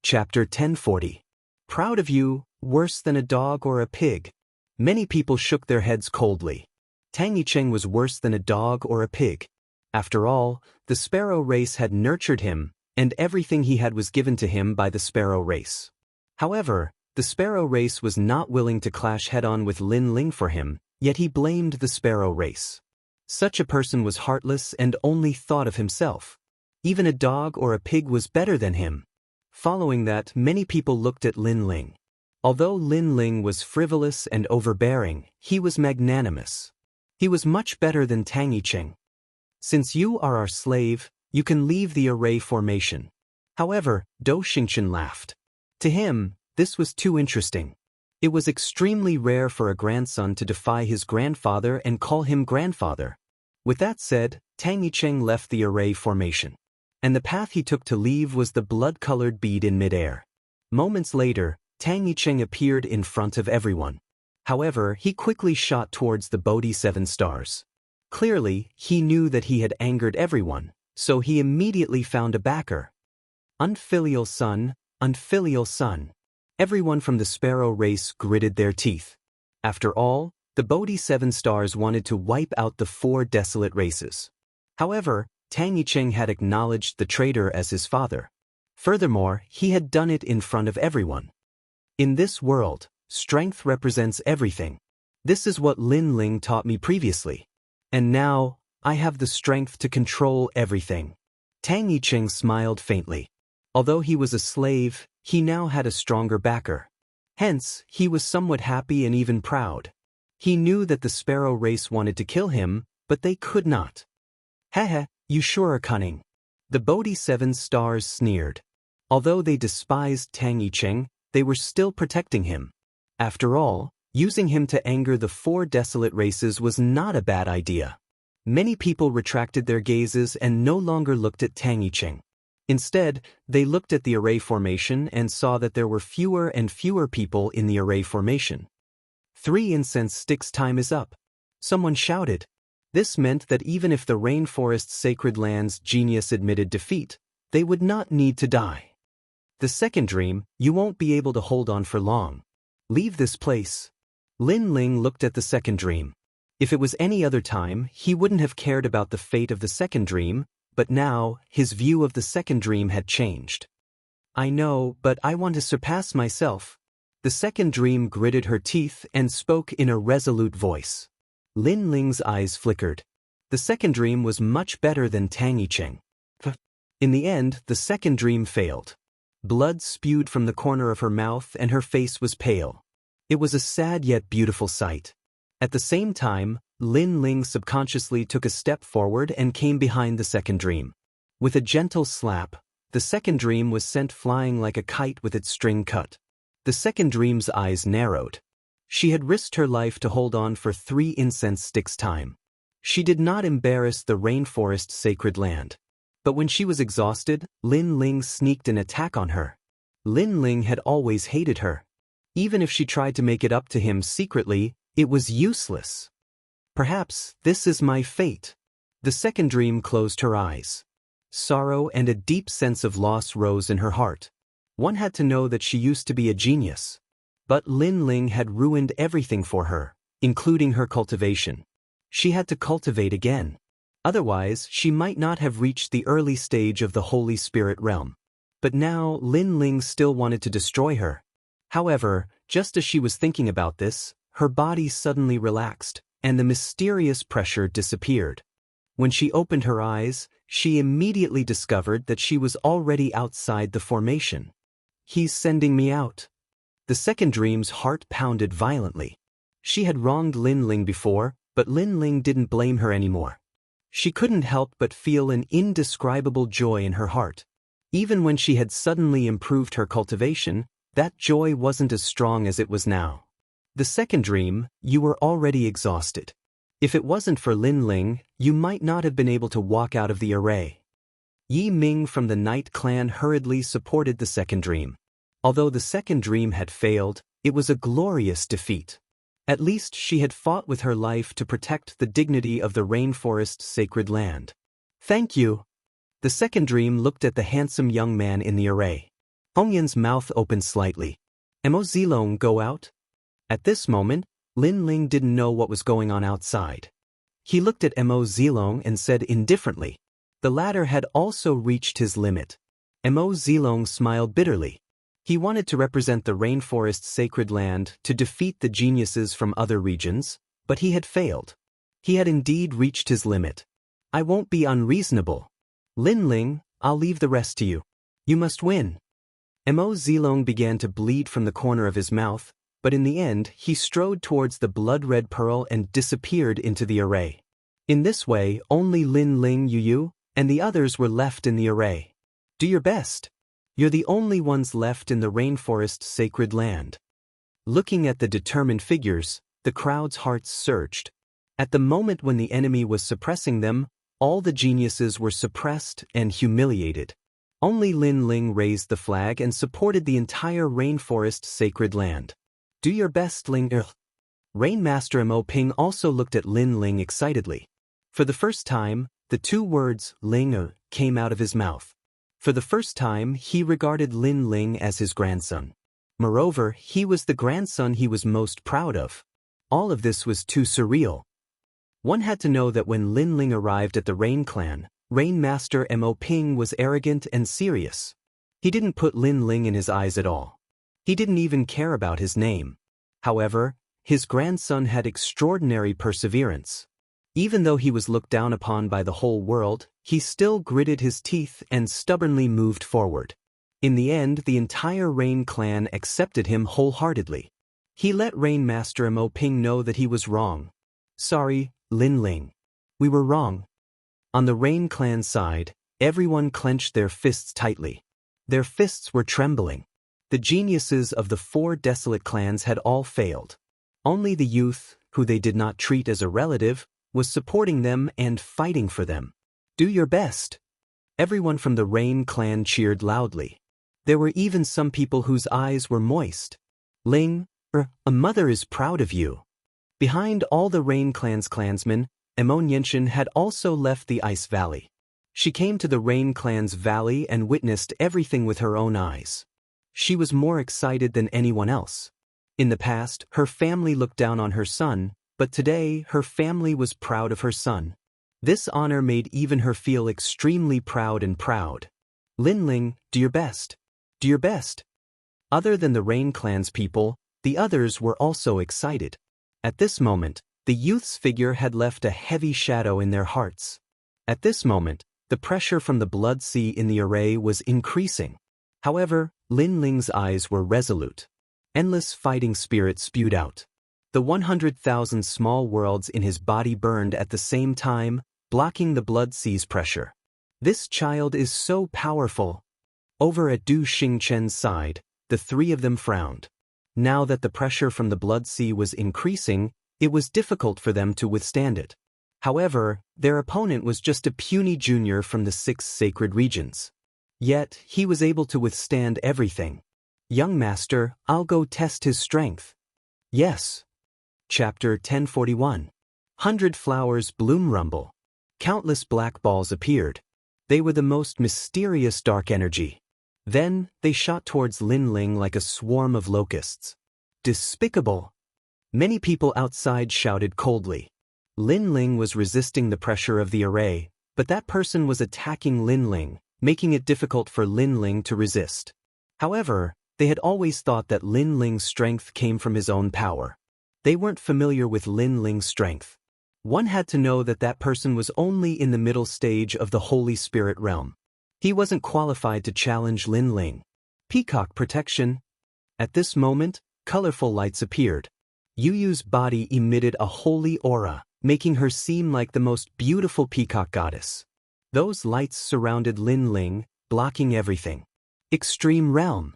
Chapter 1040. Proud of you, worse than a dog or a pig. Many people shook their heads coldly. Tang Yicheng was worse than a dog or a pig. After all, the sparrow race had nurtured him, and everything he had was given to him by the sparrow race. However, the sparrow race was not willing to clash head-on with Lin Ling for him, yet he blamed the sparrow race. Such a person was heartless and only thought of himself. Even a dog or a pig was better than him. Following that, many people looked at Lin Ling. Although Lin Ling was frivolous and overbearing, he was magnanimous. He was much better than Tang Yicheng. Since you are our slave, you can leave the array formation. However, Dou Xingqian laughed. To him, this was too interesting. It was extremely rare for a grandson to defy his grandfather and call him grandfather. With that said, Tang Yicheng left the array formation. And the path he took to leave was the blood-colored bead in midair. Moments later, Tang Yicheng appeared in front of everyone. However, he quickly shot towards the Bodhi 7 stars. Clearly, he knew that he had angered everyone, so he immediately found a backer. Unfilial son, unfilial son. Everyone from the sparrow race gritted their teeth. After all, the Bodhi 7 stars wanted to wipe out the 4 desolate races. However, Tang Yicheng had acknowledged the traitor as his father. Furthermore, he had done it in front of everyone. In this world, strength represents everything. This is what Lin Ling taught me previously. And now, I have the strength to control everything. Tang Yicheng smiled faintly. Although he was a slave, he now had a stronger backer. Hence, he was somewhat happy and even proud. He knew that the sparrow race wanted to kill him, but they could not. Heh, you sure are cunning. The Bodhi 7 stars sneered. Although they despised Tang Yicheng, they were still protecting him. After all, using him to anger the 4 desolate races was not a bad idea. Many people retracted their gazes and no longer looked at Tang Yicheng. Instead, they looked at the array formation and saw that there were fewer and fewer people in the array formation. 3 incense sticks time is up. Someone shouted. This meant that even if the rainforest's sacred land's genius admitted defeat, they would not need to die. The second dream, you won't be able to hold on for long. Leave this place. Lin Ling looked at the second dream. If it was any other time, he wouldn't have cared about the fate of the second dream, but now, his view of the second dream had changed. I know, but I want to surpass myself. The second dream gritted her teeth and spoke in a resolute voice. Lin Ling's eyes flickered. The second dream was much better than Tang Yicheng. In the end, the second dream failed. Blood spewed from the corner of her mouth and her face was pale. It was a sad yet beautiful sight. At the same time, Lin Ling subconsciously took a step forward and came behind the second dream. With a gentle slap, the second dream was sent flying like a kite with its string cut. The second dream's eyes narrowed. She had risked her life to hold on for 3 incense sticks time. She did not embarrass the rainforest's sacred land. But when she was exhausted, Lin Ling sneaked an attack on her. Lin Ling had always hated her. Even if she tried to make it up to him secretly, it was useless. Perhaps this is my fate. The second dream closed her eyes. Sorrow and a deep sense of loss rose in her heart. One had to know that she used to be a genius. But Lin Ling had ruined everything for her, including her cultivation. She had to cultivate again. Otherwise, she might not have reached the early stage of the Holy Spirit realm. But now, Lin Ling still wanted to destroy her. However, just as she was thinking about this, her body suddenly relaxed, and the mysterious pressure disappeared. When she opened her eyes, she immediately discovered that she was already outside the formation. He's sending me out. The second dream's heart pounded violently. She had wronged Lin Ling before, but Lin Ling didn't blame her anymore. She couldn't help but feel an indescribable joy in her heart. Even when she had suddenly improved her cultivation, that joy wasn't as strong as it was now. The second dream, you were already exhausted. If it wasn't for Lin Ling, you might not have been able to walk out of the array. Yi Ming from the Night Clan hurriedly supported the second dream. Although the second dream had failed, it was a glorious defeat. At least she had fought with her life to protect the dignity of the rainforest's sacred land. Thank you. The second dream looked at the handsome young man in the array. Hong Yan's mouth opened slightly. Mo Zilong go out? At this moment, Lin Ling didn't know what was going on outside. He looked at Mo Zilong and said indifferently. The latter had also reached his limit. Mo Zilong smiled bitterly. He wanted to represent the rainforest's sacred land to defeat the geniuses from other regions, but he had failed. He had indeed reached his limit. I won't be unreasonable. Lin Ling, I'll leave the rest to you. You must win. Mo Zilong began to bleed from the corner of his mouth, but in the end he strode towards the blood-red pearl and disappeared into the array. In this way, only Lin Ling, Yu, and the others were left in the array. Do your best. You're the only ones left in the rainforest's sacred land. Looking at the determined figures, the crowd's hearts surged. At the moment when the enemy was suppressing them, all the geniuses were suppressed and humiliated. Only Lin Ling raised the flag and supported the entire rainforest's sacred land. Do your best, Ling. Rainmaster Mo Ping also looked at Lin Ling excitedly. For the first time, the 2 words, Ling, came out of his mouth. For the first time, he regarded Lin Ling as his grandson. Moreover, he was the grandson he was most proud of. All of this was too surreal. One had to know that when Lin Ling arrived at the Rain Clan, Rain Master Mo Ping was arrogant and serious. He didn't put Lin Ling in his eyes at all. He didn't even care about his name. However, his grandson had extraordinary perseverance. Even though he was looked down upon by the whole world, he still gritted his teeth and stubbornly moved forward. In the end, the entire Rain clan accepted him wholeheartedly. He let Rain Master Mo Ping know that he was wrong. Sorry, Lin Ling. We were wrong. On the Rain clan side, everyone clenched their fists tightly. Their fists were trembling. The geniuses of the 4 desolate clans had all failed. Only the youth, who they did not treat as a relative, was supporting them and fighting for them. Do your best. Everyone from the Rain clan cheered loudly. There were even some people whose eyes were moist. Ling, a mother is proud of you. Behind all the Rain clan's clansmen, Xianxia had also left the Ice Valley. She came to the Rain clan's valley and witnessed everything with her own eyes. She was more excited than anyone else. In the past, her family looked down on her son, but today her family was proud of her son. This honor made even her feel extremely proud and proud. Lin Ling, do your best. Do your best. Other than the Rain clan's people, the others were also excited. At this moment, the youth's figure had left a heavy shadow in their hearts. At this moment, the pressure from the blood sea in the array was increasing. However, Lin Ling's eyes were resolute. Endless fighting spirit spewed out. The 100,000 small worlds in his body burned at the same time, blocking the blood sea's pressure. This child is so powerful. Over at Du Xingchen's side, the 3 of them frowned. Now that the pressure from the blood sea was increasing, it was difficult for them to withstand it. However, their opponent was just a puny junior from the 6 sacred regions. Yet, he was able to withstand everything. Young master, I'll go test his strength. Yes. Chapter 1041. 100 flowers bloom rumble. Countless black balls appeared. They were the most mysterious dark energy. Then, they shot towards Lin Ling like a swarm of locusts. Despicable! Many people outside shouted coldly. Lin Ling was resisting the pressure of the array, but that person was attacking Lin Ling, making it difficult for Lin Ling to resist. However, they had always thought that Lin Ling's strength came from his own power. They weren't familiar with Lin Ling's strength. One had to know that that person was only in the middle stage of the Holy Spirit realm. He wasn't qualified to challenge Lin Ling. Peacock protection. At this moment, colorful lights appeared. Yuyu's body emitted a holy aura, making her seem like the most beautiful peacock goddess. Those lights surrounded Lin Ling, blocking everything. Extreme realm.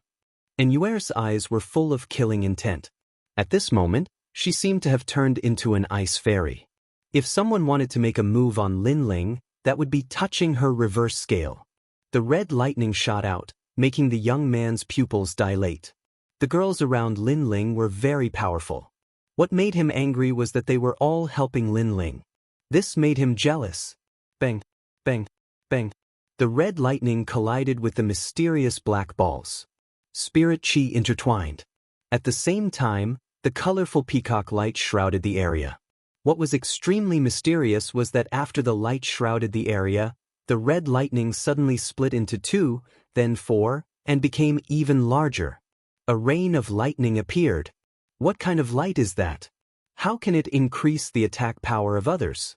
And Yuer's eyes were full of killing intent. At this moment, she seemed to have turned into an ice fairy. If someone wanted to make a move on Lin Ling, that would be touching her reverse scale. The red lightning shot out, making the young man's pupils dilate. The girls around Lin Ling were very powerful. What made him angry was that they were all helping Lin Ling. This made him jealous. Bang, bang, bang. The red lightning collided with the mysterious black balls. Spirit chi intertwined. At the same time, the colorful peacock light shrouded the area. What was extremely mysterious was that after the light shrouded the area, the red lightning suddenly split into 2, then 4, and became even larger. A rain of lightning appeared. What kind of light is that? How can it increase the attack power of others?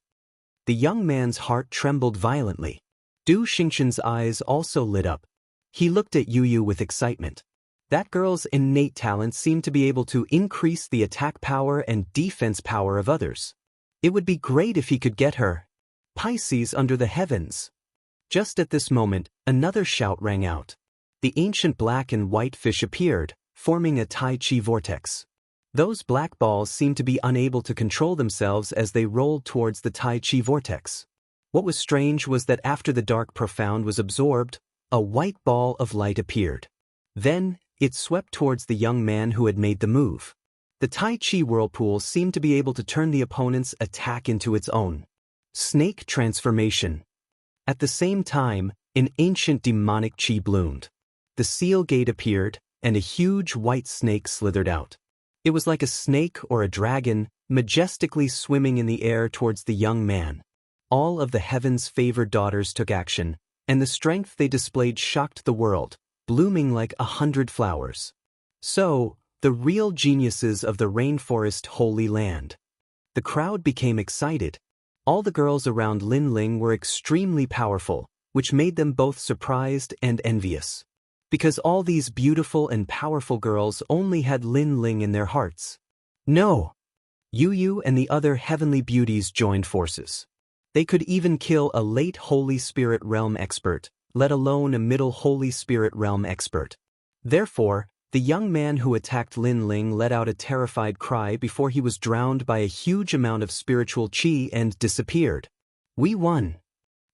The young man's heart trembled violently. Du Xingchen's eyes also lit up. He looked at Yuyu with excitement. That girl's innate talent seemed to be able to increase the attack power and defense power of others. It would be great if he could get her. Pisces under the heavens. Just at this moment, another shout rang out. The ancient black and white fish appeared, forming a Tai Chi vortex. Those black balls seemed to be unable to control themselves as they rolled towards the Tai Chi vortex. What was strange was that after the dark profound was absorbed, a white ball of light appeared. Then, it swept towards the young man who had made the move. The Tai Chi whirlpool seemed to be able to turn the opponent's attack into its own. Snake transformation. At the same time, an ancient demonic chi bloomed. The seal gate appeared, and a huge white snake slithered out. It was like a snake or a dragon, majestically swimming in the air towards the young man. all of the heaven's favored daughters took action, and the strength they displayed shocked the world, blooming like 100 flowers. So, the real geniuses of the rainforest Holy Land. The crowd became excited. All the girls around Lin Ling were extremely powerful, which made them both surprised and envious. Because all these beautiful and powerful girls only had Lin Ling in their hearts. No! Yu and the other heavenly beauties joined forces. They could even kill a late Holy Spirit Realm expert, let alone a middle Holy Spirit Realm expert. Therefore, the young man who attacked Lin Ling let out a terrified cry before he was drowned by a huge amount of spiritual qi and disappeared. We won!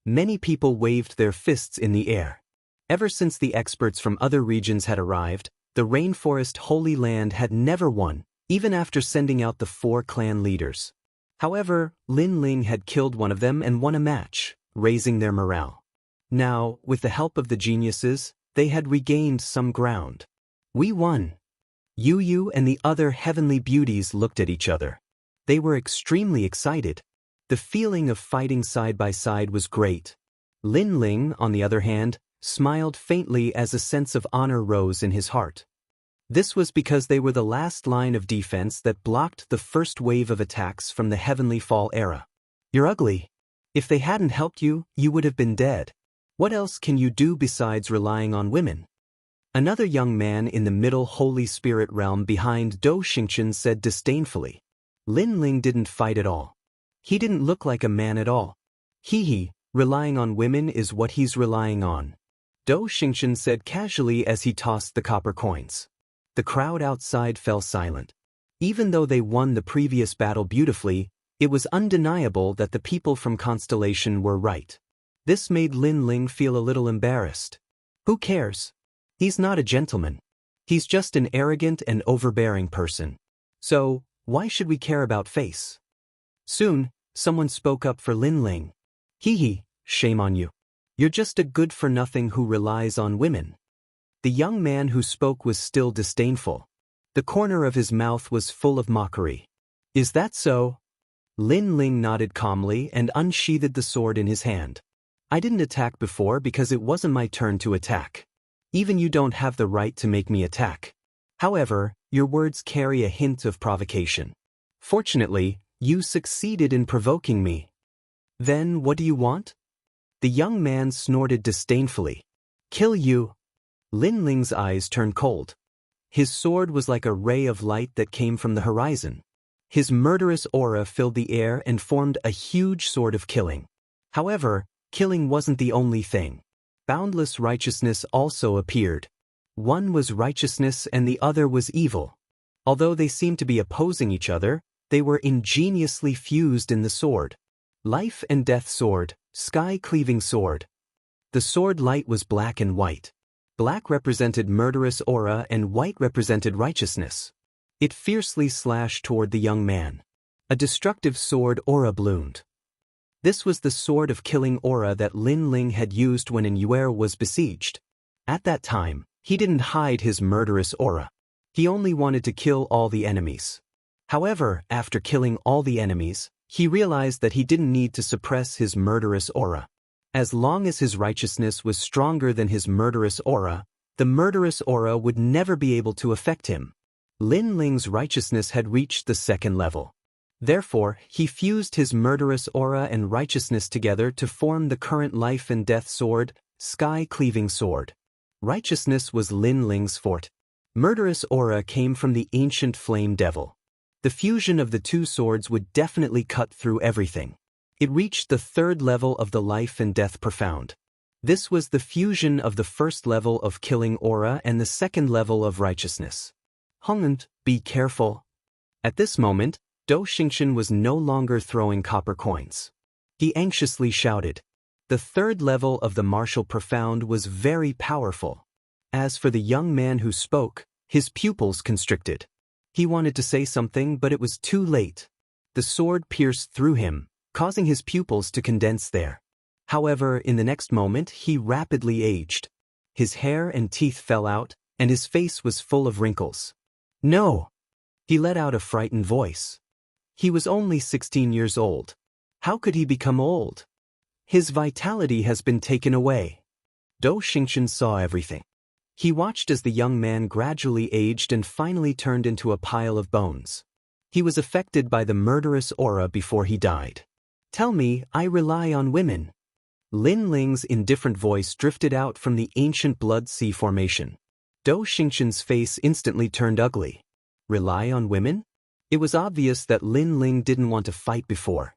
Many people waved their fists in the air. Ever since the experts from other regions had arrived, the Rainforest Holy Land had never won, even after sending out the 4 clan leaders. However, Lin Ling had killed one of them and won a match, raising their morale. Now, with the help of the geniuses, they had regained some ground. We won! Yu and the other heavenly beauties looked at each other. They were extremely excited. The feeling of fighting side by side was great. Lin Ling, on the other hand, smiled faintly as a sense of honor rose in his heart. This was because they were the last line of defense that blocked the first wave of attacks from the Heavenly Fall era. You're ugly. If they hadn't helped you, you would have been dead. What else can you do besides relying on women? Another young man in the middle Holy Spirit realm behind Daoist said disdainfully. Lin Ling didn't fight at all. He didn't look like a man at all. Relying on women is what he's relying on. Daoist said casually as he tossed the copper coins. The crowd outside fell silent. Even though they won the previous battle beautifully, it was undeniable that the people from Constellation were right. This made Lin Ling feel a little embarrassed. Who cares? He's not a gentleman. He's just an arrogant and overbearing person. So, why should we care about face? Soon, someone spoke up for Lin Ling. Shame on you. You're just a good-for-nothing who relies on women. The young man who spoke was still disdainful. The corner of his mouth was full of mockery. Is that so? Lin Ling nodded calmly and unsheathed the sword in his hand. I didn't attack before because it wasn't my turn to attack. Even you don't have the right to make me attack. However, your words carry a hint of provocation. Fortunately, you succeeded in provoking me. Then what do you want? The young man snorted disdainfully. Kill you. Lin Ling's eyes turned cold. His sword was like a ray of light that came from the horizon. His murderous aura filled the air and formed a huge sword of killing. However, killing wasn't the only thing. Boundless righteousness also appeared. One was righteousness and the other was evil. Although they seemed to be opposing each other, they were ingeniously fused in the sword. Life and death sword, sky-cleaving sword. The sword light was black and white. Black represented murderous aura and white represented righteousness. It fiercely slashed toward the young man. A destructive sword aura bloomed. This was the sword of killing aura that Lin Ling had used when Immortal was besieged. At that time, he didn't hide his murderous aura. He only wanted to kill all the enemies. However, after killing all the enemies, he realized that he didn't need to suppress his murderous aura. As long as his righteousness was stronger than his murderous aura, the murderous aura would never be able to affect him. Lin Ling's righteousness had reached the 2nd level. Therefore, he fused his murderous aura and righteousness together to form the current life and death sword, sky-cleaving sword. Righteousness was Lin Ling's fort. Murderous aura came from the ancient flame devil. The fusion of the two swords would definitely cut through everything. It reached the 3rd level of the life and death profound. This was the fusion of the 1st level of killing aura and the 2nd level of righteousness. Be careful. At this moment, Daoist was no longer throwing copper coins. He anxiously shouted. The 3rd level of the martial profound was very powerful. As for the young man who spoke, his pupils constricted. He wanted to say something, but it was too late. The sword pierced through him, causing his pupils to condense there. However, in the next moment, he rapidly aged. His hair and teeth fell out, and his face was full of wrinkles. No! He let out a frightened voice. He was only 16 years old. How could he become old? His vitality has been taken away. Dou Xingchen saw everything. He watched as the young man gradually aged and finally turned into a pile of bones. He was affected by the murderous aura before he died. Tell me, I rely on women. Lin Ling's indifferent voice drifted out from the ancient blood sea formation. Dou Xingchen's face instantly turned ugly. Rely on women? It was obvious that Lin Ling didn't want to fight before.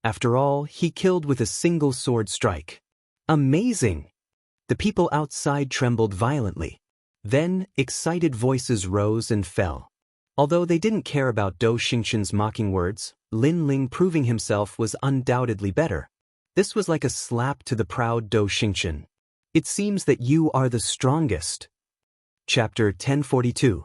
After all, he killed with a single sword strike. Amazing! The people outside trembled violently. Then, excited voices rose and fell. Although they didn't care about Dou Xingchen's mocking words, Lin Ling proving himself was undoubtedly better. This was like a slap to the proud Dou Xingchen. It seems that you are the strongest. Chapter 1042.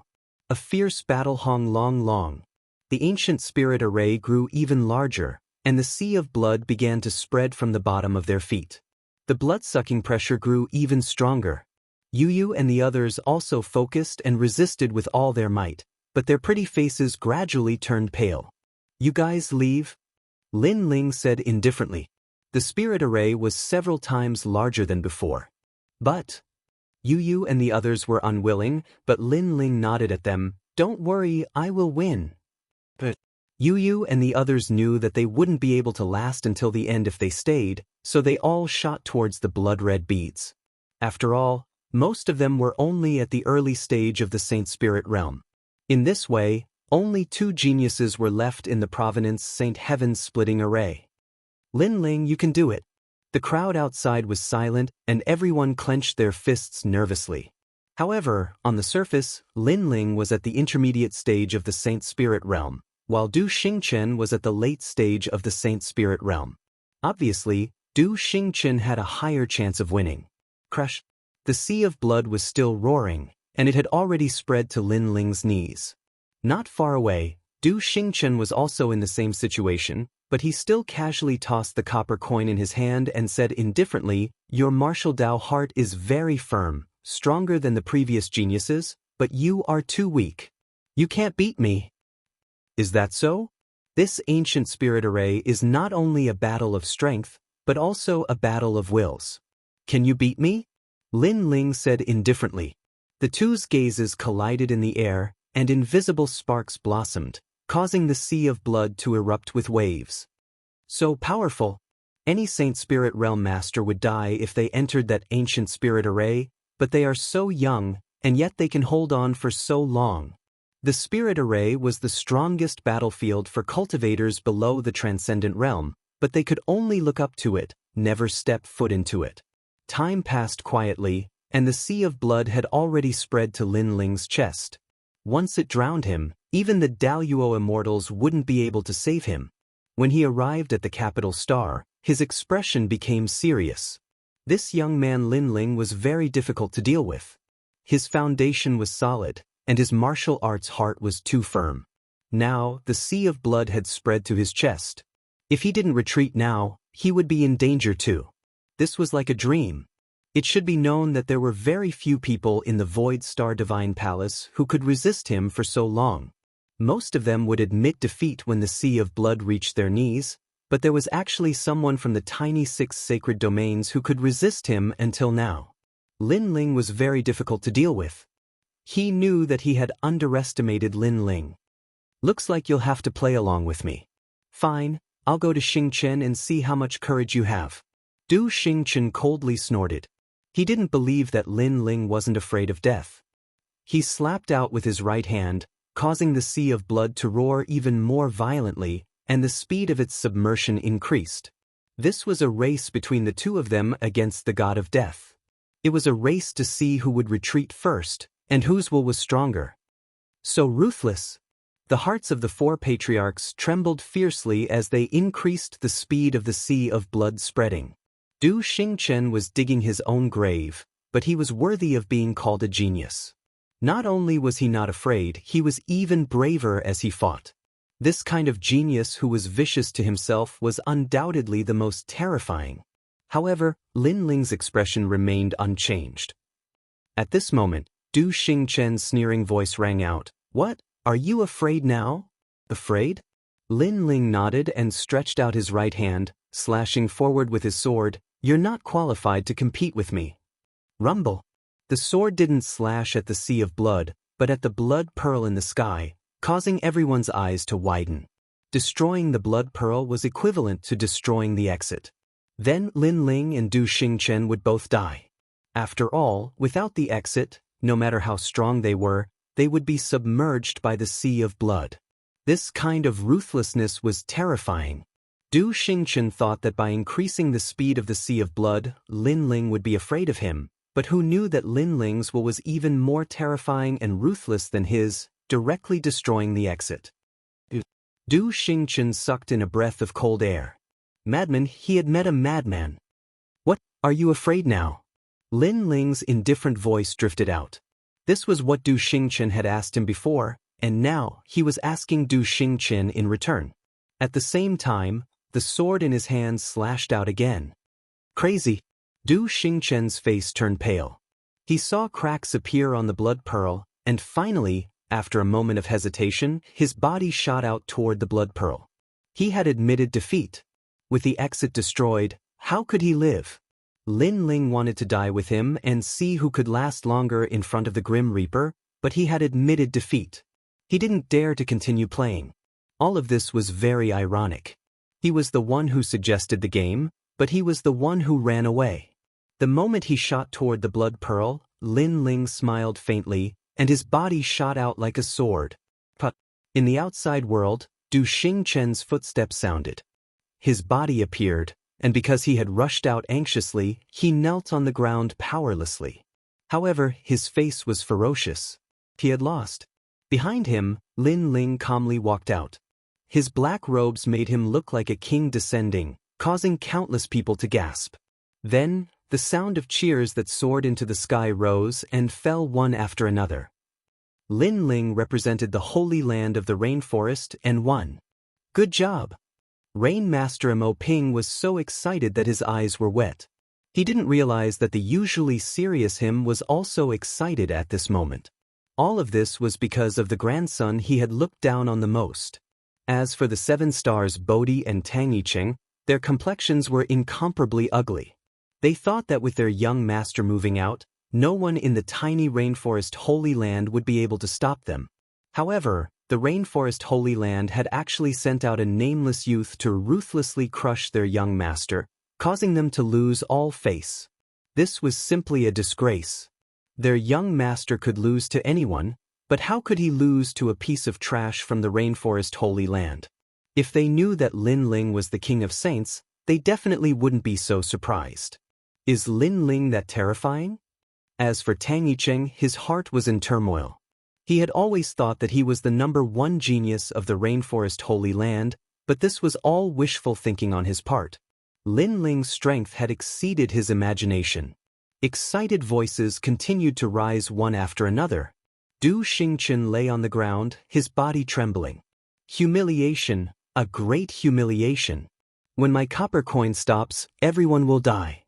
A fierce battle hung long. The ancient spirit array grew even larger, and the sea of blood began to spread from the bottom of their feet. The blood-sucking pressure grew even stronger. Yu and the others also focused and resisted with all their might, but their pretty faces gradually turned pale. You guys leave? Lin Ling said indifferently. The spirit array was several times larger than before. But Yu and the others were unwilling, but Lin Ling nodded at them. Don't worry, I will win. But Yu and the others knew that they wouldn't be able to last until the end if they stayed, so they all shot towards the blood-red beads. After all, most of them were only at the early stage of the Saint Spirit realm. In this way, only 2 geniuses were left in the Provenance Saint Heaven's splitting array. Lin Ling, you can do it. The crowd outside was silent, and everyone clenched their fists nervously. However, on the surface, Lin Ling was at the intermediate stage of the Saint Spirit realm, while Dou Xingchen was at the late stage of the Saint Spirit realm. Obviously, Dou Xingchen had a higher chance of winning. Crush. The sea of blood was still roaring, and it had already spread to Lin Ling's knees. Not far away, Dou Xingchen was also in the same situation, but he still casually tossed the copper coin in his hand and said indifferently, Your martial Dao heart is very firm, stronger than the previous geniuses, but you are too weak. You can't beat me. Is that so? This ancient spirit array is not only a battle of strength, but also a battle of wills. Can you beat me? Lin Ling said indifferently. The two's gazes collided in the air, and invisible sparks blossomed, causing the sea of blood to erupt with waves. So powerful. Any Saint Spirit Realm master would die if they entered that ancient spirit array, but they are so young, and yet they can hold on for so long. The spirit array was the strongest battlefield for cultivators below the transcendent realm, but they could only look up to it, never step foot into it. Time passed quietly, and the sea of blood had already spread to Lin Ling's chest. Once it drowned him, even the Daoist immortals wouldn't be able to save him. When he arrived at the capital star, his expression became serious. This young man Lin Ling was very difficult to deal with. His foundation was solid, and his martial arts heart was too firm. Now, the sea of blood had spread to his chest. If he didn't retreat now, he would be in danger too. This was like a dream. It should be known that there were very few people in the Void Star Divine Palace who could resist him for so long. Most of them would admit defeat when the sea of blood reached their knees, but there was actually someone from the tiny 6 sacred domains who could resist him until now. Lin Ling was very difficult to deal with. He knew that he had underestimated Lin Ling. Looks like you'll have to play along with me. Fine, I'll go to Xingchen and see how much courage you have. Dou Xingchen coldly snorted. He didn't believe that Lin Ling wasn't afraid of death. He slapped out with his right hand, causing the sea of blood to roar even more violently, and the speed of its submersion increased. This was a race between the two of them against the god of death. It was a race to see who would retreat first, and whose will was stronger. So ruthless. The hearts of the 4 patriarchs trembled fiercely as they increased the speed of the sea of blood spreading. Dou Xingchen was digging his own grave, but he was worthy of being called a genius. Not only was he not afraid, he was even braver as he fought. This kind of genius who was vicious to himself was undoubtedly the most terrifying. However, Lin Ling's expression remained unchanged. At this moment, Dou Xingchen's sneering voice rang out, What, are you afraid now? Afraid? Lin Ling nodded and stretched out his right hand, slashing forward with his sword. "You're not qualified to compete with me." Rumble. The sword didn't slash at the sea of blood, but at the blood pearl in the sky, causing everyone's eyes to widen. Destroying the blood pearl was equivalent to destroying the exit. Then Lin Ling and Du Xingchen would both die. After all, without the exit, no matter how strong they would be submerged by the sea of blood. This kind of ruthlessness was terrifying. Du Xingchen thought that by increasing the speed of the sea of blood, Lin Ling would be afraid of him, but who knew that Lin Ling's will was even more terrifying and ruthless than his, directly destroying the exit. Du Xingchen sucked in a breath of cold air. Madman, he had met a madman. "What, are you afraid now?" Lin Ling's indifferent voice drifted out. This was what Du Xingchen had asked him before, and now he was asking Du Xingchen in return. At the same time, the sword in his hand slashed out again. Crazy. Du Xingchen's face turned pale. He saw cracks appear on the blood pearl, and finally, after a moment of hesitation, his body shot out toward the blood pearl. He had admitted defeat. With the exit destroyed, how could he live? Lin Ling wanted to die with him and see who could last longer in front of the Grim Reaper, but he had admitted defeat. He didn't dare to continue playing. All of this was very ironic. He was the one who suggested the game, but he was the one who ran away. The moment he shot toward the blood pearl, Lin Ling smiled faintly, and his body shot out like a sword. But in the outside world, Du Xingchen's footsteps sounded. His body appeared, and because he had rushed out anxiously, he knelt on the ground powerlessly. However, his face was ferocious. He had lost. Behind him, Lin Ling calmly walked out. His black robes made him look like a king descending, causing countless people to gasp. Then, the sound of cheers that soared into the sky rose and fell one after another. Lin Ling represented the holy land of the rainforest and won. Good job! Rain Master Mo Ping was so excited that his eyes were wet. He didn't realize that the usually serious him was also excited at this moment. All of this was because of the grandson he had looked down on the most. As for the 7 stars Bodhi and Tanyicheng, their complexions were incomparably ugly. They thought that with their young master moving out, no one in the tiny rainforest Holy Land would be able to stop them. However, the rainforest Holy Land had actually sent out a nameless youth to ruthlessly crush their young master, causing them to lose all face. This was simply a disgrace. Their young master could lose to anyone, but how could he lose to a piece of trash from the rainforest Holy Land? If they knew that Lin Ling was the king of saints, they definitely wouldn't be so surprised. Is Lin Ling that terrifying? As for Tang Yicheng, his heart was in turmoil. He had always thought that he was the #1 genius of the rainforest Holy Land, but this was all wishful thinking on his part. Lin Ling's strength had exceeded his imagination. Excited voices continued to rise one after another. Du Xingchen lay on the ground, his body trembling. Humiliation, a great humiliation. When my copper coin stops, everyone will die.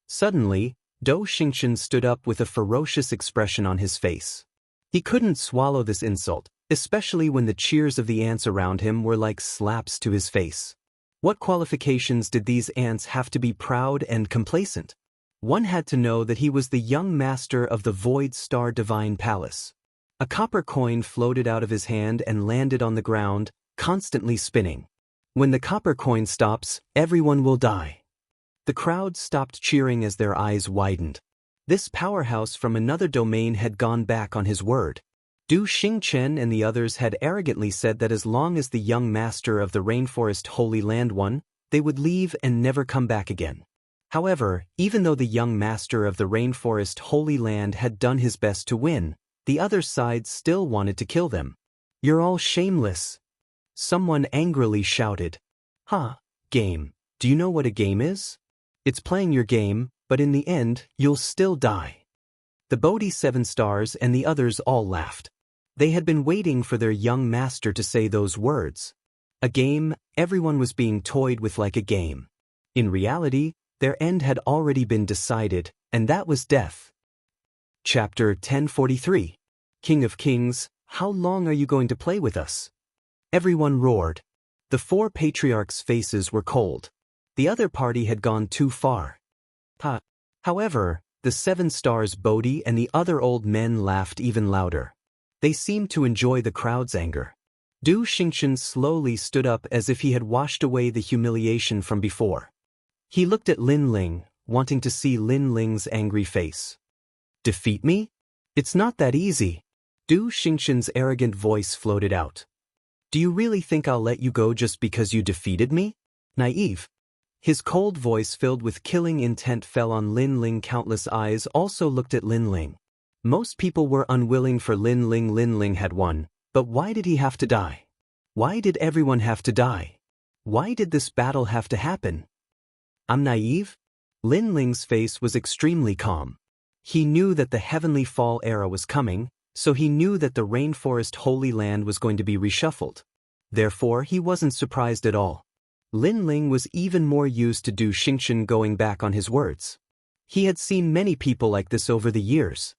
Suddenly, Du Xingchen stood up with a ferocious expression on his face. He couldn't swallow this insult, especially when the cheers of the ants around him were like slaps to his face. What qualifications did these ants have to be proud and complacent? One had to know that he was the young master of the Void Star Divine Palace. A copper coin floated out of his hand and landed on the ground, constantly spinning. When the copper coin stops, everyone will die. The crowd stopped cheering as their eyes widened. This powerhouse from another domain had gone back on his word. Du Xingchen and the others had arrogantly said that as long as the young master of the rainforest Holy Land won, they would leave and never come back again. However, even though the young master of the rainforest Holy Land had done his best to win, the other side still wanted to kill them. "You're all shameless!" Someone angrily shouted. "Ha, game. Do you know what a game is? It's playing your game, but in the end, you'll still die." The Bodhi 7 stars and the others all laughed. They had been waiting for their young master to say those words. A game, everyone was being toyed with like a game. In reality, their end had already been decided, and that was death. Chapter 1043. King of Kings, how long are you going to play with us? Everyone roared. The four patriarchs' faces were cold. The other party had gone too far. However, the 7 stars Bodhi and the other old men laughed even louder. They seemed to enjoy the crowd's anger. Du Xingqian slowly stood up as if he had washed away the humiliation from before. He looked at Lin Ling, wanting to see Lin Ling's angry face. Defeat me? It's not that easy. Du Xingqian's arrogant voice floated out. Do you really think I'll let you go just because you defeated me? Naive. His cold voice filled with killing intent fell on Lin Ling. Countless eyes also looked at Lin Ling. Most people were unwilling for Lin Ling. Lin Ling had won, but why did he have to die? Why did everyone have to die? Why did this battle have to happen? I'm naive? Lin Ling's face was extremely calm. He knew that the Heavenly Fall era was coming, so he knew that the Rainforest Holy Land was going to be reshuffled. Therefore, he wasn't surprised at all. Lin Ling was even more used to Du Xingqian going back on his words. He had seen many people like this over the years.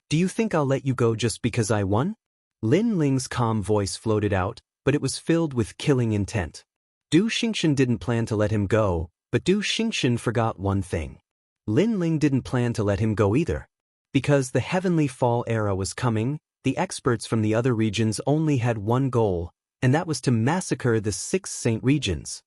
Do you think I'll let you go just because I won? Lin Ling's calm voice floated out, but it was filled with killing intent. Du Xingqian didn't plan to let him go, but Du Xingqian forgot one thing. Lin Ling didn't plan to let him go either. Because the Heavenly Fall era was coming, the experts from the other regions only had one goal, and that was to massacre the 6 Saint regions.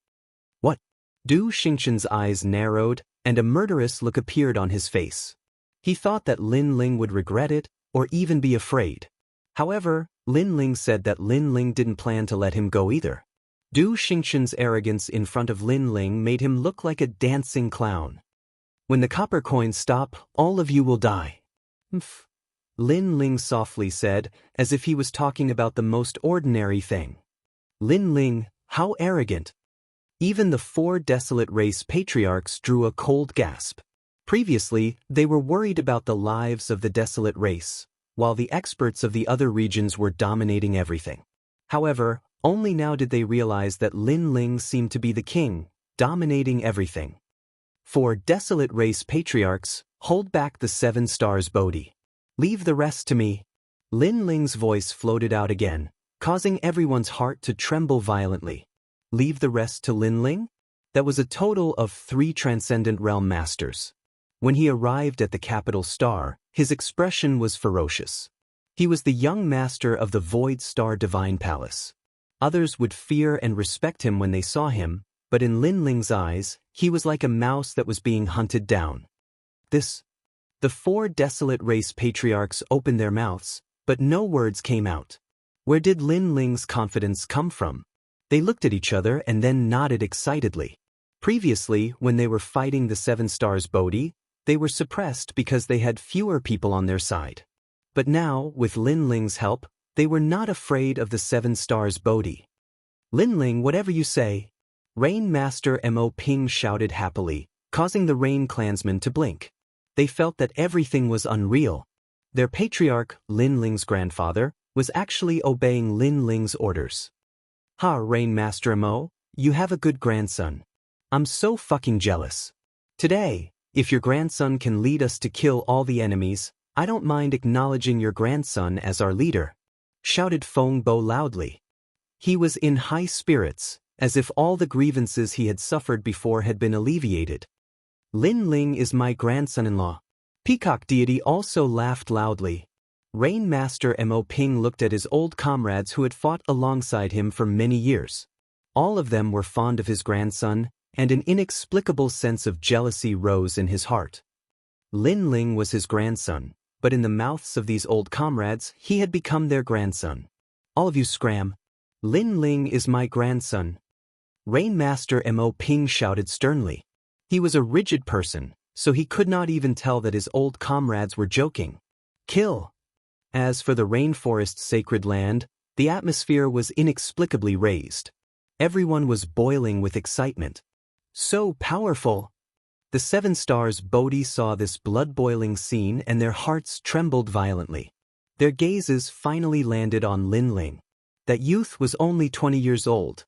What? Du Xingqian's eyes narrowed, and a murderous look appeared on his face. He thought that Lin Ling would regret it, or even be afraid. However, Lin Ling said that Lin Ling didn't plan to let him go either. Du Xingqian's arrogance in front of Lin Ling made him look like a dancing clown. When the copper coins stop, all of you will die. Mph. Lin Ling softly said, as if he was talking about the most ordinary thing. Lin Ling, how arrogant. Even the 4 desolate race patriarchs drew a cold gasp. Previously, they were worried about the lives of the desolate race, while the experts of the other regions were dominating everything. However, only now did they realize that Lin Ling seemed to be the king, dominating everything. 4 desolate race patriarchs, hold back the 7 stars Bodhi. Leave the rest to me. Lin Ling's voice floated out again, causing everyone's heart to tremble violently. Leave the rest to Lin Ling? That was a total of 3 Transcendent Realm Masters. When he arrived at the capital star, his expression was ferocious. He was the young master of the Void Star Divine Palace. Others would fear and respect him when they saw him, but in Lin Ling's eyes, he was like a mouse that was being hunted down. The 4 desolate race patriarchs opened their mouths, but no words came out. Where did Lin Ling's confidence come from? They looked at each other and then nodded excitedly. Previously, when they were fighting the 7 stars Bodhi, they were suppressed because they had fewer people on their side. But now, with Lin Ling's help, they were not afraid of the 7 stars Bodhi. Lin Ling, whatever you say. Rain Master Mo Ping shouted happily, causing the Rain clansmen to blink. They felt that everything was unreal. Their patriarch, Lin Ling's grandfather, was actually obeying Lin Ling's orders. Ha, Rain Master Mo, you have a good grandson. I'm so fucking jealous. Today, if your grandson can lead us to kill all the enemies, I don't mind acknowledging your grandson as our leader, shouted Feng Bo loudly. He was in high spirits, as if all the grievances he had suffered before had been alleviated. Lin Ling is my grandson-in-law. Peacock Deity also laughed loudly. Rain Master Mo Ping looked at his old comrades who had fought alongside him for many years. All of them were fond of his grandson, and an inexplicable sense of jealousy rose in his heart. Lin Ling was his grandson, but in the mouths of these old comrades, he had become their grandson. All of you scram. Lin Ling is my grandson. Rain Master Mo Ping shouted sternly. He was a rigid person, so he could not even tell that his old comrades were joking. Kill! As for the rainforest's sacred land, the atmosphere was inexplicably raised. Everyone was boiling with excitement. So powerful! The 7 stars Bodhi saw this blood-boiling scene and their hearts trembled violently. Their gazes finally landed on Lin Ling. That youth was only 20 years old.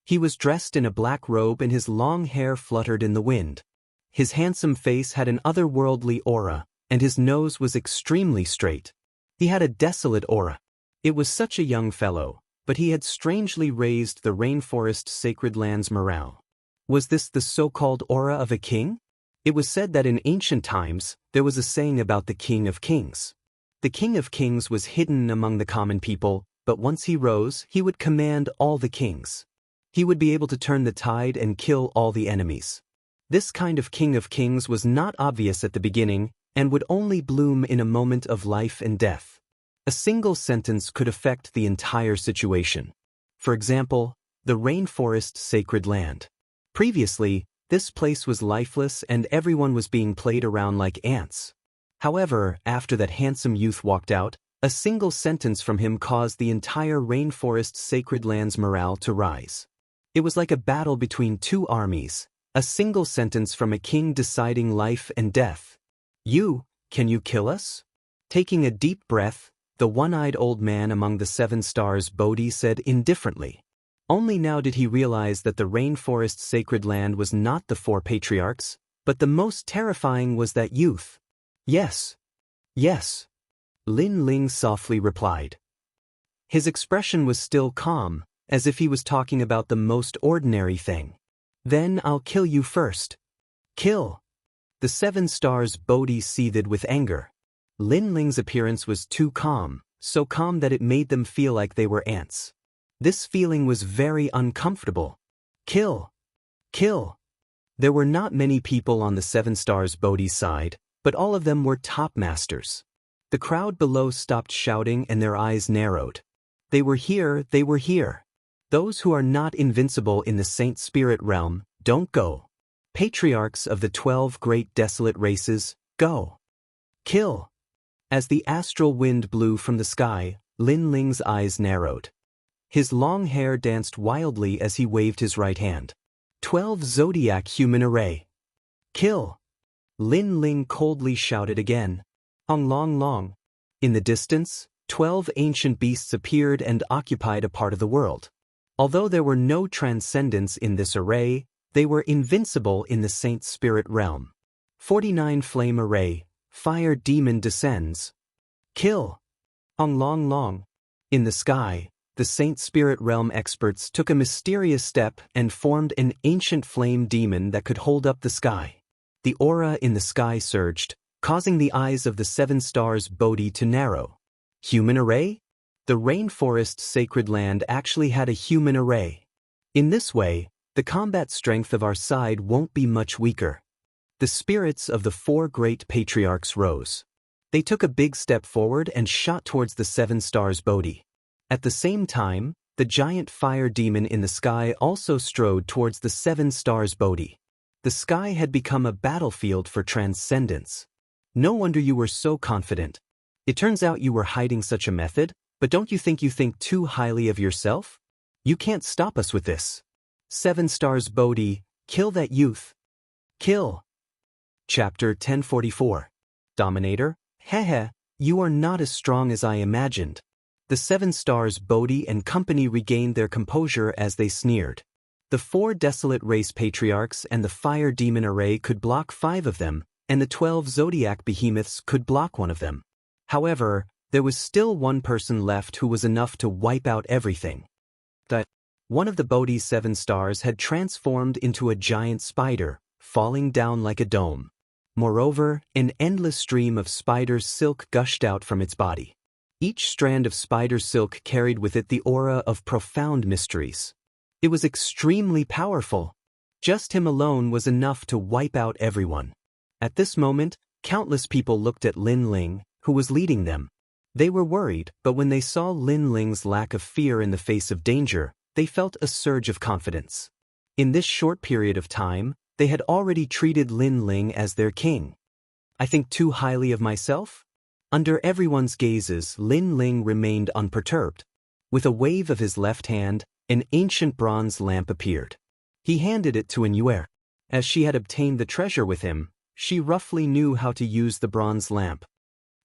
He was dressed in a black robe and his long hair fluttered in the wind. His handsome face had an otherworldly aura, and his nose was extremely straight. He had a desolate aura. It was such a young fellow, but he had strangely raised the rainforest sacred land's morale. Was this the so-called aura of a king? It was said that in ancient times, there was a saying about the King of Kings. The King of Kings was hidden among the common people, but once he rose, he would command all the kings. He would be able to turn the tide and kill all the enemies. This kind of King of Kings was not obvious at the beginning, and would only bloom in a moment of life and death. A single sentence could affect the entire situation. For example, the rainforest sacred land. Previously, this place was lifeless and everyone was being played around like ants. However, after that handsome youth walked out, a single sentence from him caused the entire rainforest sacred land's morale to rise. It was like a battle between two armies, a single sentence from a king deciding life and death. Can you kill us? Taking a deep breath, the one-eyed old man among the 7 stars Bodhi said indifferently. Only now did he realize that the rainforest sacred land was not the 4 patriarchs, but the most terrifying was that youth. Yes. Yes. Lin Ling softly replied. His expression was still calm, as if he was talking about the most ordinary thing. Then I'll kill you first. Kill. The 7 stars Bodhi seethed with anger. Lin Ling's appearance was too calm, so calm that it made them feel like they were ants. This feeling was very uncomfortable. Kill. Kill. There were not many people on the 7 stars Bodhi's side, but all of them were top masters. The crowd below stopped shouting and their eyes narrowed. They were here, they were here. Those who are not invincible in the Saint Spirit realm, don't go. Patriarchs of the 12 great desolate races, go. Kill. As the astral wind blew from the sky, Lin Ling's eyes narrowed. His long hair danced wildly as he waved his right hand. 12 zodiac human array. Kill. Lin Ling coldly shouted again. Ong long long. In the distance, 12 ancient beasts appeared and occupied a part of the world. Although there were no transcendents in this array, they were invincible in the Saint Spirit realm. 49 flame array, fire demon descends. Kill. Ong long long. In the sky, the Saint Spirit realm experts took a mysterious step and formed an ancient flame demon that could hold up the sky. The aura in the sky surged, causing the eyes of the 7 stars Bodhi to narrow. Human array? The rainforest sacred land actually had a human array. In this way, the combat strength of our side won't be much weaker. The spirits of the 4 great patriarchs rose. They took a big step forward and shot towards the 7 stars Bodhi. At the same time, the giant fire demon in the sky also strode towards the 7 stars Bodhi. The sky had become a battlefield for transcendence. No wonder you were so confident. It turns out you were hiding such a method, but don't you think too highly of yourself? You can't stop us with this. 7 stars Bodhi, kill that youth. Kill. Chapter 1044. Dominator, hehe, you are not as strong as I imagined. The 7 stars Bodhi and company regained their composure as they sneered. The 4 desolate race patriarchs and the fire demon array could block 5 of them, and the 12 zodiac behemoths could block 1 of them. However, there was still 1 person left who was enough to wipe out everything. One of the Bodhi's 7 stars had transformed into a giant spider, falling down like a dome. Moreover, an endless stream of spider's silk gushed out from its body. Each strand of spider silk carried with it the aura of profound mysteries. It was extremely powerful. Just him alone was enough to wipe out everyone. At this moment, countless people looked at Lin Ling, who was leading them. They were worried, but when they saw Lin Ling's lack of fear in the face of danger, they felt a surge of confidence. In this short period of time, they had already treated Lin Ling as their king. I think too highly of myself? Under everyone's gazes, Lin Ling remained unperturbed. With a wave of his left hand, an ancient bronze lamp appeared. He handed it to Yuer. As she had obtained the treasure with him, she roughly knew how to use the bronze lamp.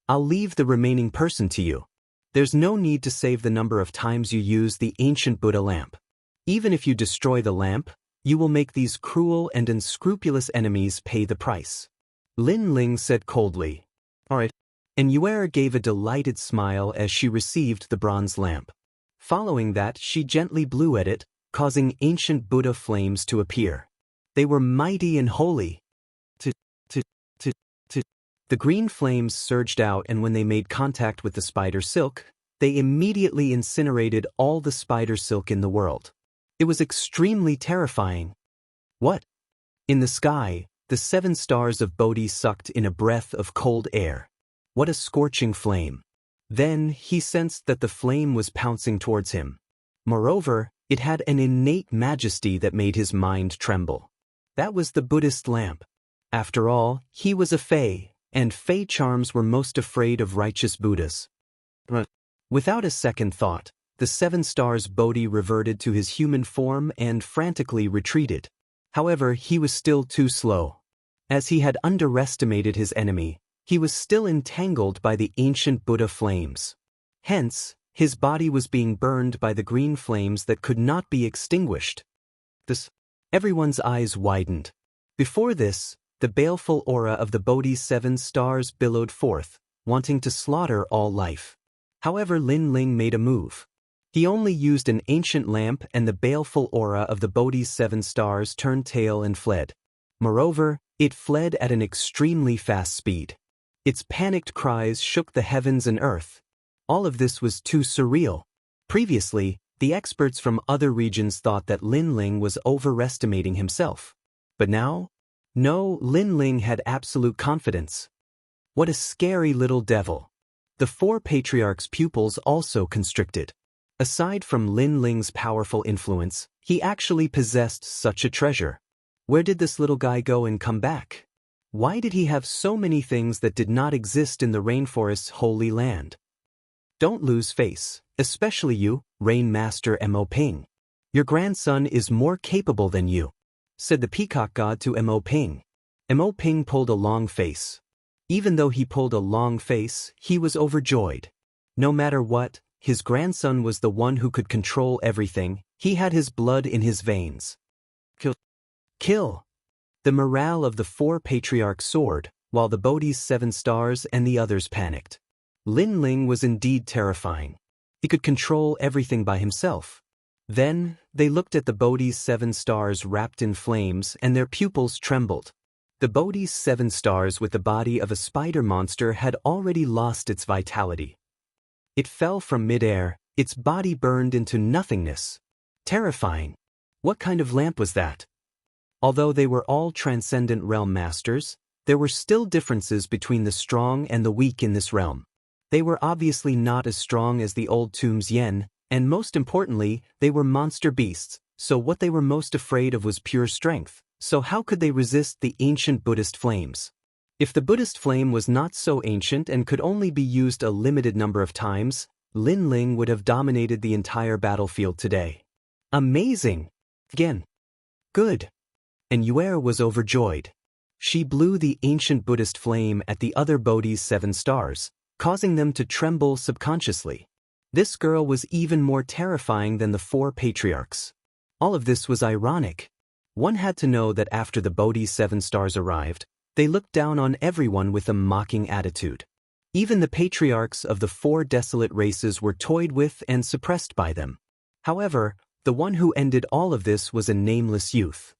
I'll leave the remaining person to you. There's no need to save the number of times you use the ancient Buddha lamp. Even if you destroy the lamp, you will make these cruel and unscrupulous enemies pay the price. Lin Ling said coldly. All right. And Yuer gave a delighted smile as she received the bronze lamp. Following that, she gently blew at it, causing ancient Buddha flames to appear. They were mighty and holy. The green flames surged out, and when they made contact with the spider silk, they immediately incinerated all the spider silk in the world. It was extremely terrifying. What? In the sky, the 7 stars of Bodhi sucked in a breath of cold air. What a scorching flame. Then he sensed that the flame was pouncing towards him. Moreover, it had an innate majesty that made his mind tremble. That was the Buddhist lamp. After all, he was a Fae, and Fae charms were most afraid of righteous Buddhas. Without a second thought, the 7 stars Bodhi reverted to his human form and frantically retreated. However, he was still too slow. As he had underestimated his enemy, he was still entangled by the ancient Buddha flames. Hence, his body was being burned by the green flames that could not be extinguished. Everyone's eyes widened. Before this, the baleful aura of the Bodhi's 7 stars billowed forth, wanting to slaughter all life. However, Lin Ling made a move. He only used an ancient lamp, and the baleful aura of the Bodhi's 7 stars turned tail and fled. Moreover, it fled at an extremely fast speed. Its panicked cries shook the heavens and earth. All of this was too surreal. Previously, the experts from other regions thought that Lin Ling was overestimating himself. But now? No, Lin Ling had absolute confidence. What a scary little devil. The 4 patriarchs' pupils also constricted. Aside from Lin Ling's powerful influence, he actually possessed such a treasure. Where did this little guy go and come back? Why did he have so many things that did not exist in the rainforest's holy land? Don't lose face, especially you, Rain Master Mo Ping. Your grandson is more capable than you, said the peacock god to Mo Ping. Mo Ping pulled a long face. Even though he pulled a long face, he was overjoyed. No matter what, his grandson was the one who could control everything. He had his blood in his veins. Kill! The morale of the 4 patriarchs soared, while the Bodhi's 7 stars and the others panicked. Lin Ling was indeed terrifying. He could control everything by himself. Then, they looked at the Bodhi's 7 stars wrapped in flames, and their pupils trembled. The Bodhi's 7 stars with the body of a spider monster had already lost its vitality. It fell from midair, its body burned into nothingness. Terrifying. What kind of lamp was that? Although they were all transcendent realm masters, there were still differences between the strong and the weak in this realm. They were obviously not as strong as the old tomb's yen, and most importantly, they were monster beasts, so what they were most afraid of was pure strength. So how could they resist the ancient Buddhist flames? If the Buddhist flame was not so ancient and could only be used a limited number of times, Lin Ling would have dominated the entire battlefield today. Amazing! Again. Good. And Yuer was overjoyed. She blew the ancient Buddhist flame at the other Bodhi's 7 stars, causing them to tremble subconsciously. This girl was even more terrifying than the 4 patriarchs. All of this was ironic. One had to know that after the Bodhi's 7 stars arrived, they looked down on everyone with a mocking attitude. Even the patriarchs of the 4 desolate races were toyed with and suppressed by them. However, the one who ended all of this was a nameless youth.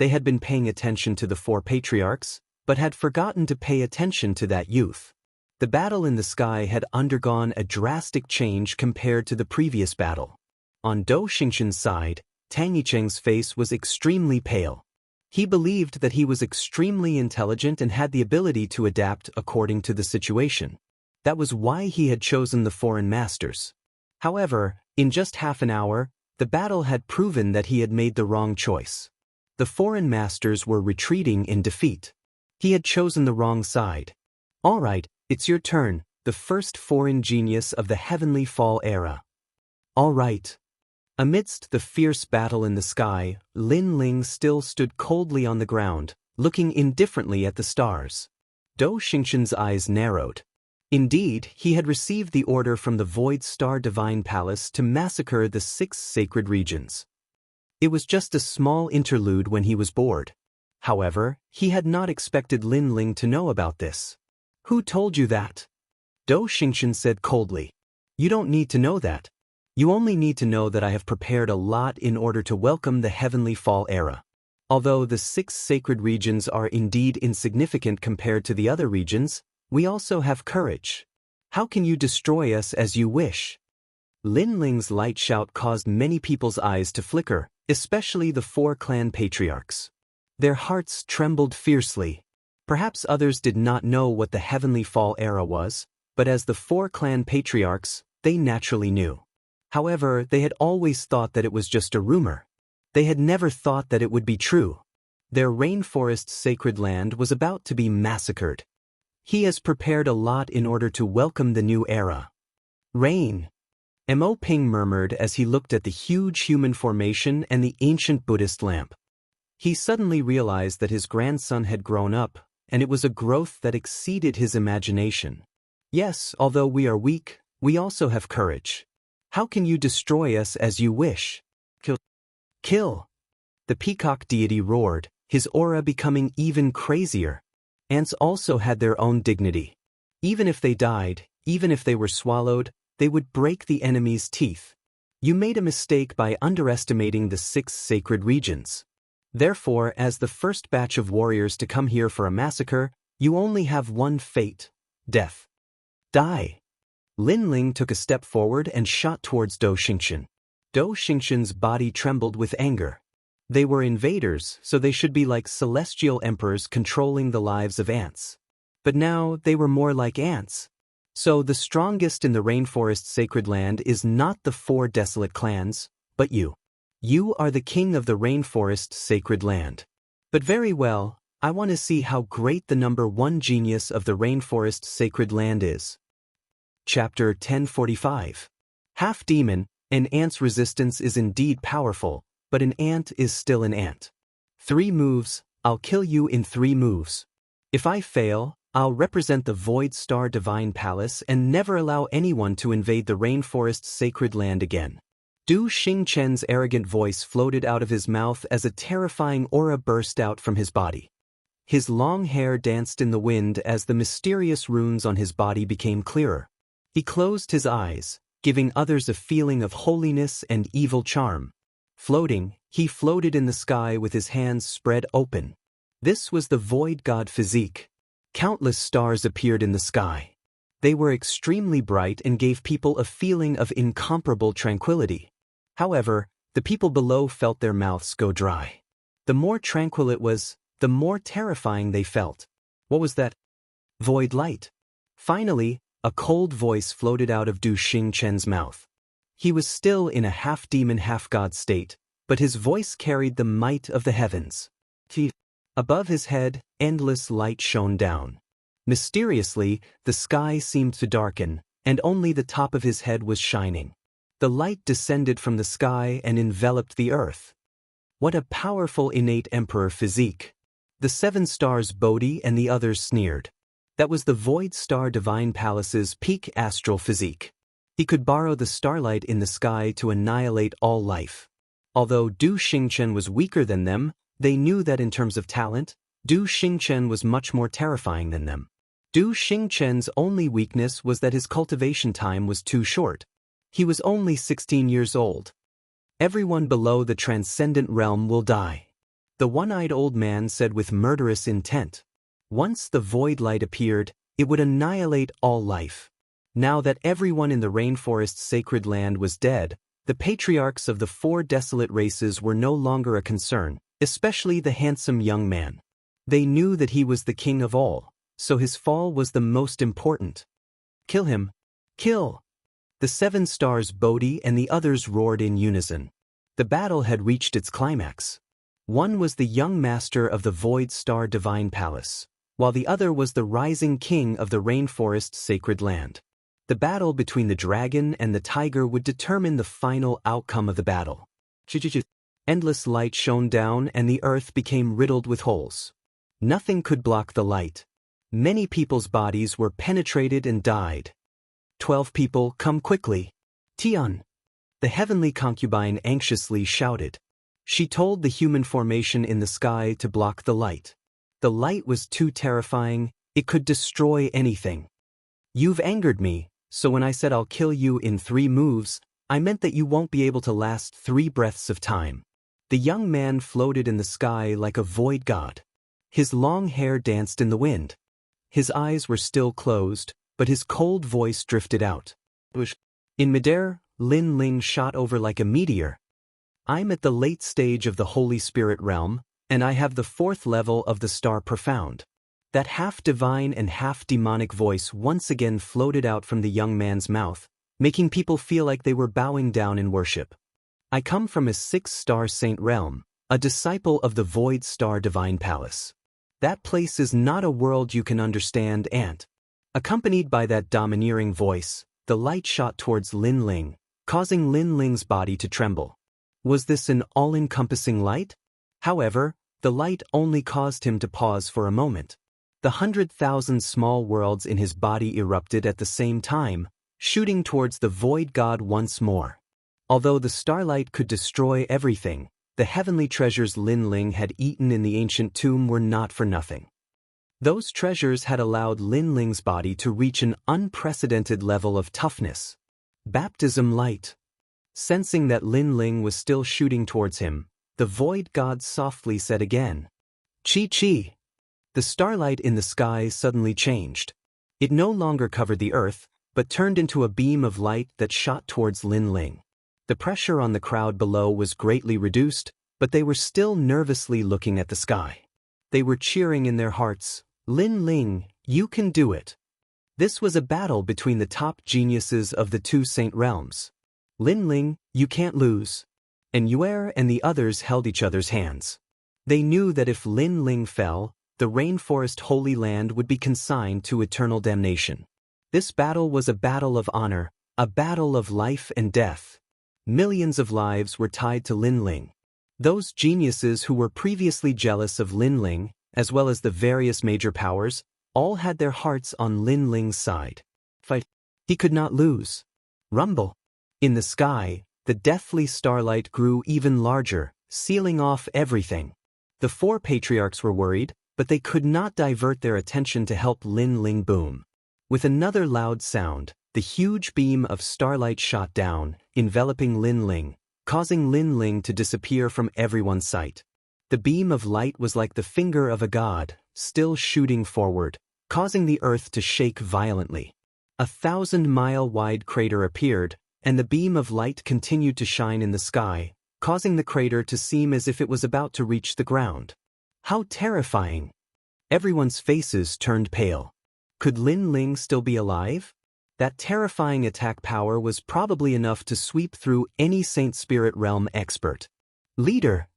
They had been paying attention to the 4 patriarchs, but had forgotten to pay attention to that youth. The battle in the sky had undergone a drastic change compared to the previous battle. On Dou Xingqian's side, Tang Yicheng's face was extremely pale. He believed that he was extremely intelligent and had the ability to adapt according to the situation. That was why he had chosen the foreign masters. However, in just half an hour, the battle had proven that he had made the wrong choice. The foreign masters were retreating in defeat. He had chosen the wrong side. All right, it's your turn, the first foreign genius of the Heavenly Fall era. All right. Amidst the fierce battle in the sky, Lin Ling still stood coldly on the ground, looking indifferently at the stars. Dou Xingqian's eyes narrowed. Indeed, he had received the order from the Void Star Divine Palace to massacre the 6 sacred regions. It was just a small interlude when he was bored. However, he had not expected Lin Ling to know about this. Who told you that? Dou Xingqian said coldly. You don't need to know that. You only need to know that I have prepared a lot in order to welcome the heavenly fall era. Although the 6 sacred regions are indeed insignificant compared to the other regions, we also have courage. How can you destroy us as you wish? Lin Ling's light shout caused many people's eyes to flicker, especially the 4 clan patriarchs. Their hearts trembled fiercely. Perhaps others did not know what the heavenly fall era was, but as the 4 clan patriarchs, they naturally knew. However, they had always thought that it was just a rumor. They had never thought that it would be true. Their rainforest sacred land was about to be massacred. He has prepared a lot in order to welcome the new era. Rain. Mo Ping murmured as he looked at the huge human formation and the ancient Buddhist lamp. He suddenly realized that his grandson had grown up, and it was a growth that exceeded his imagination. Yes, although we are weak, we also have courage. How can you destroy us as you wish? Kill! The peacock deity roared, his aura becoming even crazier. Ants also had their own dignity. Even if they died, even if they were swallowed, they would break the enemy's teeth. You made a mistake by underestimating the 6 sacred regions. Therefore, as the first batch of warriors to come here for a massacre, you only have one fate: death. Die! Lin Ling took a step forward and shot towards Dou Xingxian. Dou Xingxian's body trembled with anger. They were invaders, so they should be like celestial emperors controlling the lives of ants. But now they were more like ants. So the strongest in the rainforest sacred land is not the 4 desolate clans, but you. You are the king of the rainforest sacred land. But very well, I want to see how great the number 1 genius of the rainforest sacred land is. Chapter 1045. Half-demon, an ant's resistance is indeed powerful, but an ant is still an ant. 3 moves, I'll kill you in 3 moves. If I fail, I'll represent the Void Star Divine Palace and never allow anyone to invade the rainforest sacred land again. Dou Xingqian's arrogant voice floated out of his mouth as a terrifying aura burst out from his body. His long hair danced in the wind as the mysterious runes on his body became clearer. He closed his eyes, giving others a feeling of holiness and evil charm. Floating, he floated in the sky with his hands spread open. This was the Void God physique. Countless stars appeared in the sky. They were extremely bright and gave people a feeling of incomparable tranquility. However, the people below felt their mouths go dry. The more tranquil it was, the more terrifying they felt. What was that? Void light. Finally, a cold voice floated out of Dou Xingqian's mouth. He was still in a half-demon half-god state, but his voice carried the might of the heavens. Above his head, endless light shone down. Mysteriously, the sky seemed to darken, and only the top of his head was shining. The light descended from the sky and enveloped the earth. What a powerful innate emperor physique. The 7 stars Bodhi and the others sneered. That was the Void Star Divine Palace's peak astral physique. He could borrow the starlight in the sky to annihilate all life. Although Dou Xingqian was weaker than them, they knew that in terms of talent, Dou Xingqian was much more terrifying than them. Dou Xingqian's only weakness was that his cultivation time was too short. He was only 16 years old. Everyone below the transcendent realm will die. The one-eyed old man said with murderous intent. Once the void light appeared, it would annihilate all life. Now that everyone in the rainforest's sacred land was dead, the patriarchs of the 4 desolate races were no longer a concern, especially the handsome young man. They knew that he was the king of all, so his fall was the most important. Kill him! Kill! The 7 stars Bodhi and the others roared in unison. The battle had reached its climax. One was the young master of the Void Star Divine Palace, while the other was the rising king of the rainforest sacred land. The battle between the dragon and the tiger would determine the final outcome of the battle. Endless light shone down and the earth became riddled with holes. Nothing could block the light. Many people's bodies were penetrated and died. 12 people, come quickly. Tian. The heavenly concubine anxiously shouted. She told the human formation in the sky to block the light. The light was too terrifying, it could destroy anything. You've angered me, so when I said I'll kill you in 3 moves, I meant that you won't be able to last 3 breaths of time. The young man floated in the sky like a void god. His long hair danced in the wind. His eyes were still closed, but his cold voice drifted out. In midair, Lin Ling shot over like a meteor. I'm at the late stage of the Holy Spirit realm, and I have the 4th level of the Star Profound. That half-divine and half-demonic voice once again floated out from the young man's mouth, making people feel like they were bowing down in worship. I come from a 6-star saint realm, a disciple of the Void Star Divine Palace. That place is not a world you can understand and, accompanied by that domineering voice, the light shot towards Lin Ling, causing Lin Ling's body to tremble. Was this an all-encompassing light? However, the light only caused him to pause for a moment. The 100,000 small worlds in his body erupted at the same time, shooting towards the void god once more. Although the starlight could destroy everything, the heavenly treasures Lin Ling had eaten in the ancient tomb were not for nothing. Those treasures had allowed Lin Ling's body to reach an unprecedented level of toughness. Baptism light. Sensing that Lin Ling was still shooting towards him, the void god softly said again, "Chi-chi." The starlight in the sky suddenly changed. It no longer covered the earth, but turned into a beam of light that shot towards Lin Ling. The pressure on the crowd below was greatly reduced, but they were still nervously looking at the sky. They were cheering in their hearts, "Lin Ling, you can do it." This was a battle between the top geniuses of the 2 saint realms. "Lin Ling, you can't lose." And Yuer and the others held each other's hands. They knew that if Lin Ling fell, the rainforest Holy Land would be consigned to eternal damnation. This battle was a battle of honor, a battle of life and death. Millions of lives were tied to Lin Ling. Those geniuses who were previously jealous of Lin Ling, as well as the various major powers, all had their hearts on Lin Ling's side. Fight. He could not lose. Rumble. In the sky, the deathly starlight grew even larger, sealing off everything. The 4 patriarchs were worried, but they could not divert their attention to help Lin Ling boom. With another loud sound, the huge beam of starlight shot down, enveloping Lin Ling, causing Lin Ling to disappear from everyone's sight. The beam of light was like the finger of a god, still shooting forward, causing the earth to shake violently. A 1,000-mile-wide crater appeared, and the beam of light continued to shine in the sky, causing the crater to seem as if it was about to reach the ground. How terrifying! Everyone's faces turned pale. Could Lin Ling still be alive? That terrifying attack power was probably enough to sweep through any Saint Spirit Realm expert. Leader!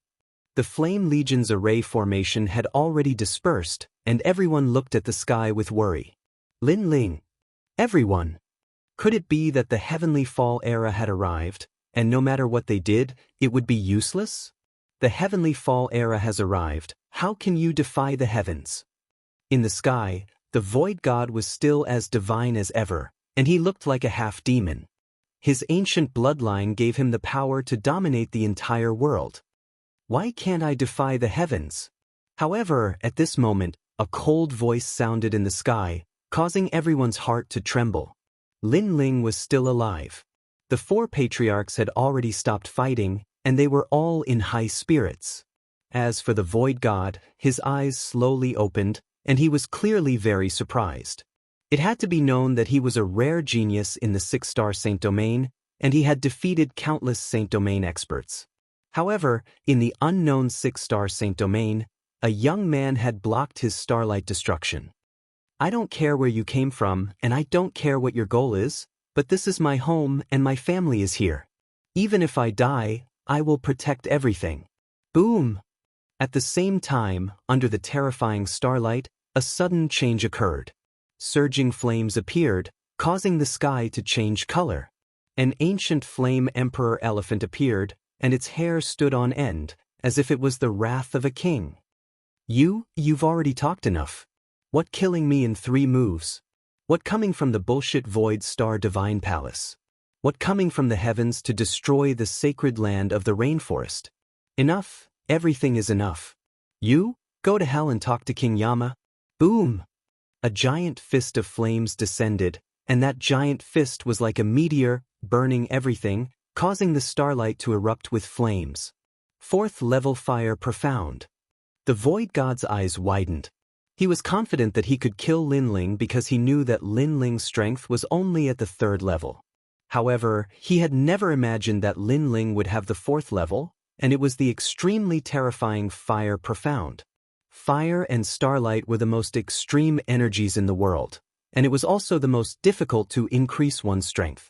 The Flame Legion's array formation had already dispersed, and everyone looked at the sky with worry. Lin Ling! Everyone! Could it be that the Heavenly Fall era had arrived, and no matter what they did, it would be useless? The Heavenly Fall era has arrived. How can you defy the heavens? In the sky, the Void God was still as divine as ever, and he looked like a half-demon. His ancient bloodline gave him the power to dominate the entire world. Why can't I defy the heavens? However, at this moment, a cold voice sounded in the sky, causing everyone's heart to tremble. Lin Ling was still alive. The 4 patriarchs had already stopped fighting, and they were all in high spirits. As for the Void God, his eyes slowly opened, and he was clearly very surprised. It had to be known that he was a rare genius in the 6-star Saint Domain, and he had defeated countless Saint Domain experts. However, in the unknown 6-star Saint Domain, a young man had blocked his starlight destruction. I don't care where you came from, and I don't care what your goal is, but this is my home and my family is here. Even if I die, I will protect everything. Boom! At the same time, under the terrifying starlight, a sudden change occurred. Surging flames appeared, causing the sky to change color. An ancient flame emperor elephant appeared, and its hair stood on end, as if it was the wrath of a king. You've already talked enough. What killing me in 3 moves? What coming from the bullshit Void Star Divine Palace? What coming from the heavens to destroy the sacred land of the rainforest? Enough, everything is enough. You, go to hell and talk to King Yama. Boom! A giant fist of flames descended, and that giant fist was like a meteor, burning everything, causing the starlight to erupt with flames. 4th level fire profound. The void god's eyes widened. He was confident that he could kill Lin Ling because he knew that Lin Ling's strength was only at the 3rd level. However, he had never imagined that Lin Ling would have the 4th level, and it was the extremely terrifying fire profound. Fire and starlight were the most extreme energies in the world, and it was also the most difficult to increase one's strength.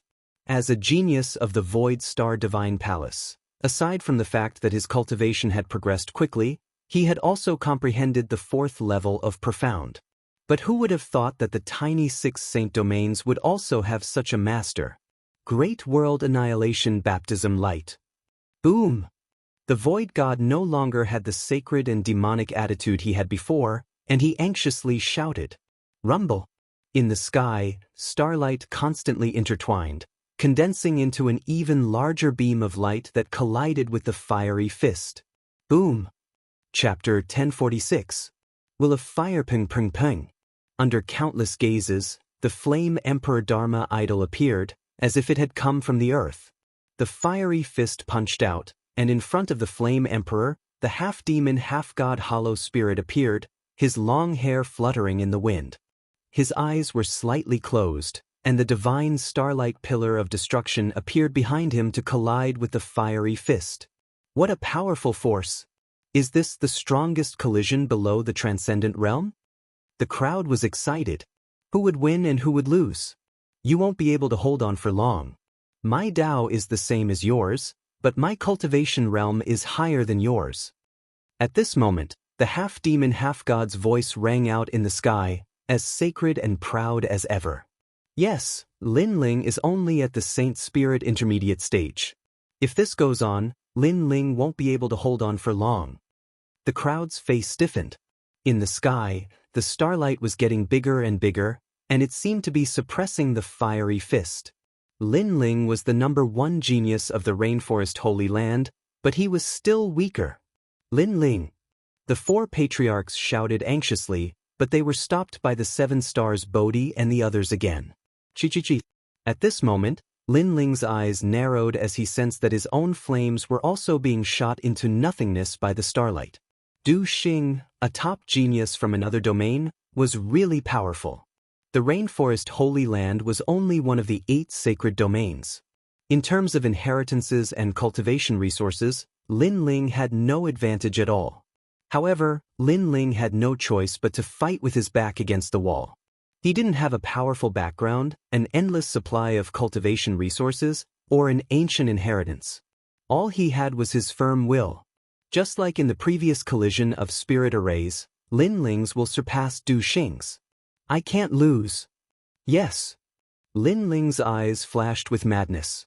As a genius of the Void Star Divine Palace, aside from the fact that his cultivation had progressed quickly, he had also comprehended the 4th level of profound. But who would have thought that the tiny 6 saint domains would also have such a master? Great World Annihilation Baptism Light. Boom! The Void God no longer had the sacred and demonic attitude he had before, and he anxiously shouted. Rumble! In the sky, starlight constantly intertwined, condensing into an even larger beam of light that collided with the fiery fist. Boom! Chapter 1046. Will of Fire Ping Ping Ping. Under countless gazes, the Flame Emperor Dharma idol appeared, as if it had come from the earth. The fiery fist punched out, and in front of the Flame Emperor, the half-demon half-god hollow spirit appeared, his long hair fluttering in the wind. His eyes were slightly closed, and the divine starlight pillar of destruction appeared behind him to collide with the fiery fist. What a powerful force! Is this the strongest collision below the transcendent realm? The crowd was excited. Who would win and who would lose? You won't be able to hold on for long. My Tao is the same as yours, but my cultivation realm is higher than yours. At this moment, the half-demon half-god's voice rang out in the sky, as sacred and proud as ever. Yes, Lin Ling is only at the Saint Spirit intermediate stage. If this goes on, Lin Ling won't be able to hold on for long. The crowd's face stiffened. In the sky, the starlight was getting bigger and bigger, and it seemed to be suppressing the fiery fist. Lin Ling was the #1 genius of the Rainforest Holy Land, but he was still weaker. Lin Ling! The 4 patriarchs shouted anxiously, but they were stopped by the 7 stars Bodhi and the others again. Chi. At this moment, Lin Ling's eyes narrowed as he sensed that his own flames were also being shot into nothingness by the starlight. Du Xing, a top genius from another domain, was really powerful. The Rainforest Holy Land was only one of the 8 sacred domains. In terms of inheritances and cultivation resources, Lin Ling had no advantage at all. However, Lin Ling had no choice but to fight with his back against the wall. He didn't have a powerful background, an endless supply of cultivation resources, or an ancient inheritance. All he had was his firm will. Just like in the previous collision of spirit arrays, Lin Ling's will surpass Du Xing's. I can't lose. Yes. Lin Ling's eyes flashed with madness.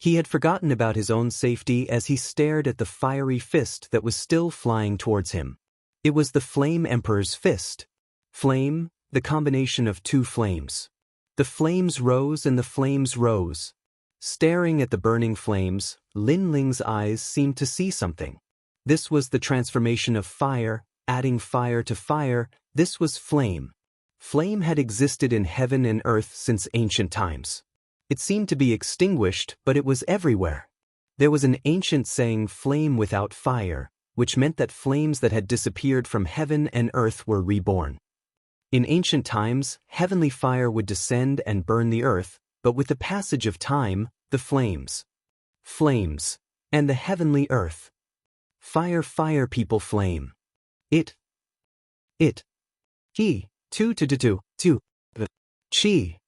He had forgotten about his own safety as he stared at the fiery fist that was still flying towards him. It was the Flame Emperor's fist. Flame, the combination of 2 flames. The flames rose and the flames rose. Staring at the burning flames, Lin Ling's eyes seemed to see something. This was the transformation of fire, adding fire to fire. This was flame. Flame had existed in heaven and earth since ancient times. It seemed to be extinguished, but it was everywhere. There was an ancient saying, flame without fire, which meant that flames that had disappeared from heaven and earth were reborn. In ancient times, heavenly fire would descend and burn the earth, but with the passage of time, the flames, and the heavenly earth. Fire, fire, people, flame. He, chi.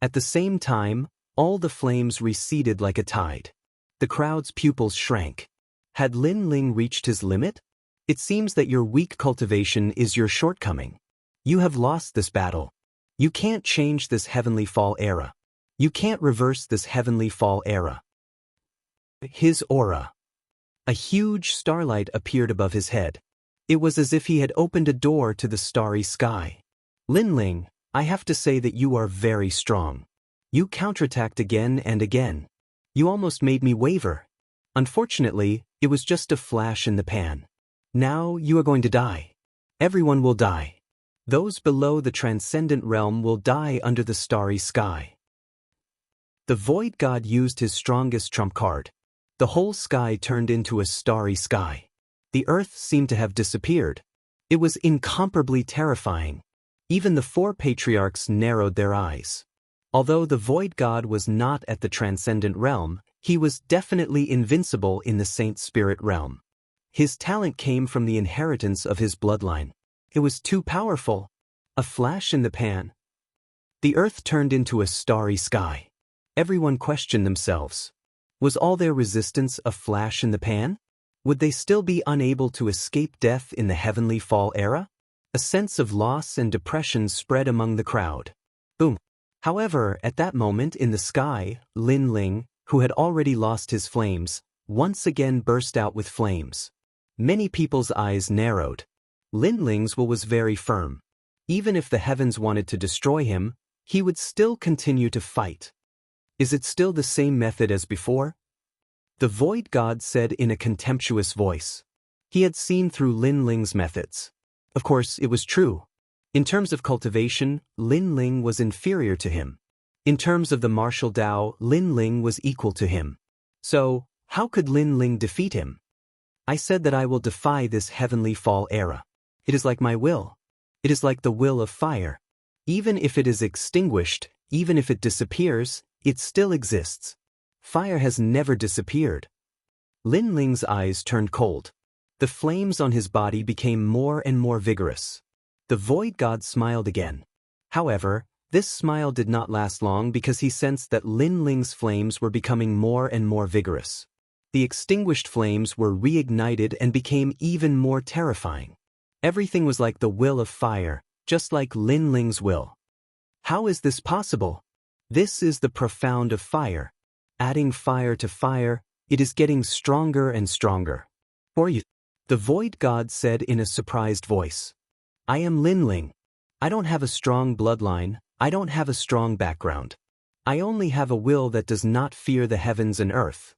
At the same time, all the flames receded like a tide. The crowd's pupils shrank. Had Lin Ling reached his limit? It seems that your weak cultivation is your shortcoming. You have lost this battle. You can't change this heavenly fall era. You can't reverse this heavenly fall era. His aura. A huge starlight appeared above his head. It was as if he had opened a door to the starry sky. Lin Ling, I have to say that you are very strong. You counterattacked again and again. You almost made me waver. Unfortunately, it was just a flash in the pan. Now you are going to die. Everyone will die. Those below the transcendent realm will die under the starry sky. The void god used his strongest trump card. The whole sky turned into a starry sky. The earth seemed to have disappeared. It was incomparably terrifying. Even the four patriarchs narrowed their eyes. Although the void god was not at the transcendent realm, he was definitely invincible in the saint spirit realm. His talent came from the inheritance of his bloodline. It was too powerful. A flash in the pan. The earth turned into a starry sky. Everyone questioned themselves. Was all their resistance a flash in the pan? Would they still be unable to escape death in the heavenly fall era? A sense of loss and depression spread among the crowd. Boom. However, at that moment in the sky, Lin Ling, who had already lost his flames, once again burst out with flames. Many people's eyes narrowed. Lin Ling's will was very firm. Even if the heavens wanted to destroy him, he would still continue to fight. Is it still the same method as before? The void god said in a contemptuous voice. He had seen through Lin Ling's methods. Of course, it was true. In terms of cultivation, Lin Ling was inferior to him. In terms of the martial Dao, Lin Ling was equal to him. So, how could Lin Ling defeat him? I said that I will defy this heavenly fall era. It is like my will. It is like the will of fire. Even if it is extinguished, even if it disappears, it still exists. Fire has never disappeared. Lin Ling's eyes turned cold. The flames on his body became more and more vigorous. The void god smiled again. However, this smile did not last long because he sensed that Lin Ling's flames were becoming more and more vigorous. The extinguished flames were reignited and became even more terrifying. Everything was like the will of fire, just like Lin Ling's will. How is this possible? This is the profound of fire. Adding fire to fire, it is getting stronger and stronger. For you, the void god said in a surprised voice. I am Lin Ling. I don't have a strong bloodline, I don't have a strong background. I only have a will that does not fear the heavens and earth.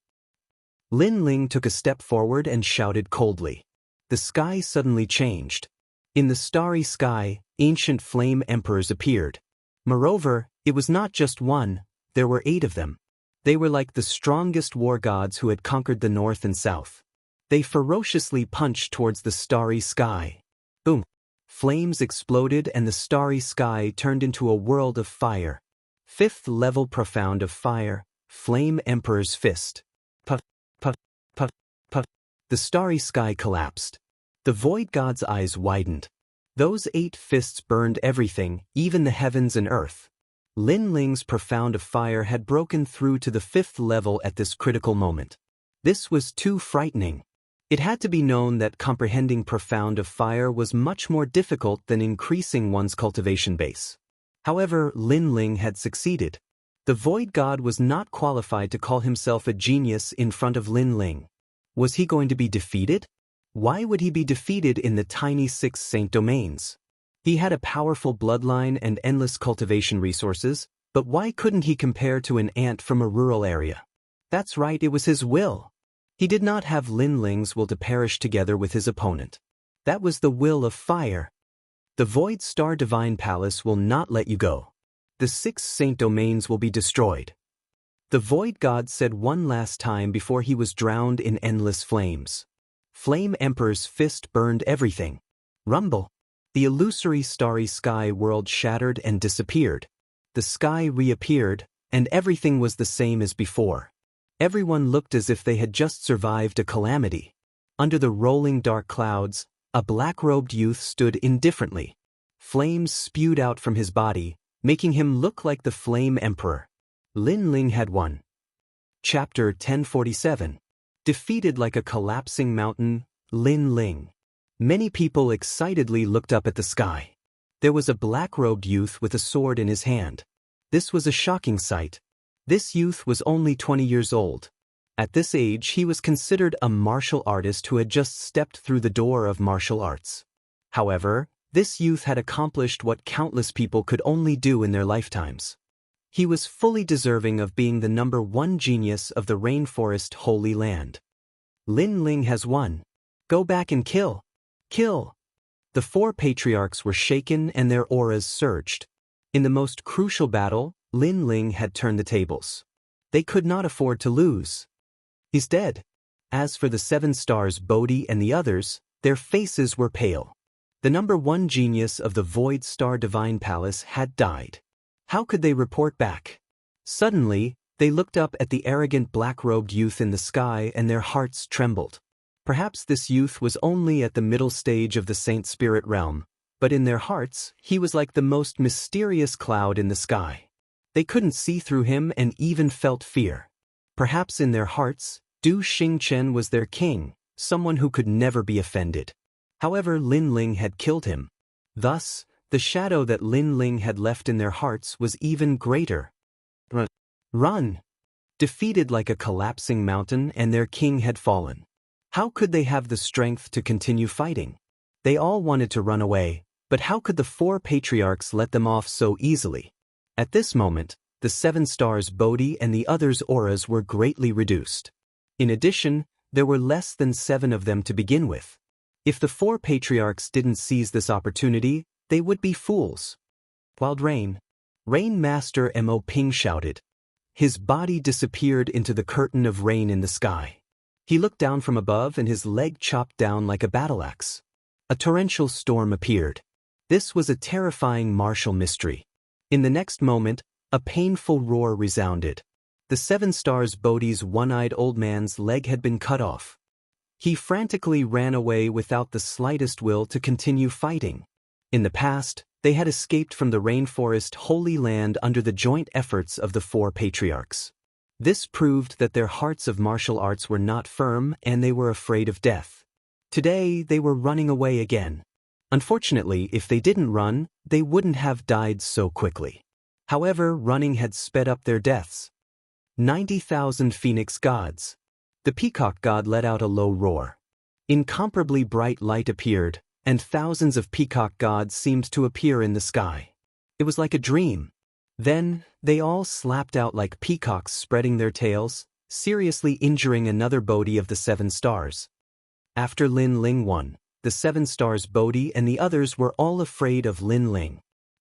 Lin Ling took a step forward and shouted coldly. The sky suddenly changed. In the starry sky, ancient flame emperors appeared. Moreover, it was not just one, there were 8 of them. They were like the strongest war gods who had conquered the north and south. They ferociously punched towards the starry sky. Boom! Flames exploded and the starry sky turned into a world of fire. 5th level profound of fire, Flame Emperor's Fist. Puff, puff, puff, puff. The starry sky collapsed. The void god's eyes widened. Those 8 fists burned everything, even the heavens and earth. Lin Ling's profound of fire had broken through to the 5th level at this critical moment. This was too frightening. It had to be known that comprehending profound of fire was much more difficult than increasing one's cultivation base. However, Lin Ling had succeeded. The void god was not qualified to call himself a genius in front of Lin Ling. Was he going to be defeated? Why would he be defeated in the tiny 6 saint domains? He had a powerful bloodline and endless cultivation resources, but why couldn't he compare to an ant from a rural area? That's right, it was his will. He did not have Lin Ling's will to perish together with his opponent. That was the will of fire. The Void Star Divine Palace will not let you go. The 6 saint domains will be destroyed. The Void God said one last time before he was drowned in endless flames. Flame Emperor's fist burned everything. Rumble. The illusory starry sky world shattered and disappeared. The sky reappeared, and everything was the same as before. Everyone looked as if they had just survived a calamity. Under the rolling dark clouds, a black-robed youth stood indifferently. Flames spewed out from his body, making him look like the Flame Emperor. Lin Ling had won. Chapter 1047. Defeated like a collapsing mountain, Lin Ling. Many people excitedly looked up at the sky. There was a black-robed youth with a sword in his hand. This was a shocking sight. This youth was only 20 years old. At this age, he was considered a martial artist who had just stepped through the door of martial arts. However, this youth had accomplished what countless people could only do in their lifetimes. He was fully deserving of being the #1 genius of the Rainforest Holy Land. Lin Ling has won. Go back and kill. Kill! The 4 patriarchs were shaken and their auras surged. In the most crucial battle, Lin Ling had turned the tables. They could not afford to lose. He's dead. As for the 7 stars Bodhi and the others, their faces were pale. The number 1 genius of the Void Star Divine Palace had died. How could they report back? Suddenly, they looked up at the arrogant black-robed youth in the sky and their hearts trembled. Perhaps this youth was only at the middle stage of the Saint Spirit realm, but in their hearts, he was like the most mysterious cloud in the sky. They couldn't see through him and even felt fear. Perhaps in their hearts, Du Xingchen was their king, someone who could never be offended. However, Lin Ling had killed him. Thus, the shadow that Lin Ling had left in their hearts was even greater. Run! Defeated like a collapsing mountain, and their king had fallen. How could they have the strength to continue fighting? They all wanted to run away, but how could the 4 patriarchs let them off so easily? At this moment, the 7 stars Bodhi and the others' auras were greatly reduced. In addition, there were less than 7 of them to begin with. If the 4 patriarchs didn't seize this opportunity, they would be fools. Wild Rain Master Mo Ping shouted. His body disappeared into the curtain of rain in the sky. He looked down from above and his leg chopped down like a battle axe. A torrential storm appeared. This was a terrifying martial mystery. In the next moment, a painful roar resounded. The 7 stars Bodhi's one-eyed old man's leg had been cut off. He frantically ran away without the slightest will to continue fighting. In the past, they had escaped from the rainforest Holy Land under the joint efforts of the 4 patriarchs. This proved that their hearts of martial arts were not firm and they were afraid of death. Today, they were running away again. Unfortunately, if they didn't run, they wouldn't have died so quickly. However, running had sped up their deaths. 90,000 Phoenix Gods. The Peacock God let out a low roar. Incomparably bright light appeared, and thousands of peacock gods seemed to appear in the sky. It was like a dream. Then, they all slapped out like peacocks spreading their tails, seriously injuring another Bodhi of the 7 stars. After Lin Ling won, the 7 stars Bodhi and the others were all afraid of Lin Ling.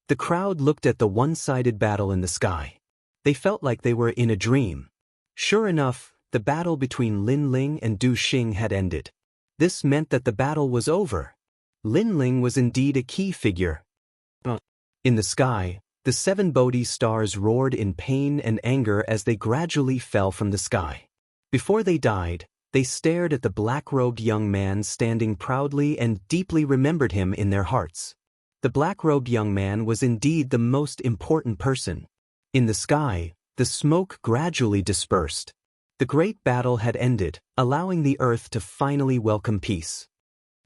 The crowd looked at the one-sided battle in the sky. They felt like they were in a dream. Sure enough, the battle between Lin Ling and Du Xing had ended. This meant that the battle was over. Lin Ling was indeed a key figure. In the sky, the 7 Bodhi stars roared in pain and anger as they gradually fell from the sky. Before they died, they stared at the black-robed young man standing proudly and deeply remembered him in their hearts. The black-robed young man was indeed the most important person. In the sky, the smoke gradually dispersed. The great battle had ended, allowing the earth to finally welcome peace.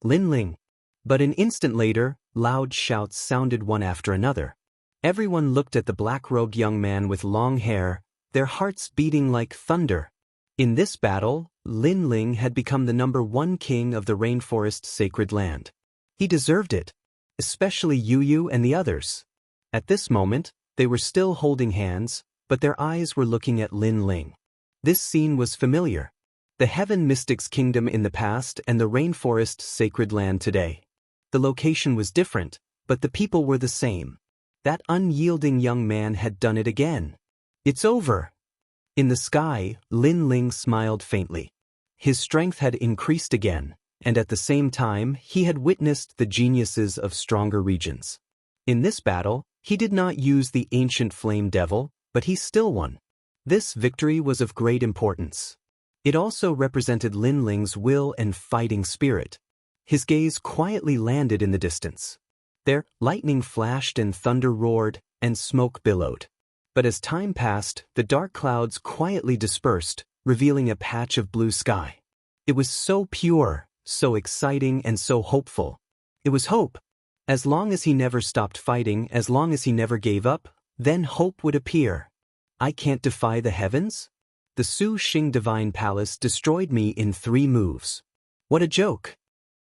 Lin Ling. But an instant later, loud shouts sounded one after another. Everyone looked at the black-robed young man with long hair, their hearts beating like thunder. In this battle, Lin Ling had become the number 1 king of the rainforest sacred land. He deserved it, especially Yu and the others. At this moment, they were still holding hands, but their eyes were looking at Lin Ling. This scene was familiar. The Heaven Mystics Kingdom in the past and the rainforest sacred land today. The location was different, but the people were the same. That unyielding young man had done it again. It's over. In the sky, Lin Ling smiled faintly. His strength had increased again, and at the same time, he had witnessed the geniuses of stronger regions. In this battle, he did not use the ancient flame devil, but he still won. This victory was of great importance. It also represented Lin Ling's will and fighting spirit. His gaze quietly landed in the distance. There, lightning flashed and thunder roared, and smoke billowed. But as time passed, the dark clouds quietly dispersed, revealing a patch of blue sky. It was so pure, so exciting, and so hopeful. It was hope. As long as he never stopped fighting, as long as he never gave up, then hope would appear. I can't defy the heavens? The Su Xing Divine Palace destroyed me in 3 moves. What a joke!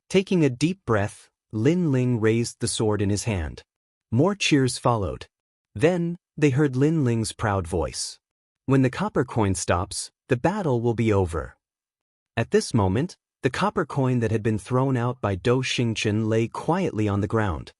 Taking a deep breath, Lin Ling raised the sword in his hand. More cheers followed. Then, they heard Lin Ling's proud voice. When the copper coin stops, the battle will be over. At this moment, the copper coin that had been thrown out by Du Xingchen lay quietly on the ground.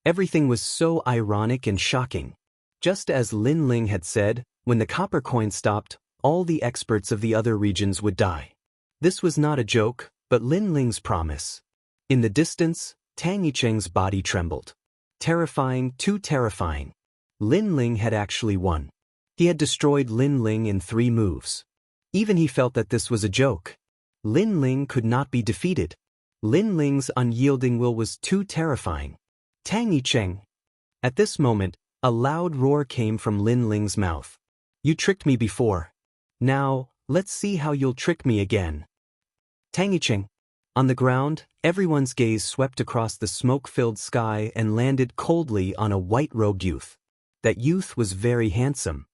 Everything was so ironic and shocking. Just as Lin Ling had said, when the copper coin stopped, all the experts of the other regions would die. This was not a joke, but Lin Ling's promise. In the distance, Tang Yicheng's body trembled. Terrifying, too terrifying. Lin Ling had actually won. He had destroyed Lin Ling in 3 moves. Even he felt that this was a joke. Lin Ling could not be defeated. Lin Ling's unyielding will was too terrifying. Tang Yicheng. At this moment, a loud roar came from Lin Ling's mouth. You tricked me before. Now, let's see how you'll trick me again. Tang Yicheng. On the ground, everyone's gaze swept across the smoke-filled sky and landed coldly on a white-robed youth. That youth was very handsome.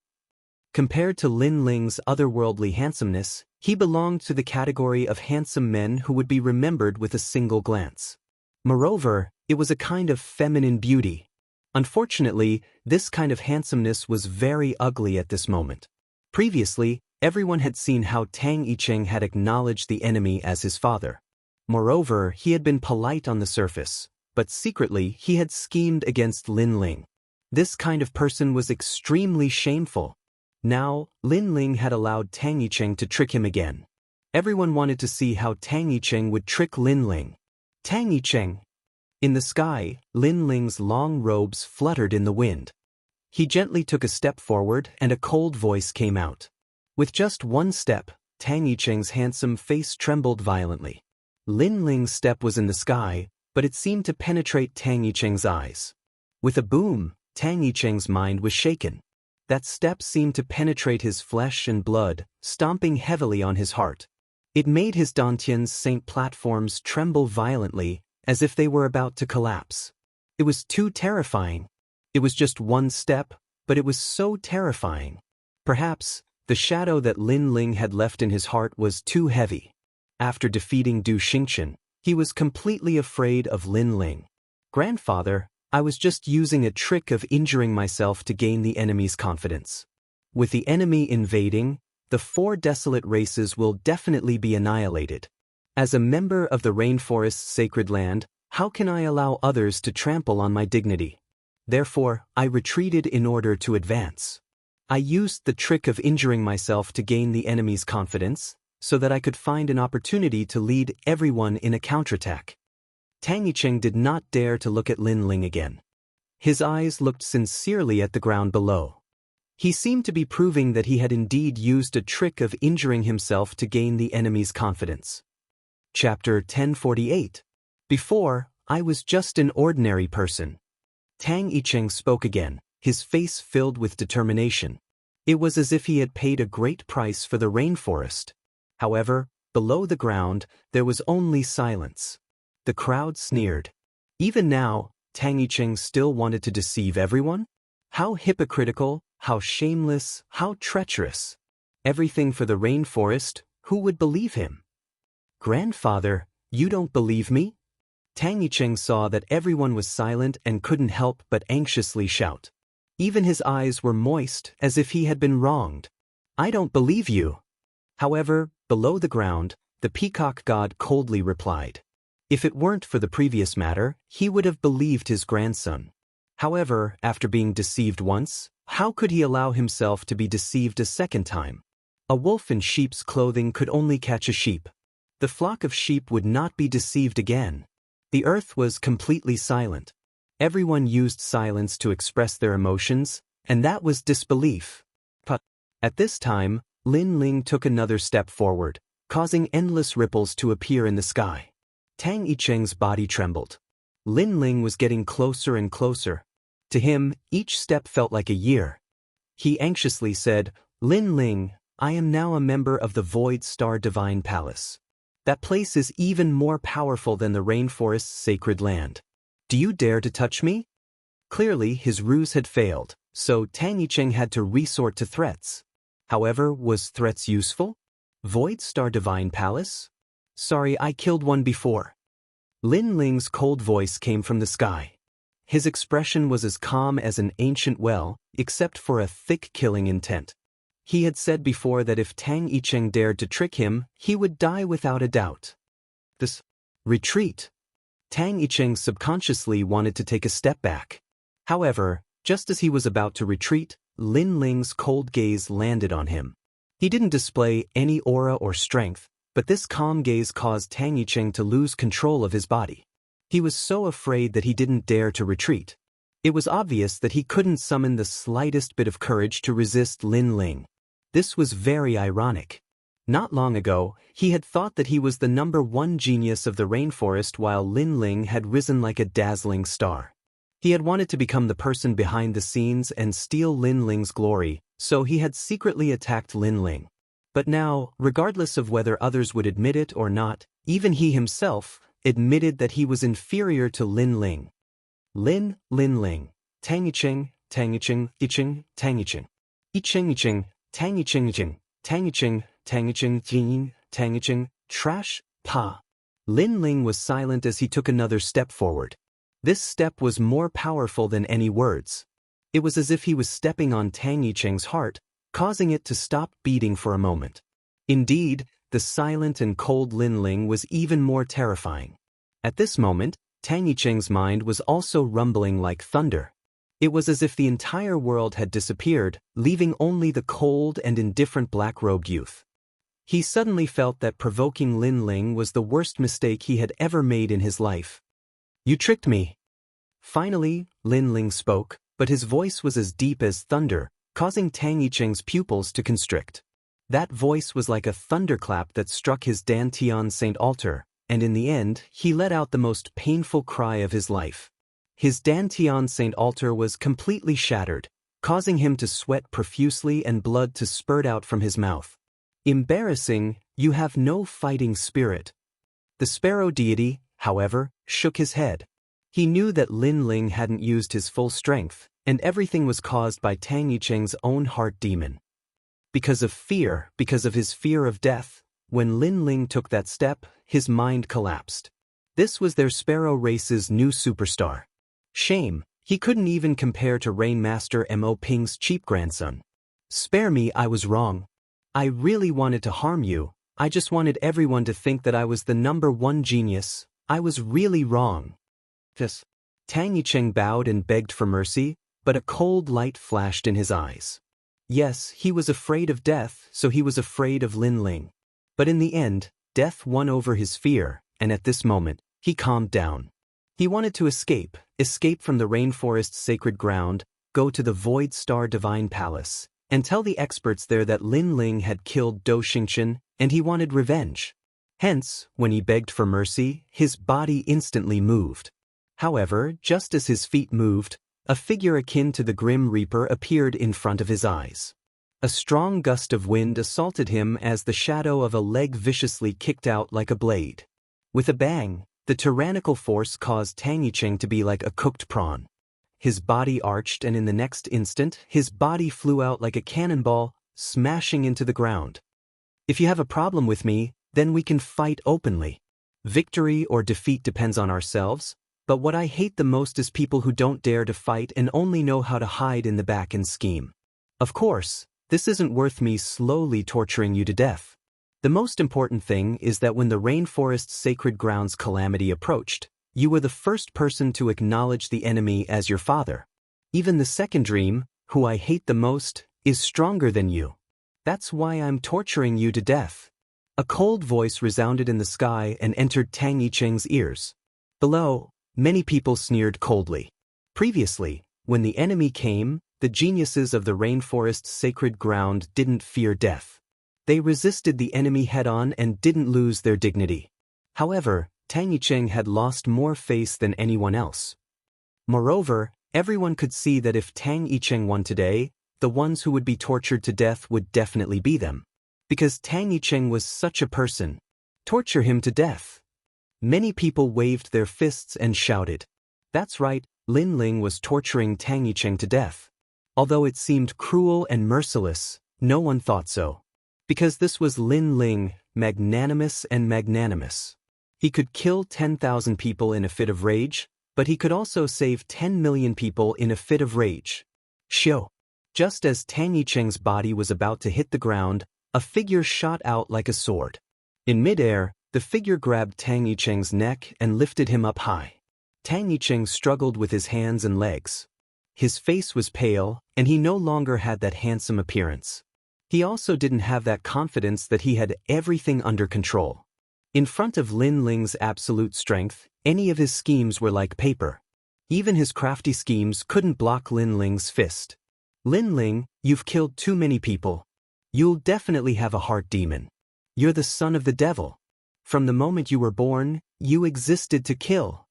Compared to Lin Ling's otherworldly handsomeness, he belonged to the category of handsome men who would be remembered with a single glance. Moreover, it was a kind of feminine beauty. Unfortunately, this kind of handsomeness was very ugly at this moment. Previously, everyone had seen how Tang Yicheng had acknowledged the enemy as his father. Moreover, he had been polite on the surface, but secretly he had schemed against Lin Ling. This kind of person was extremely shameful. Now, Lin Ling had allowed Tang Yicheng to trick him again. Everyone wanted to see how Tang Yicheng would trick Lin Ling. Tang Yicheng. In the sky, Lin Ling's long robes fluttered in the wind. He gently took a step forward and a cold voice came out. With just one step, Tang Yicheng's handsome face trembled violently. Lin Ling's step was in the sky, but it seemed to penetrate Tang Yicheng's eyes. With a boom, Tang Yicheng's mind was shaken. That step seemed to penetrate his flesh and blood, stomping heavily on his heart. It made his dantian's Saint platforms tremble violently, as if they were about to collapse. It was too terrifying. It was just one step, but it was so terrifying. Perhaps, the shadow that Lin Ling had left in his heart was too heavy. After defeating Du Xingqian, he was completely afraid of Lin Ling. Grandfather, I was just using a trick of injuring myself to gain the enemy's confidence. With the enemy invading, the 4 desolate races will definitely be annihilated. As a member of the rainforest's sacred land, how can I allow others to trample on my dignity? Therefore, I retreated in order to advance. I used the trick of injuring myself to gain the enemy's confidence, so that I could find an opportunity to lead everyone in a counterattack. Tang Yicheng did not dare to look at Lin Ling again. His eyes looked sincerely at the ground below. He seemed to be proving that he had indeed used a trick of injuring himself to gain the enemy's confidence. Chapter 1048. Before, I was just an ordinary person. Tang Yicheng spoke again, his face filled with determination. It was as if he had paid a great price for the rainforest. However, below the ground, there was only silence. The crowd sneered. Even now, Tang Yicheng still wanted to deceive everyone? How hypocritical, how shameless, how treacherous. Everything for the rainforest, who would believe him? Grandfather, you don't believe me? Tang Yicheng saw that everyone was silent and couldn't help but anxiously shout. Even his eyes were moist, as if he had been wronged. I don't believe you. However, below the ground, the peacock god coldly replied. If it weren't for the previous matter, he would have believed his grandson. However, after being deceived once, how could he allow himself to be deceived a second time? A wolf in sheep's clothing could only catch a sheep. The flock of sheep would not be deceived again. The earth was completely silent. Everyone used silence to express their emotions, and that was disbelief. But at this time, Lin Ling took another step forward, causing endless ripples to appear in the sky. Tang Yicheng's body trembled. Lin Ling was getting closer and closer. To him, each step felt like a year. He anxiously said, Lin Ling, I am now a member of the Void Star Divine Palace. That place is even more powerful than the rainforest's sacred land. Do you dare to touch me? Clearly, his ruse had failed, so Tang Yicheng had to resort to threats. However, was threats useful? Void Star Divine Palace? Sorry, I killed one before. Lin Ling's cold voice came from the sky. His expression was as calm as an ancient well, except for a thick killing intent. He had said before that if Tang Yicheng dared to trick him, he would die without a doubt. This retreat. Tang Yicheng subconsciously wanted to take a step back. However, just as he was about to retreat, Lin Ling's cold gaze landed on him. He didn't display any aura or strength, but this calm gaze caused Tang Yicheng to lose control of his body. He was so afraid that he didn't dare to retreat. It was obvious that he couldn't summon the slightest bit of courage to resist Lin Ling. This was very ironic. Not long ago, he had thought that he was the #1 genius of the rainforest while Lin Ling had risen like a dazzling star. He had wanted to become the person behind the scenes and steal Lin Ling's glory, so he had secretly attacked Lin Ling. But now, regardless of whether others would admit it or not, even he himself admitted that he was inferior to Lin Ling. Lin Ling, Tang Yicheng, Tang Yicheng, Yicheng, Tang Yicheng. Yicheng Yicheng, Tang Yicheng Yicheng, Tang Yicheng, Tang Yicheng Jing, Tang Yicheng, trash, pa. Lin Ling was silent as he took another step forward. This step was more powerful than any words. It was as if he was stepping on Tang Yicheng's heart, causing it to stop beating for a moment. Indeed, the silent and cold Lin Ling was even more terrifying. At this moment, Tang Yicheng's mind was also rumbling like thunder. It was as if the entire world had disappeared, leaving only the cold and indifferent black-robed youth. He suddenly felt that provoking Lin Ling was the worst mistake he had ever made in his life. "You tricked me." Finally, Lin Ling spoke, but his voice was as deep as thunder, causing Tang Yicheng's pupils to constrict. That voice was like a thunderclap that struck his Dantian Saint altar, and in the end, he let out the most painful cry of his life. His Dantian Saint altar was completely shattered, causing him to sweat profusely and blood to spurt out from his mouth. "Embarrassing, you have no fighting spirit." The sparrow deity, however, shook his head. He knew that Lin Ling hadn't used his full strength, and everything was caused by Tang Yicheng's own heart demon. Because of his fear of death, when Lin Ling took that step, his mind collapsed. This was their sparrow race's new superstar. Shame, he couldn't even compare to Rainmaster Mo Ping's cheap grandson. "Spare me, I was wrong. I really wanted to harm you. I just wanted everyone to think that I was the #1 genius. I was really wrong." This. Tang Yicheng bowed and begged for mercy, but a cold light flashed in his eyes. Yes, he was afraid of death, so he was afraid of Lin Ling. But in the end, death won over his fear, and at this moment, he calmed down. He wanted to escape from the rainforest's sacred ground, go to the Void Star Divine Palace, and tell the experts there that Lin Ling had killed Do Xingqian, and he wanted revenge. Hence, when he begged for mercy, his body instantly moved. However, just as his feet moved, a figure akin to the Grim Reaper appeared in front of his eyes. A strong gust of wind assaulted him as the shadow of a leg viciously kicked out like a blade. With a bang, the tyrannical force caused Tang Yicheng to be like a cooked prawn. His body arched, and in the next instant, his body flew out like a cannonball, smashing into the ground. "If you have a problem with me, then we can fight openly. Victory or defeat depends on ourselves. But what I hate the most is people who don't dare to fight and only know how to hide in the back and scheme. Of course, this isn't worth me slowly torturing you to death. The most important thing is that when the rainforest's sacred grounds calamity approached, you were the first person to acknowledge the enemy as your father. Even the second dream, who I hate the most, is stronger than you. That's why I'm torturing you to death." A cold voice resounded in the sky and entered Tang Yicheng's ears. Below, many people sneered coldly. Previously, when the enemy came, the geniuses of the rainforest's sacred ground didn't fear death. They resisted the enemy head-on and didn't lose their dignity. However, Tang Yicheng had lost more face than anyone else. Moreover, everyone could see that if Tang Yicheng won today, the ones who would be tortured to death would definitely be them. Because Tang Yicheng was such a person. Torture him to death. Many people waved their fists and shouted. That's right, Lin Ling was torturing Tang Yicheng to death. Although it seemed cruel and merciless, no one thought so. Because this was Lin Ling, magnanimous and magnanimous. He could kill 10,000 people in a fit of rage, but he could also save 10 million people in a fit of rage. Xiao. Just as Tang Yicheng's body was about to hit the ground, a figure shot out like a sword. In midair, the figure grabbed Tang Yicheng's neck and lifted him up high. Tang Yicheng struggled with his hands and legs. His face was pale, and he no longer had that handsome appearance. He also didn't have that confidence that he had everything under control. In front of Lin Ling's absolute strength, any of his schemes were like paper. Even his crafty schemes couldn't block Lin Ling's fist. Lin Ling, you've killed too many people. You'll definitely have a heart demon. You're the son of the devil. From the moment you were born, you existed to kill.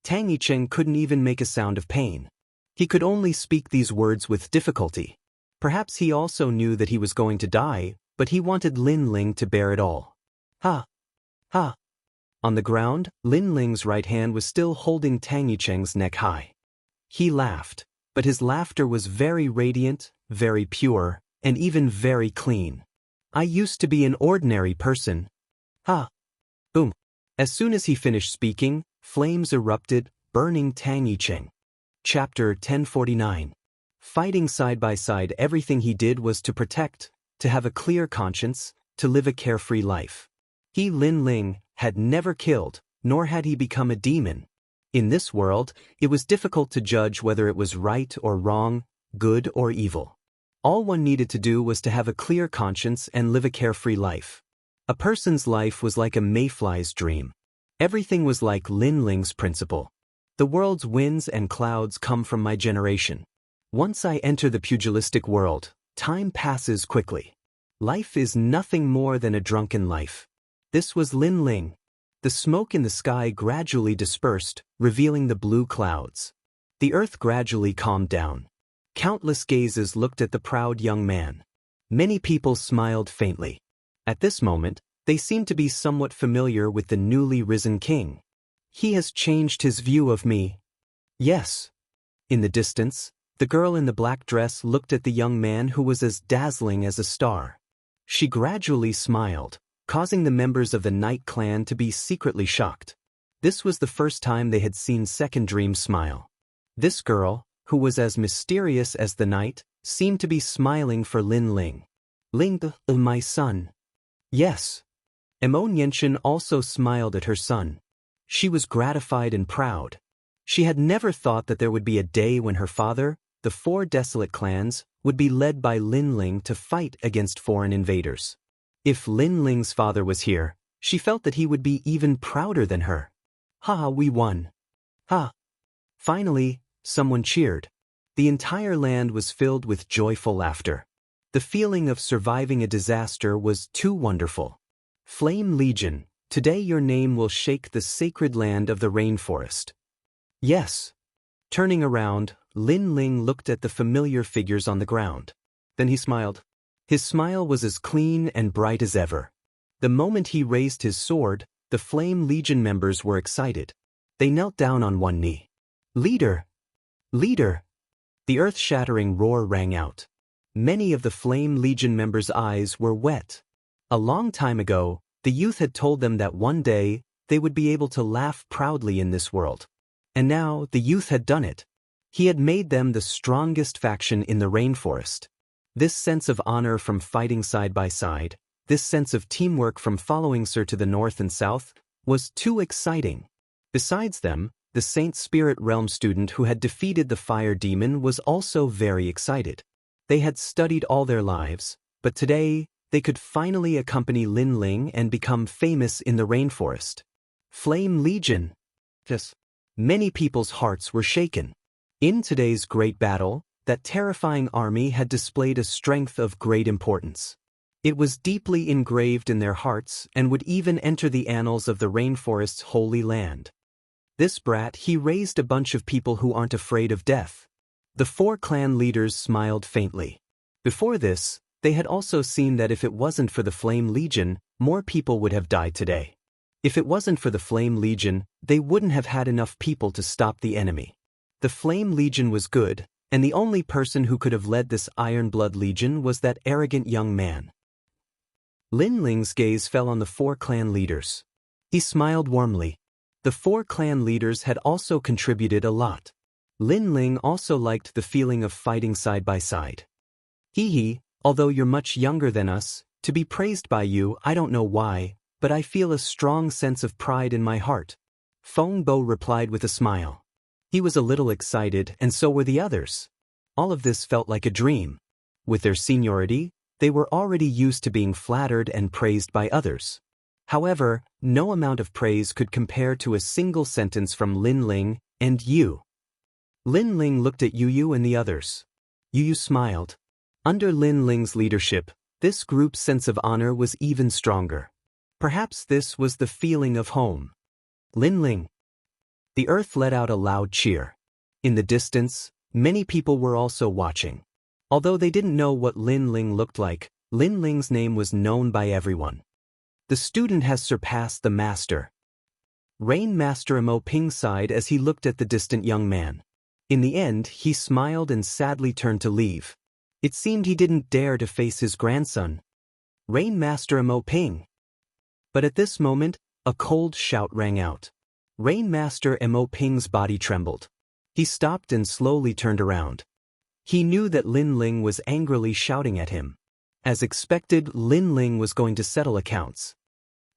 Tang Yicheng couldn't even make a sound of pain. He could only speak these words with difficulty. Perhaps he also knew that he was going to die, but he wanted Lin Ling to bear it all. Ha! Ha! On the ground, Lin Ling's right hand was still holding Tang Yicheng's neck high. He laughed, but his laughter was very radiant, very pure, and even very clean. I used to be an ordinary person. Ha! Boom! As soon as he finished speaking, flames erupted, burning Tang Yicheng. Chapter 1049. Fighting side by side, everything he did was to protect, to have a clear conscience, to live a carefree life. He, Lin Ling, had never killed, nor had he become a demon. In this world, it was difficult to judge whether it was right or wrong, good or evil. All one needed to do was to have a clear conscience and live a carefree life. A person's life was like a mayfly's dream. Everything was like Lin Ling's principle. The world's winds and clouds come from my generation. Once I enter the pugilistic world, time passes quickly. Life is nothing more than a drunken life. This was Lin Ling. The smoke in the sky gradually dispersed, revealing the blue clouds. The earth gradually calmed down. Countless gazes looked at the proud young man. Many people smiled faintly. At this moment, they seemed to be somewhat familiar with the newly risen king. He has changed his view of me. Yes. In the distance, the girl in the black dress looked at the young man who was as dazzling as a star. She gradually smiled, causing the members of the Night Clan to be secretly shocked. This was the first time they had seen Second Dream smile. This girl, who was as mysterious as the night, seemed to be smiling for Lin Ling. Ling, my son. Yes. Nianchen also smiled at her son. She was gratified and proud. She had never thought that there would be a day when her father, the 4 desolate clans, would be led by Lin Ling to fight against foreign invaders. If Lin Ling's father was here, she felt that he would be even prouder than her. Ha, we won. Ha. Finally, someone cheered. The entire land was filled with joyful laughter. The feeling of surviving a disaster was too wonderful. Flame Legion, today your name will shake the sacred land of the rainforest. Yes. Turning around, Lin Ling looked at the familiar figures on the ground. Then he smiled. His smile was as clean and bright as ever. The moment he raised his sword, the Flame Legion members were excited. They knelt down on one knee. Leader! Leader! The earth-shattering roar rang out. Many of the Flame Legion members' eyes were wet. A long time ago, the youth had told them that one day, they would be able to laugh proudly in this world. And now, the youth had done it. He had made them the strongest faction in the rainforest. This sense of honor from fighting side by side, this sense of teamwork from following Sir to the north and south, was too exciting. Besides them, the Saint Spirit Realm student who had defeated the fire demon was also very excited. They had studied all their lives, but today, they could finally accompany Lin Ling and become famous in the rainforest. Flame Legion. Yes. Many people's hearts were shaken. In today's great battle, that terrifying army had displayed a strength of great importance. It was deeply engraved in their hearts and would even enter the annals of the rainforest's holy land. This brat, he raised a bunch of people who aren't afraid of death. The 4 clan leaders smiled faintly. Before this, they had also seen that if it wasn't for the Flame Legion, more people would have died today. If it wasn't for the Flame Legion, they wouldn't have had enough people to stop the enemy. The Flame Legion was good, and the only person who could have led this Iron Blood Legion was that arrogant young man. Lin Ling's gaze fell on the 4 clan leaders. He smiled warmly. The 4 clan leaders had also contributed a lot. Lin Ling also liked the feeling of fighting side by side. Hee, although you're much younger than us, to be praised by you, I don't know why, but I feel a strong sense of pride in my heart. Feng Bo replied with a smile. He was a little excited, and so were the others. All of this felt like a dream. With their seniority, They were already used to being flattered and praised by others. However, no amount of praise could compare to a single sentence from Lin Ling, "And you." Lin Ling looked at Yu and the others. Yu smiled. Under Lin Ling's leadership, this group's sense of honor was even stronger. Perhaps this was the feeling of home. Lin Ling. The earth let out a loud cheer. In the distance, many people were also watching. Although they didn't know what Lin Ling looked like, Lin Ling's name was known by everyone. The student has surpassed the master. Rain Master Mo Ping sighed as he looked at the distant young man. In the end, he smiled and sadly turned to leave. It seemed he didn't dare to face his grandson. Rain Master Mo Ping. But at this moment, a cold shout rang out. Rain Master Mo Ping's body trembled. He stopped and slowly turned around. He knew that Lin Ling was angrily shouting at him. As expected, Lin Ling was going to settle accounts.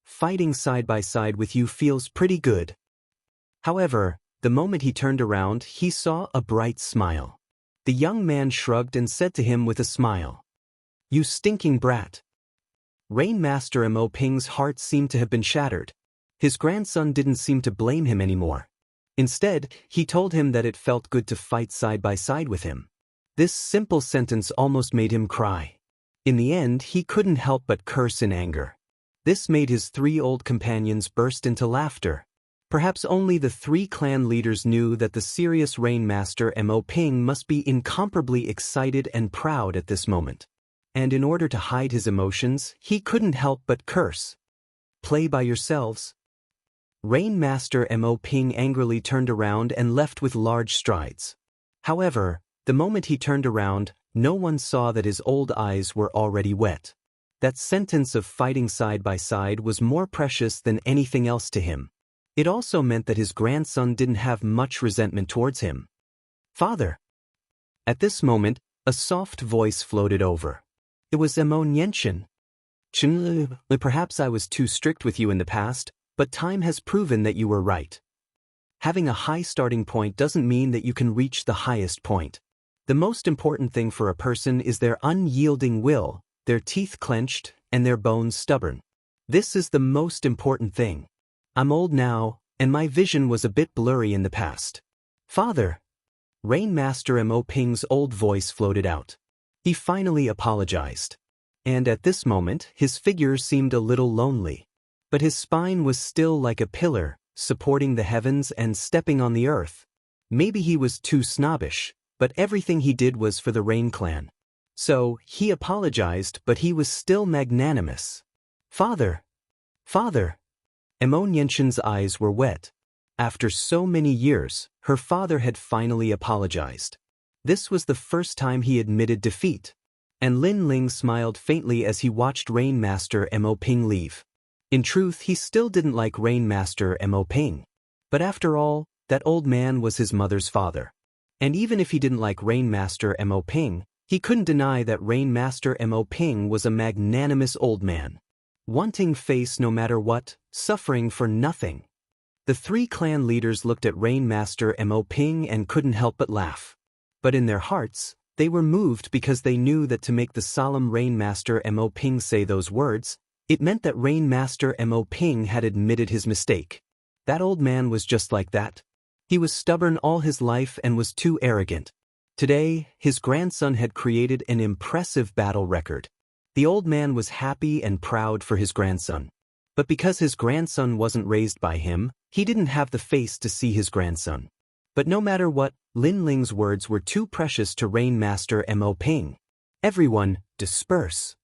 Fighting side by side with you feels pretty good. However, the moment he turned around, he saw a bright smile. The young man shrugged and said to him with a smile, "You stinking brat." Rain Master Mo Ping's heart seemed to have been shattered. His grandson didn't seem to blame him anymore. Instead, he told him that it felt good to fight side by side with him. This simple sentence almost made him cry. In the end, he couldn't help but curse in anger. This made his 3 old companions burst into laughter. Perhaps only the 3 clan leaders knew that the serious Rain Master Mo Ping must be incomparably excited and proud at this moment. And in order to hide his emotions, he couldn't help but curse. "Play by yourselves." Rain Master Mo Ping angrily turned around and left with large strides. However, the moment he turned around, no one saw that his old eyes were already wet. That sentence of fighting side by side was more precious than anything else to him. It also meant that his grandson didn't have much resentment towards him. "Father." At this moment, a soft voice floated over. It was Mo Nianxian. "Perhaps I was too strict with you in the past, but time has proven that you were right. Having a high starting point doesn't mean that you can reach the highest point. The most important thing for a person is their unyielding will, their teeth clenched, and their bones stubborn. This is the most important thing. I'm old now, and my vision was a bit blurry in the past." "Father." Rain Master Mo Ping's old voice floated out. He finally apologized. And at this moment, his figure seemed a little lonely. But his spine was still like a pillar, supporting the heavens and stepping on the earth. Maybe he was too snobbish, but everything he did was for the Rain clan. So, he apologized, but he was still magnanimous. "Father." "Father." Mo Nianxian's eyes were wet. After so many years, her father had finally apologized. This was the first time he admitted defeat. And Lin Ling smiled faintly as he watched Rain Master Mo Ping leave. In truth, he still didn't like Rain Master Mo Ping. But after all, that old man was his mother's father. And even if he didn't like Rain Master Mo Ping, he couldn't deny that Rain Master Mo Ping was a magnanimous old man. Wanting face no matter what, suffering for nothing. The 3 clan leaders looked at Rain Master Mo Ping and couldn't help but laugh. But in their hearts, they were moved because they knew that to make the solemn Rain Master Mo Ping say those words, it meant that Rain Master Mo Ping had admitted his mistake. That old man was just like that. He was stubborn all his life and was too arrogant. Today, his grandson had created an impressive battle record. The old man was happy and proud for his grandson. But because his grandson wasn't raised by him, he didn't have the face to see his grandson. But no matter what, Lin Ling's words were too precious to Rain Master Mo Ping. "Everyone, disperse."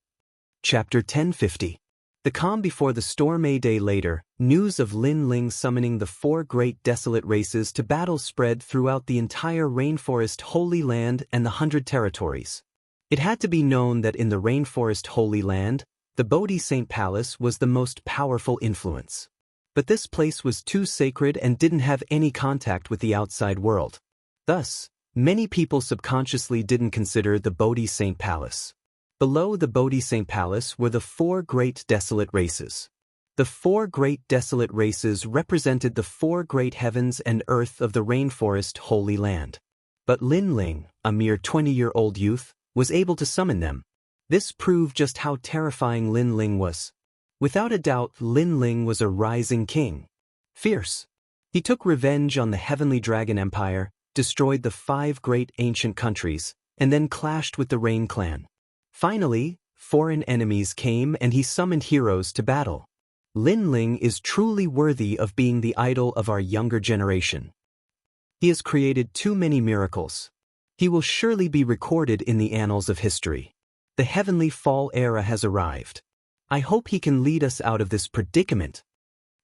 Chapter 1050. The calm before the storm. A day later, news of Lin Ling summoning the 4 great desolate races to battle spread throughout the entire Rainforest Holy Land and the 100 territories. It had to be known that in the Rainforest Holy Land, the Bodhi Saint Palace was the most powerful influence. But this place was too sacred and didn't have any contact with the outside world. Thus, many people subconsciously didn't consider the Bodhi Saint Palace. Below the Bodhi Saint Palace were the 4 great desolate races. The 4 great desolate races represented the 4 great heavens and earth of the Rainforest Holy Land. But Lin Ling, a mere 20-year-old youth, was able to summon them. This proved just how terrifying Lin Ling was. Without a doubt, Lin Ling was a rising king. Fierce. He took revenge on the Heavenly Dragon Empire, destroyed the 5 great ancient countries, and then clashed with the Rain Clan. Finally, foreign enemies came and he summoned heroes to battle. Lin Ling is truly worthy of being the idol of our younger generation. He has created too many miracles. He will surely be recorded in the annals of history. The Heavenly Fall era has arrived. I hope he can lead us out of this predicament.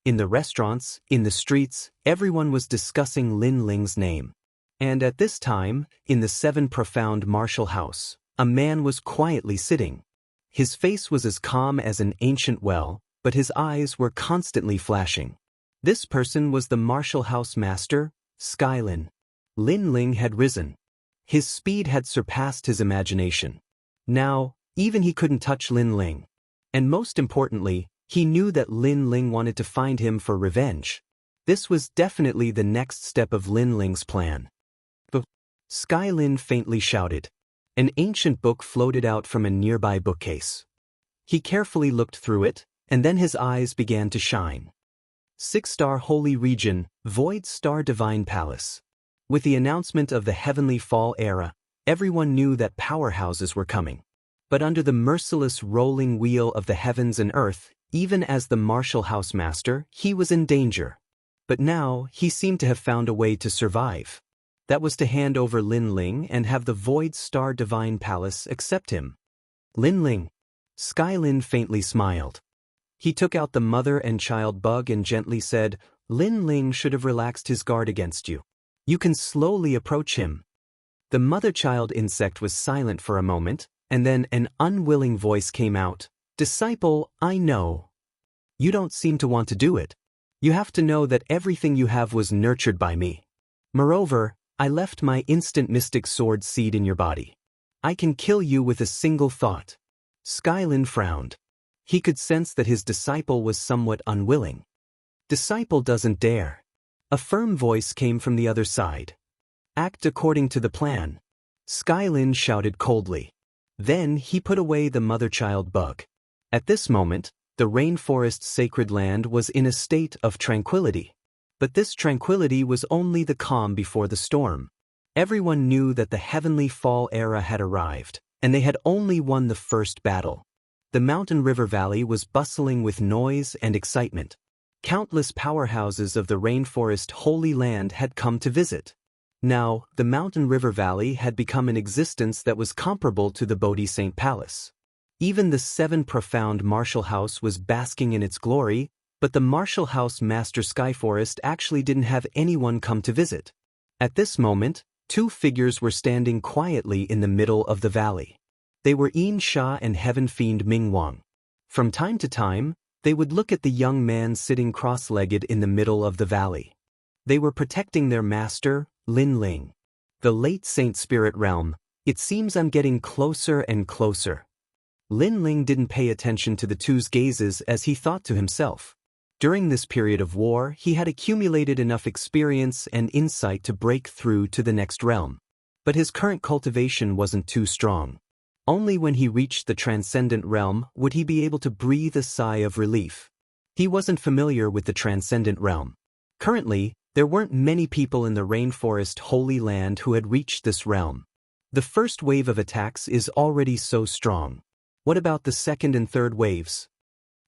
In the restaurants, in the streets, everyone was discussing Lin Ling's name. And at this time, in the 7 Profound Martial House, a man was quietly sitting. His face was as calm as an ancient well, but his eyes were constantly flashing. This person was the Martial House Master, Skylin. Lin Ling had risen. His speed had surpassed his imagination. Now, even he couldn't touch Lin Ling. And most importantly, he knew that Lin Ling wanted to find him for revenge. This was definitely the next step of Lin Ling's plan. Skylin faintly shouted. An ancient book floated out from a nearby bookcase. He carefully looked through it, and then his eyes began to shine. 6-star Holy Region, Void Star Divine Palace. With the announcement of the Heavenly Fall era, everyone knew that powerhouses were coming. But under the merciless rolling wheel of the heavens and earth, even as the Martial House Master, he was in danger. But now, he seemed to have found a way to survive. That was to hand over Lin Ling and have the Void Star Divine Palace accept him. Lin Ling. Skylin faintly smiled. He took out the mother and child bug and gently said, Lin Ling should have relaxed his guard against you. You can slowly approach him. The mother-child insect was silent for a moment, and then an unwilling voice came out. Disciple, I know. You don't seem to want to do it. You have to know that everything you have was nurtured by me. Moreover, I left my instant mystic sword seed in your body. I can kill you with a single thought. Skylin frowned. He could sense that his disciple was somewhat unwilling. Disciple doesn't dare. A firm voice came from the other side. Act according to the plan. Skylin shouted coldly. Then he put away the mother-child bug. At this moment, the rainforest's sacred land was in a state of tranquility. But this tranquility was only the calm before the storm. Everyone knew that the Heavenly Fall era had arrived, and they had only won the first battle. The mountain river valley was bustling with noise and excitement. Countless powerhouses of the rainforest Holy Land had come to visit. Now, the mountain river valley had become an existence that was comparable to the Bodhi Saint Palace. Even the 7 Profound Martial House was basking in its glory, but the Martial House Master Skyforest actually didn't have anyone come to visit. At this moment, 2 figures were standing quietly in the middle of the valley. They were Yin Sha and Heaven Fiend Ming Wang. From time to time, they would look at the young man sitting cross-legged in the middle of the valley. They were protecting their master, Lin Ling. The late Saint Spirit Realm, it seems I'm getting closer and closer. Lin Ling didn't pay attention to the two's gazes as he thought to himself. During this period of war, he had accumulated enough experience and insight to break through to the next realm. But his current cultivation wasn't too strong. Only when he reached the transcendent realm would he be able to breathe a sigh of relief. He wasn't familiar with the transcendent realm. Currently, there weren't many people in the rainforest Holy Land who had reached this realm. The first wave of attacks is already so strong. What about the second and third waves?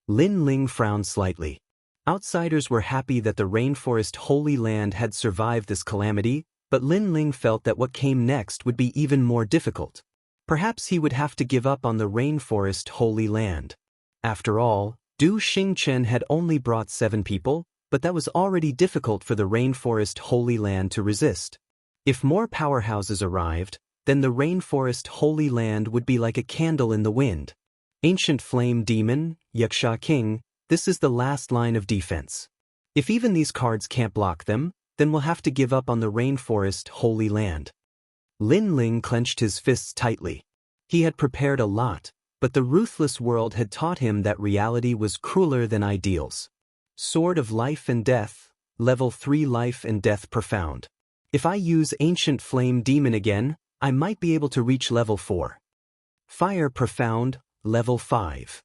Lin Ling frowned slightly. Outsiders were happy that the rainforest Holy Land had survived this calamity, but Lin Ling felt that what came next would be even more difficult. Perhaps he would have to give up on the rainforest Holy Land. After all, Du Xingchen had only brought 7 people, but that was already difficult for the rainforest Holy Land to resist. If more powerhouses arrived, then the rainforest Holy Land would be like a candle in the wind. Ancient Flame Demon, Wuxia King, this is the last line of defense. If even these cards can't block them, then we'll have to give up on the rainforest Holy Land. Lin Ling clenched his fists tightly. He had prepared a lot, but the ruthless world had taught him that reality was crueler than ideals. Sword of Life and Death, Level 3 Life and Death Profound. If I use Ancient Flame Demon again, I might be able to reach Level 4. Fire Profound, Level 5.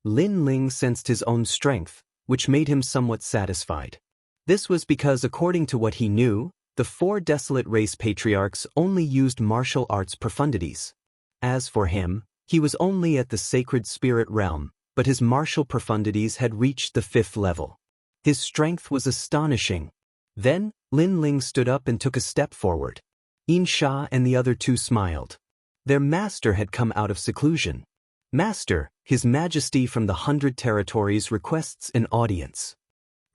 Lin Ling sensed his own strength, which made him somewhat satisfied. This was because, according to what he knew, the 4 desolate race patriarchs only used martial arts profundities. As for him, he was only at the sacred spirit realm, but his martial profundities had reached the 5th level. His strength was astonishing. Then, Lin Ling stood up and took a step forward. Xianxia and the other 2 smiled. Their master had come out of seclusion. Master, His Majesty from the 100 territories requests an audience.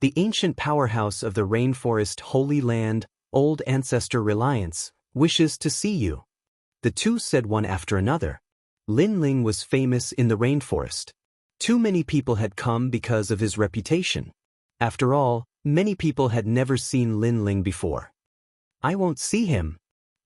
The ancient powerhouse of the rainforest Holy Land, Old Ancestor Reliance, wishes to see you. The 2 said one after another. Lin Ling was famous in the rainforest. Too many people had come because of his reputation. After all, many people had never seen Lin Ling before. I won't see him,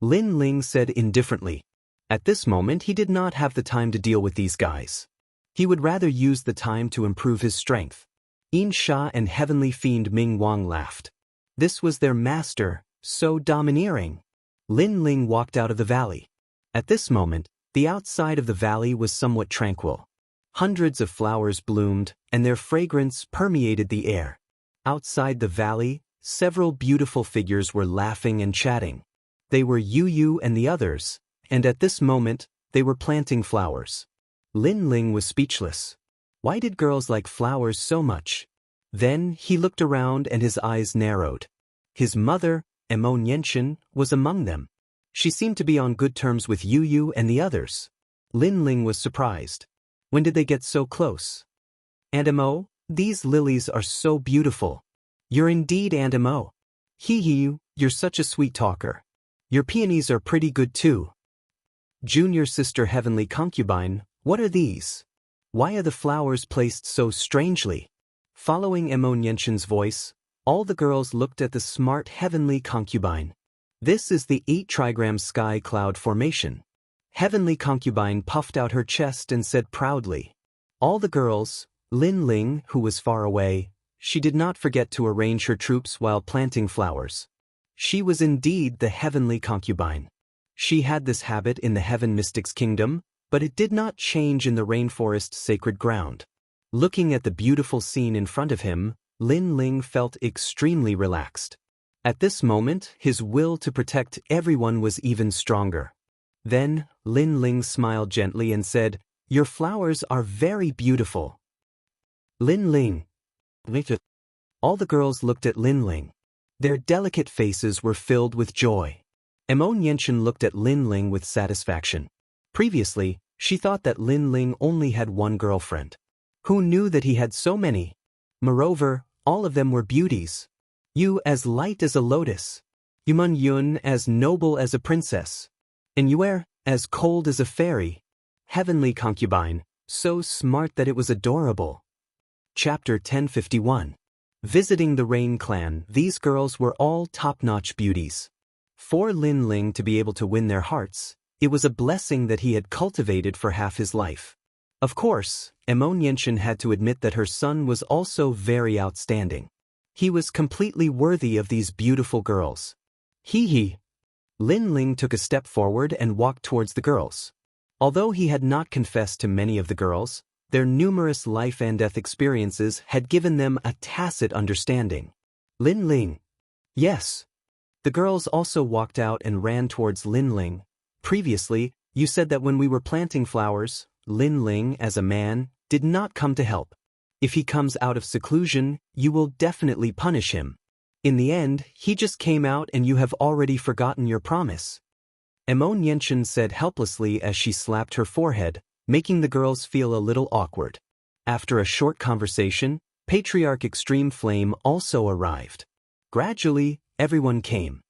Lin Ling said indifferently. At this moment he did not have the time to deal with these guys. He would rather use the time to improve his strength. Xianxia and Heavenly Fiend Ming Wang laughed. This was their master, so domineering. Lin Ling walked out of the valley. At this moment, the outside of the valley was somewhat tranquil. Hundreds of flowers bloomed, and their fragrance permeated the air. Outside the valley, several beautiful figures were laughing and chatting. They were Yu and the others, and at this moment, they were planting flowers. Lin Ling was speechless. Why did girls like flowers so much? Then he looked around and his eyes narrowed. His mother, Xianxia, was among them. She seemed to be on good terms with Yu and the others. Lin Ling was surprised. When did they get so close? Aunt Imo, these lilies are so beautiful. You're indeed Aunt Imo. Hee, you're such a sweet talker. Your peonies are pretty good too. Junior sister Heavenly Concubine, what are these? Why are the flowers placed so strangely? Following Xianxia's voice, all the girls looked at the smart Heavenly Concubine. This is the 8-trigram sky cloud formation. Heavenly Concubine puffed out her chest and said proudly. All the girls, Lin Ling, who was far away, she did not forget to arrange her troops while planting flowers. She was indeed the Heavenly Concubine. She had this habit in the Heaven Mystics Kingdom, but it did not change in the rainforest sacred ground. Looking at the beautiful scene in front of him, Lin Ling felt extremely relaxed. At this moment, his will to protect everyone was even stronger. Then, Lin Ling smiled gently and said, "Your flowers are very beautiful." Lin Ling. All the girls looked at Lin Ling. Their delicate faces were filled with joy. Xianxia looked at Lin Ling with satisfaction. Previously, she thought that Lin Ling only had one girlfriend. Who knew that he had so many? Moreover, all of them were beauties. You as light as a lotus. Yumun Yun as noble as a princess. And Yuer as cold as a fairy. Heavenly Concubine, so smart that it was adorable. Chapter 1051. Visiting the Rain Clan, these girls were all top-notch beauties. For Lin Ling to be able to win their hearts, it was a blessing that he had cultivated for half his life. Of course, Xianxia had to admit that her son was also very outstanding. He was completely worthy of these beautiful girls. Hee. Lin Ling took a step forward and walked towards the girls. Although he had not confessed to many of the girls, their numerous life and death experiences had given them a tacit understanding. Lin Ling. Yes. The girls also walked out and ran towards Lin Ling. Previously, you said that when we were planting flowers, Lin Ling, as a man, did not come to help. If he comes out of seclusion, you will definitely punish him. In the end, he just came out and you have already forgotten your promise. Xianxia said helplessly as she slapped her forehead, making the girls feel a little awkward. After a short conversation, Patriarch Extreme Flame also arrived. Gradually, everyone came.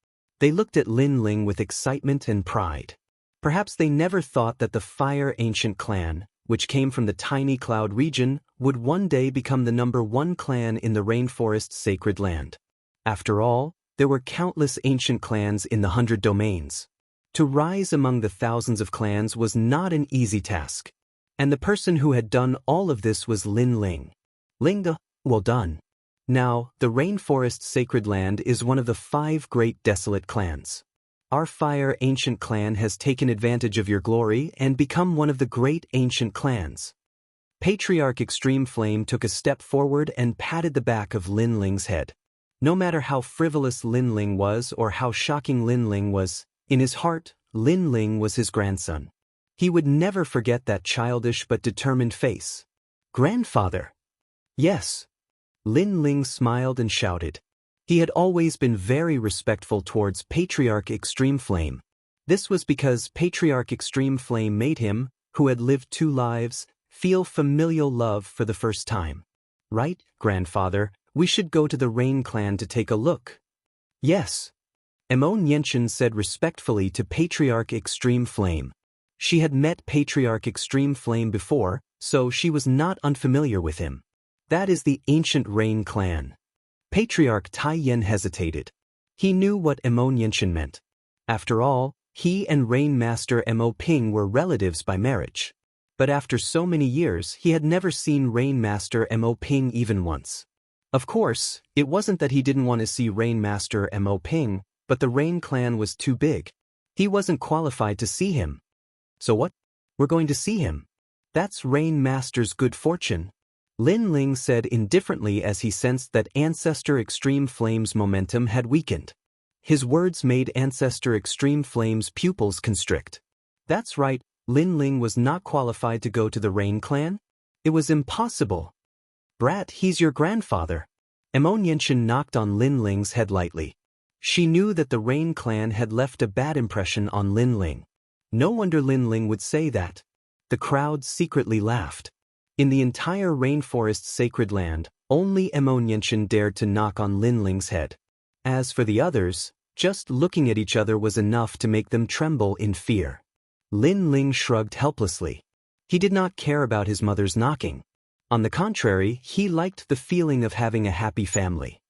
They looked at Lin Ling with excitement and pride. Perhaps they never thought that the Fire Ancient Clan, which came from the tiny cloud region, would one day become the #1 clan in the rainforest sacred land. After all, there were countless ancient clans in the 100 domains. To rise among the thousands of clans was not an easy task. And the person who had done all of this was Lin Ling. Linga, well done. Now, the rainforest sacred land is one of the 5 great desolate clans. Our fire ancient clan has taken advantage of your glory and become one of the great ancient clans. Patriarch Extreme Flame took a step forward and patted the back of Lin Ling's head. No matter how frivolous Lin Ling was or how shocking Lin Ling was, in his heart, Lin Ling was his grandson. He would never forget that childish but determined face. Grandfather? Yes. Lin Ling smiled and shouted. He had always been very respectful towards Patriarch Extreme Flame. This was because Patriarch Extreme Flame made him, who had lived 2 lives, feel familial love for the first time. Right, grandfather, we should go to the Rain Clan to take a look. Yes. Xianxia said respectfully to Patriarch Extreme Flame. She had met Patriarch Extreme Flame before, so she was not unfamiliar with him. That is the ancient Rain Clan. Patriarch Taiyan hesitated. He knew what Xianxia meant. After all, he and Rain Master Mo Ping were relatives by marriage. But after so many years he had never seen Rain Master Mo Ping even once. Of course, it wasn't that he didn't want to see Rain Master Mo Ping, but the Rain Clan was too big. He wasn't qualified to see him. So what? We're going to see him. That's Rain Master's good fortune. Lin Ling said indifferently as he sensed that Ancestor Extreme Flame's momentum had weakened. His words made Ancestor Extreme Flame's pupils constrict. That's right, Lin Ling was not qualified to go to the Rain Clan? It was impossible. Brat, he's your grandfather. Xianxia knocked on Lin Ling's head lightly. She knew that the Rain Clan had left a bad impression on Lin Ling. No wonder Lin Ling would say that. The crowd secretly laughed. In the entire rainforest's sacred land, only Xianxia dared to knock on Lin Ling's head. As for the others, just looking at each other was enough to make them tremble in fear. Lin Ling shrugged helplessly. He did not care about his mother's knocking. On the contrary, he liked the feeling of having a happy family.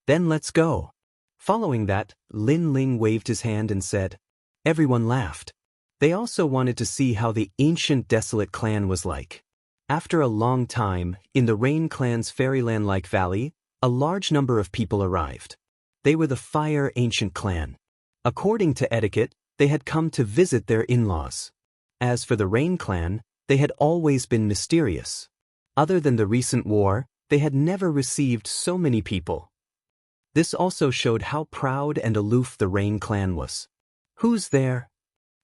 Then let's go. Following that, Lin Ling waved his hand and said. Everyone laughed. They also wanted to see how the ancient desolate clan was like. After a long time, in the Rain Clan's fairyland-like valley, a large number of people arrived. They were the Fire Ancient Clan. According to etiquette, they had come to visit their in-laws. As for the Rain Clan, they had always been mysterious. Other than the recent war, they had never received so many people. This also showed how proud and aloof the Rain Clan was. Who's there?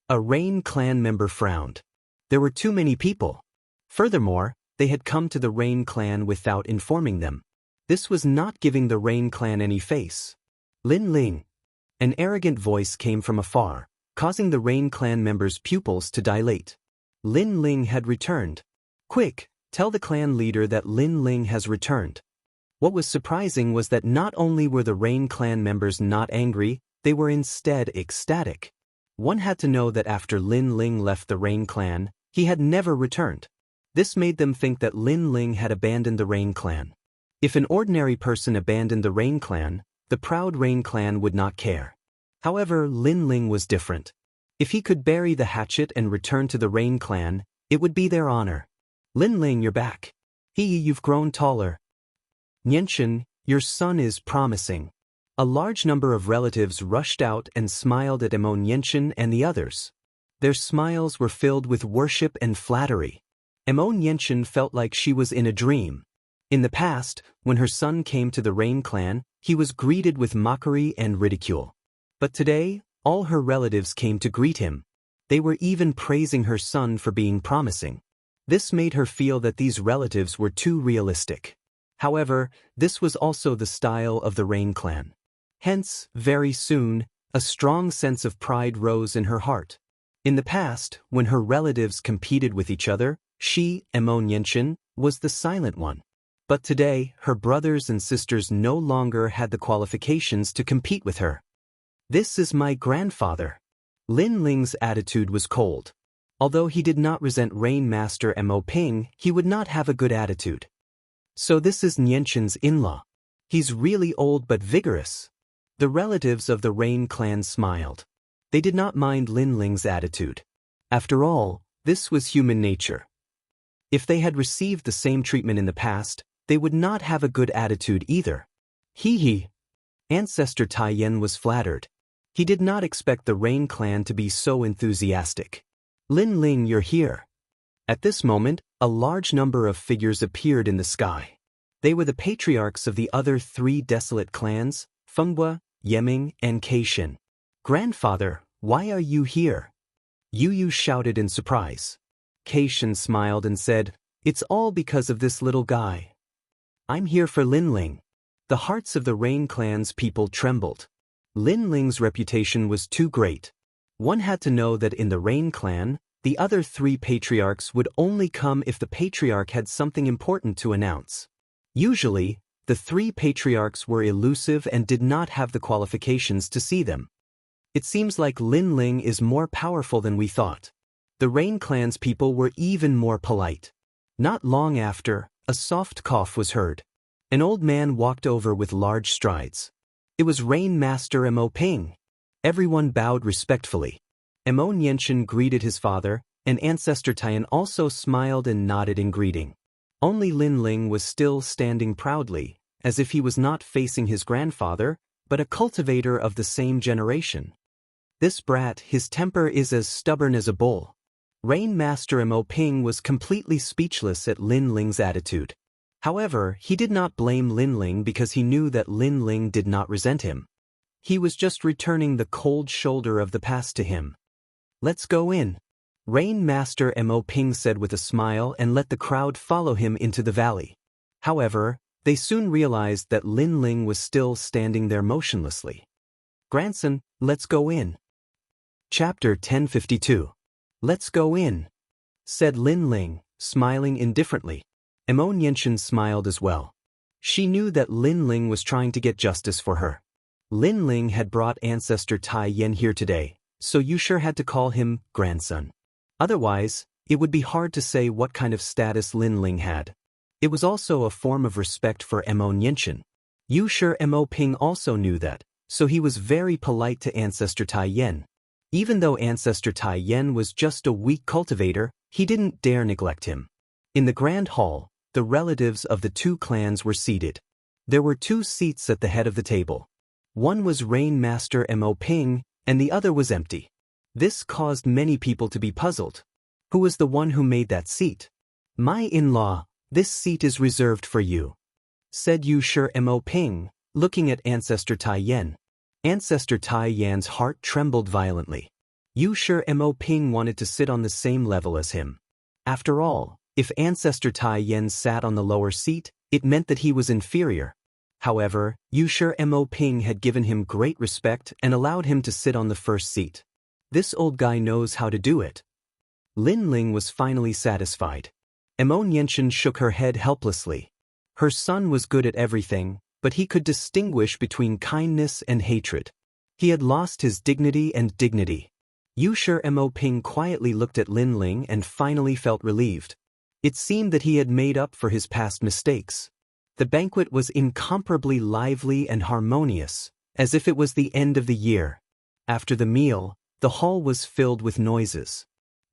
A Rain Clan member frowned. There were too many people. Furthermore, they had come to the Rain Clan without informing them. This was not giving the Rain Clan any face. Lin Ling. An arrogant voice came from afar, causing the Rain Clan members' pupils to dilate. Lin Ling had returned. Quick, tell the clan leader that Lin Ling has returned. What was surprising was that not only were the Rain Clan members not angry, they were instead ecstatic. One had to know that after Lin Ling left the Rain Clan, he had never returned. This made them think that Lin Ling had abandoned the Rain Clan. If an ordinary person abandoned the Rain Clan, the proud Rain Clan would not care. However, Lin Ling was different. If he could bury the hatchet and return to the Rain Clan, it would be their honor. Lin Ling, you're back. You've grown taller. Xianxia, your son is promising. A large number of relatives rushed out and smiled at Xianxia and the others. Their smiles were filled with worship and flattery. Xianxia felt like she was in a dream. In the past, when her son came to the Rain Clan, he was greeted with mockery and ridicule. But today, all her relatives came to greet him. They were even praising her son for being promising. This made her feel that these relatives were too realistic. However, this was also the style of the Rain Clan. Hence, very soon, a strong sense of pride rose in her heart. In the past, when her relatives competed with each other, she, Xianxia, was the silent one. But today, her brothers and sisters no longer had the qualifications to compete with her. This is my grandfather. Lin Ling's attitude was cold. Although he did not resent Rain Master Mo Ping, he would not have a good attitude. So this is Xianxia's in-law. He's really old but vigorous. The relatives of the Rain Clan smiled. They did not mind Lin Ling's attitude. After all, this was human nature. If they had received the same treatment in the past, they would not have a good attitude either. Ancestor Taiyan was flattered. He did not expect the Rain clan to be so enthusiastic. Lin Ling, you're here. At this moment, a large number of figures appeared in the sky. They were the patriarchs of the other 3 desolate clans, Fengbue, Yeming, and Keishin. Grandfather, why are you here? Yu Yu shouted in surprise. Keishin smiled and said, it's all because of this little guy. I'm here for Lin Ling. The hearts of the Rain clan's people trembled. Lin Ling's reputation was too great. One had to know that in the Rain clan, the other 3 patriarchs would only come if the patriarch had something important to announce. Usually, the 3 patriarchs were elusive and did not have the qualifications to see them. It seems like Lin Ling is more powerful than we thought. The Rain clan's people were even more polite. Not long after, a soft cough was heard. An old man walked over with large strides. It was Rain Master Mo Ping. Everyone bowed respectfully. Mo Nianchen greeted his father, and Ancestor Tian also smiled and nodded in greeting. Only Lin Ling was still standing proudly, as if he was not facing his grandfather, but a cultivator of the same generation. This brat, his temper is as stubborn as a bull. Rain Master Mo Ping was completely speechless at Lin Ling's attitude. However, he did not blame Lin Ling because he knew that Lin Ling did not resent him. He was just returning the cold shoulder of the past to him. Let's go in. Rain Master Mo Ping said with a smile and let the crowd follow him into the valley. However, they soon realized that Lin Ling was still standing there motionlessly. Grandson, let's go in. Chapter 1052. Let's go in, said Lin Ling, smiling indifferently. Mo Nianchen smiled as well. She knew that Lin Ling was trying to get justice for her. Lin Ling had brought Ancestor Tai Yan here today, so you sure had to call him grandson. Otherwise, it would be hard to say what kind of status Lin Ling had. It was also a form of respect for Mo Nianchen. Yu Shi Mo Ping also knew that, so he was very polite to Ancestor Tai Yan. Even though Ancestor Tai Yan was just a weak cultivator, he didn't dare neglect him. In the Grand Hall, the relatives of the 2 clans were seated. There were 2 seats at the head of the table. One was Rain Master Mo Ping, and the other was empty. This caused many people to be puzzled. Who was the one who made that seat? My in-law, this seat is reserved for you, said Yu Shi Mo Ping, looking at Ancestor Tai Yan. Ancestor Tai Yan's heart trembled violently. Yu Shi Mo Ping wanted to sit on the same level as him. After all, if Ancestor Tai Yan sat on the lower seat, it meant that he was inferior. However, Yu Shi Mo Ping had given him great respect and allowed him to sit on the first seat. This old guy knows how to do it. Lin Ling was finally satisfied. Mo Nianchen shook her head helplessly. Her son was good at everything, but he could distinguish between kindness and hatred. He had lost his dignity and dignity. Yu Shi Mo Ping quietly looked at Lin Ling and finally felt relieved. It seemed that he had made up for his past mistakes. The banquet was incomparably lively and harmonious, as if it was the end of the year. After the meal, the hall was filled with noises.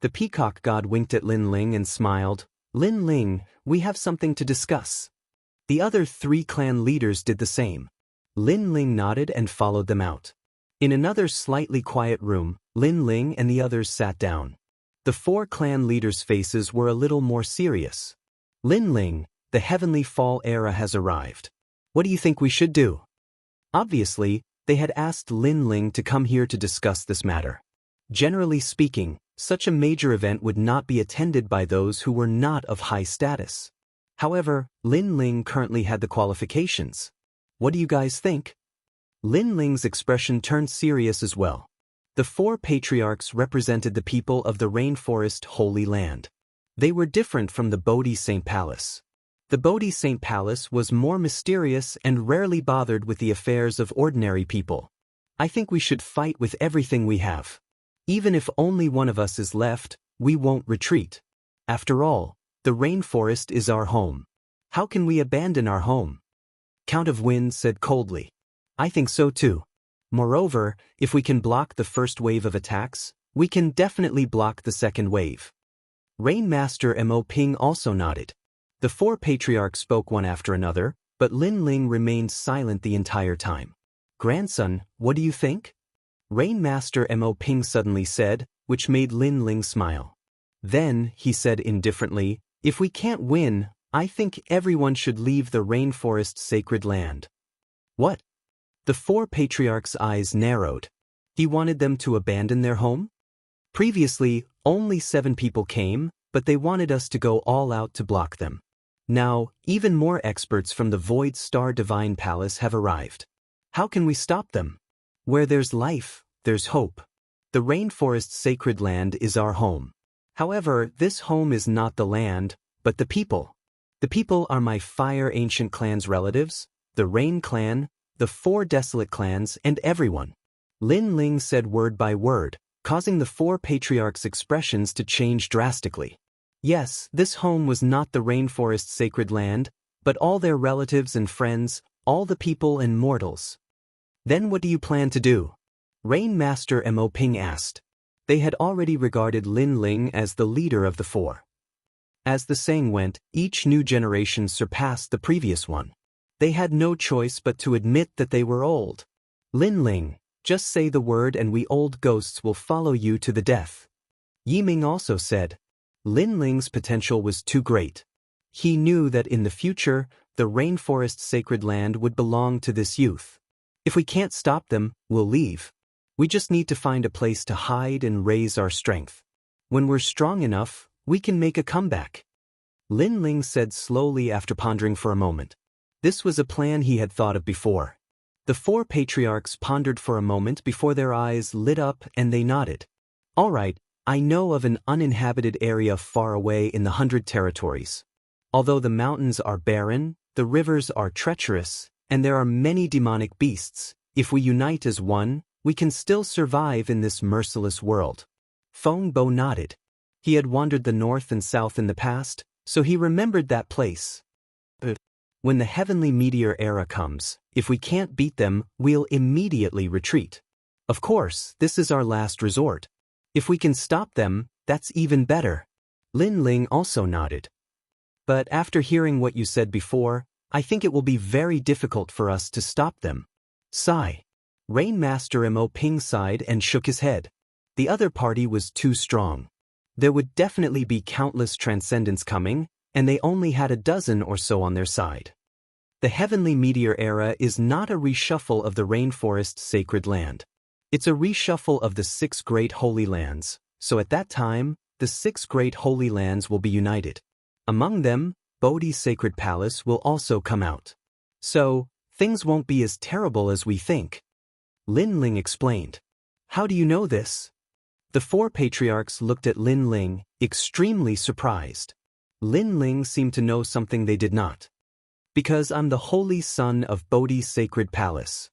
The peacock god winked at Lin Ling and smiled. Lin Ling, we have something to discuss. The other 3 clan leaders did the same. Lin Ling nodded and followed them out. In another slightly quiet room, Lin Ling and the others sat down. The 4 clan leaders' faces were a little more serious. Lin Ling, the Heavenly Fall era has arrived. What do you think we should do? Obviously, they had asked Lin Ling to come here to discuss this matter. Generally speaking, such a major event would not be attended by those who were not of high status. However, Lin Ling currently had the qualifications. What do you guys think? Lin Ling's expression turned serious as well. The 4 patriarchs represented the people of the Rainforest Holy Land. They were different from the Bodhi Saint Palace. The Bodhi Saint Palace was more mysterious and rarely bothered with the affairs of ordinary people. I think we should fight with everything we have. Even if only one of us is left, we won't retreat. After all, the rainforest is our home. How can we abandon our home? Count of Winds said coldly. I think so too. Moreover, if we can block the first wave of attacks, we can definitely block the second wave. Rainmaster Mo Ping also nodded. The 4 patriarchs spoke one after another, but Lin Ling remained silent the entire time. Grandson, what do you think? Rainmaster Mo Ping suddenly said, which made Lin Ling smile. Then, he said indifferently, if we can't win, I think everyone should leave the rainforest's sacred land. What? The four patriarchs' eyes narrowed. He wanted them to abandon their home? Previously, only 7 people came, but they wanted us to go all out to block them. Now, even more experts from the Void Star Divine Palace have arrived. How can we stop them? Where there's life, there's hope. The rainforest's sacred land is our home. However, this home is not the land, but the people. The people are my Fire Ancient Clan's relatives, the Rain Clan, the 4 Desolate Clans, and everyone. Lin Ling said word by word, causing the 4 patriarchs' expressions to change drastically. Yes, this home was not the rainforest's sacred land, but all their relatives and friends, all the people and mortals. Then what do you plan to do? Rainmaster Mo Ping asked. They had already regarded Lin Ling as the leader of the 4. As the saying went, each new generation surpassed the previous one. They had no choice but to admit that they were old. Lin Ling, just say the word and we old ghosts will follow you to the death. Yiming also said. Lin Ling's potential was too great. He knew that in the future, the rainforest's sacred land would belong to this youth. If we can't stop them, we'll leave. We just need to find a place to hide and raise our strength. When we're strong enough, we can make a comeback. Lin Ling said slowly after pondering for a moment. This was a plan he had thought of before. The 4 patriarchs pondered for a moment before their eyes lit up and they nodded. All right, I know of an uninhabited area far away in the 100 territories. Although the mountains are barren, the rivers are treacherous, and there are many demonic beasts, if we unite as one, we can still survive in this merciless world. Feng Bo nodded. He had wandered the north and south in the past, so he remembered that place. But when the heavenly meteor era comes, if we can't beat them, we'll immediately retreat. Of course, this is our last resort. If we can stop them, that's even better. Lin Ling also nodded. But after hearing what you said before, I think it will be very difficult for us to stop them. Sigh. Rainmaster Mo Ping sighed and shook his head. The other party was too strong. There would definitely be countless transcendents coming, and they only had a dozen or so on their side. The heavenly meteor era is not a reshuffle of the rainforest's sacred land. It's a reshuffle of the 6 great holy lands, so at that time, the 6 great holy lands will be united. Among them, Bodhi's sacred palace will also come out. So, things won't be as terrible as we think. Lin Ling explained. How do you know this? The 4 patriarchs looked at Lin Ling, extremely surprised. Lin Ling seemed to know something they did not. Because I'm the holy son of Bodhi's sacred palace.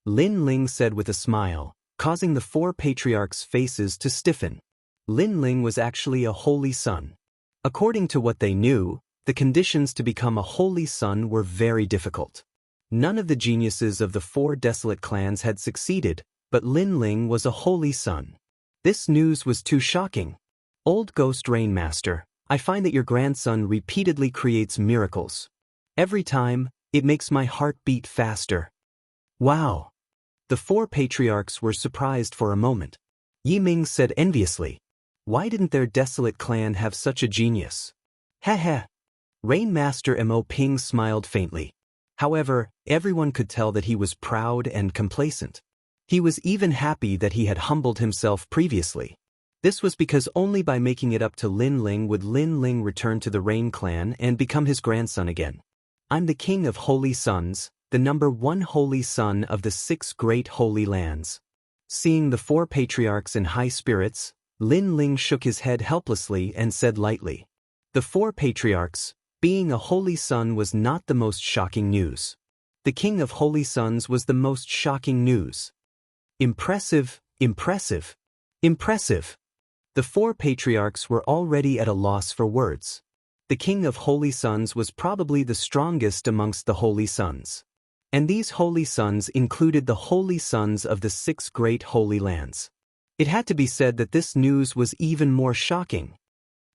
Lin Ling said with a smile, causing the 4 patriarchs' faces to stiffen. Lin Ling was actually a holy son. According to what they knew, the conditions to become a holy son were very difficult. None of the geniuses of the 4 desolate clans had succeeded, but Lin Ling was a holy son. This news was too shocking. Old Ghost Rainmaster, I find that your grandson repeatedly creates miracles. Every time, it makes my heart beat faster. Wow! The 4 patriarchs were surprised for a moment. Yiming said enviously. Why didn't their desolate clan have such a genius? Heh. Rainmaster Mo Ping smiled faintly. However, everyone could tell that he was proud and complacent. He was even happy that he had humbled himself previously. This was because only by making it up to Lin Ling would Lin Ling return to the Rain clan and become his grandson again. I'm the king of holy sons, the number 1 holy son of the 6 great holy lands. Seeing the 4 patriarchs in high spirits, Lin Ling shook his head helplessly and said lightly. The 4 patriarchs, being a holy son was not the most shocking news. The king of holy sons was the most shocking news. Impressive. The 4 patriarchs were already at a loss for words. The king of holy sons was probably the strongest amongst the holy sons. And these holy sons included the holy sons of the 6 great holy lands. It had to be said that this news was even more shocking.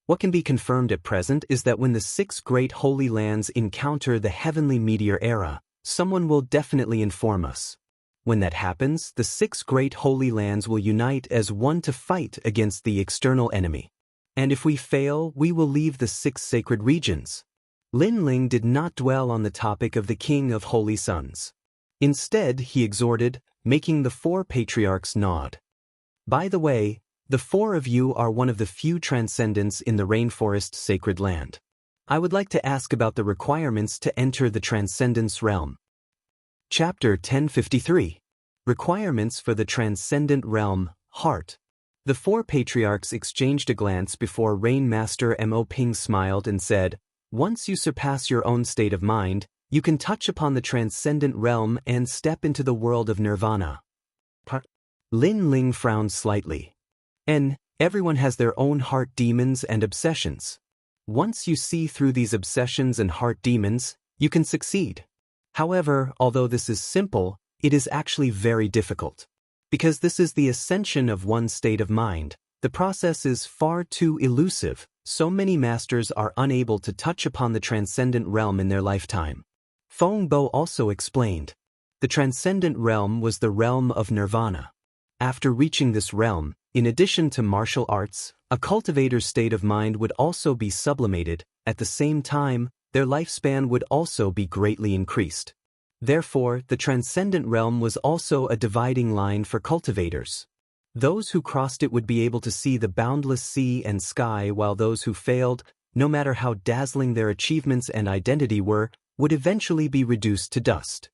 What can be confirmed at present is that when the 6 great holy lands encounter the heavenly meteor era, someone will definitely inform us. When that happens, the 6 great holy lands will unite as one to fight against the external enemy. And if we fail, we will leave the 6 sacred regions. Lin Ling did not dwell on the topic of the king of holy sons. Instead, he exhorted, making the 4 patriarchs nod. By the way, the 4 of you are one of the few transcendents in the rainforest sacred land. I would like to ask about the requirements to enter the transcendence realm. Chapter 1053. Requirements for the Transcendent Realm, Heart. The 4 patriarchs exchanged a glance before Rain Master Mo Ping smiled and said, "Once you surpass your own state of mind, you can touch upon the transcendent realm and step into the world of nirvana." Lin Ling frowned slightly. Everyone has their own heart demons and obsessions. Once you see through these obsessions and heart demons, you can succeed. However, although this is simple, it is actually very difficult. Because this is the ascension of one state of mind, the process is far too elusive, so many masters are unable to touch upon the transcendent realm in their lifetime. Feng Bo also explained. The transcendent realm was the realm of nirvana. After reaching this realm, in addition to martial arts, a cultivator's state of mind would also be sublimated. At the same time, their lifespan would also be greatly increased. Therefore, the transcendent realm was also a dividing line for cultivators. Those who crossed it would be able to see the boundless sea and sky, while those who failed, no matter how dazzling their achievements and identity were, would eventually be reduced to dust.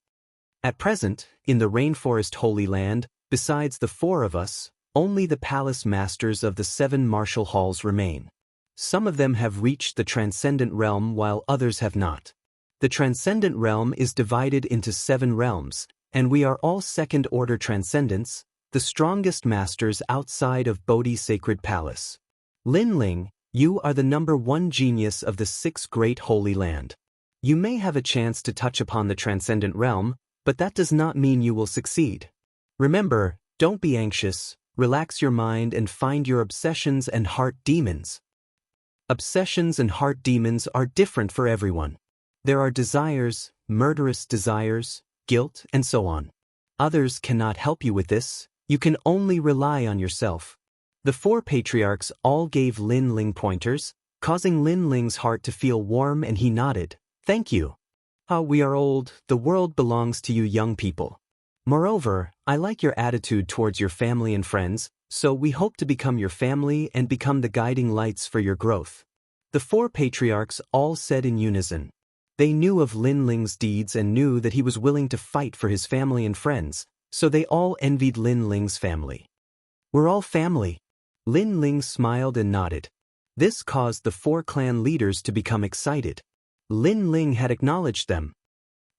At present, in the rainforest holy land, besides the 4 of us, only the palace masters of the 7 martial halls remain. Some of them have reached the transcendent realm while others have not. The transcendent realm is divided into 7 realms, and we are all second-order transcendents, the strongest masters outside of Bodhi's sacred palace. Lin Ling, you are the number 1 genius of the 6 great holy land. You may have a chance to touch upon the transcendent realm, but that does not mean you will succeed. Remember, don't be anxious, relax your mind and find your obsessions and heart demons. Obsessions and heart demons are different for everyone. There are desires, murderous desires, guilt, and so on. Others cannot help you with this, you can only rely on yourself. The 4 patriarchs all gave Lin Ling pointers, causing Lin Ling's heart to feel warm, and he nodded. "Thank you. We are old, the world belongs to you young people. Moreover, I like your attitude towards your family and friends, so we hope to become your family and become the guiding lights for your growth." The 4 patriarchs all said in unison. They knew of Lin Ling's deeds and knew that he was willing to fight for his family and friends, so they all envied Lin Ling's family. "We're all family." Lin Ling smiled and nodded. This caused the 4 clan leaders to become excited. Lin Ling had acknowledged them.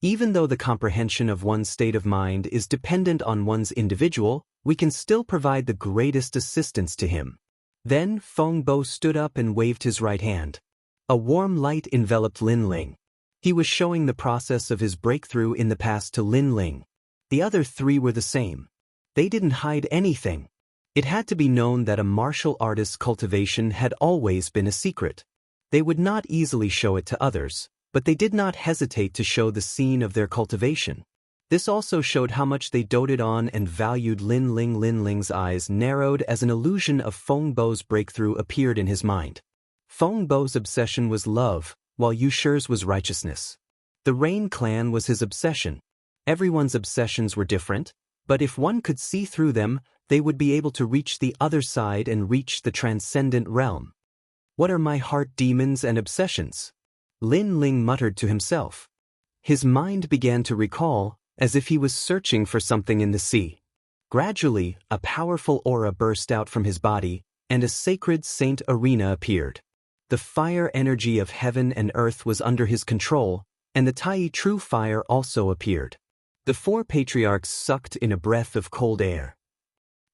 Even though the comprehension of one's state of mind is dependent on one's individual, we can still provide the greatest assistance to him. Then Feng Bo stood up and waved his right hand. A warm light enveloped Lin Ling. He was showing the process of his breakthrough in the past to Lin Ling. The other 3 were the same. They didn't hide anything. It had to be known that a martial artist's cultivation had always been a secret. They would not easily show it to others, but they did not hesitate to show the scene of their cultivation. This also showed how much they doted on and valued Lin Ling. Lin Ling's eyes narrowed as an illusion of Feng Bo's breakthrough appeared in his mind. Feng Bo's obsession was love, while Yushi's was righteousness. The Rain clan was his obsession. Everyone's obsessions were different, but if one could see through them, they would be able to reach the other side and reach the transcendent realm. What are my heart demons and obsessions? Lin Ling muttered to himself. His mind began to recall, as if he was searching for something in the sea. Gradually, a powerful aura burst out from his body, and a sacred saint arena appeared. The fire energy of heaven and earth was under his control, and the Tai true fire also appeared. The 4 patriarchs sucked in a breath of cold air.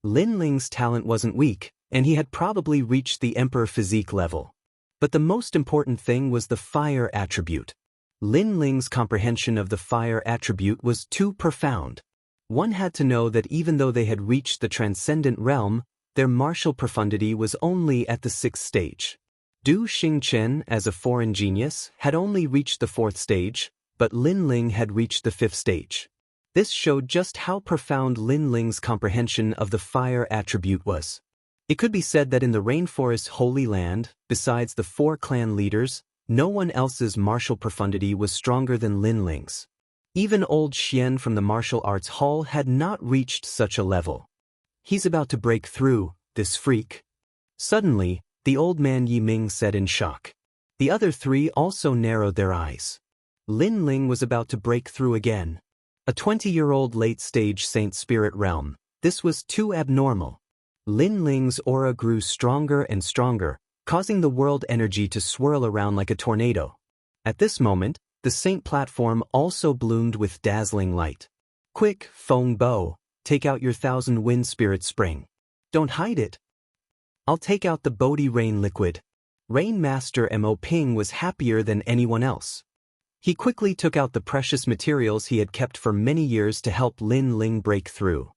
Lin Ling's talent wasn't weak, and he had probably reached the emperor physique level. But the most important thing was the fire attribute. Lin Ling's comprehension of the fire attribute was too profound. One had to know that even though they had reached the transcendent realm, their martial profundity was only at the 6th stage. Du Xingchen, as a foreign genius, had only reached the 4th stage, but Lin Ling had reached the 5th stage. This showed just how profound Lin Ling's comprehension of the fire attribute was. It could be said that in the rainforest's holy land, besides the 4 clan leaders, no one else's martial profundity was stronger than Lin Ling's. Even old Xian from the martial arts hall had not reached such a level. He's about to break through, this freak. Suddenly, the old man Yiming said in shock. The other 3 also narrowed their eyes. Lin Ling was about to break through again. A 20-year-old late-stage Saint Spirit realm. This was too abnormal. Lin Ling's aura grew stronger and stronger, causing the world energy to swirl around like a tornado. At this moment, the Saint platform also bloomed with dazzling light. Quick, Feng Bo, take out your 1,000 wind spirit spring. Don't hide it. I'll take out the Bodhi Rain liquid. Rain Master Mo Ping was happier than anyone else. He quickly took out the precious materials he had kept for many years to help Lin Ling break through.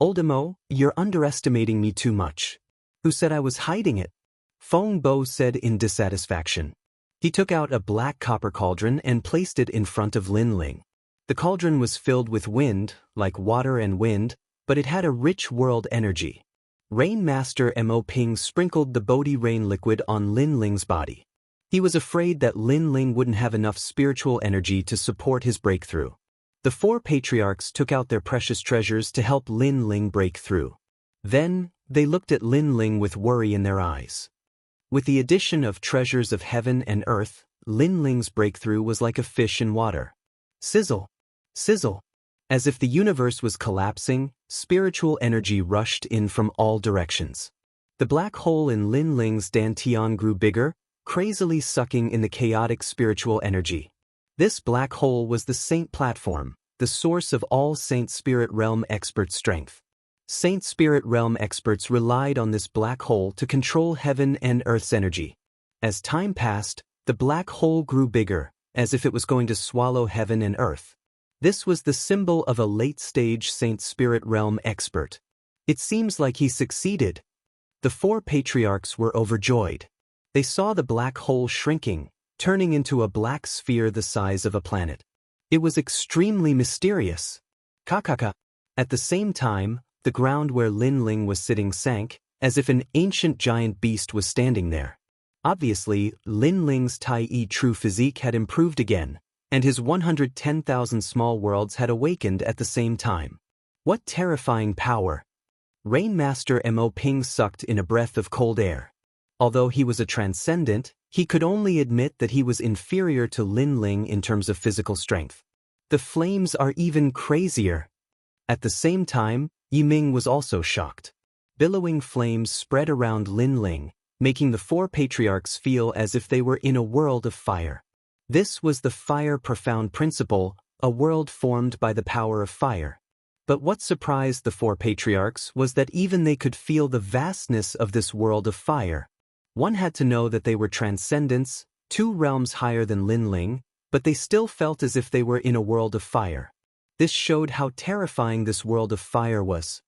Old Mo, you're underestimating me too much. Who said I was hiding it? Feng Bo said in dissatisfaction. He took out a black copper cauldron and placed it in front of Lin Ling. The cauldron was filled with wind, like water and wind, but it had a rich world energy. Rain Master Mo Ping sprinkled the Bodhi Rain liquid on Lin Ling's body. He was afraid that Lin Ling wouldn't have enough spiritual energy to support his breakthrough. The 4 patriarchs took out their precious treasures to help Lin Ling break through. Then, they looked at Lin Ling with worry in their eyes. With the addition of treasures of heaven and earth, Lin Ling's breakthrough was like a fish in water. Sizzle! Sizzle! As if the universe was collapsing, spiritual energy rushed in from all directions. The black hole in Lin Ling's dantian grew bigger, crazily sucking in the chaotic spiritual energy. This black hole was the Saint platform, the source of all Saint Spirit Realm expert strength. Saint Spirit Realm experts relied on this black hole to control heaven and earth's energy. As time passed, the black hole grew bigger, as if it was going to swallow heaven and earth. This was the symbol of a late-stage Saint Spirit Realm expert. It seems like he succeeded. The 4 patriarchs were overjoyed. They saw the black hole shrinking, turning into a black sphere the size of a planet. It was extremely mysterious. Kakaka. At the same time, the ground where Lin Ling was sitting sank, as if an ancient giant beast was standing there. Obviously, Lin Ling's Tai-I true physique had improved again, and his 110,000 small worlds had awakened at the same time. What terrifying power! Rain Master Mo Ping sucked in a breath of cold air. Although he was a transcendent, he could only admit that he was inferior to Lin Ling in terms of physical strength. The flames are even crazier. At the same time, Yiming was also shocked. Billowing flames spread around Lin Ling, making the 4 patriarchs feel as if they were in a world of fire. This was the fire profound principle, a world formed by the power of fire. But what surprised the 4 patriarchs was that even they could feel the vastness of this world of fire. One had to know that they were transcendents, 2 realms higher than Lin Ling, but they still felt as if they were in a world of fire. This showed how terrifying this world of fire was.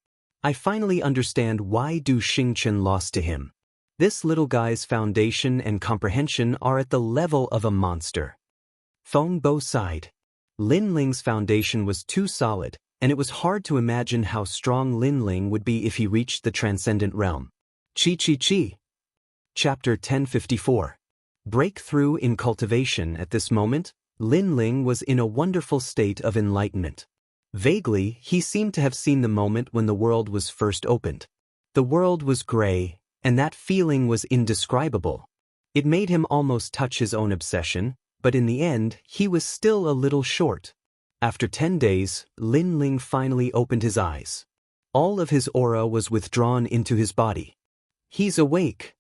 I finally understand why Du Xingchen lost to him. This little guy's foundation and comprehension are at the level of a monster. Feng Bo sighed. Lin Ling's foundation was too solid, and it was hard to imagine how strong Lin Ling would be if he reached the transcendent realm. Chi. Chapter 1054. Breakthrough in cultivation. At this moment, Lin Ling was in a wonderful state of enlightenment. Vaguely, he seemed to have seen the moment when the world was first opened. The world was gray, and that feeling was indescribable. It made him almost touch his own obsession, but in the end, he was still a little short. After 10 days, Lin Ling finally opened his eyes. All of his aura was withdrawn into his body. He's awake.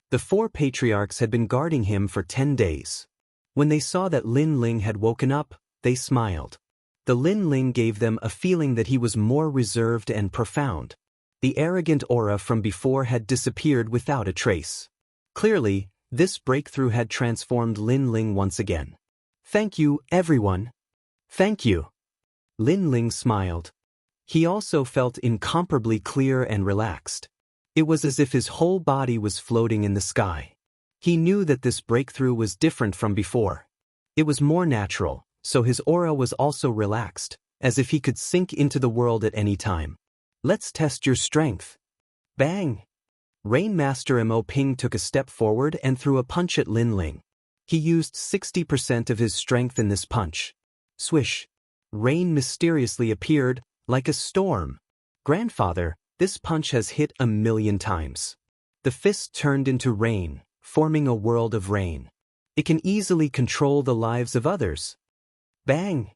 The 4 patriarchs had been guarding him for 10 days. When they saw that Lin Ling had woken up, they smiled. The Lin Ling gave them a feeling that he was more reserved and profound. The arrogant aura from before had disappeared without a trace. Clearly, this breakthrough had transformed Lin Ling once again. Thank you, everyone. Thank you. Lin Ling smiled. He also felt incomparably clear and relaxed. It was as if his whole body was floating in the sky. He knew that this breakthrough was different from before. It was more natural, so his aura was also relaxed, as if he could sink into the world at any time. Let's test your strength. Bang! Rainmaster Mo Ping took a step forward and threw a punch at Lin Ling. He used 60% of his strength in this punch. Swish! Rain mysteriously appeared, like a storm. Grandfather, this punch has hit 1,000,000 times. The fist turned into rain, forming a world of rain. It can easily control the lives of others. Bang!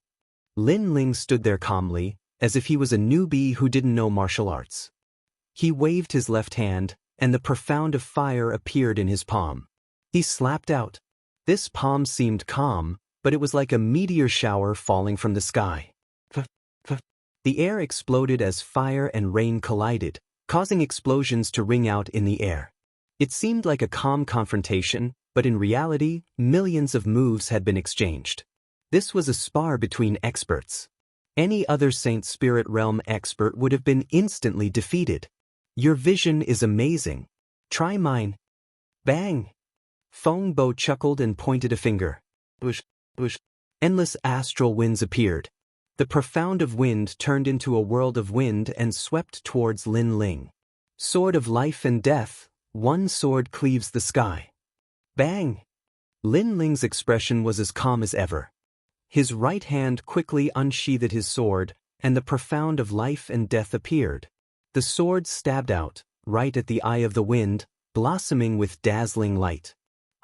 Lin Ling stood there calmly, as if he was a newbie who didn't know martial arts. He waved his left hand, and the profound of fire appeared in his palm. He slapped out. This palm seemed calm, but it was like a meteor shower falling from the sky. The air exploded as fire and rain collided, causing explosions to ring out in the air. It seemed like a calm confrontation, but in reality, millions of moves had been exchanged. This was a spar between experts. Any other Saint Spirit Realm expert would have been instantly defeated. Your vision is amazing. Try mine. Bang! Feng Bo chuckled and pointed a finger. Whoosh, whoosh. Endless astral winds appeared. The profound of wind turned into a world of wind and swept towards Lin Ling. Sword of life and death, one sword cleaves the sky. Bang! Lin Ling's expression was as calm as ever. His right hand quickly unsheathed his sword, and the profound of life and death appeared. The sword stabbed out, right at the eye of the wind, blossoming with dazzling light.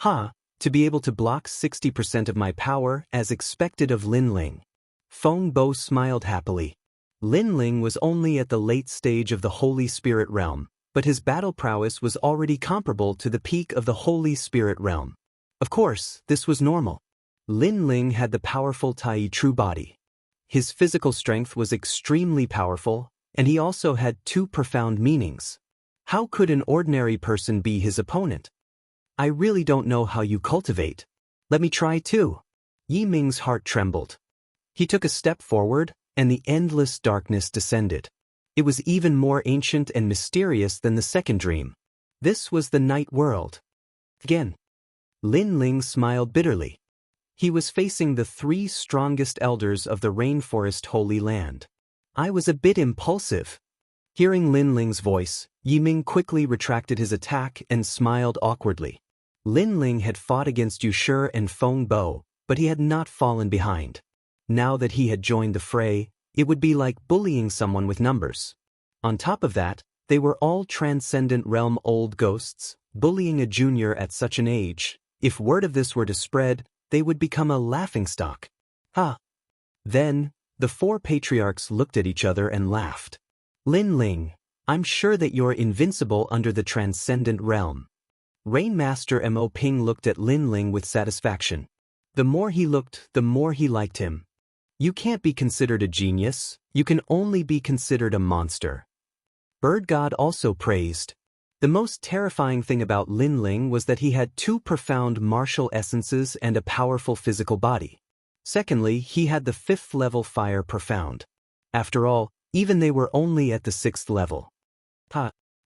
To be able to block 60% of my power as expected of Lin Ling. Feng Bo smiled happily. Lin Ling was only at the late stage of the Holy Spirit Realm, but his battle prowess was already comparable to the peak of the Holy Spirit Realm. Of course, this was normal. Lin Ling had the powerful Tai True body. His physical strength was extremely powerful, and he also had two profound meanings. How could an ordinary person be his opponent? I really don't know how you cultivate. Let me try too. Yi Ming's heart trembled. He took a step forward, and the endless darkness descended. It was even more ancient and mysterious than the second dream. This was the night world. Again. Lin Ling smiled bitterly. He was facing the 3 strongest elders of the rainforest Holy Land. I was a bit impulsive. Hearing Lin Ling's voice, Yi Ming quickly retracted his attack and smiled awkwardly. Lin Ling had fought against Yushi and Feng Bo, but he had not fallen behind. Now that he had joined the fray, it would be like bullying someone with numbers. On top of that, they were all transcendent realm old ghosts. Bullying a junior at such an age, if word of this were to spread, they would become a laughingstock. Then, the 4 patriarchs looked at each other and laughed. Lin Ling, I'm sure that you're invincible under the transcendent realm. Rainmaster Mo Ping looked at Lin Ling with satisfaction. The more he looked, the more he liked him. You can't be considered a genius, you can only be considered a monster. Bird God also praised. The most terrifying thing about Lin Ling was that he had 2 profound martial essences and a powerful physical body. Secondly, he had the 5th level fire profound. After all, even they were only at the 6th level.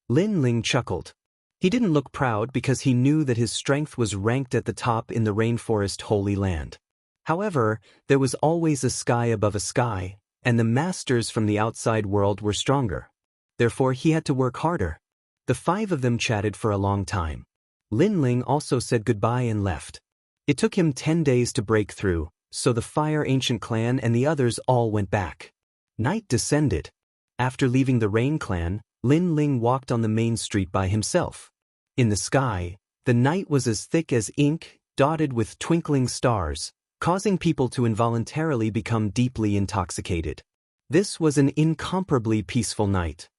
Lin Ling chuckled. He didn't look proud because he knew that his strength was ranked at the top in the rainforest Holy Land. However, there was always a sky above a sky, and the masters from the outside world were stronger. Therefore, he had to work harder. The 5 of them chatted for a long time. Lin Ling also said goodbye and left. It took him 10 days to break through, so the Fire Ancient Clan and the others all went back. Night descended. After leaving the Rain Clan, Lin Ling walked on the main street by himself. In the sky, the night was as thick as ink, dotted with twinkling stars, causing people to involuntarily become deeply intoxicated. This was an incomparably peaceful night.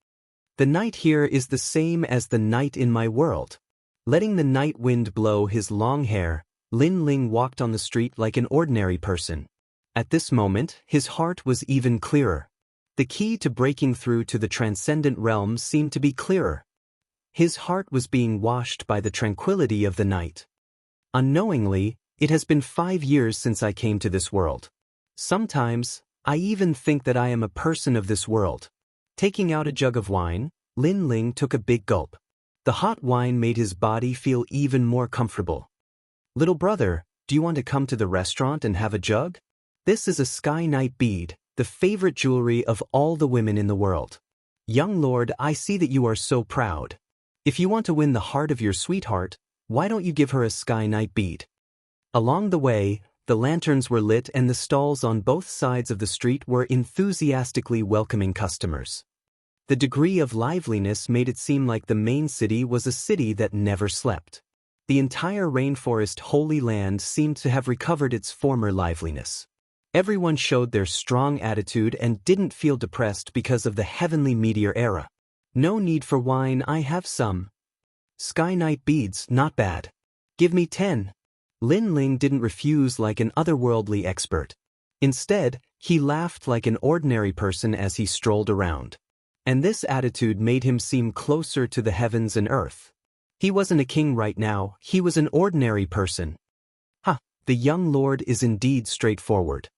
The night here is the same as the night in my world. Letting the night wind blow his long hair, Lin Ling walked on the street like an ordinary person. At this moment, his heart was even clearer. The key to breaking through to the transcendent realms seemed to be clearer. His heart was being washed by the tranquility of the night. Unknowingly, it has been 5 years since I came to this world. Sometimes, I even think that I am a person of this world. Taking out a jug of wine, Lin Ling took a big gulp. The hot wine made his body feel even more comfortable. Little brother, do you want to come to the restaurant and have a jug? This is a sky night bead, the favorite jewelry of all the women in the world. Young lord, I see that you are so proud. If you want to win the heart of your sweetheart, why don't you give her a sky night bead? Along the way, the lanterns were lit and the stalls on both sides of the street were enthusiastically welcoming customers. The degree of liveliness made it seem like the main city was a city that never slept. The entire rainforest Holy Land seemed to have recovered its former liveliness. Everyone showed their strong attitude and didn't feel depressed because of the heavenly meteor era. No need for wine, I have some. Sky night beads, not bad. Give me 10. Lin Ling didn't refuse like an otherworldly expert. Instead, he laughed like an ordinary person as he strolled around. And this attitude made him seem closer to the heavens and earth. He wasn't a king right now, he was an ordinary person. The young lord is indeed straightforward.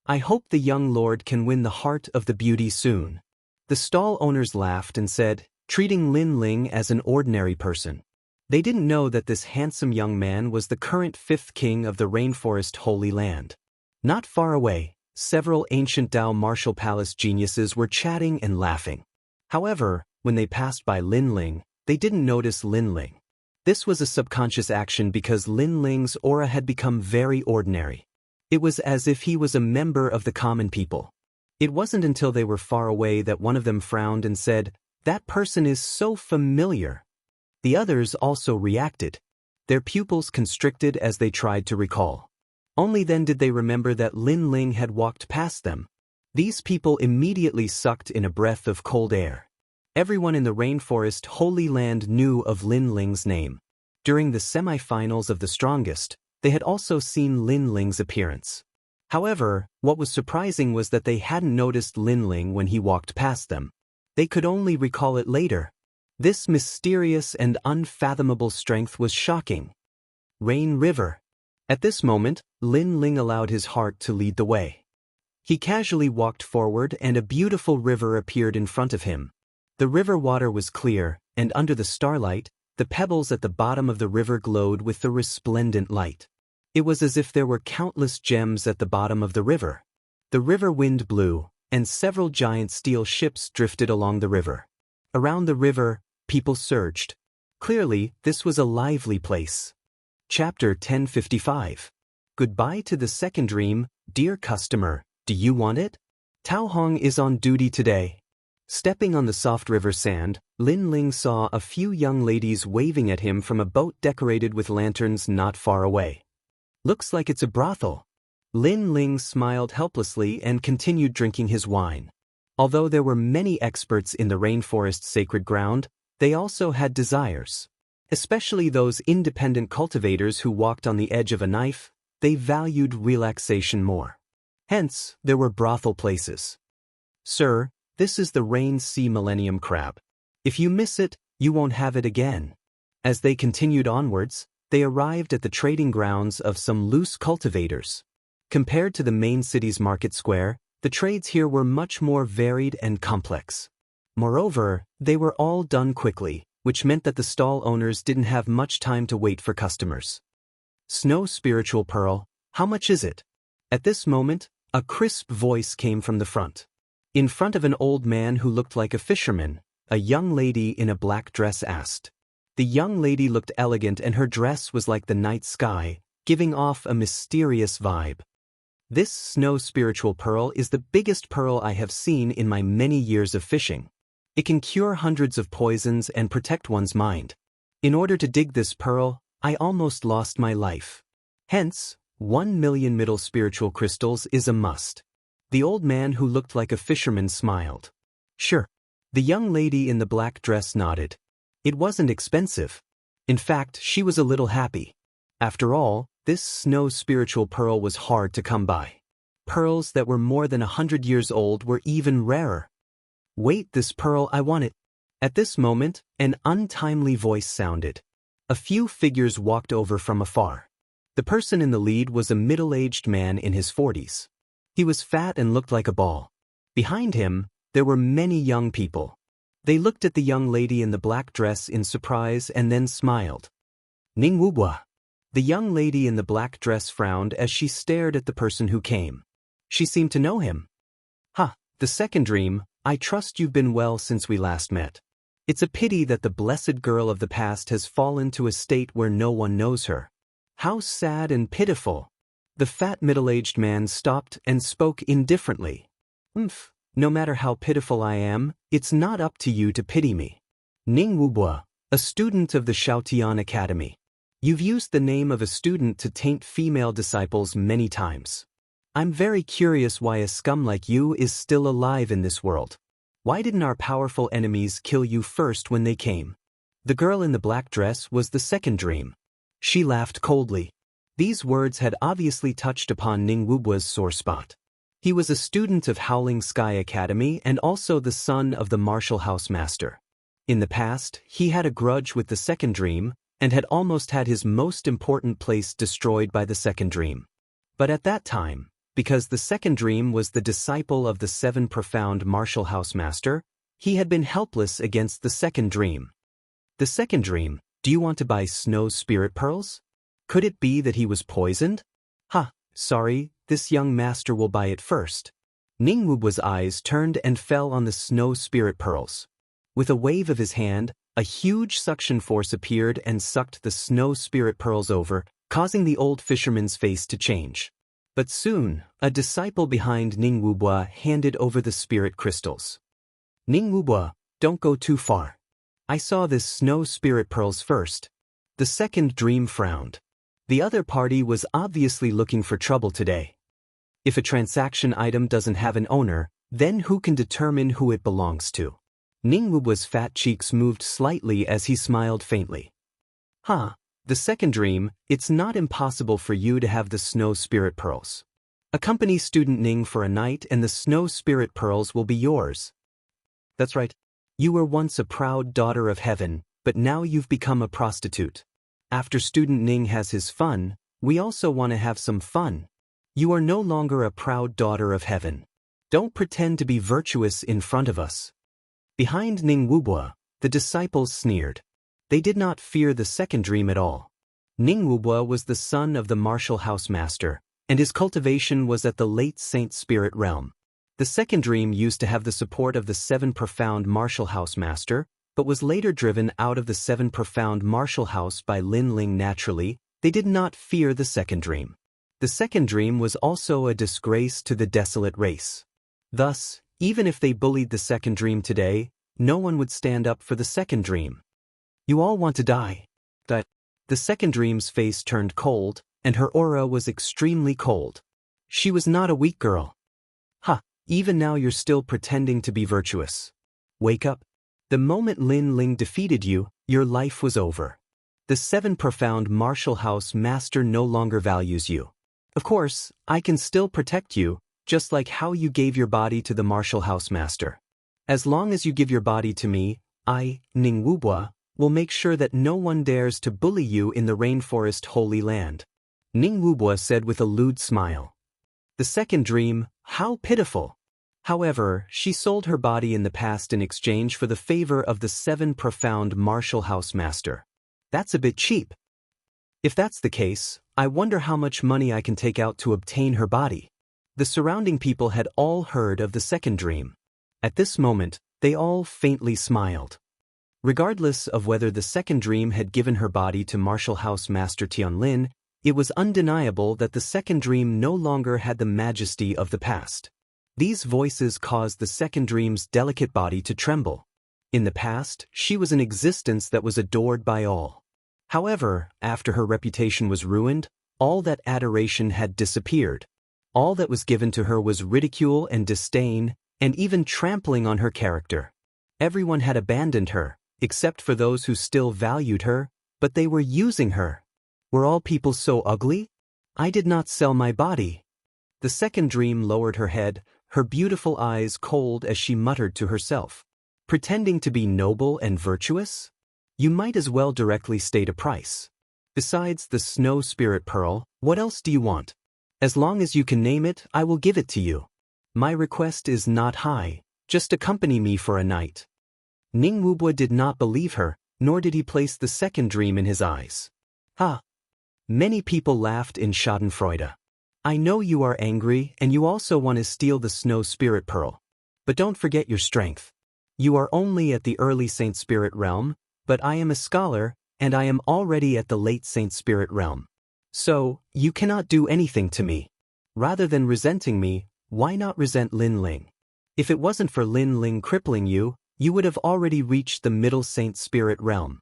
I hope the young lord can win the heart of the beauty soon. The stall owners laughed and said, treating Lin Ling as an ordinary person. They didn't know that this handsome young man was the current 5th king of the rainforest Holy Land. Not far away, several ancient Dao martial palace geniuses were chatting and laughing. However, when they passed by Lin Ling, they didn't notice Lin Ling. This was a subconscious action because Lin Ling's aura had become very ordinary. It was as if he was a member of the common people. It wasn't until they were far away that one of them frowned and said, "That person is so familiar." The others also reacted. Their pupils constricted as they tried to recall. Only then did they remember that Lin Ling had walked past them. These people immediately sucked in a breath of cold air. Everyone in the rainforest Holy Land knew of Lin Ling's name. During the semi-finals of the strongest, they had also seen Lin Ling's appearance. However, what was surprising was that they hadn't noticed Lin Ling when he walked past them. They could only recall it later. This mysterious and unfathomable strength was shocking. Rain River. At this moment, Lin Ling allowed his heart to lead the way. He casually walked forward and a beautiful river appeared in front of him. The river water was clear, and under the starlight, the pebbles at the bottom of the river glowed with the resplendent light. It was as if there were countless gems at the bottom of the river. The river wind blew, and several giant steel ships drifted along the river. Around the river, people surged. Clearly, this was a lively place. Chapter 1055. Goodbye to the second dream, dear customer. Do you want it? Tao Hong is on duty today. Stepping on the soft river sand, Lin Ling saw a few young ladies waving at him from a boat decorated with lanterns not far away. Looks like it's a brothel. Lin Ling smiled helplessly and continued drinking his wine. Although there were many experts in the rainforest's sacred ground, they also had desires. Especially those independent cultivators who walked on the edge of a knife, they valued relaxation more. Hence, there were brothel places. Sir, this is the Rain Sea Millennium Crab. If you miss it, you won't have it again. As they continued onwards, they arrived at the trading grounds of some loose cultivators. Compared to the main city's market square, the trades here were much more varied and complex. Moreover, they were all done quickly, which meant that the stall owners didn't have much time to wait for customers. Snow Spiritual Pearl, how much is it? At this moment, a crisp voice came from the front. In front of an old man who looked like a fisherman, a young lady in a black dress asked. The young lady looked elegant and her dress was like the night sky, giving off a mysterious vibe. This snow spiritual pearl is the biggest pearl I have seen in my many years of fishing. It can cure hundreds of poisons and protect one's mind. In order to dig this pearl, I almost lost my life. Hence, 1 million middle spiritual crystals is a must. The old man who looked like a fisherman smiled. Sure. The young lady in the black dress nodded. It wasn't expensive. In fact, she was a little happy. After all, this snow spiritual pearl was hard to come by. Pearls that were more than 100 years old were even rarer. Wait, this pearl, I want it. At this moment, an untimely voice sounded. A few figures walked over from afar. The person in the lead was a middle-aged man in his 40s. He was fat and looked like a ball. Behind him, there were many young people. They looked at the young lady in the black dress in surprise and then smiled. Ning Wubua. The young lady in the black dress frowned as she stared at the person who came. She seemed to know him. The second dream, I trust you've been well since we last met. It's a pity that the blessed girl of the past has fallen to a state where no one knows her. How sad and pitiful. The fat middle-aged man stopped and spoke indifferently. No matter how pitiful I am, it's not up to you to pity me. Ning Wubua, a student of the Shaotian Academy. You've used the name of a student to taint female disciples many times. I'm very curious why a scum like you is still alive in this world. Why didn't our powerful enemies kill you first when they came? The girl in the black dress was the second dream. She laughed coldly. These words had obviously touched upon Ning Wubua's sore spot. He was a student of Howling Sky Academy and also the son of the Martial House Master. In the past, he had a grudge with the second dream and had almost had his most important place destroyed by the second dream. But at that time, because the second dream was the disciple of the seven profound Martial House Master, he had been helpless against the second dream. The second dream, do you want to buy snow spirit pearls? Could it be that he was poisoned? Sorry, this young master will buy it first. Ning Wubua's eyes turned and fell on the snow spirit pearls. With a wave of his hand, a huge suction force appeared and sucked the snow spirit pearls over, causing the old fisherman's face to change. But soon, a disciple behind Ning Wubua handed over the spirit crystals. Ning Wubua, don't go too far. I saw this snow spirit pearls first. The second dream frowned. The other party was obviously looking for trouble today. If a transaction item doesn't have an owner, then who can determine who it belongs to? Ning Wubua's fat cheeks moved slightly as he smiled faintly. The second dream, it's not impossible for you to have the snow spirit pearls. Accompany student Ning for a night and the snow spirit pearls will be yours. That's right. You were once a proud daughter of heaven, but now you've become a prostitute. After student Ning has his fun, we also want to have some fun. You are no longer a proud daughter of heaven. Don't pretend to be virtuous in front of us. Behind Ning Wubua, the disciples sneered. They did not fear the second dream at all. Ning Wubua was the son of the Martial House Master, and his cultivation was at the late Saint Spirit realm. The second dream used to have the support of the seven profound Martial House Master, but was later driven out of the seven profound Martial House by Lin Ling naturally. They did not fear the second dream. The second dream was also a disgrace to the desolate race. Thus, even if they bullied the second dream today, no one would stand up for the second dream. You all want to die. The second dream's face turned cold, and her aura was extremely cold. She was not a weak girl. Even now you're still pretending to be virtuous. Wake up. The moment Lin Ling defeated you, your life was over. The seven profound Martial House Master no longer values you. Of course, I can still protect you, just like how you gave your body to the Martial House Master. As long as you give your body to me, I, Ning Wubua, will make sure that no one dares to bully you in the rainforest Holy Land. Ning Wubua said with a lewd smile. The second dream, how pitiful. However, she sold her body in the past in exchange for the favor of the seven profound Martial House Master. That's a bit cheap. If that's the case, I wonder how much money I can take out to obtain her body. The surrounding people had all heard of the second dream. At this moment, they all faintly smiled. Regardless of whether the second dream had given her body to Martial House Master Tianlin, it was undeniable that the second dream no longer had the majesty of the past. These voices caused the second dream's delicate body to tremble. In the past, she was an existence that was adored by all. However, after her reputation was ruined, all that adoration had disappeared. All that was given to her was ridicule and disdain, and even trampling on her character. Everyone had abandoned her, except for those who still valued her, but they were using her. Were all people so ugly? I did not sell my body. The second dream lowered her head, her beautiful eyes cold as she muttered to herself. Pretending to be noble and virtuous? You might as well directly state a price. Besides the snow spirit pearl, what else do you want? As long as you can name it, I will give it to you. My request is not high, just accompany me for a night. Ning Wubua did not believe her, nor did he place the second dream in his eyes. Many people laughed in schadenfreude. I know you are angry and you also want to steal the snow spirit pearl. But don't forget your strength. You are only at the early Saint Spirit realm, but I am a scholar, and I am already at the late Saint Spirit realm. So, you cannot do anything to me. Rather than resenting me, why not resent Lin Ling? If it wasn't for Lin Ling crippling you, you would have already reached the middle Saint Spirit realm.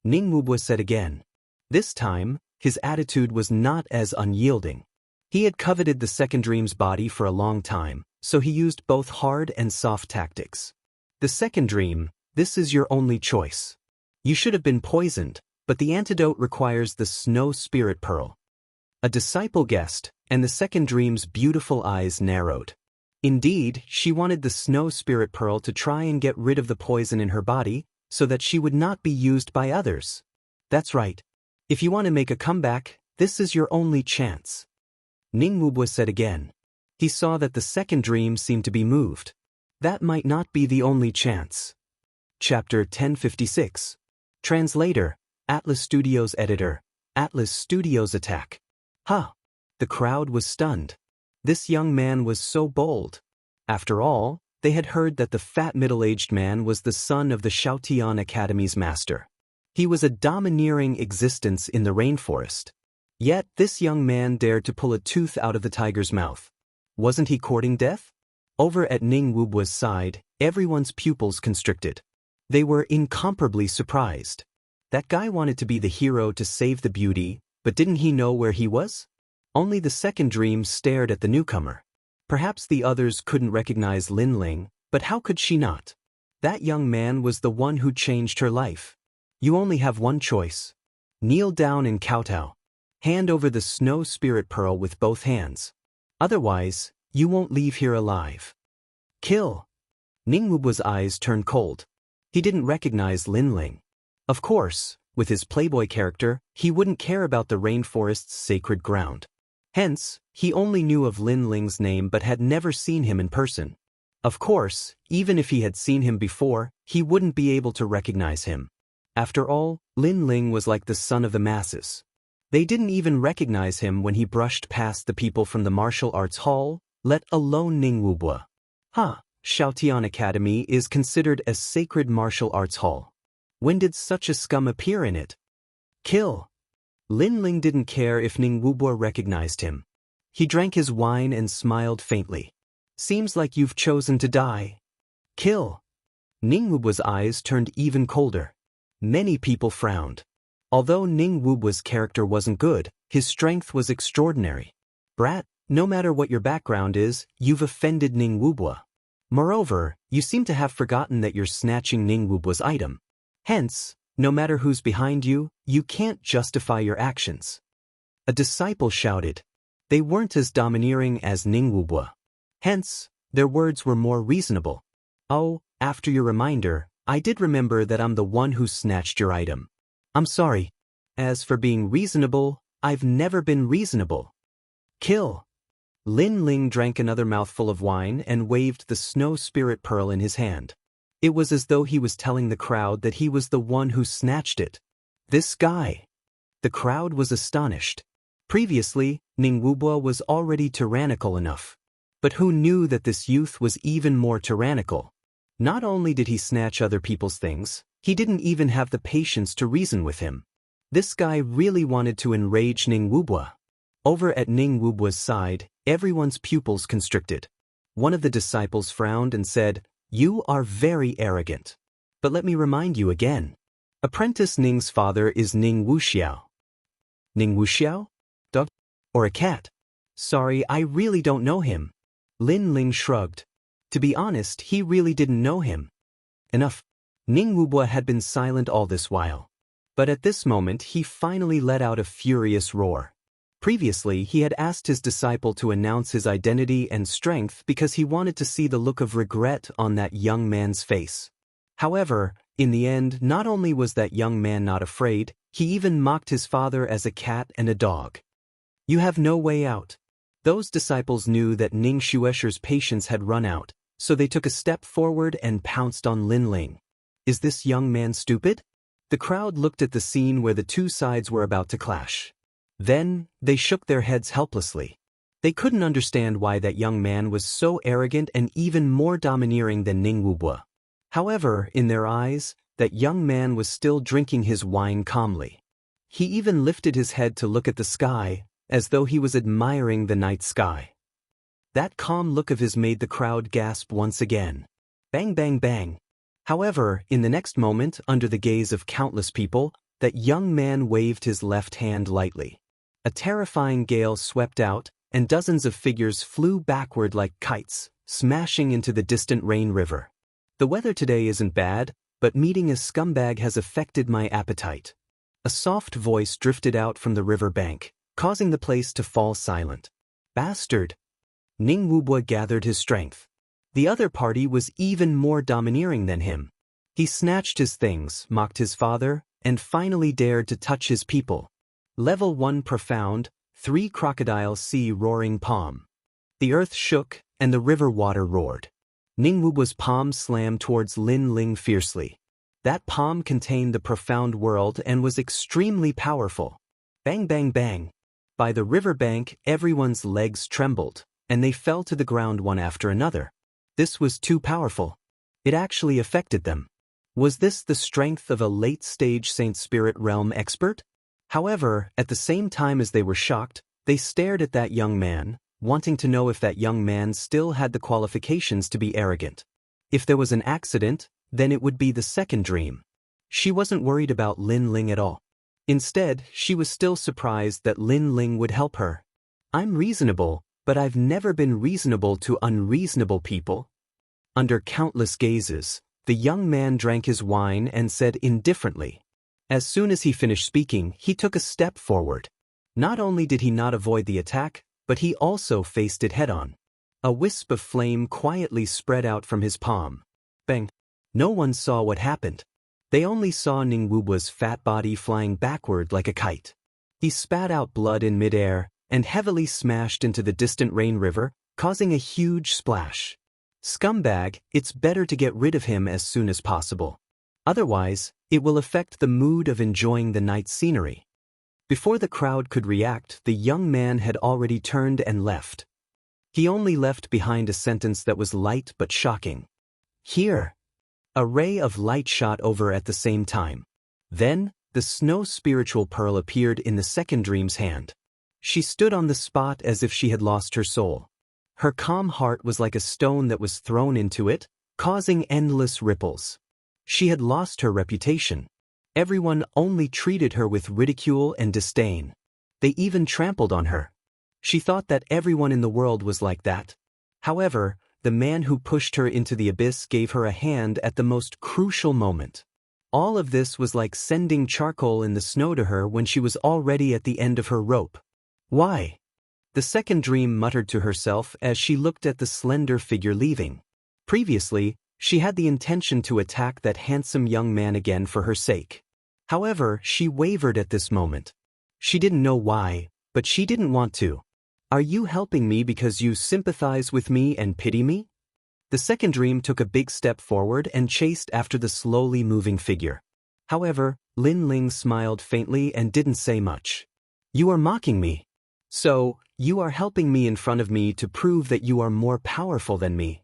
Ning Wubwa said again. This time, his attitude was not as unyielding. He had coveted the second dream's body for a long time, so he used both hard and soft tactics. The second dream, this is your only choice. You should have been poisoned, but the antidote requires the snow spirit pearl. A disciple guessed, and the second dream's beautiful eyes narrowed. Indeed, she wanted the snow spirit pearl to try and get rid of the poison in her body, so that she would not be used by others. That's right. If you want to make a comeback, this is your only chance. Ning Wubwa said again. He saw that the second dream seemed to be moved. That might not be the only chance. Chapter 1056. Translator, Atlas Studios Editor, Atlas Studios Attack. Huh. The crowd was stunned. This young man was so bold. After all, they had heard that the fat middle-aged man was the son of the Xiaotian Academy's master. He was a domineering existence in the rainforest. Yet this young man dared to pull a tooth out of the tiger's mouth. Wasn't he courting death? Over at Ning Wubwa's side, everyone's pupils constricted. They were incomparably surprised. That guy wanted to be the hero to save the beauty, but didn't he know where he was? Only the second dream stared at the newcomer. Perhaps the others couldn't recognize Lin Ling, but how could she not? That young man was the one who changed her life. You only have one choice. Kneel down and kowtow. Hand over the snow spirit pearl with both hands. Otherwise, you won't leave here alive. Kill. Ning Wubwa's eyes turned cold. He didn't recognize Lin Ling. Of course, with his playboy character, he wouldn't care about the rainforest's sacred ground. Hence, he only knew of Lin Ling's name but had never seen him in person. Of course, even if he had seen him before, he wouldn't be able to recognize him. After all, Lin Ling was like the son of the masses. They didn't even recognize him when he brushed past the people from the martial arts hall, let alone Ning Wubwa. Xiaotian Academy is considered a sacred martial arts hall. When did such a scum appear in it? Kill. Lin Ling didn't care if Ning Wubwa recognized him. He drank his wine and smiled faintly. Seems like you've chosen to die. Kill. Ning Wubwa's eyes turned even colder. Many people frowned. Although Ning Wubwa's character wasn't good, his strength was extraordinary. Brat, no matter what your background is, you've offended Ning Wubwa. Moreover, you seem to have forgotten that you're snatching Ning Wubwa's item. Hence, no matter who's behind you, you can't justify your actions. A disciple shouted. They weren't as domineering as Ning Wubwa. Hence, their words were more reasonable. Oh, after your reminder, I did remember that I'm the one who snatched your item. I'm sorry. As for being reasonable, I've never been reasonable. Kill. Lin Ling drank another mouthful of wine and waved the snow spirit pearl in his hand. It was as though he was telling the crowd that he was the one who snatched it. This guy. The crowd was astonished. Previously, Ning Wubwa was already tyrannical enough. But who knew that this youth was even more tyrannical? Not only did he snatch other people's things, he didn't even have the patience to reason with him. This guy really wanted to enrage Ning Wubwa. Over at Ning Wubwa's side, everyone's pupils constricted. One of the disciples frowned and said, "You are very arrogant. But let me remind you again. Apprentice Ning's father is Ning Wuxiao." Ning Wuxiao? Dog? Or a cat? Sorry, I really don't know him. Lin Ling shrugged. To be honest, he really didn't know him. Enough. Ning Wubwa had been silent all this while. But at this moment he finally let out a furious roar. Previously, he had asked his disciple to announce his identity and strength because he wanted to see the look of regret on that young man's face. However, in the end, not only was that young man not afraid, he even mocked his father as a cat and a dog. You have no way out. Those disciples knew that Ning Shuesher's patience had run out, so they took a step forward and pounced on Lin Ling. Is this young man stupid? The crowd looked at the scene where the two sides were about to clash. Then, they shook their heads helplessly. They couldn't understand why that young man was so arrogant and even more domineering than Ning Wubua. However, in their eyes, that young man was still drinking his wine calmly. He even lifted his head to look at the sky, as though he was admiring the night sky. That calm look of his made the crowd gasp once again. Bang bang bang. However, in the next moment, under the gaze of countless people, that young man waved his left hand lightly. A terrifying gale swept out, and dozens of figures flew backward like kites, smashing into the distant rain river. The weather today isn't bad, but meeting a scumbag has affected my appetite. A soft voice drifted out from the river bank, causing the place to fall silent. Bastard! Ning Wubua gathered his strength. The other party was even more domineering than him. He snatched his things, mocked his father, and finally dared to touch his people. Level 1 profound, 3 crocodile sea roaring palm. The earth shook, and the river water roared. Ning Wubua's palm slammed towards Lin Ling fiercely. That palm contained the profound world and was extremely powerful. Bang bang bang. By the river bank, everyone's legs trembled, and they fell to the ground one after another. This was too powerful. It actually affected them. Was this the strength of a late-stage Saint Spirit Realm expert? However, at the same time as they were shocked, they stared at that young man, wanting to know if that young man still had the qualifications to be arrogant. If there was an accident, then it would be the second dream. She wasn't worried about Lin Ling at all. Instead, she was still surprised that Lin Ling would help her. I'm reasonable, but I've never been reasonable to unreasonable people. Under countless gazes, the young man drank his wine and said indifferently. As soon as he finished speaking, he took a step forward. Not only did he not avoid the attack, but he also faced it head-on. A wisp of flame quietly spread out from his palm. Bang! No one saw what happened. They only saw Ning Wubua's fat body flying backward like a kite. He spat out blood in midair, and heavily smashed into the distant rain river, causing a huge splash. Scumbag, it's better to get rid of him as soon as possible. Otherwise, it will affect the mood of enjoying the night scenery. Before the crowd could react, the young man had already turned and left. He only left behind a sentence that was light but shocking. Here. A ray of light shot over at the same time. Then, the snow spiritual pearl appeared in the second dream's hand. She stood on the spot as if she had lost her soul. Her calm heart was like a stone that was thrown into it, causing endless ripples. She had lost her reputation. Everyone only treated her with ridicule and disdain. They even trampled on her. She thought that everyone in the world was like that. However, the man who pushed her into the abyss gave her a hand at the most crucial moment. All of this was like sending charcoal in the snow to her when she was already at the end of her rope. Why? The second dream muttered to herself as she looked at the slender figure leaving. Previously, she had the intention to attack that handsome young man again for her sake. However, she wavered at this moment. She didn't know why, but she didn't want to. Are you helping me because you sympathize with me and pity me? The second dream took a big step forward and chased after the slowly moving figure. However, Lin Ling smiled faintly and didn't say much. You are mocking me. So, you are helping me in front of me to prove that you are more powerful than me.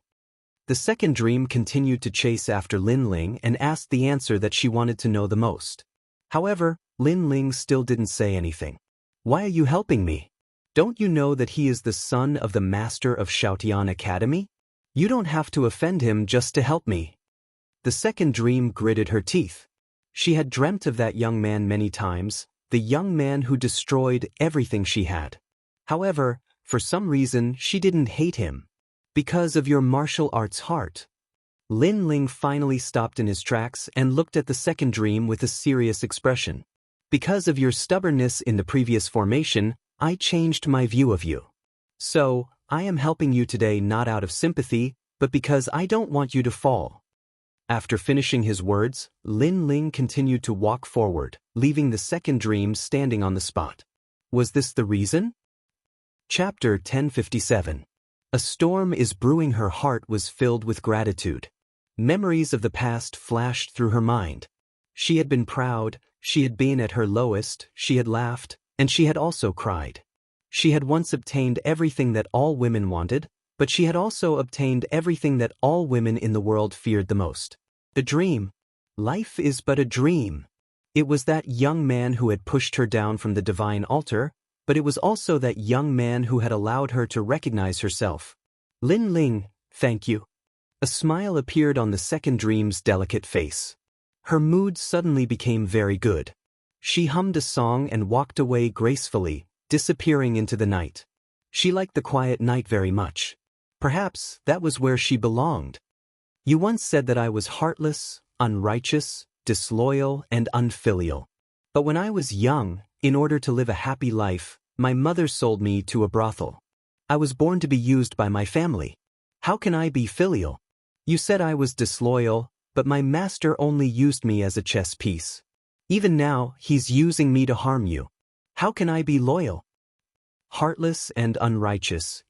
The second dream continued to chase after Lin Ling and asked the answer that she wanted to know the most. However, Lin Ling still didn't say anything. Why are you helping me? Don't you know that he is the son of the master of Xiaotian Academy? You don't have to offend him just to help me. The second dream gritted her teeth. She had dreamt of that young man many times, the young man who destroyed everything she had. However, for some reason she didn't hate him. Because of your martial arts heart. Lin Ling finally stopped in his tracks and looked at the second dream with a serious expression. Because of your stubbornness in the previous formation, I changed my view of you. So, I am helping you today not out of sympathy, but because I don't want you to fall. After finishing his words, Lin Ling continued to walk forward, leaving the second dream standing on the spot. Was this the reason? Chapter 1057. A storm is brewing. Her heart was filled with gratitude. Memories of the past flashed through her mind. She had been proud, she had been at her lowest, she had laughed, and she had also cried. She had once obtained everything that all women wanted, but she had also obtained everything that all women in the world feared the most. The dream. Life is but a dream. It was that young man who had pushed her down from the divine altar, but it was also that young man who had allowed her to recognize herself. Lin Ling, thank you. A smile appeared on the second dream's delicate face. Her mood suddenly became very good. She hummed a song and walked away gracefully, disappearing into the night. She liked the quiet night very much. Perhaps that was where she belonged. You once said that I was heartless, unrighteous, disloyal, and unfilial. But when I was young, in order to live a happy life, my mother sold me to a brothel. I was born to be used by my family. How can I be filial? You said I was disloyal, but my master only used me as a chess piece. Even now, he's using me to harm you. How can I be loyal? Heartless and unrighteous,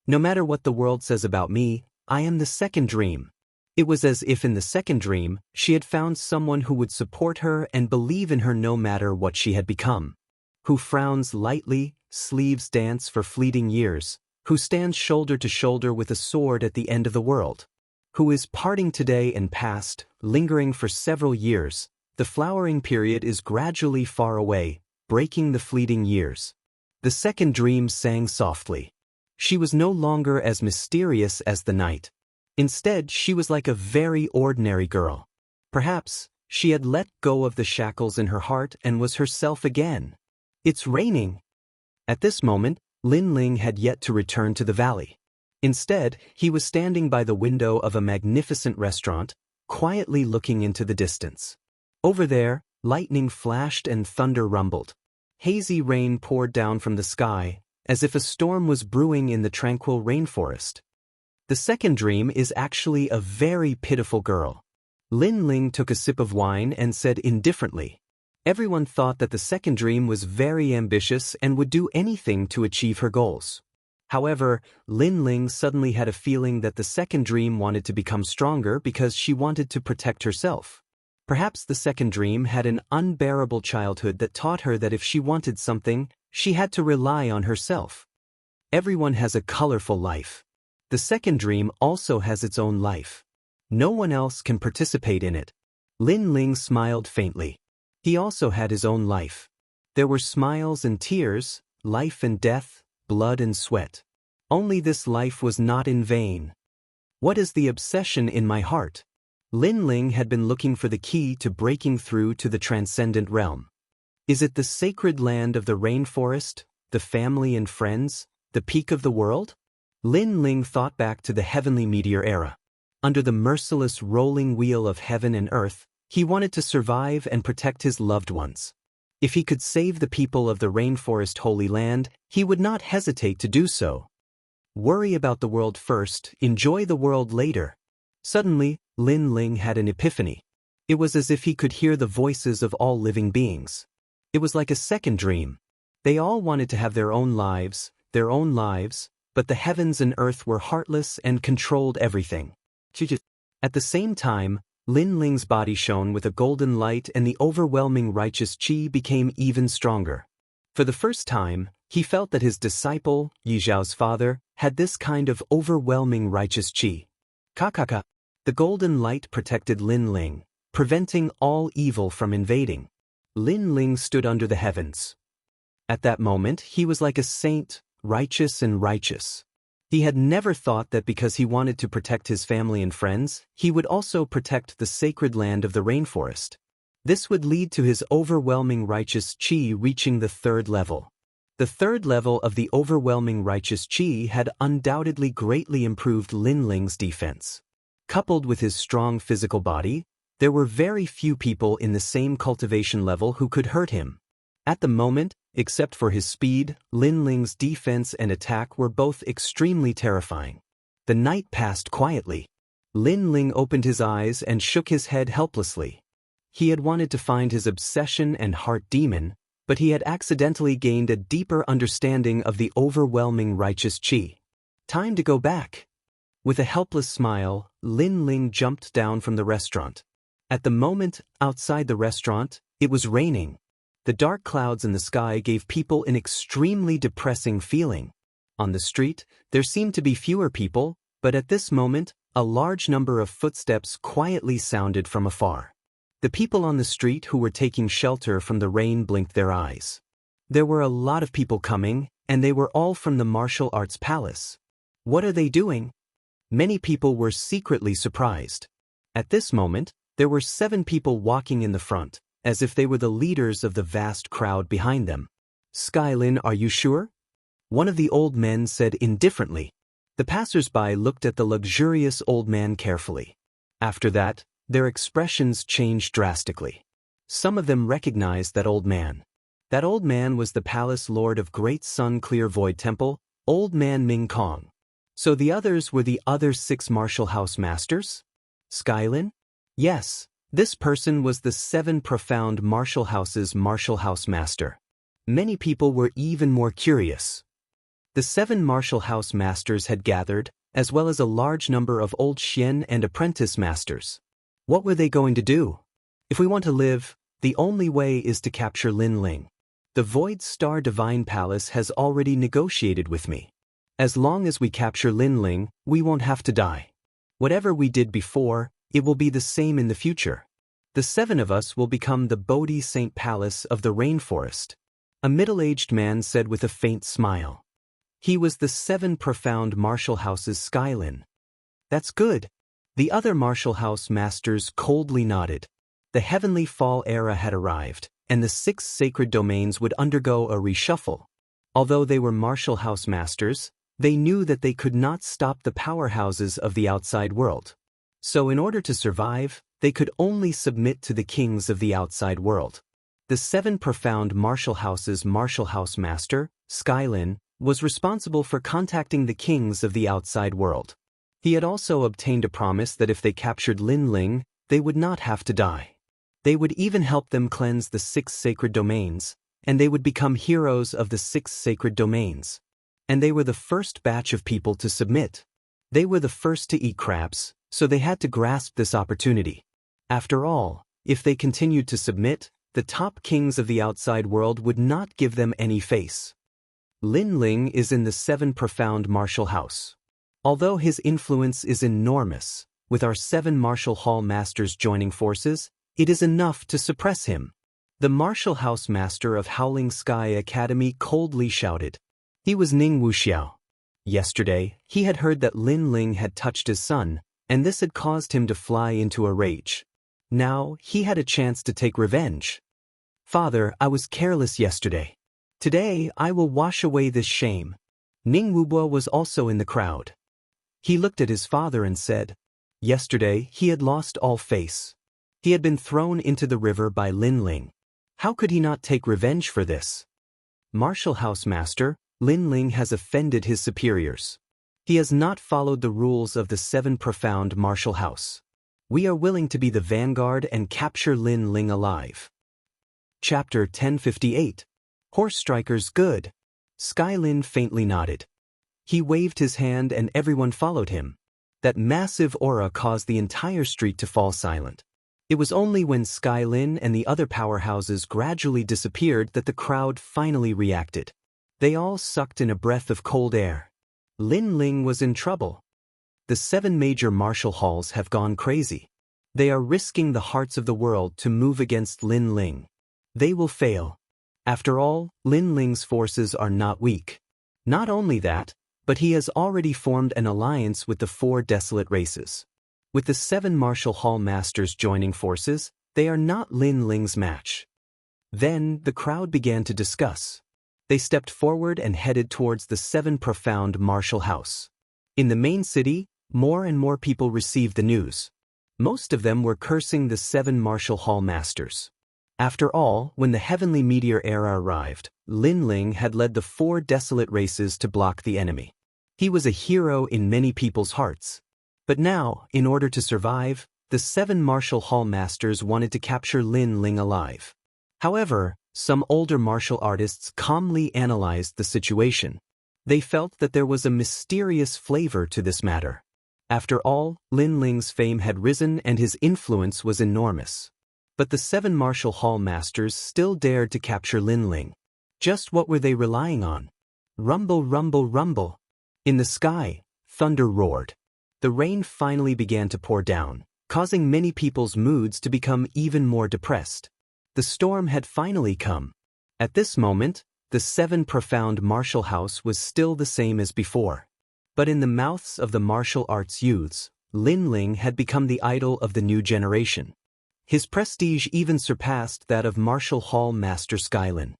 no matter what the world says about me, I am the second dream. It was as if in the second dream, she had found someone who would support her and believe in her no matter what she had become. Who frowns lightly, sleeves dance for fleeting years, who stands shoulder to shoulder with a sword at the end of the world. Who is parting today and past, lingering for several years. The flowering period is gradually far away, breaking the fleeting years. The second dream sang softly. She was no longer as mysterious as the night. Instead, she was like a very ordinary girl. Perhaps, she had let go of the shackles in her heart and was herself again. It's raining. At this moment, Lin Ling had yet to return to the valley. Instead, he was standing by the window of a magnificent restaurant, quietly looking into the distance. Over there, lightning flashed and thunder rumbled. Hazy rain poured down from the sky, as if a storm was brewing in the tranquil rainforest. The second dream is actually a very pitiful girl. Lin Ling took a sip of wine and said indifferently. Everyone thought that the second dream was very ambitious and would do anything to achieve her goals. However, Lin Ling suddenly had a feeling that the second dream wanted to become stronger because she wanted to protect herself. Perhaps the second dream had an unbearable childhood that taught her that if she wanted something, she had to rely on herself. Everyone has a colorful life. The second dream also has its own life. No one else can participate in it. Lin Ling smiled faintly. He also had his own life. There were smiles and tears, life and death, blood and sweat. Only this life was not in vain. What is the obsession in my heart? Lin Ling had been looking for the key to breaking through to the transcendent realm. Is it the sacred land of the rainforest, the family and friends, the peak of the world? Lin Ling thought back to the heavenly meteor era. Under the merciless rolling wheel of heaven and earth, he wanted to survive and protect his loved ones. If he could save the people of the rainforest holy land, he would not hesitate to do so. Worry about the world first, enjoy the world later. Suddenly, Lin Ling had an epiphany. It was as if he could hear the voices of all living beings. It was like a second dream. They all wanted to have their own lives, but the heavens and earth were heartless and controlled everything. At the same time, Lin Ling's body shone with a golden light and the overwhelming righteous qi became even stronger. For the first time, he felt that his disciple, Yi Zhao's father, had this kind of overwhelming righteous qi. Kakaka. The golden light protected Lin Ling, preventing all evil from invading. Lin Ling stood under the heavens. At that moment, he was like a saint, righteous and righteous. He had never thought that because he wanted to protect his family and friends, he would also protect the sacred land of the rainforest. This would lead to his overwhelming righteous qi reaching the third level. The third level of the overwhelming righteous qi had undoubtedly greatly improved Lin Ling's defense. Coupled with his strong physical body, there were very few people in the same cultivation level who could hurt him. At the moment, except for his speed, Lin Ling's defense and attack were both extremely terrifying. The night passed quietly. Lin Ling opened his eyes and shook his head helplessly. He had wanted to find his obsession and heart demon, but he had accidentally gained a deeper understanding of the overwhelming righteous qi. Time to go back. With a helpless smile, Lin Ling jumped down from the restaurant. At the moment, outside the restaurant, it was raining. The dark clouds in the sky gave people an extremely depressing feeling. On the street, there seemed to be fewer people, but at this moment, a large number of footsteps quietly sounded from afar. The people on the street who were taking shelter from the rain blinked their eyes. There were a lot of people coming, and they were all from the martial arts palace. What are they doing? Many people were secretly surprised. At this moment, there were 7 people walking in the front, as if they were the leaders of the vast crowd behind them. "Skylin, are you sure?" one of the old men said indifferently. The passers-by looked at the luxurious old man carefully. After that, their expressions changed drastically. Some of them recognized that old man. That old man was the palace lord of Great Sun Clear Void Temple, Old Man Ming Kong. So the others were the other 6 martial house masters? Skylin? Yes, this person was the 7 profound martial houses martial house master. Many people were even more curious. The 7 martial house masters had gathered, as well as a large number of old Xian and apprentice masters. What were they going to do? If we want to live, the only way is to capture Lin Ling. The Void Star Divine Palace has already negotiated with me. As long as we capture Lin Ling, we won't have to die. Whatever we did before, it will be the same in the future. The 7 of us will become the Bodhi Saint Palace of the Rainforest. A middle-aged man said with a faint smile. He was the 7 profound martial houses Skylin. That's good. The other martial house masters coldly nodded. The heavenly fall era had arrived, and the 6 sacred domains would undergo a reshuffle. Although they were martial house masters, they knew that they could not stop the powerhouses of the outside world. So in order to survive, they could only submit to the kings of the outside world. The 7 profound martial houses martial house master, Skylin, was responsible for contacting the kings of the outside world. He had also obtained a promise that if they captured Lin Ling, they would not have to die. They would even help them cleanse the 6 sacred domains, and they would become heroes of the 6 sacred domains. And they were the first batch of people to submit. They were the first to eat crabs, so they had to grasp this opportunity. After all, if they continued to submit, the top kings of the outside world would not give them any face. Lin Ling is in the 7 profound martial house. Although his influence is enormous, with our 7 martial hall masters joining forces, it is enough to suppress him. The martial house master of Howling Sky Academy coldly shouted. He was Ning Wuxiao. Yesterday, he had heard that Lin Ling had touched his son, and this had caused him to fly into a rage. Now, he had a chance to take revenge. "Father, I was careless yesterday. Today, I will wash away this shame." Ning Wubo was also in the crowd. He looked at his father and said, yesterday, he had lost all face. He had been thrown into the river by Lin Ling. How could he not take revenge for this? Martial House Master, Lin Ling has offended his superiors. He has not followed the rules of the 7 profound martial house. We are willing to be the vanguard and capture Lin Ling alive. Chapter 1058. Horse Strikers good. Skylin faintly nodded. He waved his hand and everyone followed him. That massive aura caused the entire street to fall silent. It was only when Skylin and the other powerhouses gradually disappeared that the crowd finally reacted. They all sucked in a breath of cold air. Lin Ling was in trouble. The 7 major martial halls have gone crazy. They are risking the hearts of the world to move against Lin Ling. They will fail. After all, Lin Ling's forces are not weak. Not only that, but he has already formed an alliance with the 4 desolate races. With the 7 martial hall masters joining forces, they are not Lin Ling's match. Then, the crowd began to discuss. They stepped forward and headed towards the 7 profound martial house. In the main city, more and more people received the news. Most of them were cursing the 7 martial hall masters. After all, when the heavenly meteor era arrived, Lin Ling had led the 4 desolate races to block the enemy. He was a hero in many people's hearts. But now, in order to survive, the 7 martial hall masters wanted to capture Lin Ling alive. However, some older martial artists calmly analyzed the situation. They felt that there was a mysterious flavor to this matter. After all, Lin Ling's fame had risen and his influence was enormous. But the 7 martial hall masters still dared to capture Lin Ling. Just what were they relying on? Rumble, rumble, rumble. In the sky, thunder roared. The rain finally began to pour down, causing many people's moods to become even more depressed. The storm had finally come. At this moment, the 7 profound martial house was still the same as before. But in the mouths of the martial arts youths, Lin Ling had become the idol of the new generation. His prestige even surpassed that of martial hall master Skylin.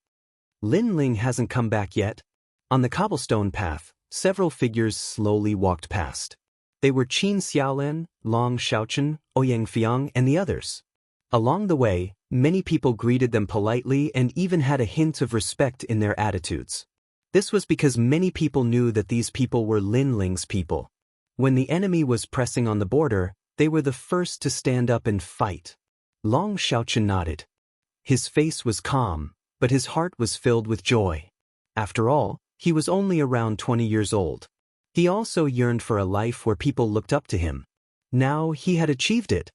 Lin Ling hasn't come back yet. On the cobblestone path, several figures slowly walked past. They were Qin Xiaolan, Long Xiaochen, Ouyang Fiang, and the others. Along the way, many people greeted them politely and even had a hint of respect in their attitudes. This was because many people knew that these people were Lin Ling's people. When the enemy was pressing on the border, they were the first to stand up and fight. Long Xiaochen nodded. His face was calm, but his heart was filled with joy. After all, he was only around 20 years old. He also yearned for a life where people looked up to him. Now he had achieved it.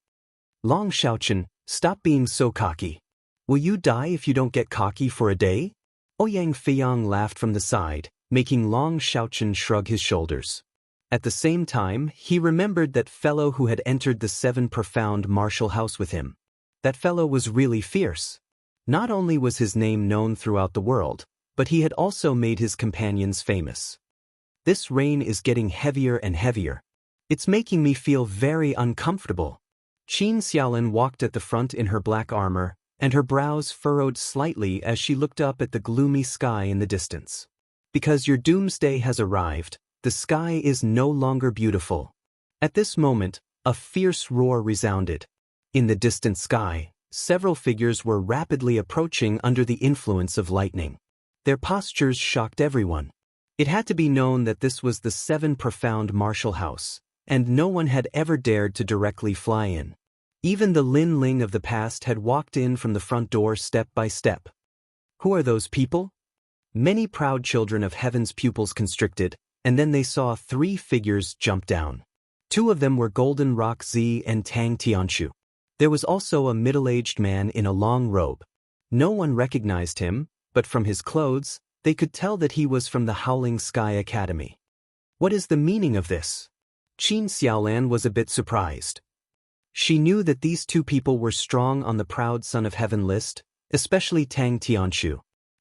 Long Xiaochen, stop being so cocky. Will you die if you don't get cocky for a day? Ouyang Fiang laughed from the side, making Long Xiaochen shrug his shoulders. At the same time, he remembered that fellow who had entered the 7 profound martial house with him. That fellow was really fierce. Not only was his name known throughout the world, but he had also made his companions famous. This rain is getting heavier and heavier. It's making me feel very uncomfortable. Qin Xiaolin walked at the front in her black armor, and her brows furrowed slightly as she looked up at the gloomy sky in the distance. Because your doomsday has arrived, the sky is no longer beautiful. At this moment, a fierce roar resounded. In the distant sky, several figures were rapidly approaching under the influence of lightning. Their postures shocked everyone. It had to be known that this was the 7 profound martial house, and no one had ever dared to directly fly in. Even the Lin Ling of the past had walked in from the front door step by step. Who are those people? Many proud children of heaven's pupils constricted, and then they saw 3 figures jump down. 2 of them were Golden Rock Zi and Tang Tianshu. There was also a middle-aged man in a long robe. No one recognized him, but from his clothes, they could tell that he was from the Howling Sky Academy. What is the meaning of this? Qin Xiaolan was a bit surprised. She knew that these 2 people were strong on the Proud Son of Heaven list, especially Tang Tianshu.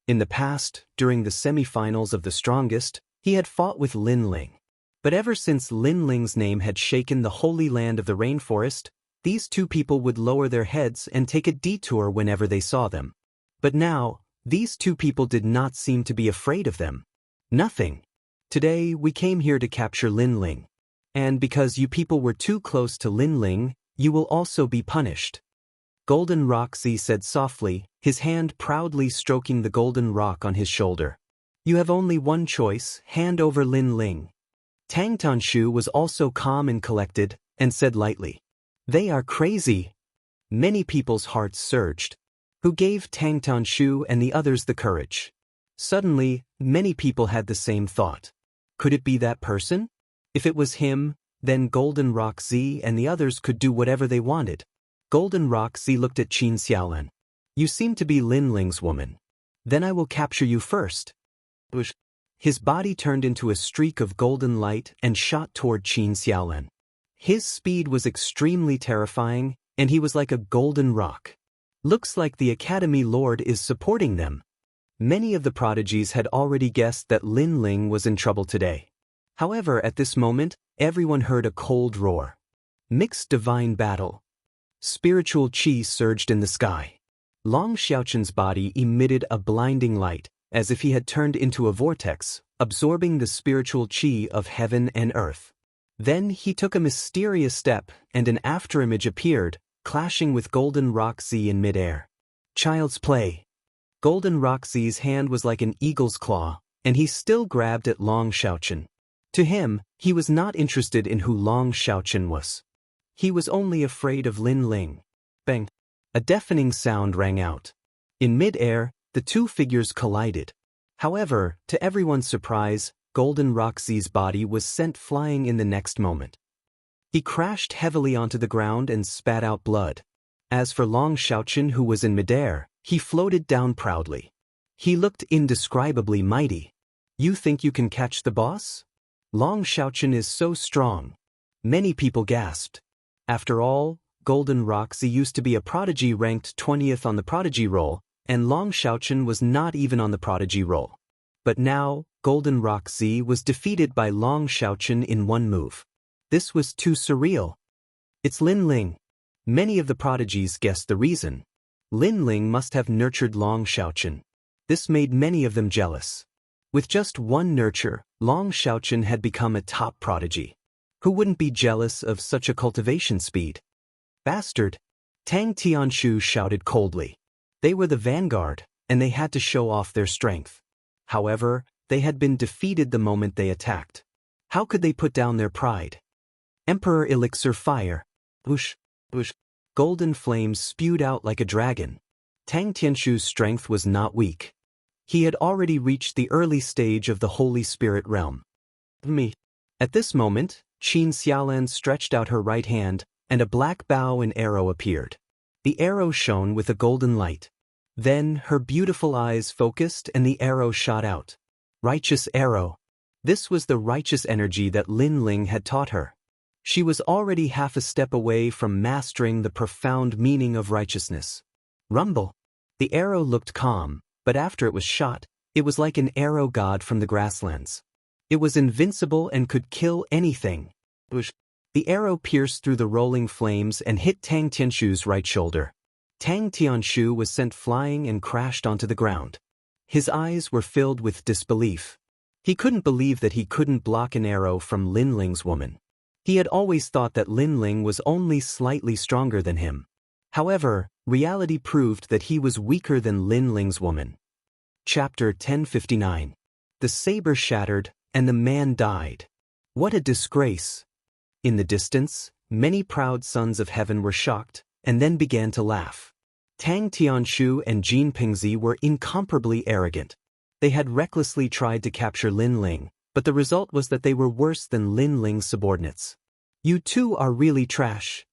In the past, during the semi-finals of the strongest, he had fought with Lin Ling. But ever since Lin Ling's name had shaken the holy land of the rainforest, these 2 people would lower their heads and take a detour whenever they saw them. But now, these 2 people did not seem to be afraid of them. Nothing. Today, we came here to capture Lin Ling. And because you people were too close to Lin Ling, you will also be punished. Golden Rock Zi said softly, his hand proudly stroking the golden rock on his shoulder. You have only one choice, hand over Lin Ling. Tang Tanshu was also calm and collected, and said lightly, they are crazy. Many people's hearts surged. Who gave Tang Tanshu and the others the courage? Suddenly, many people had the same thought. Could it be that person? If it was him, then Golden Rock Zi and the others could do whatever they wanted. Golden Rock Zi looked at Qin Xiaolan. You seem to be Lin Ling's woman. Then I will capture you first. His body turned into a streak of golden light and shot toward Qin Xiaolan. His speed was extremely terrifying, and he was like a golden rock. Looks like the Academy Lord is supporting them. Many of the prodigies had already guessed that Lin Ling was in trouble today. However, at this moment, everyone heard a cold roar. Mixed divine battle. Spiritual qi surged in the sky. Long Xiaochen's body emitted a blinding light, as if he had turned into a vortex, absorbing the spiritual qi of heaven and earth. Then he took a mysterious step, and an afterimage appeared, clashing with Golden Rock Zi in midair. Child's play. Golden Rock Zi's hand was like an eagle's claw, and he still grabbed at Long Xiaochen. To him, he was not interested in who Long Xiaochen was. He was only afraid of Lin Ling. Bang! A deafening sound rang out. In mid-air, the 2 figures collided. However, to everyone's surprise, Golden Rock Zi's body was sent flying in the next moment. He crashed heavily onto the ground and spat out blood. As for Long Xiaochen, who was in midair, he floated down proudly. He looked indescribably mighty. You think you can catch the boss? Long Xiaochen is so strong. Many people gasped. After all, Golden Roxy used to be a prodigy ranked 20th on the prodigy roll, and Long Xiaochen was not even on the prodigy roll. But now, Golden Roxy was defeated by Long Xiaochen in one move. This was too surreal. It's Lin Ling. Many of the prodigies guessed the reason. Lin Ling must have nurtured Long Xiaochen. This made many of them jealous. With just one nurture, Long Xiaochen had become a top prodigy. Who wouldn't be jealous of such a cultivation speed? Bastard! Tang Tianshu shouted coldly. They were the vanguard, and they had to show off their strength. However, they had been defeated the moment they attacked. How could they put down their pride? Emperor Elixir Fire. Whoosh, whoosh. Golden flames spewed out like a dragon. Tang Tianshu's strength was not weak. He had already reached the early stage of the Holy Spirit realm. Me. At this moment, Qin Xiaolan stretched out her right hand, and a black bow and arrow appeared. The arrow shone with a golden light. Then her beautiful eyes focused and the arrow shot out. Righteous arrow. This was the righteous energy that Lin Ling had taught her. She was already half a step away from mastering the profound meaning of righteousness. Rumble. The arrow looked calm, but after it was shot, it was like an arrow god from the grasslands. It was invincible and could kill anything. Whoosh. The arrow pierced through the rolling flames and hit Tang Tianshu's right shoulder. Tang Tianshu was sent flying and crashed onto the ground. His eyes were filled with disbelief. He couldn't believe that he couldn't block an arrow from Lin Ling's woman. He had always thought that Lin Ling was only slightly stronger than him. However, reality proved that he was weaker than Lin Ling's woman. Chapter 1059. The saber shattered, and the man died. What a disgrace! In the distance, many proud sons of heaven were shocked, and then began to laugh. Tang Tianshu and Jin Pingzi were incomparably arrogant. They had recklessly tried to capture Lin Ling, but the result was that they were worse than Lin Ling's subordinates. You two are really trash.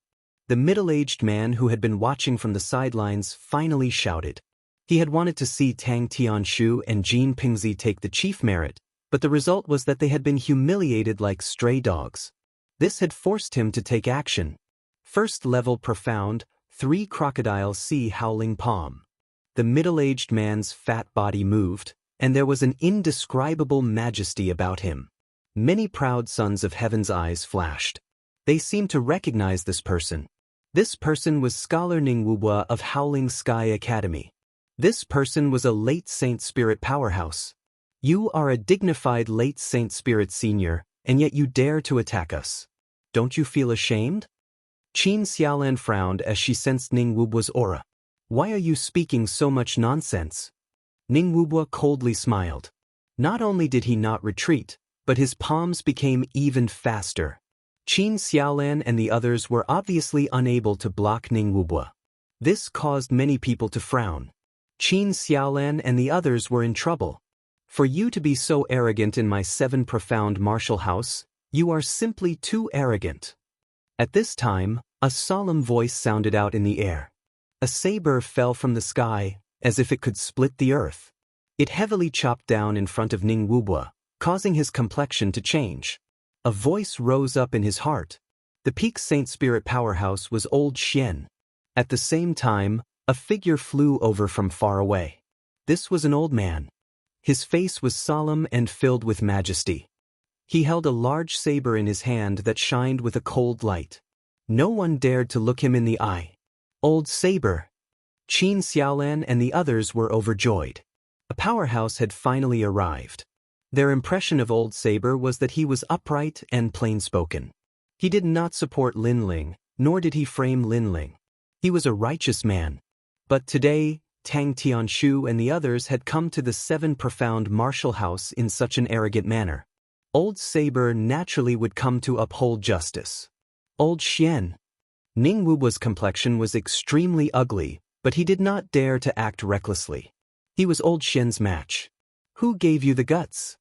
The middle-aged man who had been watching from the sidelines finally shouted. He had wanted to see Tang Tianshu and Jin Pingzi take the chief merit, but the result was that they had been humiliated like stray dogs. This had forced him to take action. First level profound, 3 crocodile sea howling palm. The middle-aged man's fat body moved, and there was an indescribable majesty about him. Many proud sons of heaven's eyes flashed. They seemed to recognize this person. This person was Scholar Ningwubwa of Howling Sky Academy. This person was a late Saint Spirit powerhouse. You are a dignified late Saint Spirit senior, and yet you dare to attack us. Don't you feel ashamed? Qin Xiaolan frowned as she sensed Ningwubwa's aura. Why are you speaking so much nonsense? Ningwubwa coldly smiled. Not only did he not retreat, but his palms became even faster. Qin Xiaolan and the others were obviously unable to block Ningwubwa. This caused many people to frown. Qin Xiaolan and the others were in trouble. For you to be so arrogant in my 7 profound martial house, you are simply too arrogant. At this time, a solemn voice sounded out in the air. A saber fell from the sky, as if it could split the earth. It heavily chopped down in front of Ningwubwa, causing his complexion to change. A voice rose up in his heart. The peak Saint Spirit powerhouse was Old Xian. At the same time, a figure flew over from far away. This was an old man. His face was solemn and filled with majesty. He held a large saber in his hand that shined with a cold light. No one dared to look him in the eye. Old Saber! Qin Xiaolan and the others were overjoyed. A powerhouse had finally arrived. Their impression of Old Saber was that he was upright and plain-spoken. He did not support Lin Ling, nor did he frame Lin Ling. He was a righteous man. But today, Tang Tianshu and the others had come to the 7 profound martial house in such an arrogant manner. Old Saber naturally would come to uphold justice. Old Xian. Ningwubwa's complexion was extremely ugly, but he did not dare to act recklessly. He was Old Xian's match. Who gave you the guts?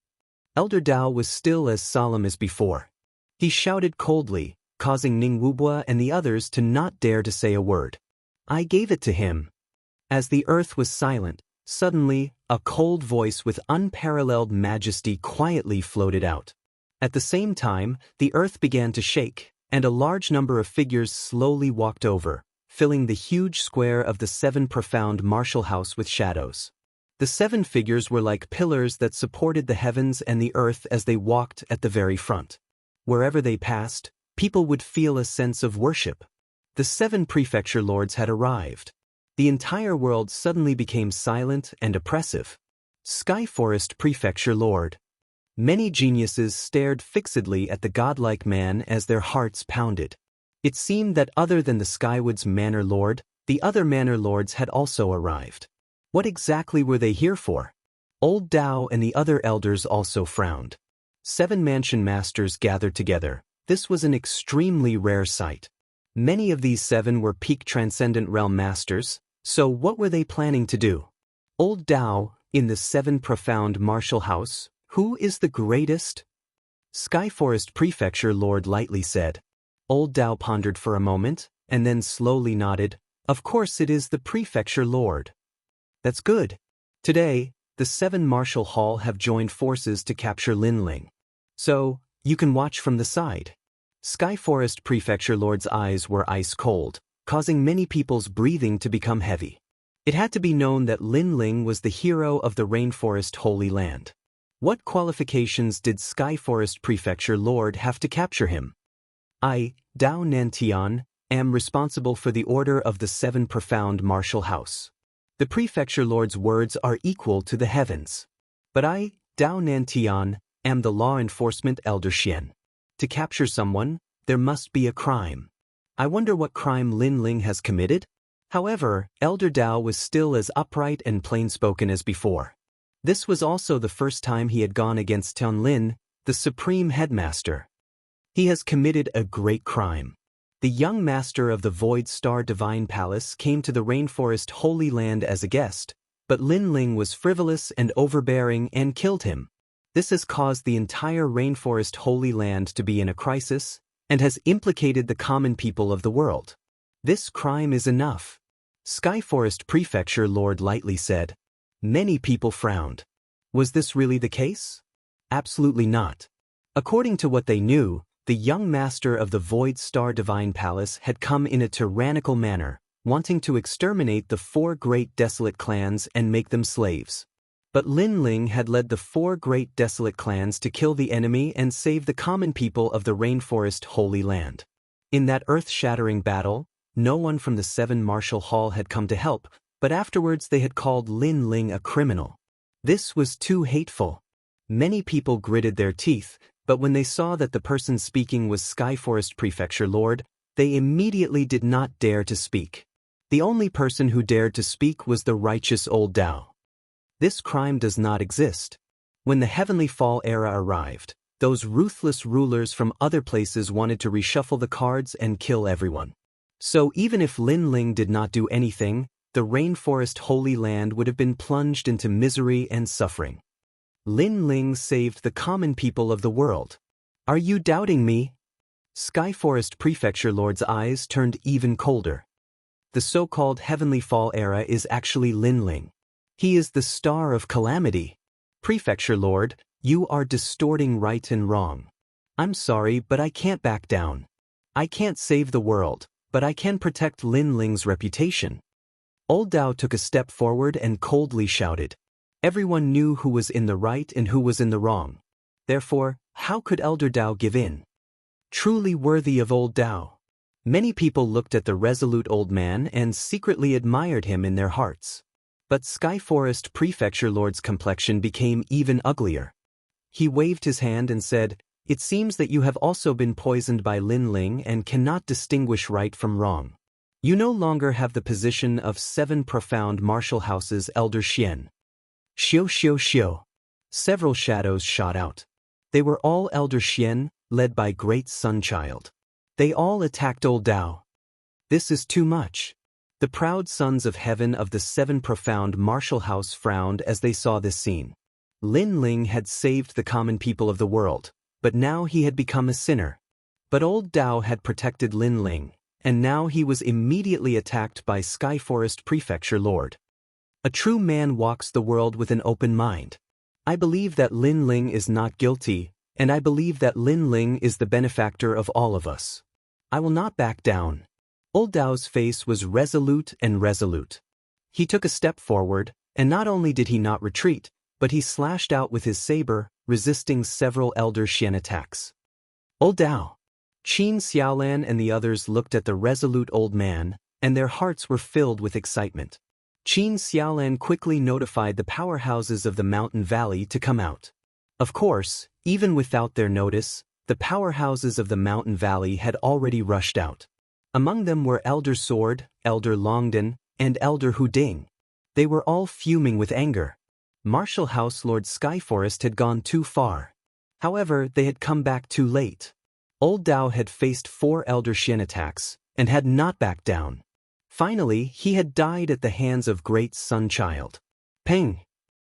Elder Dao was still as solemn as before. He shouted coldly, causing Ningwubwa and the others to not dare to say a word. I gave it to him. As the earth was silent, suddenly, a cold voice with unparalleled majesty quietly floated out. At the same time, the earth began to shake, and a large number of figures slowly walked over, filling the huge square of the 7 profound martial house with shadows. The 7 figures were like pillars that supported the heavens and the earth as they walked at the very front. Wherever they passed, people would feel a sense of worship. The 7 prefecture lords had arrived. The entire world suddenly became silent and oppressive. Skyforest Prefecture Lord. Many geniuses stared fixedly at the godlike man as their hearts pounded. It seemed that other than the Skywood's Manor Lord, the other Manor Lords had also arrived. What exactly were they here for? Old Dao and the other elders also frowned. 7 mansion masters gathered together. This was an extremely rare sight. Many of these 7 were peak transcendent realm masters, so what were they planning to do? Old Dao, in the 7 profound martial house, who is the greatest? Skyforest Prefecture Lord lightly said. Old Dao pondered for a moment, and then slowly nodded. Of course it is the Prefecture Lord. That's good. Today, the 7 Martial Hall have joined forces to capture Lin Ling. So, you can watch from the side. Skyforest Prefecture Lord's eyes were ice cold, causing many people's breathing to become heavy. It had to be known that Lin Ling was the hero of the Rainforest Holy Land. What qualifications did Skyforest Prefecture Lord have to capture him? I, Dao Nantian, am responsible for the order of the 7 profound martial house. The Prefecture Lord's words are equal to the heavens. But I, Dao Nantian, am the law enforcement Elder Xian. To capture someone, there must be a crime. I wonder what crime Lin Ling has committed? However, Elder Dao was still as upright and plain-spoken as before. This was also the first time he had gone against Tian Lin, the supreme headmaster. He has committed a great crime. The young master of the Void Star Divine Palace came to the Rainforest Holy Land as a guest, but Lin Ling was frivolous and overbearing and killed him. This has caused the entire Rainforest Holy Land to be in a crisis and has implicated the common people of the world. This crime is enough. Skyforest Prefecture Lord lightly said. Many people frowned. Was this really the case? Absolutely not. According to what they knew, the young master of the Void Star Divine Palace had come in a tyrannical manner, wanting to exterminate the 4 great desolate clans and make them slaves. But Lin Ling had led the 4 great desolate clans to kill the enemy and save the common people of the Rainforest Holy Land. In that earth-shattering battle, no one from the 7 Martial Hall had come to help, but afterwards they had called Lin Ling a criminal. This was too hateful. Many people gritted their teeth, but when they saw that the person speaking was Skyforest Prefecture Lord, they immediately did not dare to speak. The only person who dared to speak was the righteous Old Dao. This crime does not exist. When the Heavenly Fall era arrived, those ruthless rulers from other places wanted to reshuffle the cards and kill everyone. So even if Lin Ling did not do anything, the Rainforest Holy Land would have been plunged into misery and suffering. Lin Ling saved the common people of the world. Are you doubting me? Skyforest Prefecture Lord's eyes turned even colder. The so-called Heavenly Fall era is actually Lin Ling. He is the star of calamity. Prefecture Lord, you are distorting right and wrong. I'm sorry, but I can't back down. I can't save the world, but I can protect Lin Ling's reputation. Old Dao took a step forward and coldly shouted. Everyone knew who was in the right and who was in the wrong. Therefore, how could Elder Dao give in? Truly worthy of Old Dao. Many people looked at the resolute old man and secretly admired him in their hearts. But Skyforest Prefecture Lord's complexion became even uglier. He waved his hand and said, It seems that you have also been poisoned by Lin Ling and cannot distinguish right from wrong. You no longer have the position of 7 profound martial houses Elder Xian. Xiu xiu xiu. Several shadows shot out. They were all Elder Xian, led by Great Sunchild. They all attacked Old Dao. This is too much. The proud sons of heaven of the 7 profound martial house frowned as they saw this scene. Lin Ling had saved the common people of the world, but now he had become a sinner. But Old Dao had protected Lin Ling, and now he was immediately attacked by Skyforest Prefecture Lord. A true man walks the world with an open mind. I believe that Lin Ling is not guilty, and I believe that Lin Ling is the benefactor of all of us. I will not back down. Old Dao's face was resolute and resolute. He took a step forward, and not only did he not retreat, but he slashed out with his saber, resisting several Elder Xian attacks. Old Dao. Qin Xiaolan and the others looked at the resolute old man, and their hearts were filled with excitement. Qin Xiaolan quickly notified the powerhouses of the mountain valley to come out. Of course, even without their notice, the powerhouses of the mountain valley had already rushed out. Among them were Elder Sword, Elder Longden, and Elder Huding. They were all fuming with anger. Martial House Lord Skyforest had gone too far. However, they had come back too late. Old Dao had faced 4 Elder Xian attacks, and had not backed down. Finally, he had died at the hands of Great Sun Child. Peng!